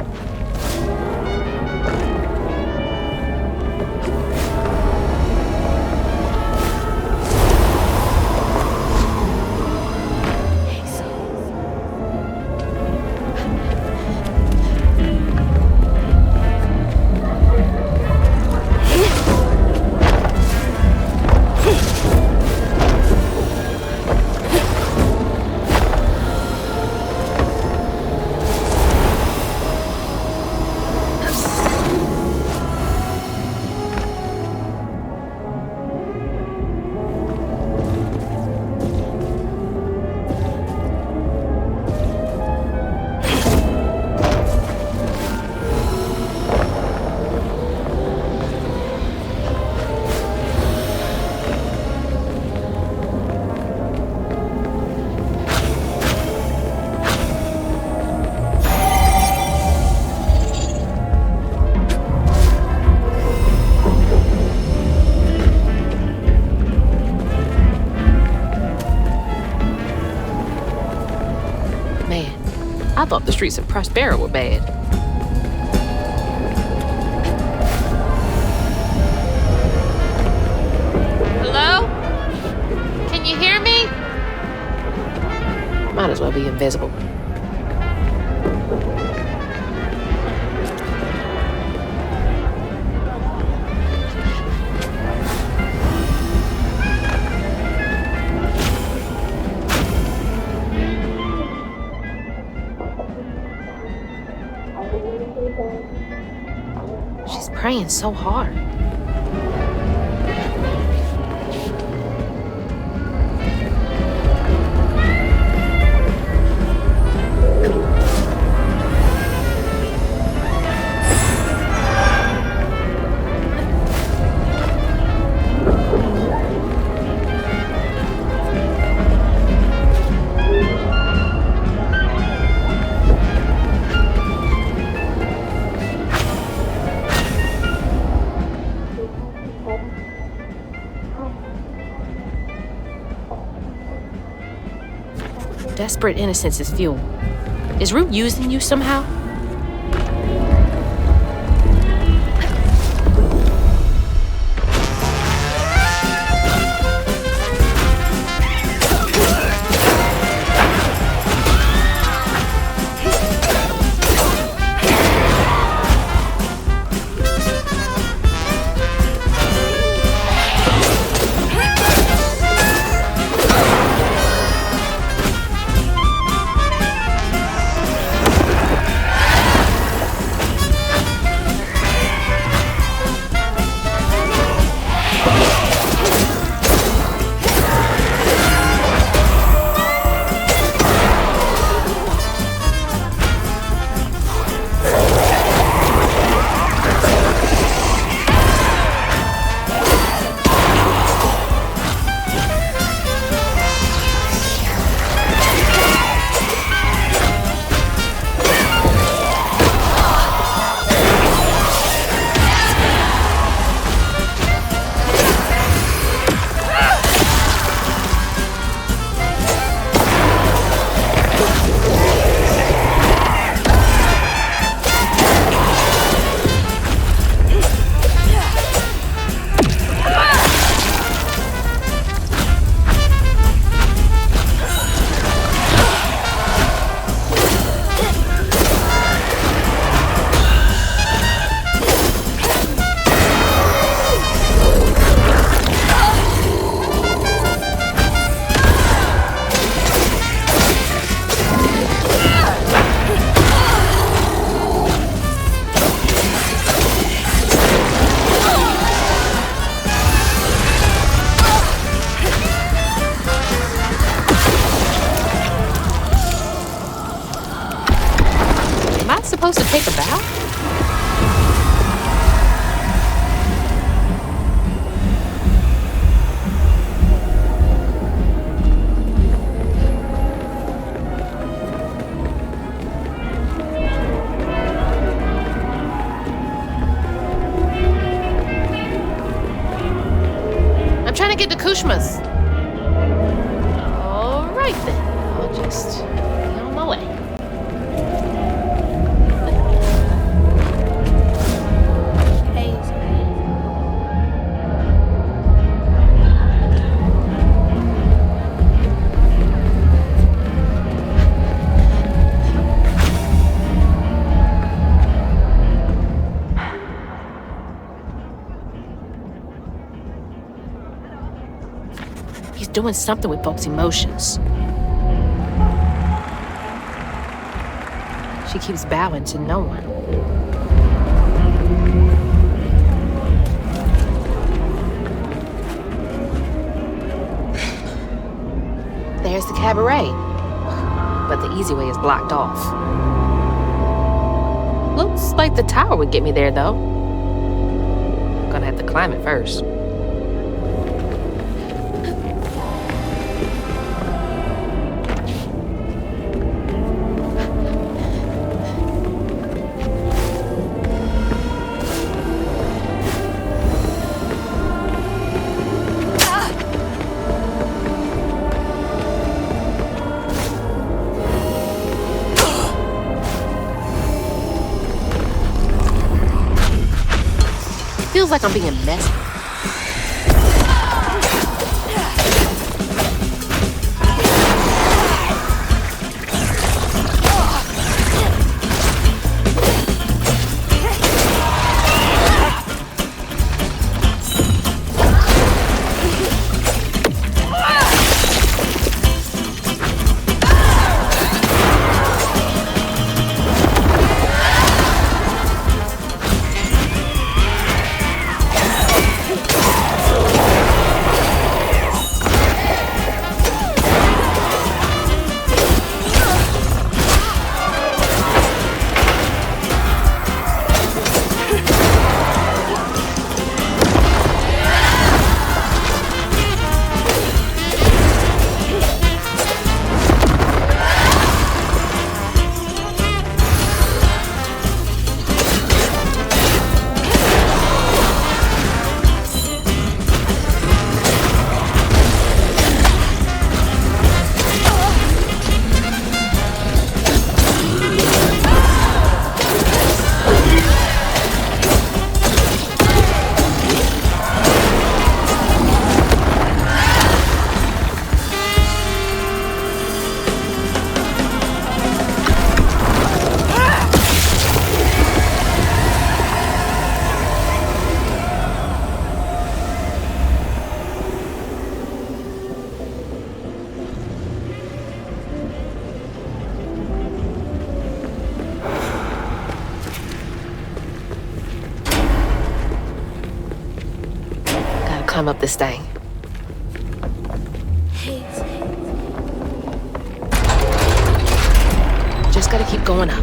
I thought the streets of Prospero were bad. Hello? Can you hear me? Might as well be invisible. She's praying so hard. Desperate innocence is fuel. Is Root using you somehow? supposed to take a bow? I'm trying to get to Kushma's. All right then. I'll just be on my way. He's doing something with folks' emotions. She keeps bowing to no one. There's the cabaret. But the easy way is blocked off. Looks like the tower would get me there, though. Gonna have to climb it first. Feels like I'm being messy. Climb up this thing. Just gotta keep going up.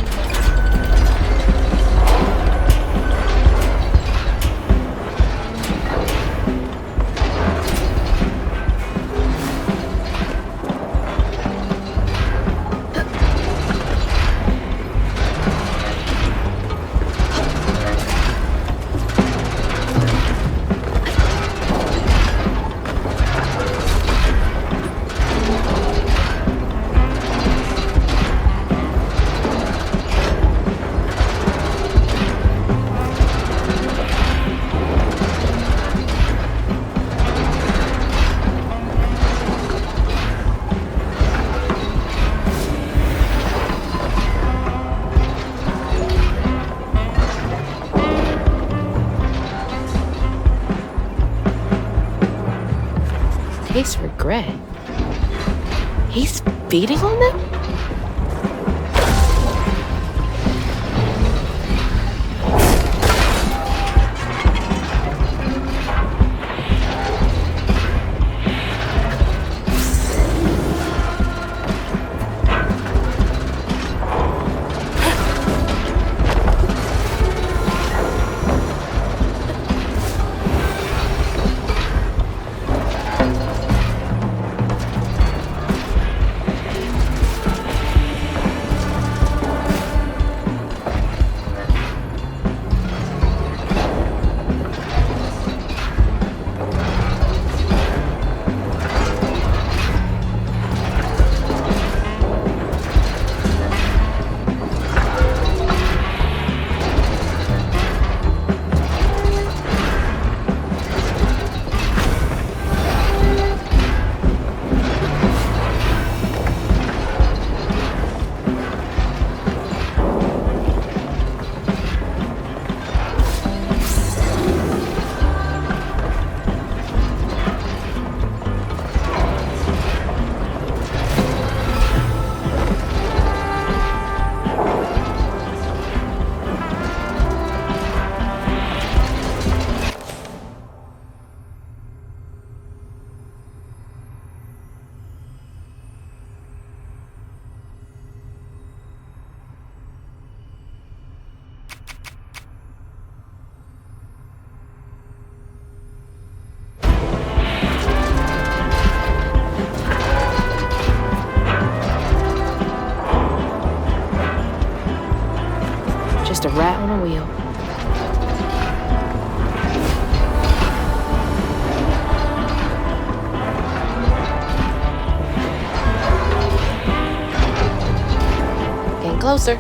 Taste regret. He's feeding on them? closer.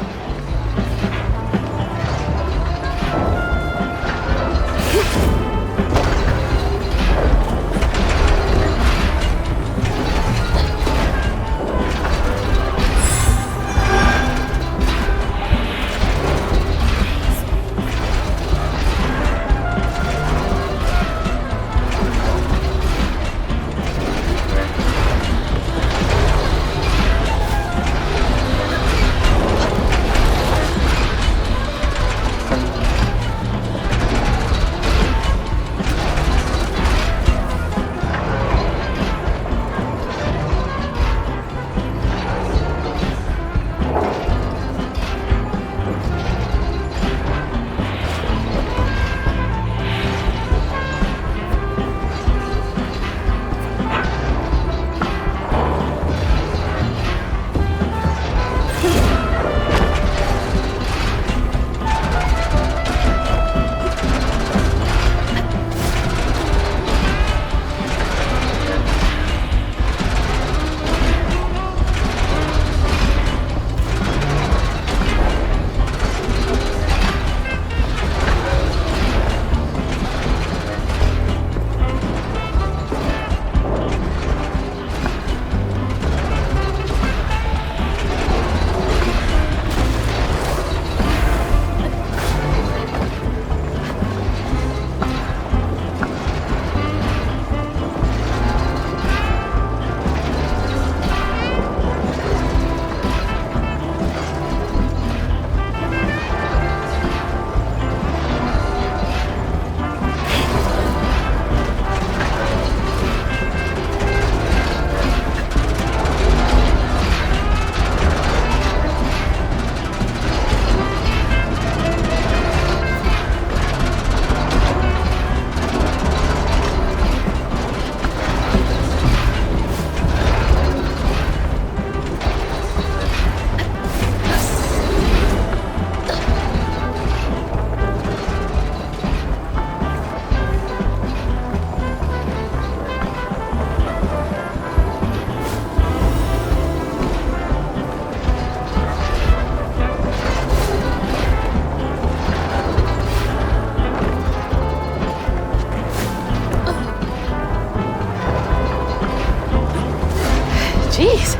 Jeez.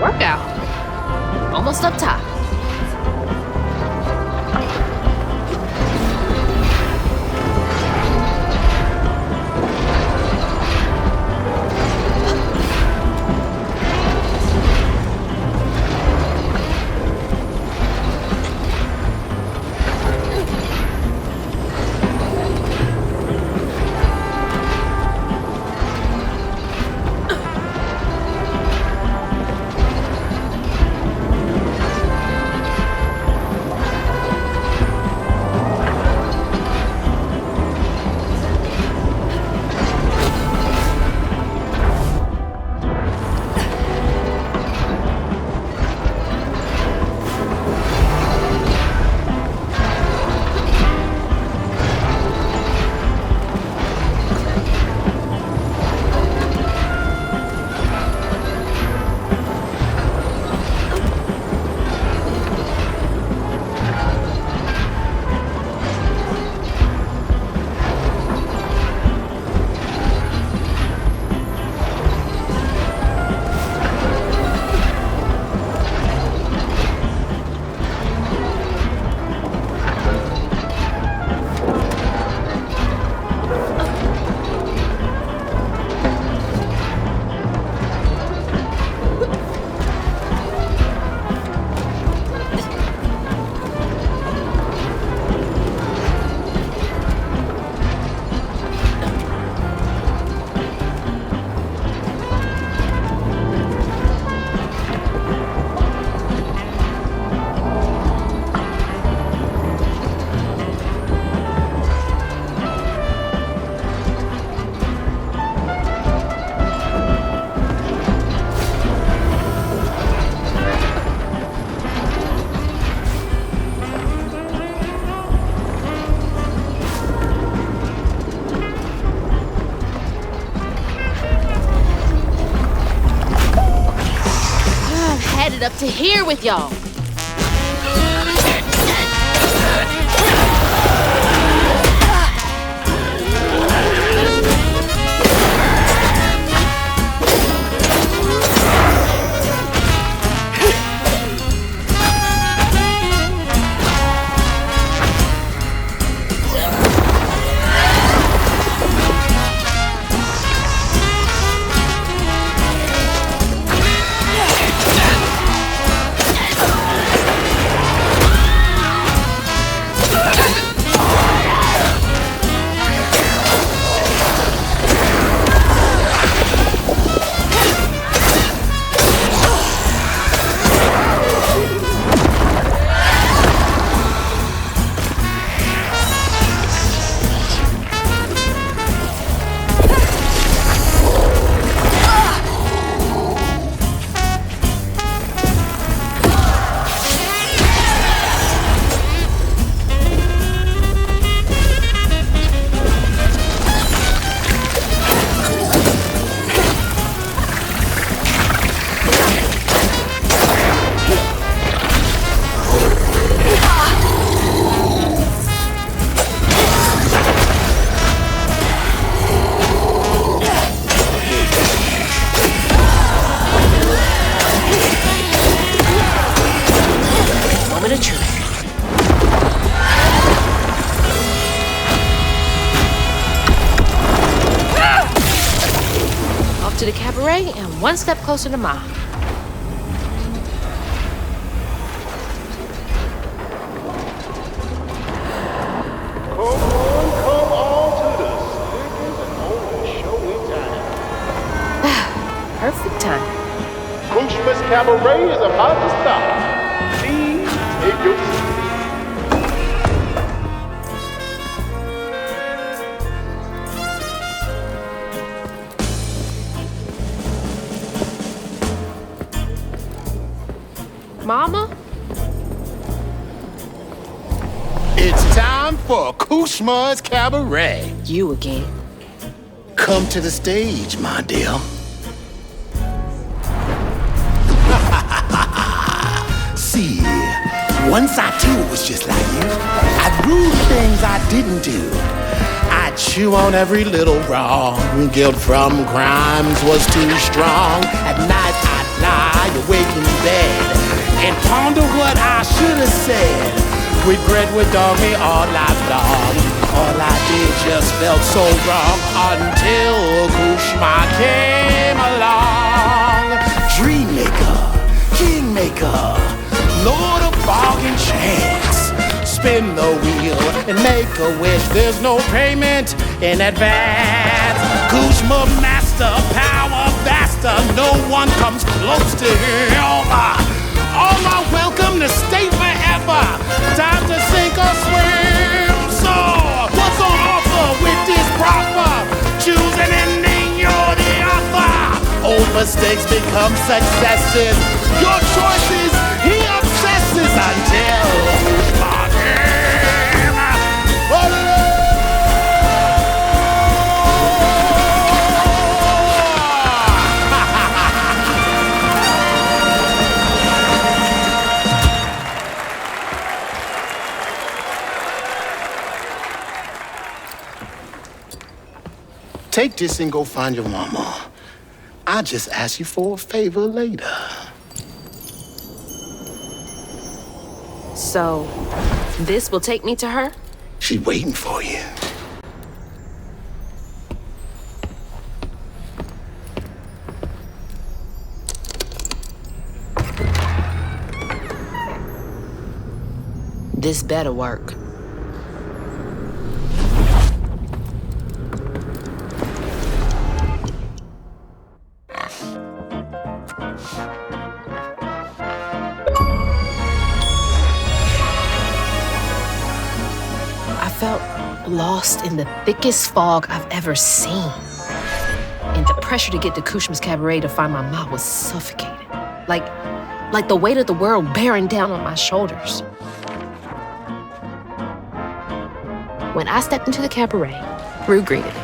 Workout. Almost up top. Up to here with y'all. to the cabaret and one step closer to Ma. Come on to the slickest and only show in town. Perfect time. Cushman's Cabaret is about to start. Please take your seat. Mama? It's time for Cushman's Cabaret. You again. Come to the stage, my dear. See, once I too was just like you. I'd rule things I didn't do. I'd chew on every little wrong. Guilt from crimes was too strong. At night I'd lie awake in bed and ponder what I should have said. Regret would dog me all life long. All I did just felt so wrong until Kushma came along. Dreammaker, kingmaker, Lord of bargain chance. Spin the wheel and make a wish. There's no payment in advance. Kushma master, power vaster. No one comes close to him. All are welcome to stay forever. Time to sink or swim. So, what's on offer with this proffer? Choose an ending, you're the author. Old mistakes become successes. Your choices, he obsesses until take this and go find your mama. I'll just ask you for a favor later. So, this will take me to her? She's waiting for you. This better work. Lost in the thickest fog I've ever seen. And the pressure to get to Cushman's Cabaret to find my mom was suffocating. Like the weight of the world bearing down on my shoulders. When I stepped into the cabaret, Rue greeted me.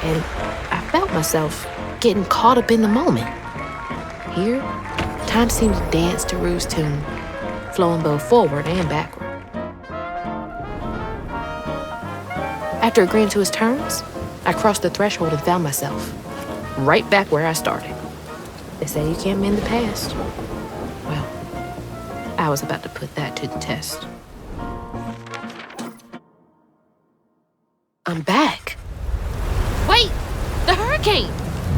And I felt myself getting caught up in the moment. Here, time seemed to dance to Rue's tune, flowing both forward and backward. After agreeing to his terms, I crossed the threshold and found myself right back where I started. They say you can't mend the past. Well, I was about to put that to the test. I'm back. Wait! The hurricane!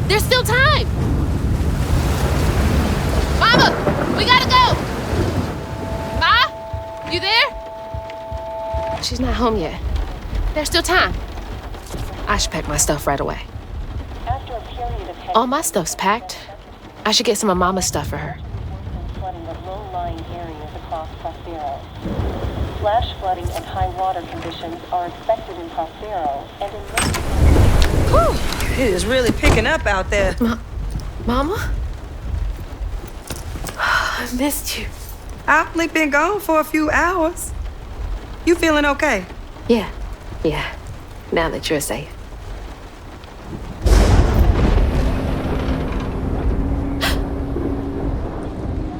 There's still time! Mama! We gotta go! Ma? You there? She's not home yet. There's still time. I should pack my stuff right away. All my stuff's packed. I should get some of Mama's stuff for her. Flooding of low-lying areas across Prospero. Flash flooding and high water conditions are expected in Prospero and in... Whew, it is really picking up out there. Mama? I missed you. I've only been gone for a few hours. You feeling okay? Yeah, now that you're safe.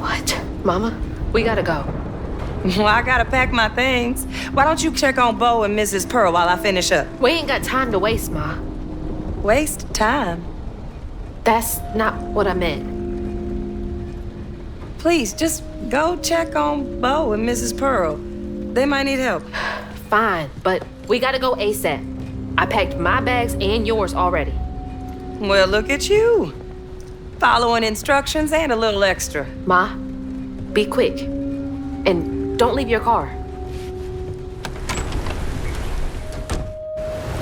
What? Mama, we gotta go. Well, I gotta pack my things. Why don't you check on Bo and Mrs. Pearl while I finish up? We ain't got time to waste, Ma. Waste time? That's not what I meant. Please, just go check on Bo and Mrs. Pearl. They might need help. Fine, but we gotta go ASAP. I packed my bags and yours already. Well, look at you. Following instructions and a little extra. Ma, be quick. And don't leave your car.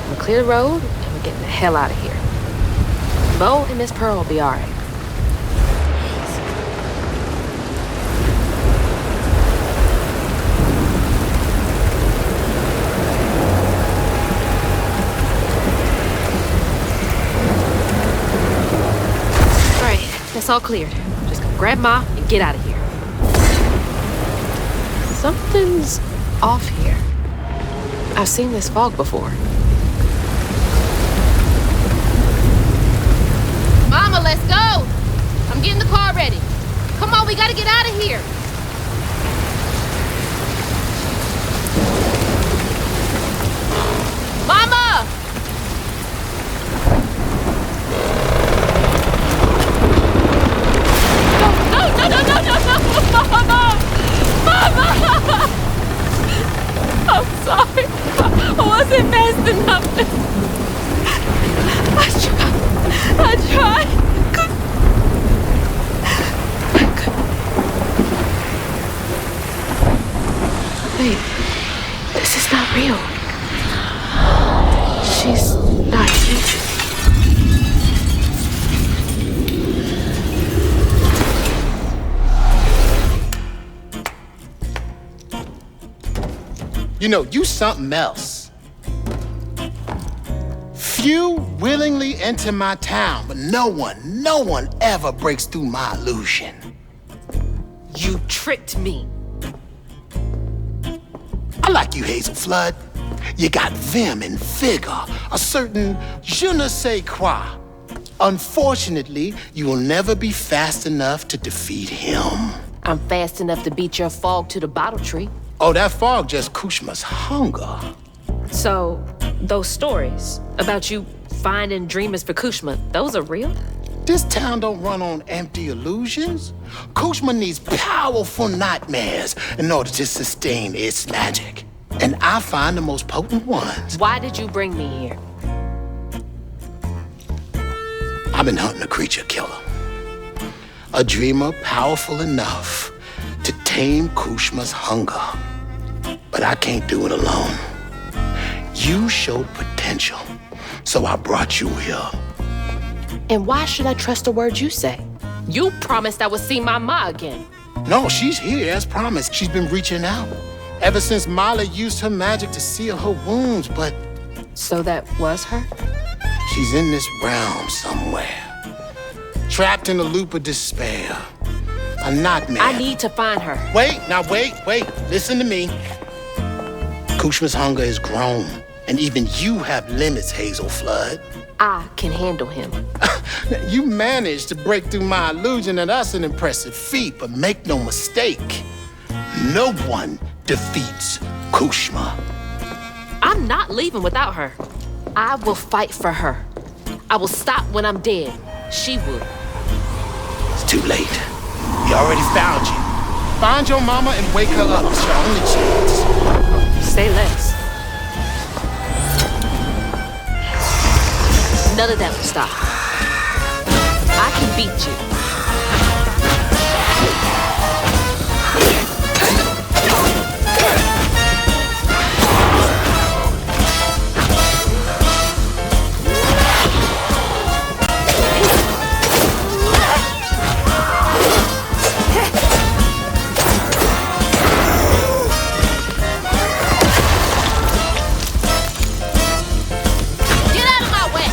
We'll clear the road, and we're getting the hell out of here. Bo and Miss Pearl will be all right. All right, that's all cleared. Just go grab Ma and get out of here. Something's off here. I've seen this fog before. Mama, let's go! I'm getting the car ready. Come on, we gotta get out of here. Mama! No, Mama! Mama! I'm sorry. I wasn't fast enough. I tried. Wait, this is not real. She's not here. You know, you something else. Few willingly enter my town, but no one ever breaks through my illusion. You tricked me. I like you, Hazel Flood. You got vim and vigor, a certain je ne sais quoi. Unfortunately, you will never be fast enough to defeat him. I'm fast enough to beat your fog to the bottle tree. Oh, that fog just Kushma's hunger. So, those stories about you finding dreamers for Kushma, those are real? This town don't run on empty illusions. Kushma needs powerful nightmares in order to sustain its magic. And I find the most potent ones. Why did you bring me here? I've been hunting a creature killer. A dreamer powerful enough to tame Kushma's hunger. But I can't do it alone. You showed potential, so I brought you here. And why should I trust the words you say? You promised I would see my Ma again. No, she's here as promised. She's been reaching out. Ever since Mala used her magic to seal her wounds, but... So that was her? She's in this realm somewhere. Trapped in a loop of despair. A nightmare. I need to find her. Wait. Listen to me. Kushma's hunger is grown, and even you have limits, Hazel Flood. I can handle him. You managed to break through my illusion, and that's an impressive feat, but make no mistake, no one defeats Kushma. I'm not leaving without her. I will fight for her. I will stop when I'm dead. She would. It's too late. We already found you. Find your mama and wake her up. It's your only chance. Say less. None of that will stop. I can beat you. Get out of my way!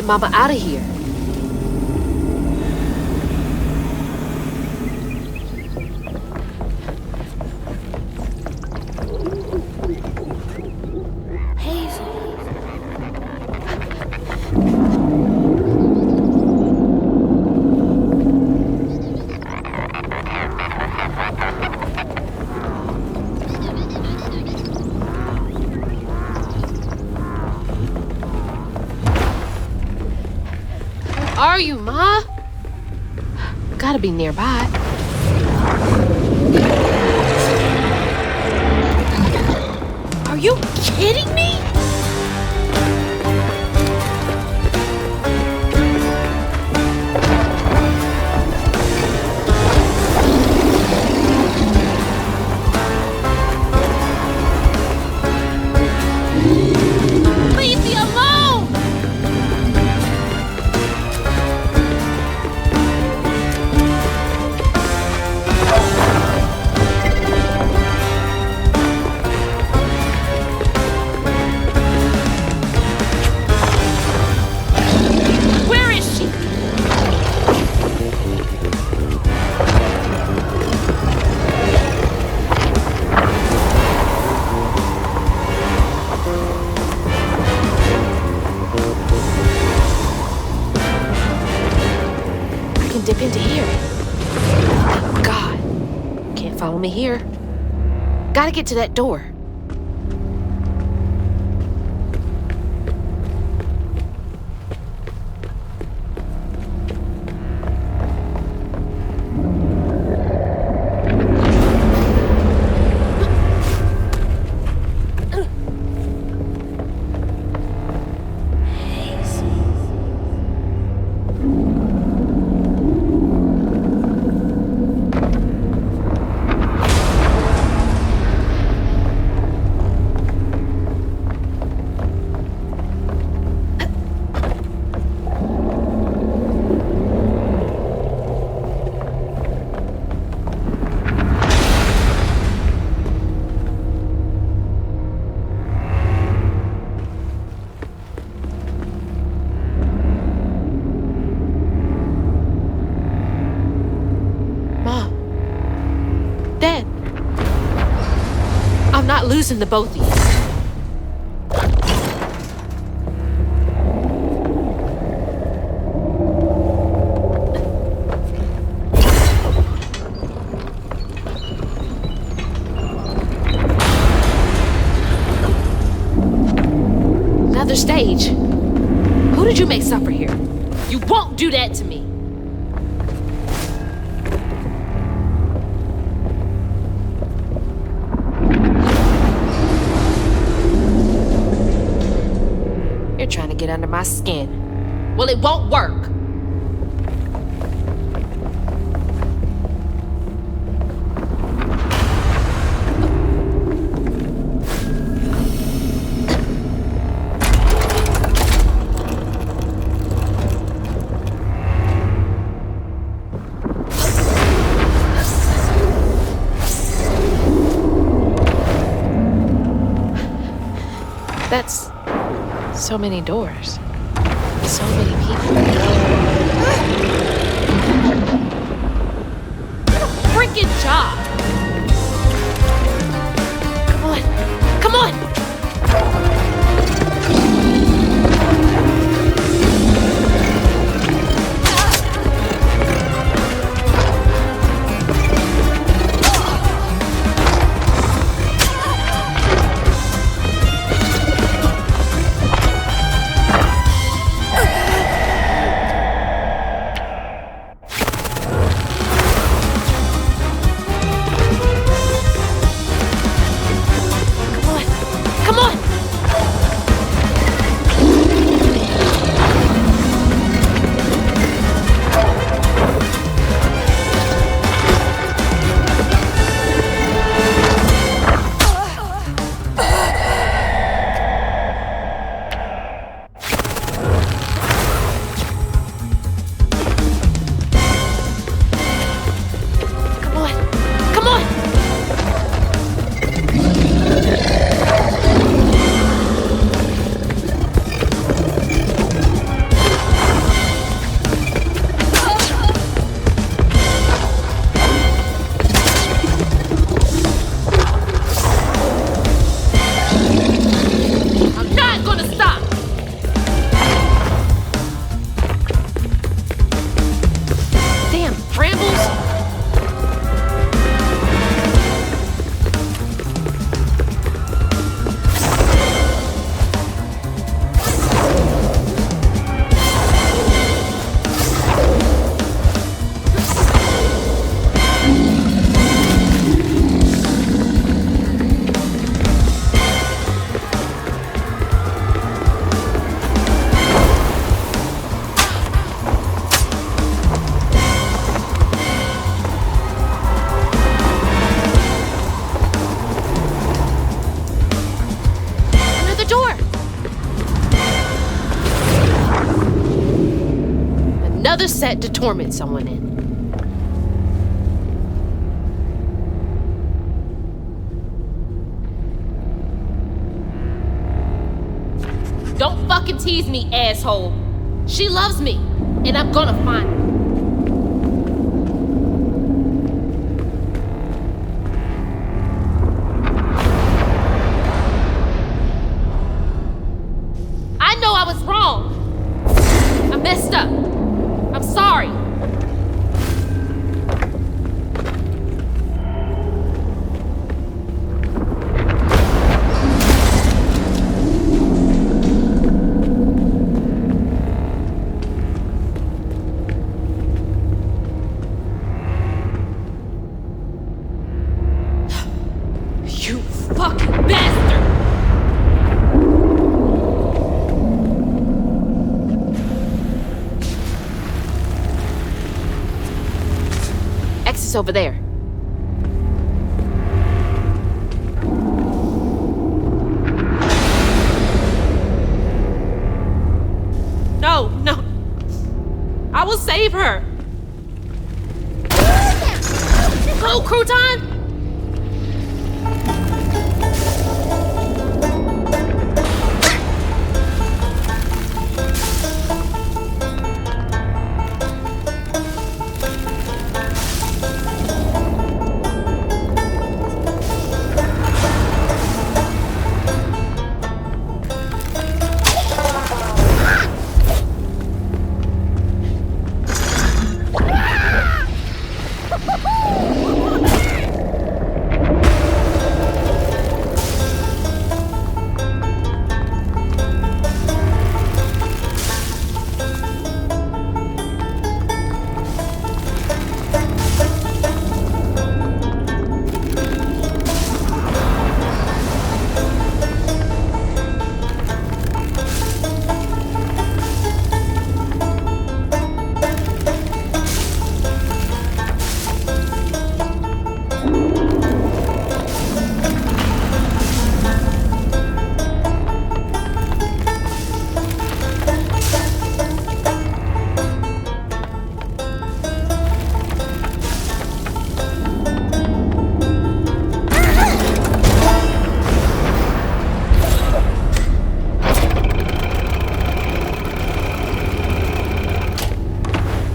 Mama out of here. Are you, Ma? Gotta be nearby. Are you kidding me? Leave me alone! Where is she? I can dip into here. Thank God. Can't follow me here. Gotta get to that door. I'm not losing the both of you. Another stage. Who did you make suffer here? You won't do that to me. You're trying to get under my skin. Well, it won't work. That's so many doors. So many people. Freaking job! Come on! Come on! Another set to torment someone in. Don't fucking tease me, asshole. She loves me, and I'm gonna find her. I know I was wrong. I messed up. I'm sorry. You fucking bastard! Exit's over there. No, no. I will save her. Go, Crouton!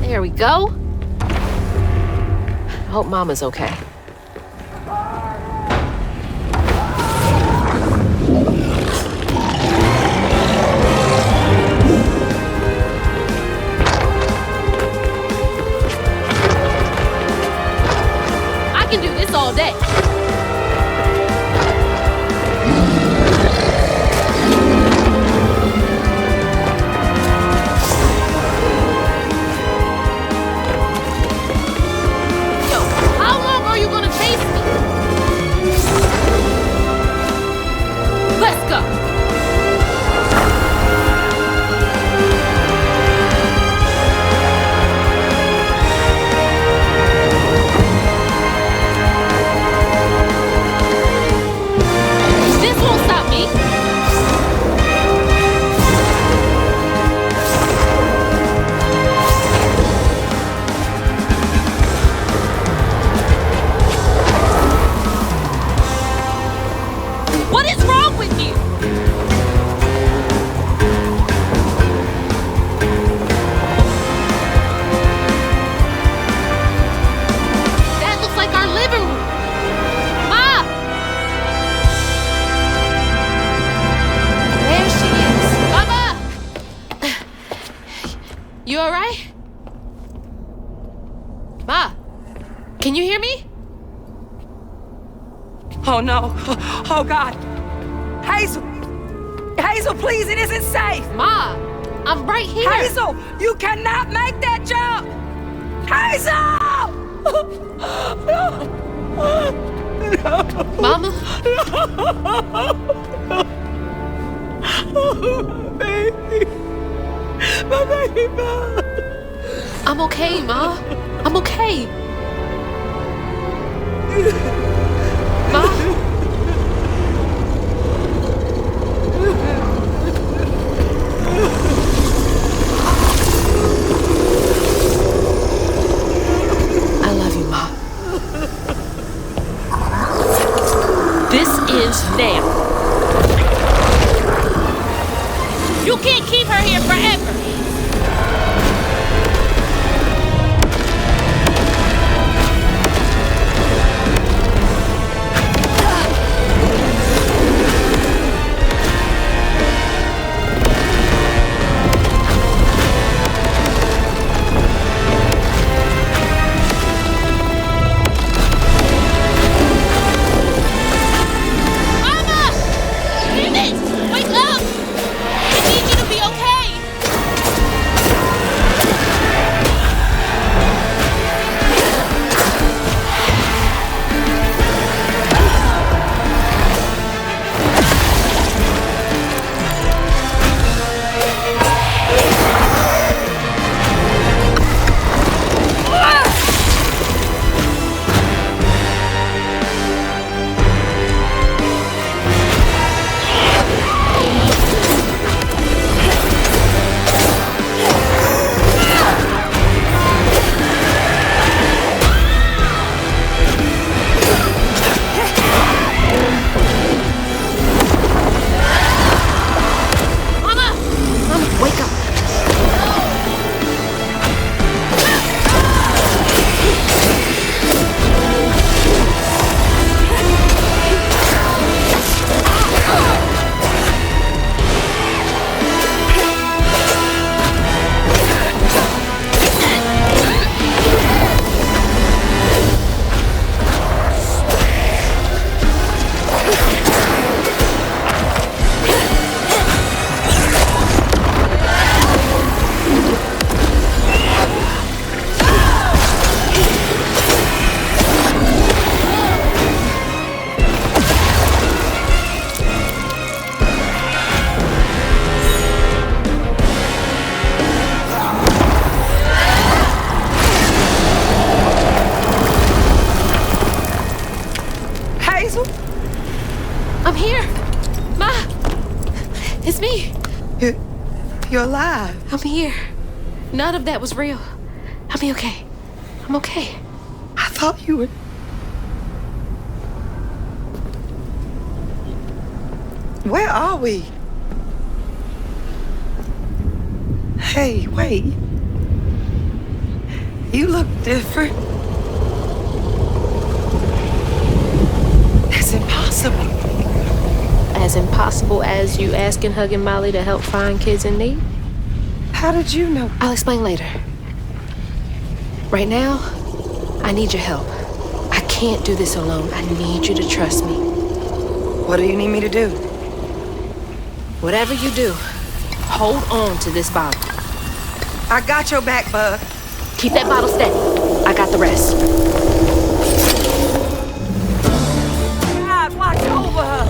There we go. I hope Mama's okay. I can do this all day. You all right? Ma, can you hear me? Oh, no. Oh, God. Hazel! Hazel, please, it isn't safe! Ma, I'm right here. Hazel, you cannot make that jump! Hazel! No! Mama? Oh, baby. My baby, Ma. I'm okay, Ma. I'm okay. Ma? You're alive. I'm here. None of that was real. I'll be okay. I'm okay. I thought you were... Where are we? Hey, wait. You look different. That's impossible. As impossible as you asking Hugging Molly to help find kids in need? How did you know? I'll explain later. Right now, I need your help. I can't do this alone. I need you to trust me. What do you need me to do? Whatever you do, hold on to this bottle. I got your back, bud. Keep that bottle steady. I got the rest. God, watch over her.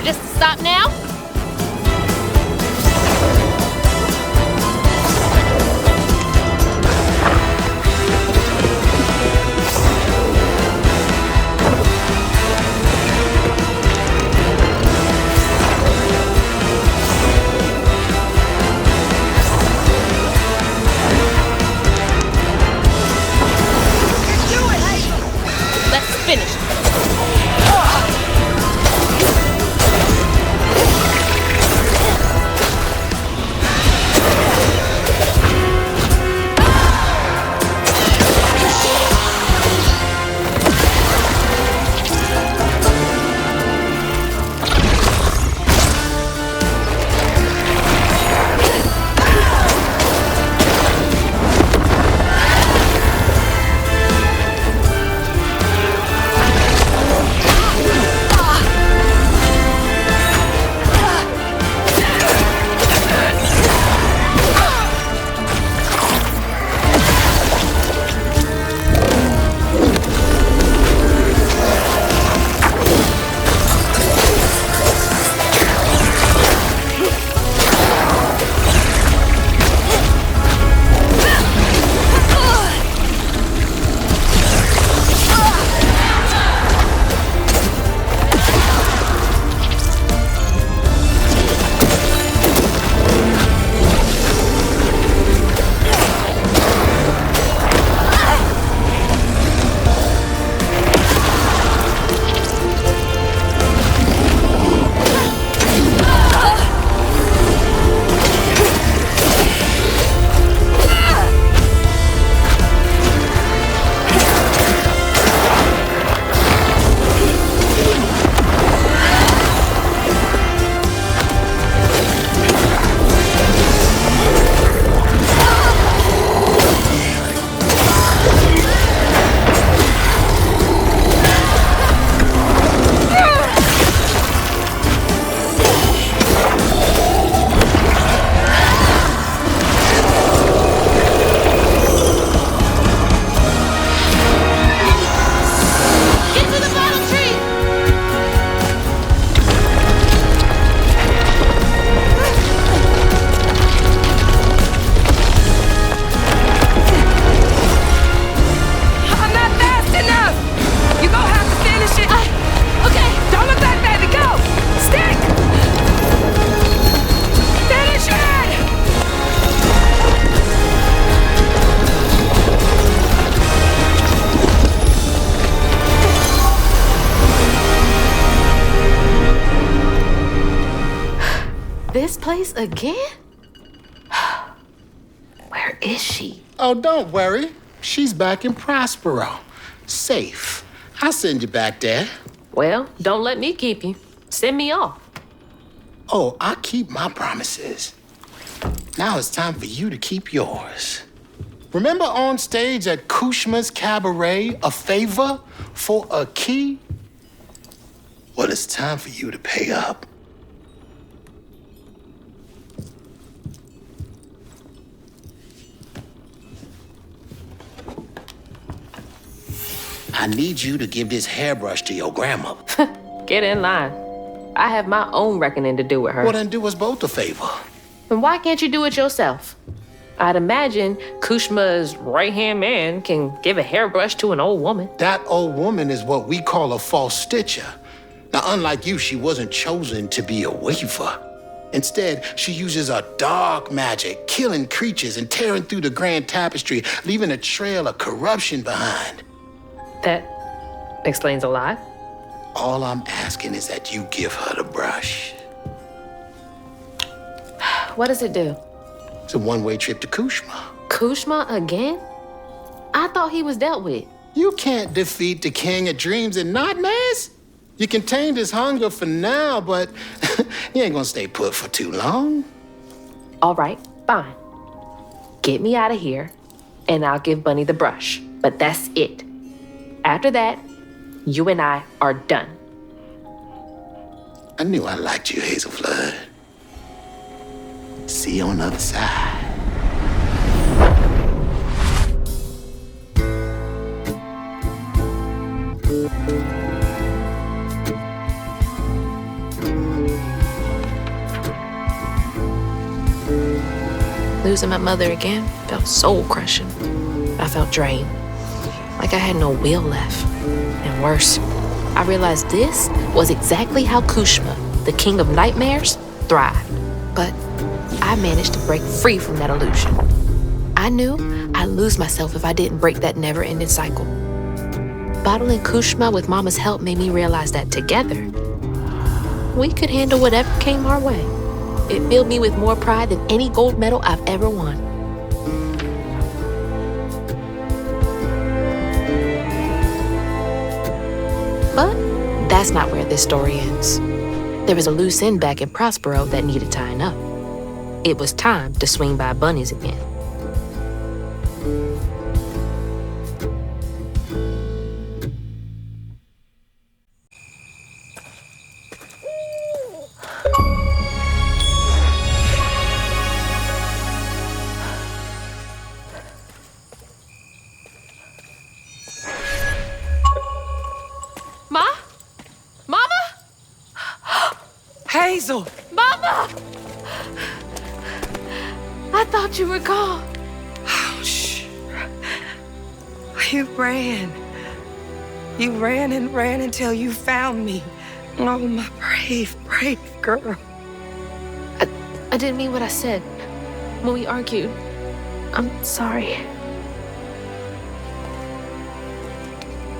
charge us to stop now? Finish. This place again? Where is she? Oh, don't worry. She's back in Prospero. Safe. I'll send you back there. Well, don't let me keep you. Send me off. Oh, I keep my promises. Now it's time for you to keep yours. Remember on stage at Kushma's Cabaret, a favor for a key? Well, it's time for you to pay up. I need you to give this hairbrush to your grandmother. Get in line. I have my own reckoning to do with her. Well, then do us both a favor. And why can't you do it yourself? I'd imagine Kushma's right-hand man can give a hairbrush to an old woman. That old woman is what we call a false stitcher. Now, unlike you, she wasn't chosen to be a weaver. Instead, she uses a dark magic, killing creatures and tearing through the grand tapestry, leaving a trail of corruption behind. That explains a lot. All I'm asking is that you give her the brush. What does it do? It's a one-way trip to Kushma. Kushma again? I thought he was dealt with. You can't defeat the king of dreams and not mess. You contained his hunger for now, but he ain't gonna stay put for too long. All right, fine. Get me out of here, and I'll give Bunny the brush. But that's it. After that, you and I are done. I knew I liked you, Hazel Flood. See you on the other side. losing my mother again felt soul-crushing. I felt drained, like I had no will left. And worse, I realized this was exactly how Kushma, the king of nightmares, thrived. But I managed to break free from that illusion. I knew I'd lose myself if I didn't break that never-ending cycle. Bottling Kushma with Mama's help made me realize that together, we could handle whatever came our way. It filled me with more pride than any gold medal I've ever won. But that's not where this story ends. There was a loose end back in Prospero that needed tying up. It was time to swing by Bunny's again. Hazel! Mama! I thought you were gone. Oh, shh. You ran. You ran and ran until you found me. Oh, my brave, brave girl. I didn't mean what I said when we argued. I'm sorry.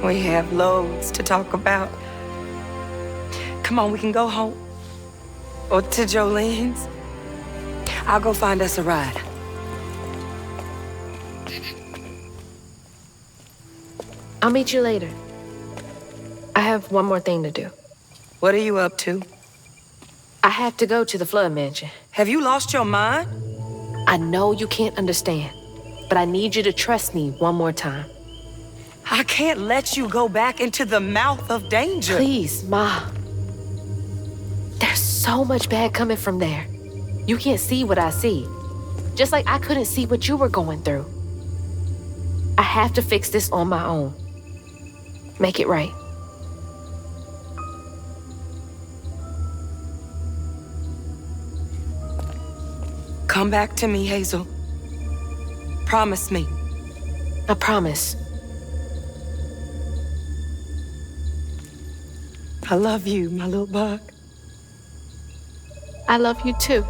We have loads to talk about. Come on, we can go home. Or to Jolene's. I'll go find us a ride. I'll meet you later. I have one more thing to do. What are you up to? I have to go to the Flood Mansion. Have you lost your mind? I know you can't understand, but I need you to trust me one more time. I can't let you go back into the mouth of danger. Please, Ma. There's so much bad coming from there. You can't see what I see. Just like I couldn't see what you were going through. I have to fix this on my own. Make it right. Come back to me, Hazel. Promise me. I promise. I love you, my little bug. I love you too.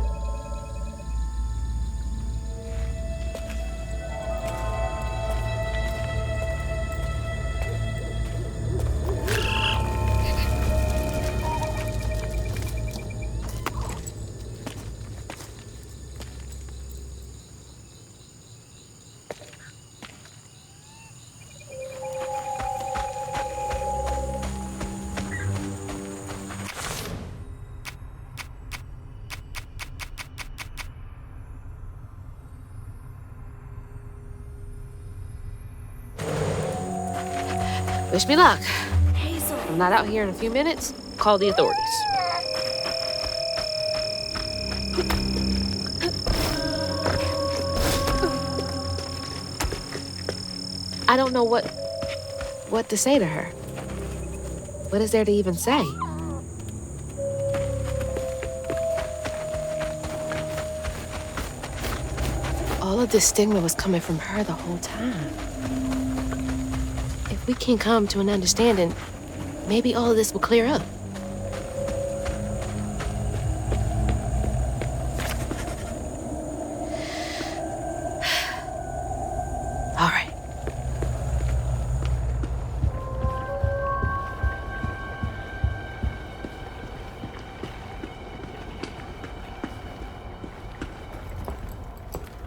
Wish me luck. Hazel. If I'm not out here in a few minutes, call the authorities. I don't know what to say to her. What is there to even say? All of this stigma was coming from her the whole time. If we can come to an understanding, maybe all of this will clear up. All right.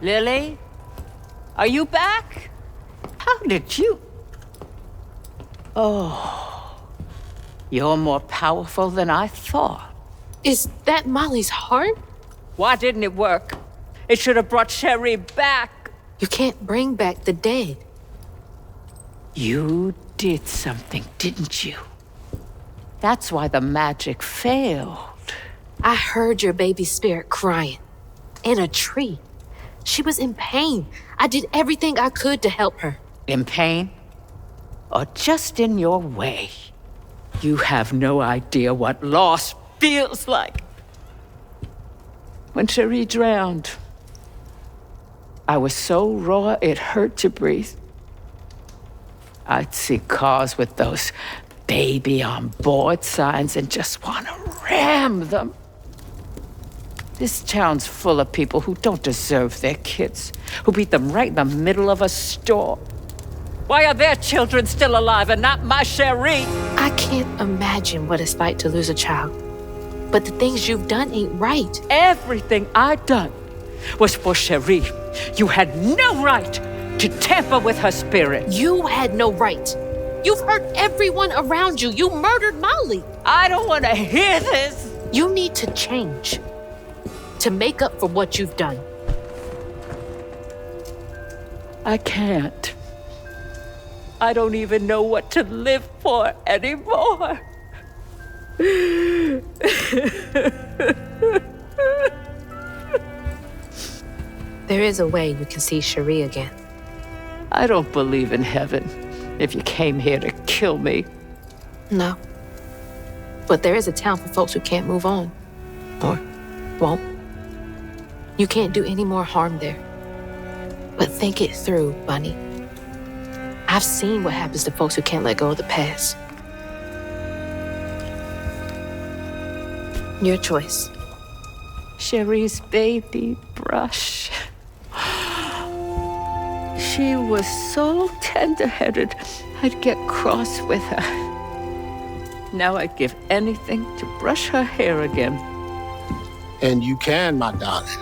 Lily? Are you back? How did you... Oh, you're more powerful than I thought. Is that Molly's heart? Why didn't it work? It should have brought Sherry back. You can't bring back the dead. You did something, didn't you? That's why the magic failed. I heard your baby spirit crying. In a tree. She was in pain. I did everything I could to help her. In pain? Or just in your way? You have no idea what loss feels like. When Cherie drowned, I was so raw it hurt to breathe. I'd see cars with those baby on board signs and just want to ram them. This town's full of people who don't deserve their kids, who beat them right in the middle of a store. Why are their children still alive and not my Cherie? I can't imagine what it's like to lose a child. But the things you've done ain't right. Everything I've done was for Cherie. You had no right to tamper with her spirit. You had no right. You've hurt everyone around you. You murdered Molly. I don't want to hear this. You need to change to make up for what you've done. I can't. I don't even know what to live for anymore. There is a way you can see Cherie again. I don't believe in heaven if you came here to kill me. No. But there is a town for folks who can't move on. Or won't. You can't do any more harm there. But think it through, Bunny. I've seen what happens to folks who can't let go of the past. Your choice. Cherie's baby brush. She was so tender-headed, I'd get cross with her. Now I'd give anything to brush her hair again. And you can, my darling.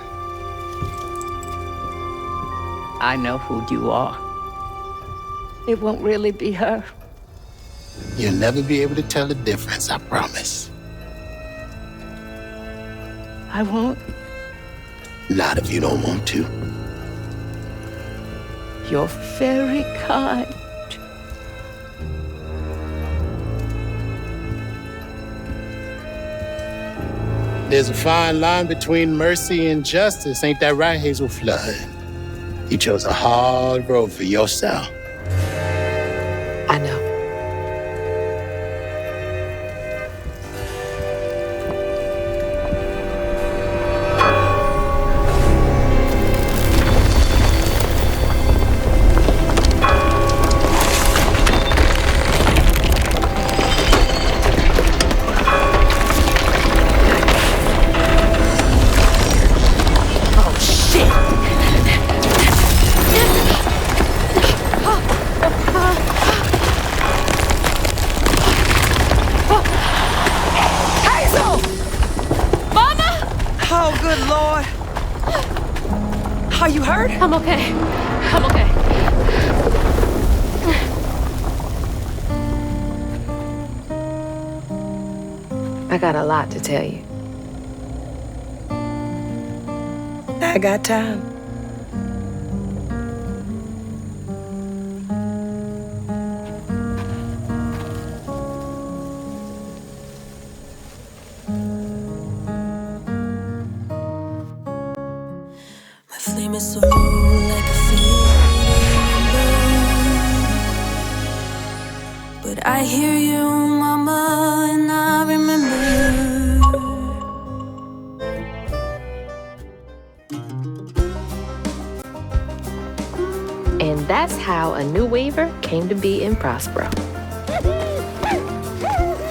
I know who you are. It won't really be her. You'll never be able to tell the difference, I promise. I won't. Not if you don't want to. You're very kind. There's a fine line between mercy and justice, ain't that right, Hazel Flood? You chose a hard road for yourself. I know. I'm okay. I'm okay. I got a lot to tell you. I got time. So like a fading, but I hear you, mama, and I remember. And that's how a new Weaver came to be in Prospero.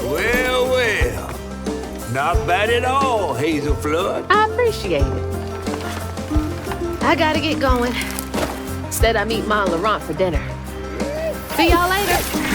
Well, well. Not bad at all, Hazel Flood. I appreciate it. I gotta get going. Instead, I meet Ma and Laurent for dinner. See y'all later.